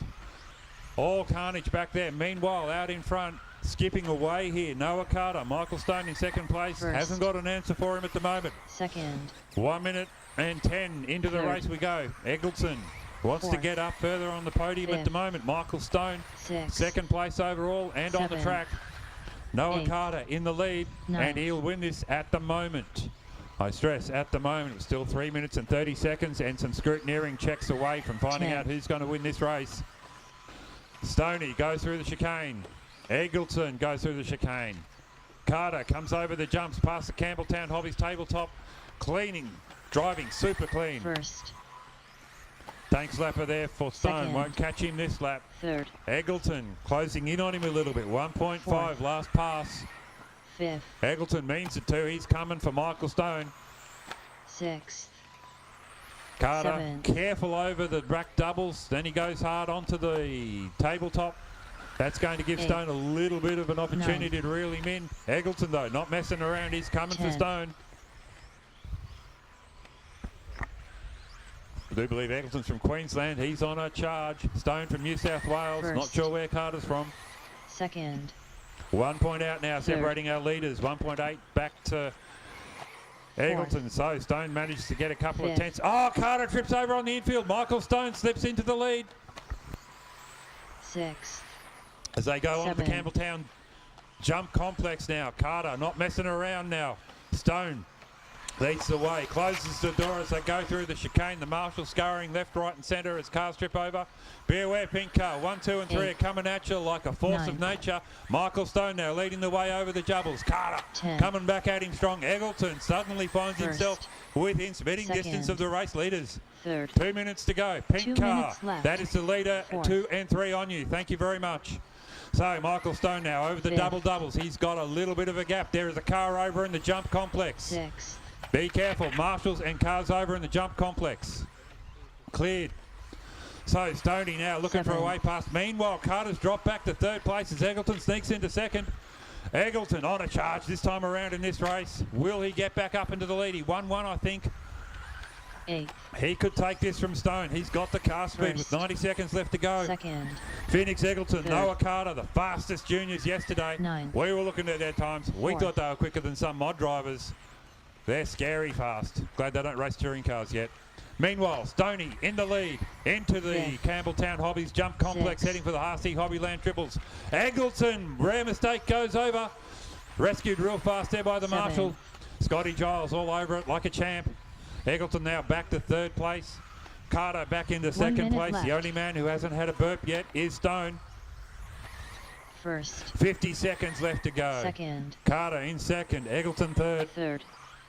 All carnage back there. Meanwhile, out in front, skipping away here, Noah Carter. Michael Stone in second place. First. Hasn't got an answer for him at the moment. Second. 1 minute and 10 into the Third. race we go. Eggleton wants to Fourth. get up further on the podium at the Fifth. moment. Michael Stone, Sixth. second place overall and on the Seventh. track. Noah Eighth. Carter in the lead, Ninth. and he'll win this at the moment. I stress, at the moment, it's still 3 minutes and 30 seconds and some scrutineering checks away from finding out who's going to win this race. Stoney goes through the chicane. Eggleton goes through the chicane. Carter comes over the jumps past the Campbelltown Hobbies tabletop. Cleaning, driving super clean. First. Thanks lapper there for Stone. Second. Won't catch him this lap. Third. Eggleton closing in on him a little bit. 1.5 Fourth. last pass. Fifth. Eggleton means it too. He's coming for Michael Stone. Sixth. Carter Seventh. careful over the rack doubles. Then he goes hard onto the tabletop. That's going to give Eighth. Stone a little bit of an opportunity to reel him in. Eggleton, though, not messing around. He's coming for Tenth. Stone. I do believe Eggleton's from Queensland. He's on a charge. Stone from New South Wales. First. Not sure where Carter's from. Second. 1 point out now, Third. separating our leaders. 1.8 back to Eggleton. So Stone manages to get a couple of Fifth. tenths. Oh, Carter trips over on the infield. Michael Stone slips into the lead Sixth. as they go on to the Seventh. Campbelltown jump complex now. Carter not messing around now. Stone leads the way, closes the door as they go through the chicane. The marshal scurrying left, right and centre as cars trip over. Be aware, pink car. 1, 2 and 3 are coming at you like a force of Ninth. nature. Michael Stone now leading the way over the jubbles. Carter 10th. coming back at him strong. Eggleton suddenly finds First. himself within spitting distance Second. of the race leaders. Third. 2 minutes to go. Pink 2 car. minutes left. That is the leader. Fourth. 2 and 3 on you. Thank you very much. So Michael Stone now over the Fifth. double doubles. He's got a little bit of a gap. There is a car over in the jump complex. Sixth. Be careful. Marshals and cars over in the jump complex. Cleared. So Stoney now looking for a Seven. way past. Meanwhile, Carter's dropped back to third place as Eggleton sneaks into second. Eggleton on a charge this time around in this race. Will he get back up into the lead? He won one, I think. Eighth. He could take this from Stone. He's got the car speed with First. 90 seconds left to go. Second. Phoenix Eggleton, Third. Noah Carter, the fastest juniors yesterday. Ninth. We were looking at their times. We Fourth. thought they were quicker than some mod drivers. They're scary fast. Glad they don't race touring cars yet. Meanwhile, Stoney in the lead into the Fifth. Campbelltown Hobbies jump complex, Sixth. heading for the RC Hobbyland triples. Eggleton, rare mistake, goes over. Rescued real fast there by the Seven. marshal. Scotty Giles all over it like a champ. Eggleton now back to third place. Carter back into second minute place. The left. only man who hasn't had a burp yet is Stone. First. 50 seconds left to go. Second. Carter in second. Eggleton third. Third.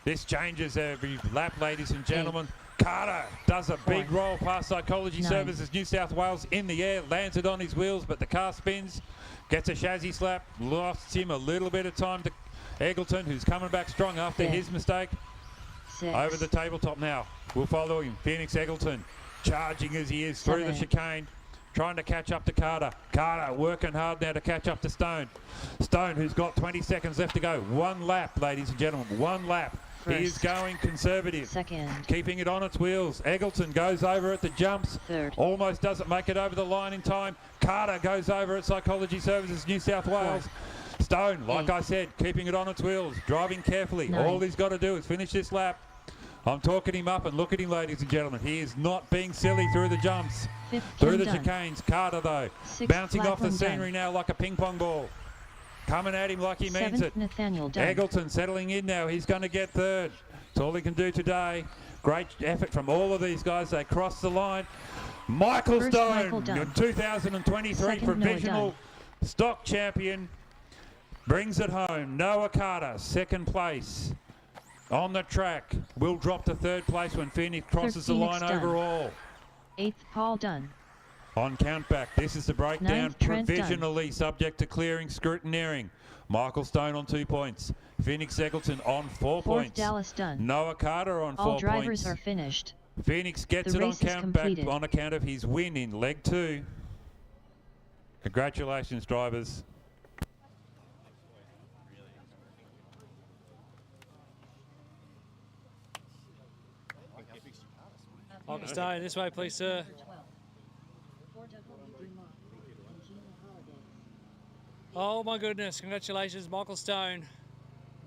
This changes every lap, ladies and gentlemen. Carter does a big Fourth. roll past Psychology Ninth. Services New South Wales in the air, lands it on his wheels, but the car spins, gets a chassis slap, lost him a little bit of time to Eggleton, who's coming back strong after Fifth. his mistake. Sixth. Over the tabletop now. We'll follow him. Phoenix Eggleton charging as he is through the Seventh. chicane, trying to catch up to Carter. Carter working hard now to catch up to Stone. Stone, who's got 20 seconds left to go. One lap, ladies and gentlemen. One lap. He is First. going conservative. Second. Keeping it on its wheels. Eggleton goes over at the jumps. Third. Almost doesn't make it over the line in time. Carter goes over at Psychology Services New South Wales. Stone, like Eighth. I said, keeping it on its wheels, driving carefully. Ninth. All he's got to do is finish this lap. I'm talking him up, and look at him, ladies and gentlemen. He is not being silly through the jumps. Fifth. Through the Done. chicanes. Carter, though, Sixth. bouncing off the Blackburn done. scenery now like a ping pong ball. Coming at him like he means Seventh. it. Nathaniel Dunn. Eggleton settling in now. He's going to get third. That's all he can do today. Great effort from all of these guys. They cross the line. Michael First, Stone, Michael Dunn. your 2023 Second, Noah provisional Dunn. stock champion, brings it home. Noah Carter, second place on the track. Will drop to third place when Phoenix crosses the Phoenix line Dunn. overall. 8th, Paul Dunn. On countback, this is the breakdown, Ninth, Trent Dunn. provisionally subject to clearing, scrutineering. Michael Stone on 2 points. Phoenix Eggleton on 4 4th, points. Dallas Dunn. Noah Carter on 4 All points. drivers are finished. Phoenix gets The it on race is countback completed. on account of his win in leg 2. Congratulations, drivers. Michael Stone, this way, please, sir. Oh my goodness, congratulations, Michael Stone.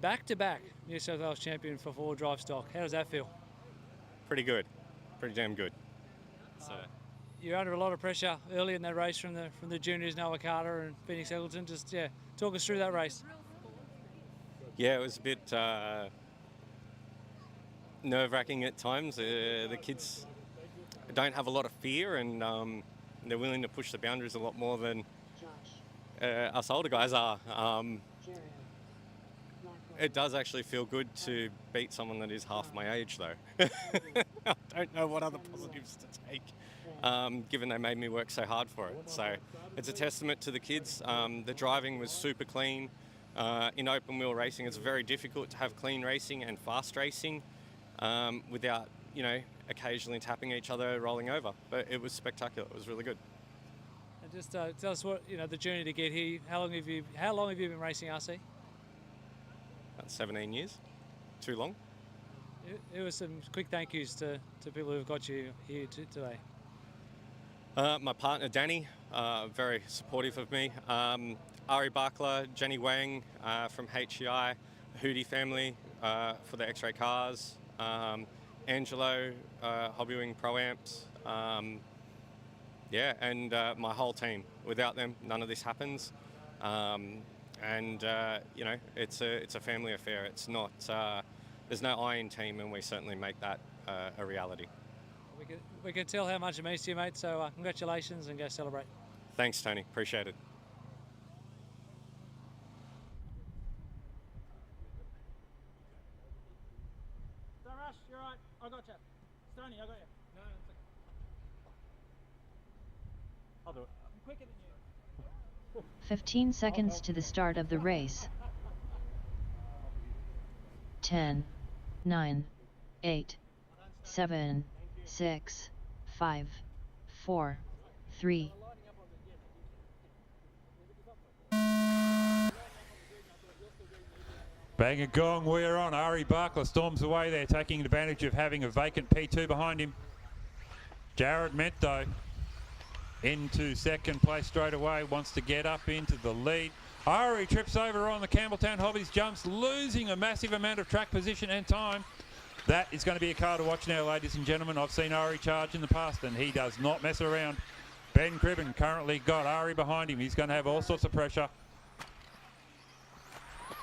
Back-to-back New South Wales champion for four-wheel drive stock. How does that feel? Pretty good. Pretty damn good. So. You're under a lot of pressure early in that race from the juniors, Noah Carter and Phoenix Eggleton. Just, talk us through that race. Yeah, it was a bit nerve-wracking at times. The kids don't have a lot of fear, and they're willing to push the boundaries a lot more than us older guys are. It does actually feel good to beat someone that is half my age, though. I don't know what other positives to take, given they made me work so hard for it. So it's a testament to the kids. The driving was super clean. In open wheel racing, it's very difficult to have clean racing and fast racing without, occasionally tapping each other, rolling over. But it was spectacular. It was really good. And just tell us what the journey to get here. How long have you been racing RC? About 17 years. Too long. Here were some quick thank yous to people who have got you here today. My partner Danny, very supportive of me. Ari Barkler, Jenny Wang from HEI, Hootie family for the X-Ray cars, Angelo, Hobbywing Pro Amps, and my whole team. Without them, none of this happens. It's a family affair. It's not. There's no I in team, and we certainly make that a reality. We can tell how much it means to you, mate. So congratulations, and go celebrate. Thanks, Tony. Appreciate it. Don't rush. You're right. I got you. Stoney, I got you. No, it's okay. I'll do it. I'm quicker than you. 15 seconds to the start of the race. 10, 9, 8, 7, 6, 5, 4, 3. Bang a gong, we're on. Ari Barkler storms away there, taking advantage of having a vacant P2 behind him. Jared Mento into second place straight away, wants to get up into the lead. Ari trips over on the Campbelltown Hobbies, jumps, losing a massive amount of track position and time. That is going to be a car to watch now, ladies and gentlemen. I've seen Ari charge in the past, and he does not mess around. Ben Cribben currently got Ari behind him. He's going to have all sorts of pressure.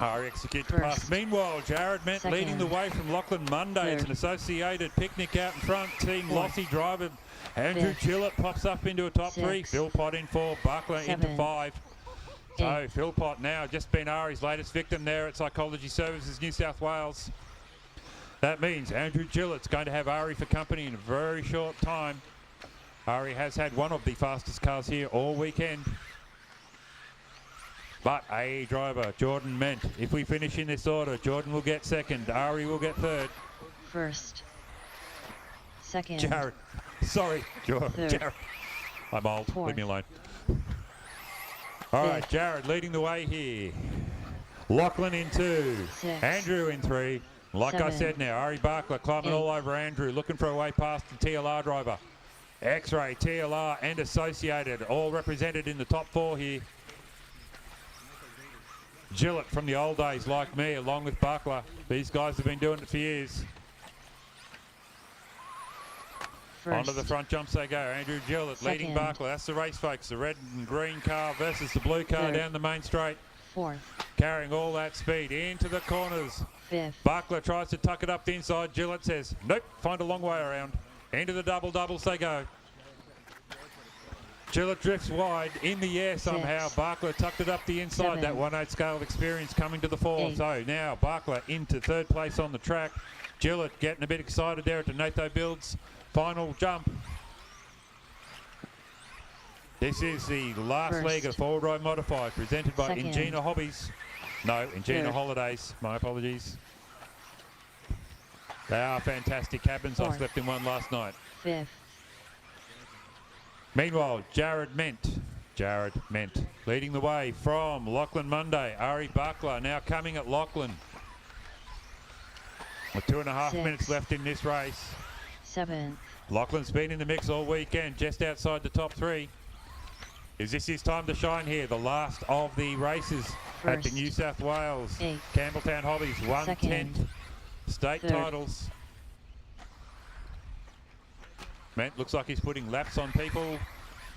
Ari executes the pass. Meanwhile, Jared Ment leading the way from Lachlan Monday. It's an associated picnic out in front. Team Lossy driver Andrew Gillett pops up into a top 3. Philpott in 4, Buckler into 5. So Philpott now just been Ari's latest victim there at Psychology Services New South Wales. That means Andrew Gillett's going to have Ari for company in a very short time. Ari has had one of the fastest cars here all weekend. But AE driver Jordan Ment, if we finish in this order, Jordan will get second, Ari will get third. First. Second. Jared. Sorry, Jared. Third. I'm old. Fourth. Leave me alone. All right, Jared leading the way here. Lachlan in 2. 6. Andrew in 3. Like I 7. said now, Ari Barkler climbing 8. all over Andrew, looking for a way past the TLR driver. X-Ray, TLR and Associated, all represented in the top 4 here. Gillett from the old days like me, along with Barkler. These guys have been doing it for years. Onto the front jumps they go. Andrew Gillett leading Barkler. That's the race, folks. The red and green car versus the blue car down the main straight. Fourth. Carrying all that speed into the corners. Fifth. Barkler tries to tuck it up the inside. Gillett says, nope, find a long way around. Into the double-doubles they go. Gillett drifts wide in the air somehow. 6, Barkler tucked it up the inside. 7, That 1/8 scale experience coming to the fore. 8. So now Barkler into third place on the track. Gillett getting a bit excited there at the Natho Builds final jump. This is the last First. leg of Forward Drive Modified presented by Second. Ingenia Hobbies. No, Ingenia Third. Holidays. My apologies. They are fantastic cabins. I Fourth. slept in one last night. 5th, Meanwhile, Jared Ment leading the way from Lachlan Monday. Ari Barkler now coming at Lachlan. With 2.5 6. minutes left in this race. 7th, Lachlan's been in the mix all weekend, just outside the top 3. Is this his time to shine here? The last of the races at the First. New South Wales 8th, Campbelltown Hobbies 110th Second. state Third. titles. Ment looks like he's putting laps on people.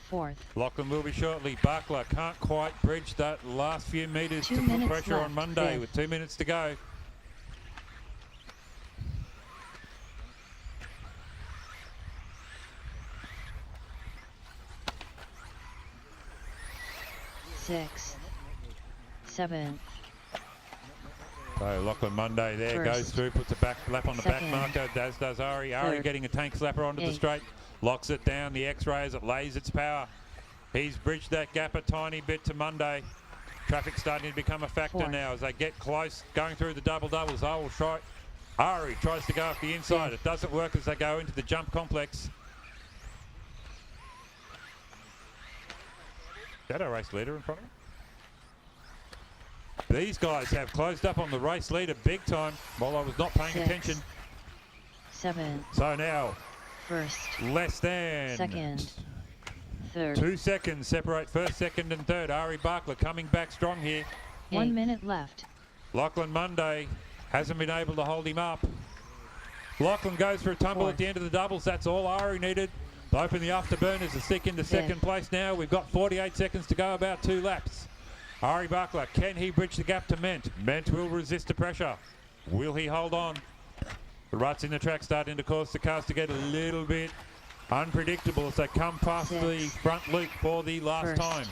4th, Lachlan will be shortly. Barkler can't quite bridge that last few metres 2 to put minutes pressure on left, Monday fifth. with 2 minutes to go. Sixth, 7th, So Lachlan Monday there First. goes through, puts a back lap on the Second. back marker, as does Ari. Ari Third. getting a tank slapper onto the Eighth. straight, locks it down, the X-ray as it lays its power. He's bridged that gap a tiny bit to Monday. Traffic starting to become a factor Fourth. now as they get close, going through the double-doubles. Oh, try. Ari tries to go up the inside. Fifth. It doesn't work as they go into the jump complex. Is that a race leader in front of him? These guys have closed up on the race leader big time while I was not paying Six. attention. 7th, So now, 1st, less than 2nd, 3rd, 2 seconds separate first, second and third. Ari Barkler coming back strong here. 1 Eighth. minute left. Lachlan Monday hasn't been able to hold him up. Lachlan goes for a tumble Fourth. at the end of the doubles. That's all Ari needed. To open the afterburners to stick into second place now. We've got 48 seconds to go, about 2 laps. Ari Barkler, can he bridge the gap to Ment? Ment will resist the pressure. Will he hold on? The ruts in the track starting to cause the cars to get a little bit unpredictable as they come past Six. the front loop for the last First. time.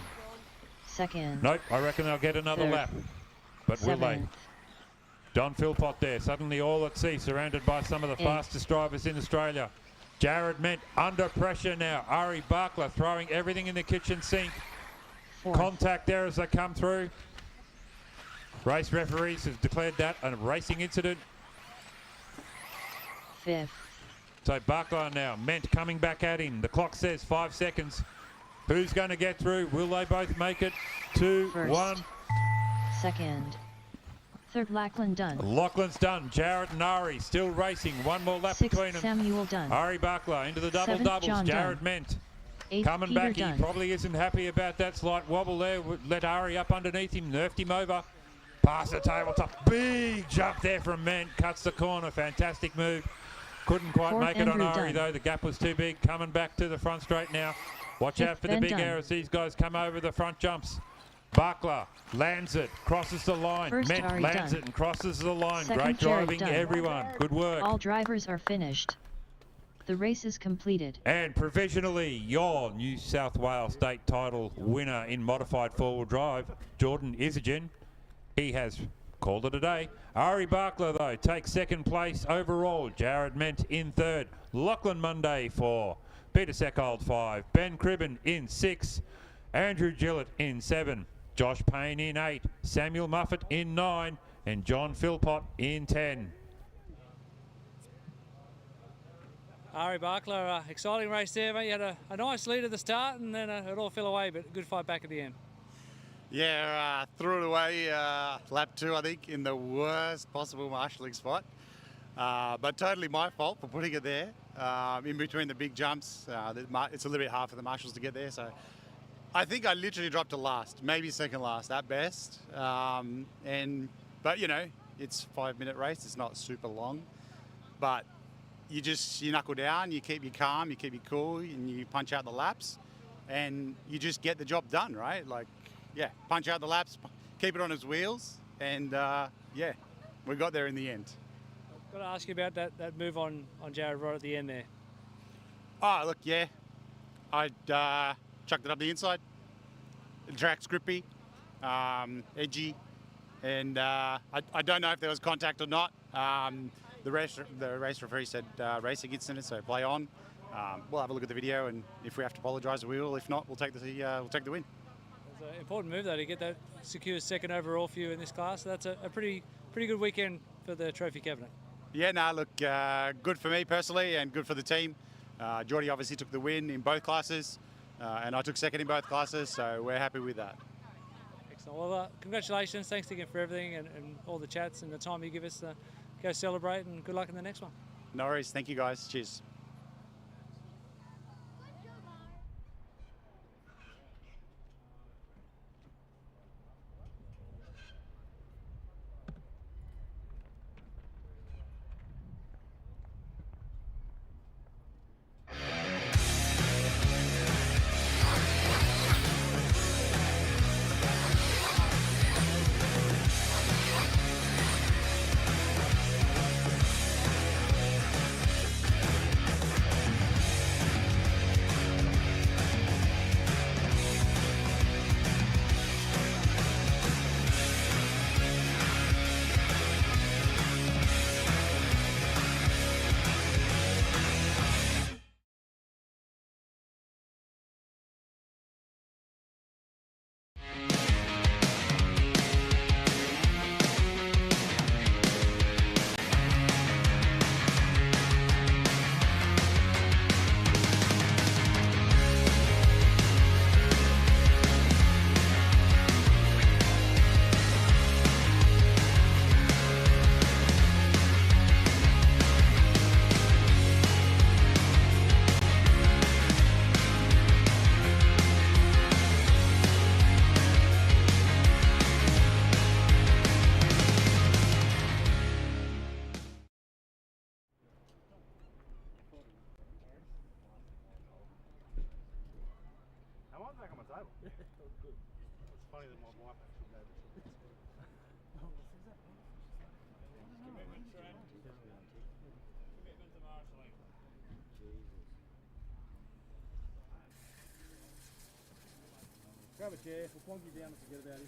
2nd, Nope, I reckon they'll get another Third. lap. But will they? 7th, Don Philpott there, suddenly all at sea, surrounded by some of the Eighth. fastest drivers in Australia. Jared Ment under pressure now. Ari Barkler throwing everything in the kitchen sink. 4th, Contact there as they come through. Race referees have declared that a racing incident. 5th, So Barkler now, Ment coming back at him. The clock says 5 seconds. Who's going to get through? Will they both make it? 2, First. 1. 2nd, 3rd, Lachlan Dunn, Lachlan's done. Jared and Ari still racing. One more lap 6th, between them. Samuel Dunn, Ari Barkler into the double 7th, doubles. John Jared Dunn. Ment 8th, coming Peter back. Dunn, He probably isn't happy about that slight wobble there. Let Ari up underneath him, nerfed him over. Past the tabletop. Big jump there from Ment. Cuts the corner. Fantastic move. Couldn't quite Fourth, make it on Andrew Ari Dunn. though. The gap was too big. Coming back to the front straight now. Watch Fifth, out for the Ben big Dunn. arrows. These guys come over the front jumps. Barkler lands it, crosses the line. First, Ment Ari lands Dunn. it and crosses the line. Second, Great Jared driving, Dunn. everyone. Good work. all drivers are finished. The race is completed. And provisionally, your New South Wales state title winner in modified four-wheel drive, Jordan Isagen. He has called it a day. Ari Barkler, though, takes second place overall. Jared Ment in third. Lachlan Monday 4. Peter Seckold 5. Ben Cribben in 6. Andrew Gillett in 7. Josh Payne in 8. Samuel Muffet in 9. And John Philpott in 10. Ari Barkler, exciting race there, mate. You had a nice lead at the start and then it all fell away, but good fight back at the end. Yeah, threw it away lap 2, I think, in the worst possible marshalling spot. But totally my fault for putting it there. In between the big jumps, it's a little bit hard for the marshals to get there. So I think I literally dropped to last, maybe second last at best. But you know, it's a 5-minute race. It's not super long, but you knuckle down, you keep your calm, you keep your cool, and you punch out the laps, and you just get the job done, right? Like, yeah, punch out the laps, keep it on his wheels, and yeah, we got there in the end. Got to ask you about that move on Jared right at the end there. Oh, look, yeah. I chucked it up the inside. The track's grippy, edgy, and I don't know if there was contact or not. The race referee said racing incident, so play on. We'll have a look at the video, and if we have to apologise, we will. If not, we'll take the win. It's an important move though to get that secure second overall for you in this class. So that's a pretty good weekend for the trophy cabinet. Yeah, look, good for me personally and good for the team. Geordie obviously took the win in both classes, and I took second in both classes, so we're happy with that. Excellent. Well, congratulations. Thanks again for everything and all the chats and the time you give us to go celebrate, and good luck in the next one. No worries. Thank you, guys. Cheers. Grab a chair, we'll plonk you down and forget about him.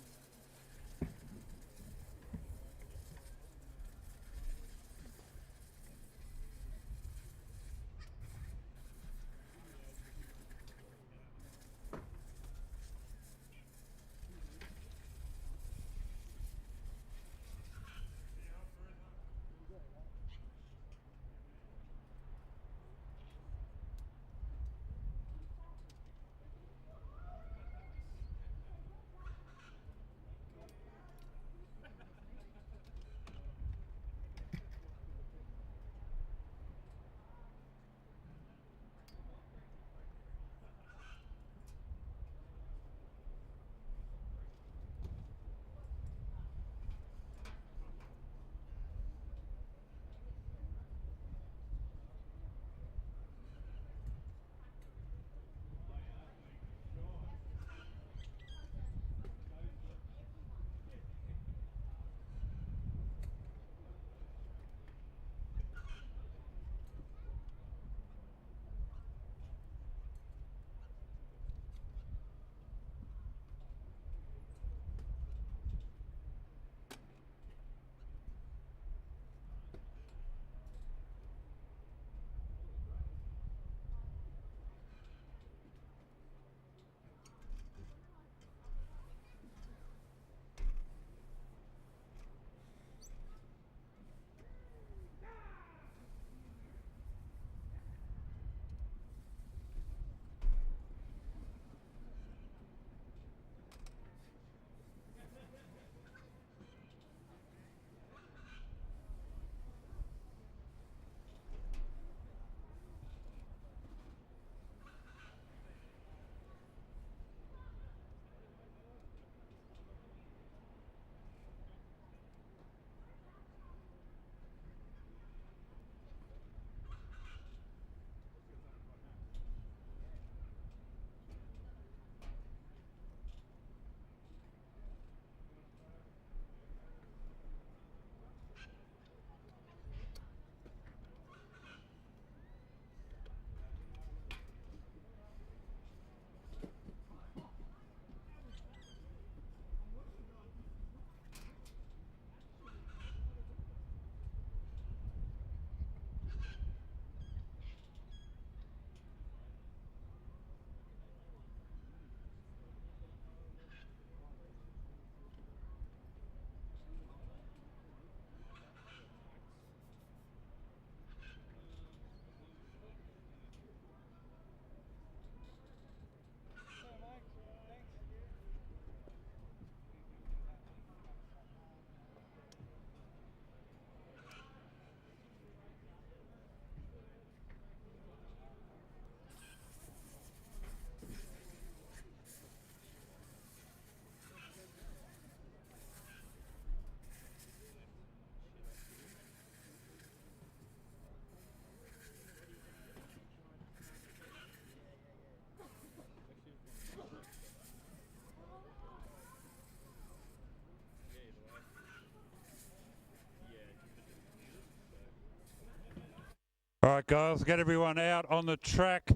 guys, get everyone out on the track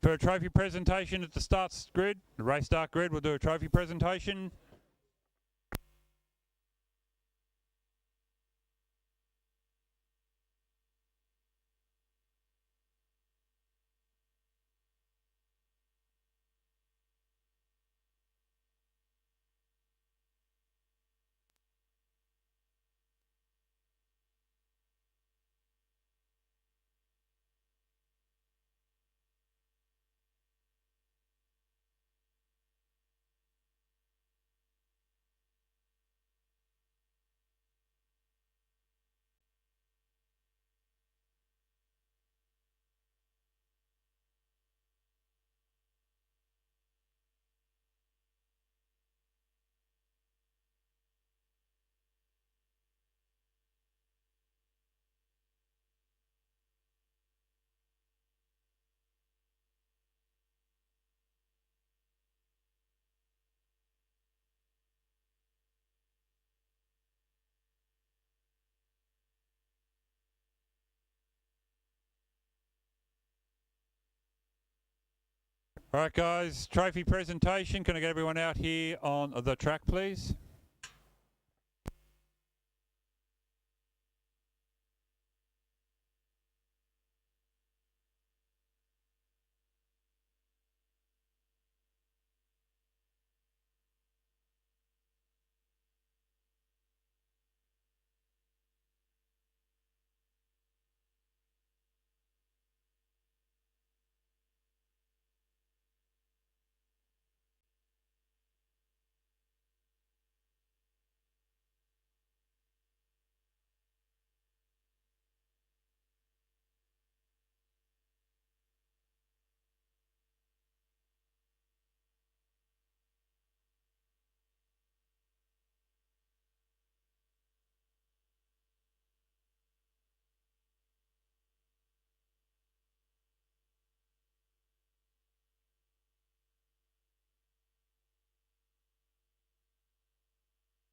for a trophy presentation at the start grid. The race start grid, we'll do a trophy presentation. All right, guys, trophy presentation. Can I get everyone out here on the track, please?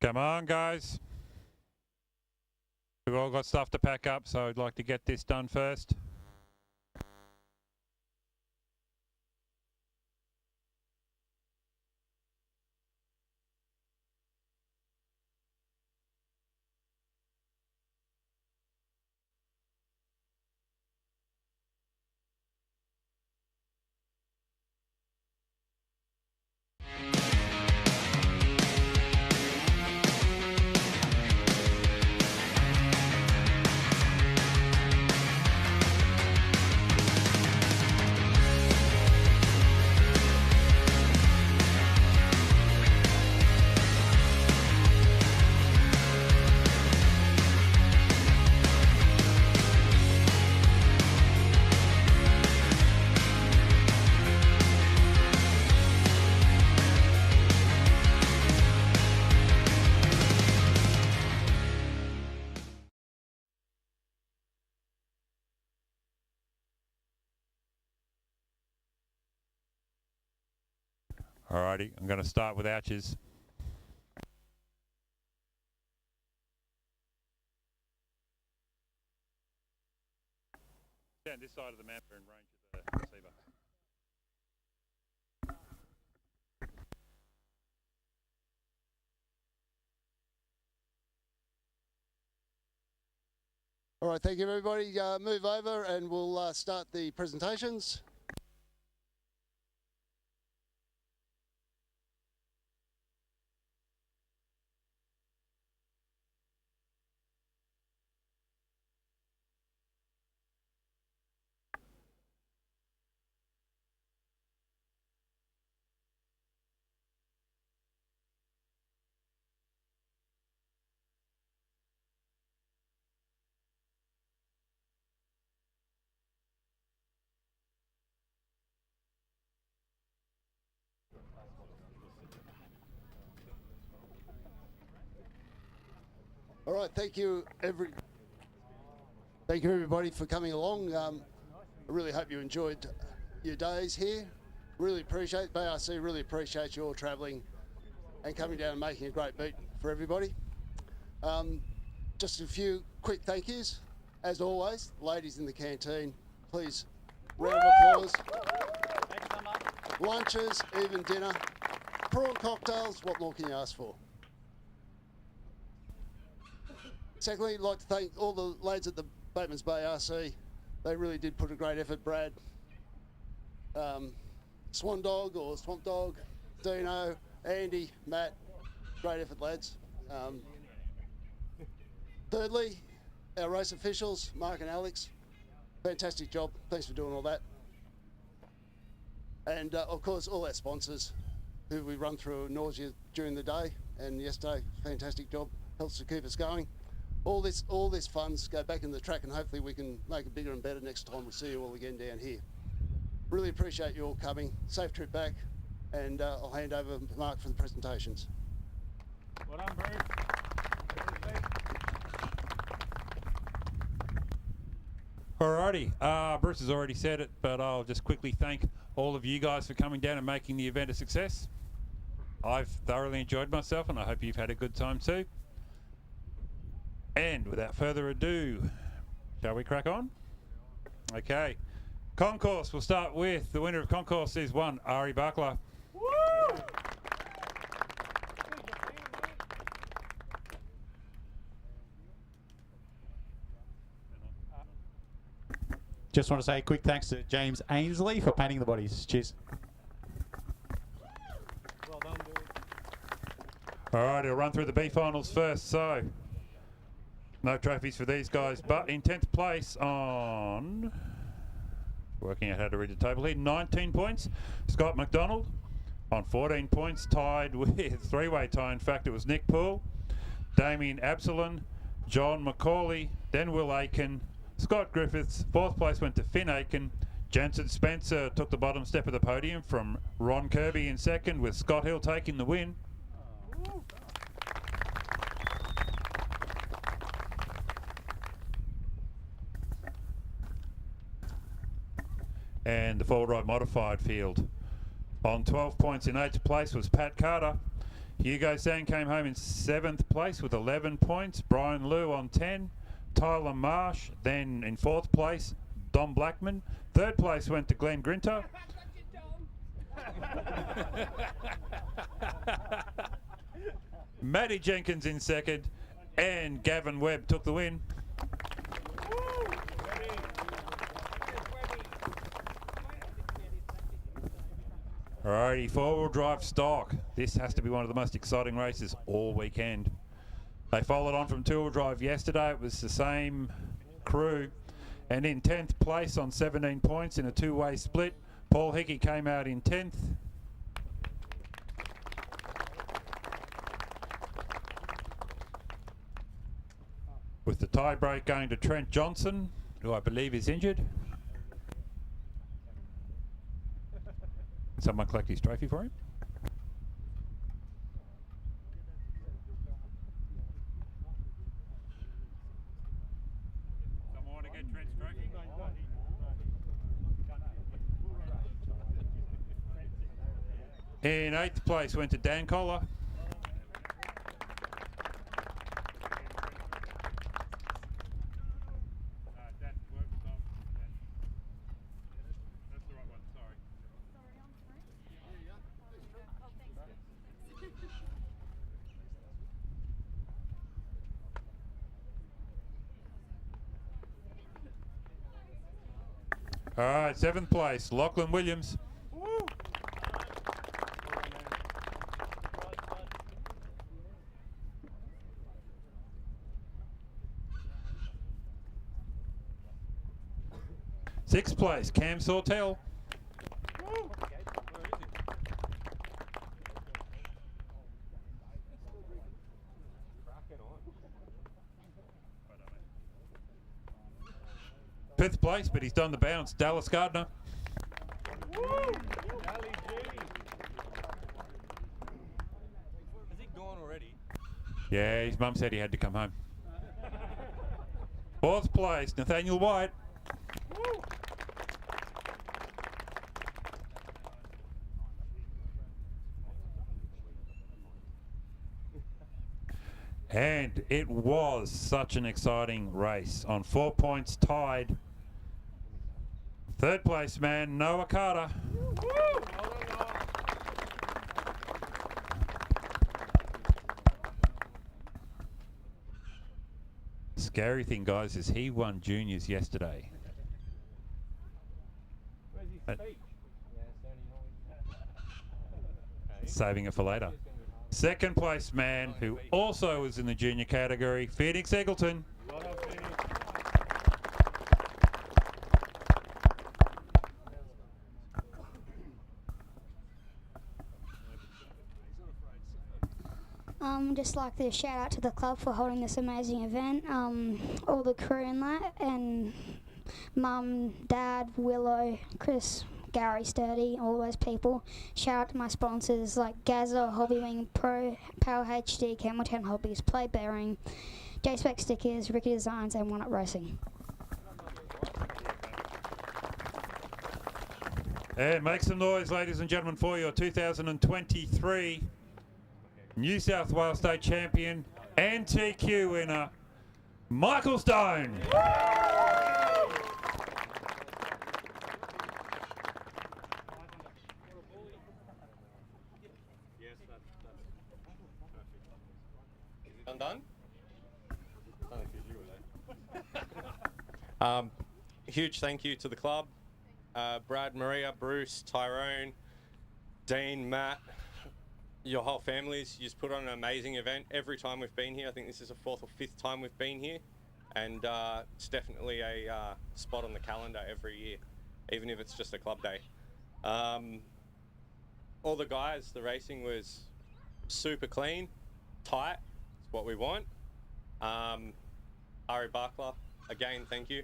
Come on, guys. We've all got stuff to pack up, so I'd like to get this done first. Alrighty, I'm going to start with ouches. Down this side of the map are in range of the receiver. All right, thank you everybody. Move over and we'll start the presentations. All right, thank you everybody for coming along. I really hope you enjoyed your days here. Really appreciate BRC, really appreciate you all travelling and coming down and making a great beat for everybody. Just a few quick thank yous. As always, ladies in the canteen, please, round of applause. Lunches, even dinner, prawn cocktails, what more can you ask for? Secondly, I'd like to thank all the lads at the Batemans Bay RC. They really did put a great effort. Brad, Swan Dog or Swamp Dog, Dino, Andy, Matt, great effort, lads. Thirdly, our race officials, Mark and Alex, fantastic job. Thanks for doing all that. And of course, all our sponsors who we run through nausea during the day and yesterday, fantastic job, helps to keep us going. All this funds go back in the track, and hopefully we can make it bigger and better next time we see you all again down here. Really appreciate you all coming. Safe trip back, and I'll hand over to Mark for the presentations. Well done, Bruce. Alrighty, Bruce has already said it, but I'll just quickly thank all of you guys for coming down and making the event a success. I've thoroughly enjoyed myself, and I hope you've had a good time too. And without further ado, shall we crack on? Okay. Concourse, we'll start with the winner of Concourse is one, Ari Buckler. Just want to say a quick thanks to James Ainsley for painting the bodies. Cheers. Well done, dude. All right, I'll run through the B finals first. So, no trophies for these guys, but in 10th place on, working out how to read the table here, 19 points, Scott McDonald. On 14 points, tied with three-way tie. In fact, it was Nick Poole, Damien Absalon, John McCauley, then Will Aiken, Scott Griffiths. 4th place went to Finn Aiken. Jensen Spencer took the bottom step of the podium from Ron Kirby in 2nd, with Scott Hill taking the win. And the four-wheel drive modified field. On 12 points in 8th place was Pat Carter. Hugo Sang came home in 7th place with 11 points. Brian Liu on 10. Tyler Marsh then in 4th place, Dom Blackman. 3rd place went to Glenn Grinter. Matty Jenkins in 2nd, and Gavin Webb took the win. Alrighty, four-wheel drive stock. This has to be one of the most exciting races all weekend. They followed on from two-wheel drive yesterday. It was the same crew. And in 10th place on 17 points in a two-way split, Paul Hickey came out in 10th. With the tie break going to Trent Johnson, who I believe is injured. Someone collect his trophy for him. Someone to get Trent's trophy. In 8th place went to Dan Collar. All right, 7th place, Lachlan Williams. Woo. Sixth place, Cam Sawtell. Woo. 5th place, but he's done the bounce, Dallas Gardner. Woo! Has he gone already? Yeah, his mum said he had to come home. 4th place, Nathaniel White. Woo! And it was such an exciting race. On 4 points tied Third place man, Noah Carter. Scary thing, guys, is he won juniors yesterday. But saving it for later. Second place man, who also was in the junior category, Phoenix Eggleton. Just like to shout out to the club for holding this amazing event, all the crew in that, and Mum, Dad, Willow, Chris, Gary Sturdy, all those people. Shout out to my sponsors like Gazza, Hobbywing Pro, Power HD, Campbelltown Hobbies, Play Bearing, J-Spec Stickers, Ricky Designs, and One Up Racing. And make some noise, ladies and gentlemen, for your 2023 New South Wales State Champion and TQ winner, Michael Stone. I'm done. Huge thank you to the club, Brad, Maria, Bruce, Tyrone, Dean, Matt, your whole families. You just put on an amazing event every time we've been here. I think this is the 4th or 5th time we've been here, and it's definitely a spot on the calendar every year, even if it's just a club day. All the guys, the racing was super clean, tight. It's what we want. Ari Barkler, again, thank you.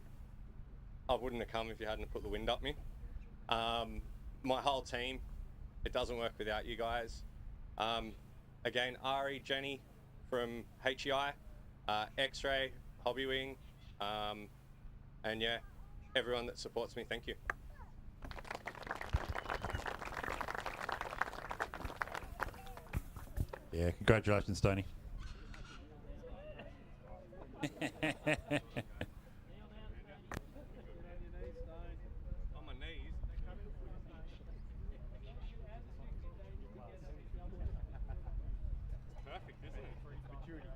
I wouldn't have come if you hadn't put the wind up me. My whole team, it doesn't work without you guys. Again, Ari, Jenny from HEI, X-Ray, Hobbywing, and yeah, everyone that supports me, thank you. Yeah, congratulations, Tony. On my knees. Perfect, isn't it? Maturity.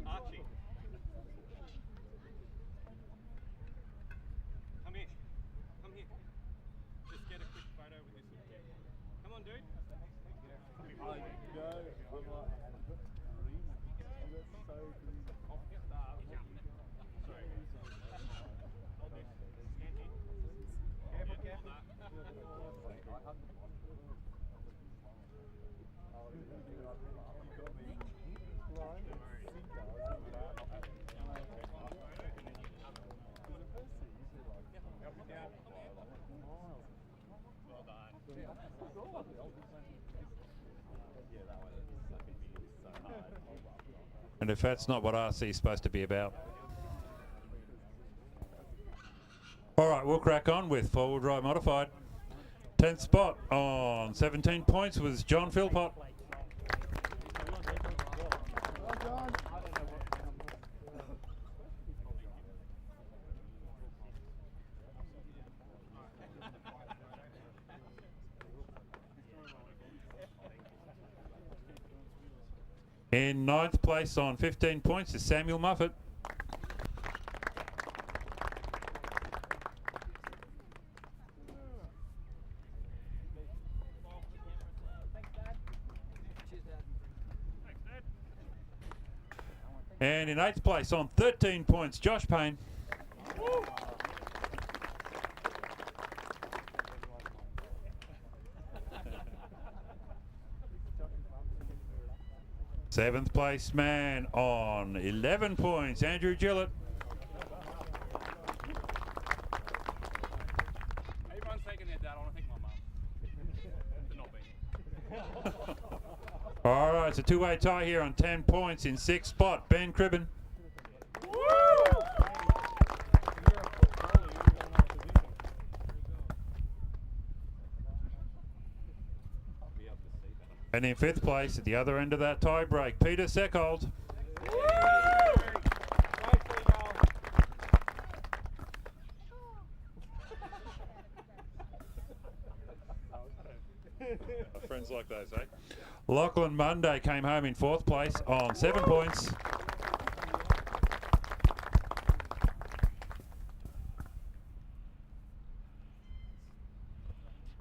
Archie. Come here. Come here. Just get a quick photo with this little kid. Come on, dude. And if that's not what RC is supposed to be about. All right, we'll crack on with four-wheel drive modified. 10th spot on 17 points was John Philpott. In 9th place on 15 points is Samuel Muffet. And in 8th place on 13 points, Josh Payne. Seventh place man on 11 points, Andrew Gillett. Everyone's taking their dad on. I think my mum. For not being here. All right, it's a two-way tie here on 10 points. In 6th spot, Ben Cribben. And in 5th place, at the other end of that tie break, Peter Seckold. Friends like those, eh? Lachlan Monday came home in 4th place on 7 points.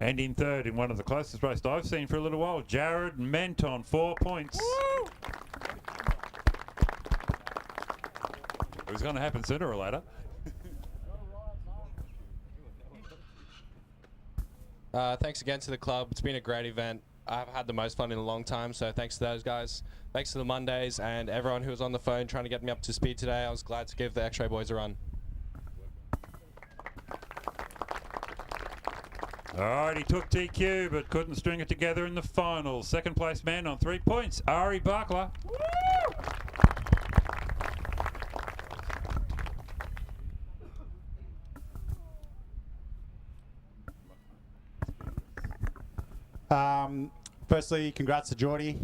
And in 3rd, in one of the closest races I've seen for a little while, Jared Ment on 4 points. Woo! It was going to happen sooner or later. Thanks again to the club. It's been a great event. I've had the most fun in a long time, so thanks to those guys. Thanks to the Mondays and everyone who was on the phone trying to get me up to speed today. I was glad to give the X-Ray boys a run. Alright, he took TQ but couldn't string it together in the finals. 2nd place man on 3 points, Ari Barkler. Firstly, congrats to Geordie.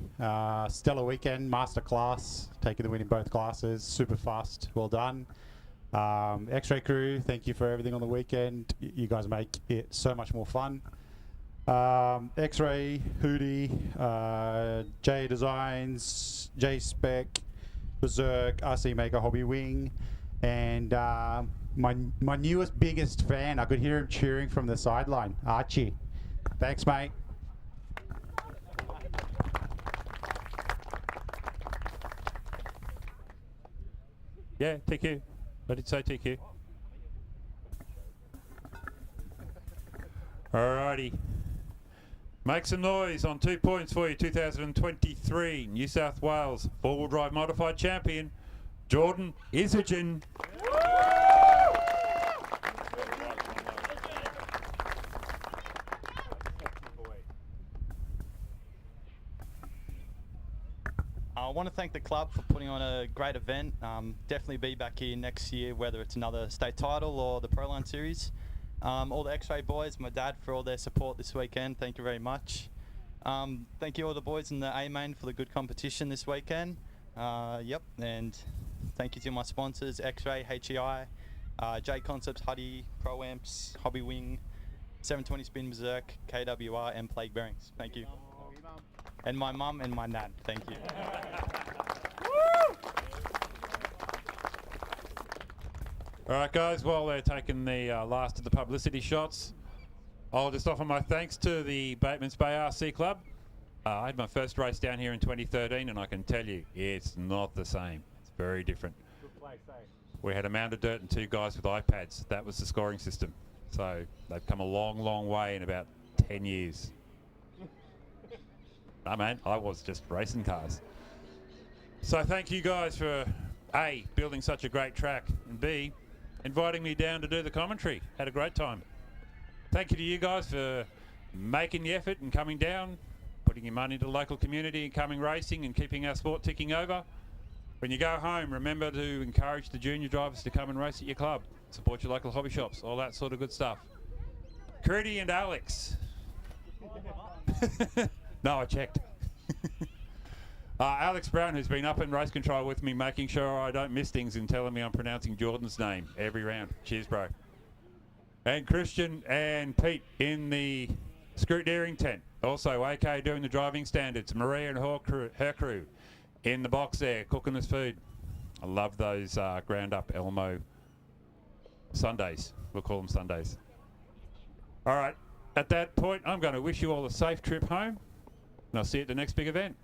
Stellar weekend, masterclass, taking the win in both classes. Super fast, well done. X-Ray crew, thank you for everything on the weekend. You guys make it so much more fun. X-Ray, Hootie, J Designs, J Spec, Berserk, RC Maker Hobby Wing, and my newest biggest fan. I could hear him cheering from the sideline, Archie. Thanks, mate. Yeah, TQ. I did say TQ. Alrighty. Make some noise on 2 points for you. 2023 New South Wales 4-wheel drive modified champion, Jordan Isagen. I want to thank the club for putting on a great event. Definitely be back here next year, whether it's another state title or the Proline Series. All the X-Ray boys, my dad for all their support this weekend. Thank you very much. Thank you all the boys in the A-Main for the good competition this weekend. Yep, and thank you to my sponsors, X-Ray, HEI, J Concepts, Huddy, Pro Amps, Hobby Wing, 720 Spin Berserk, KWR, and Plague Bearings. Thank you. And my mum and my nan. Thank you. Alright guys, while they're taking the last of the publicity shots, I'll just offer my thanks to the Batemans Bay RC Club. I had my first race down here in 2013 and I can tell you, it's not the same. It's very different. Good place, eh? We had a mound of dirt and 2 guys with iPads. That was the scoring system. So they've come a long, long way in about 10 years. No man, I was just racing cars. So thank you guys for A, building such a great track, and B, inviting me down to do the commentary. Had a great time. Thank you to you guys for making the effort and coming down, putting your money into the local community and coming racing and keeping our sport ticking over. When you go home, remember to encourage the junior drivers to come and race at your club. Support your local hobby shops, all that sort of good stuff. Crudy and Alex. No, I checked. Alex Brown, who's been up in race control with me, making sure I don't miss things and telling me I'm pronouncing Jordan's name every round. Cheers, bro. And Christian and Pete in the scrutineering tent. Also, AK doing the driving standards. Maria and her crew in the box there, cooking us food. I love those ground up Elmo Sundays. We'll call them Sundays. All right, at that point, I'm going to wish you all a safe trip home. And I'll see you at the next big event.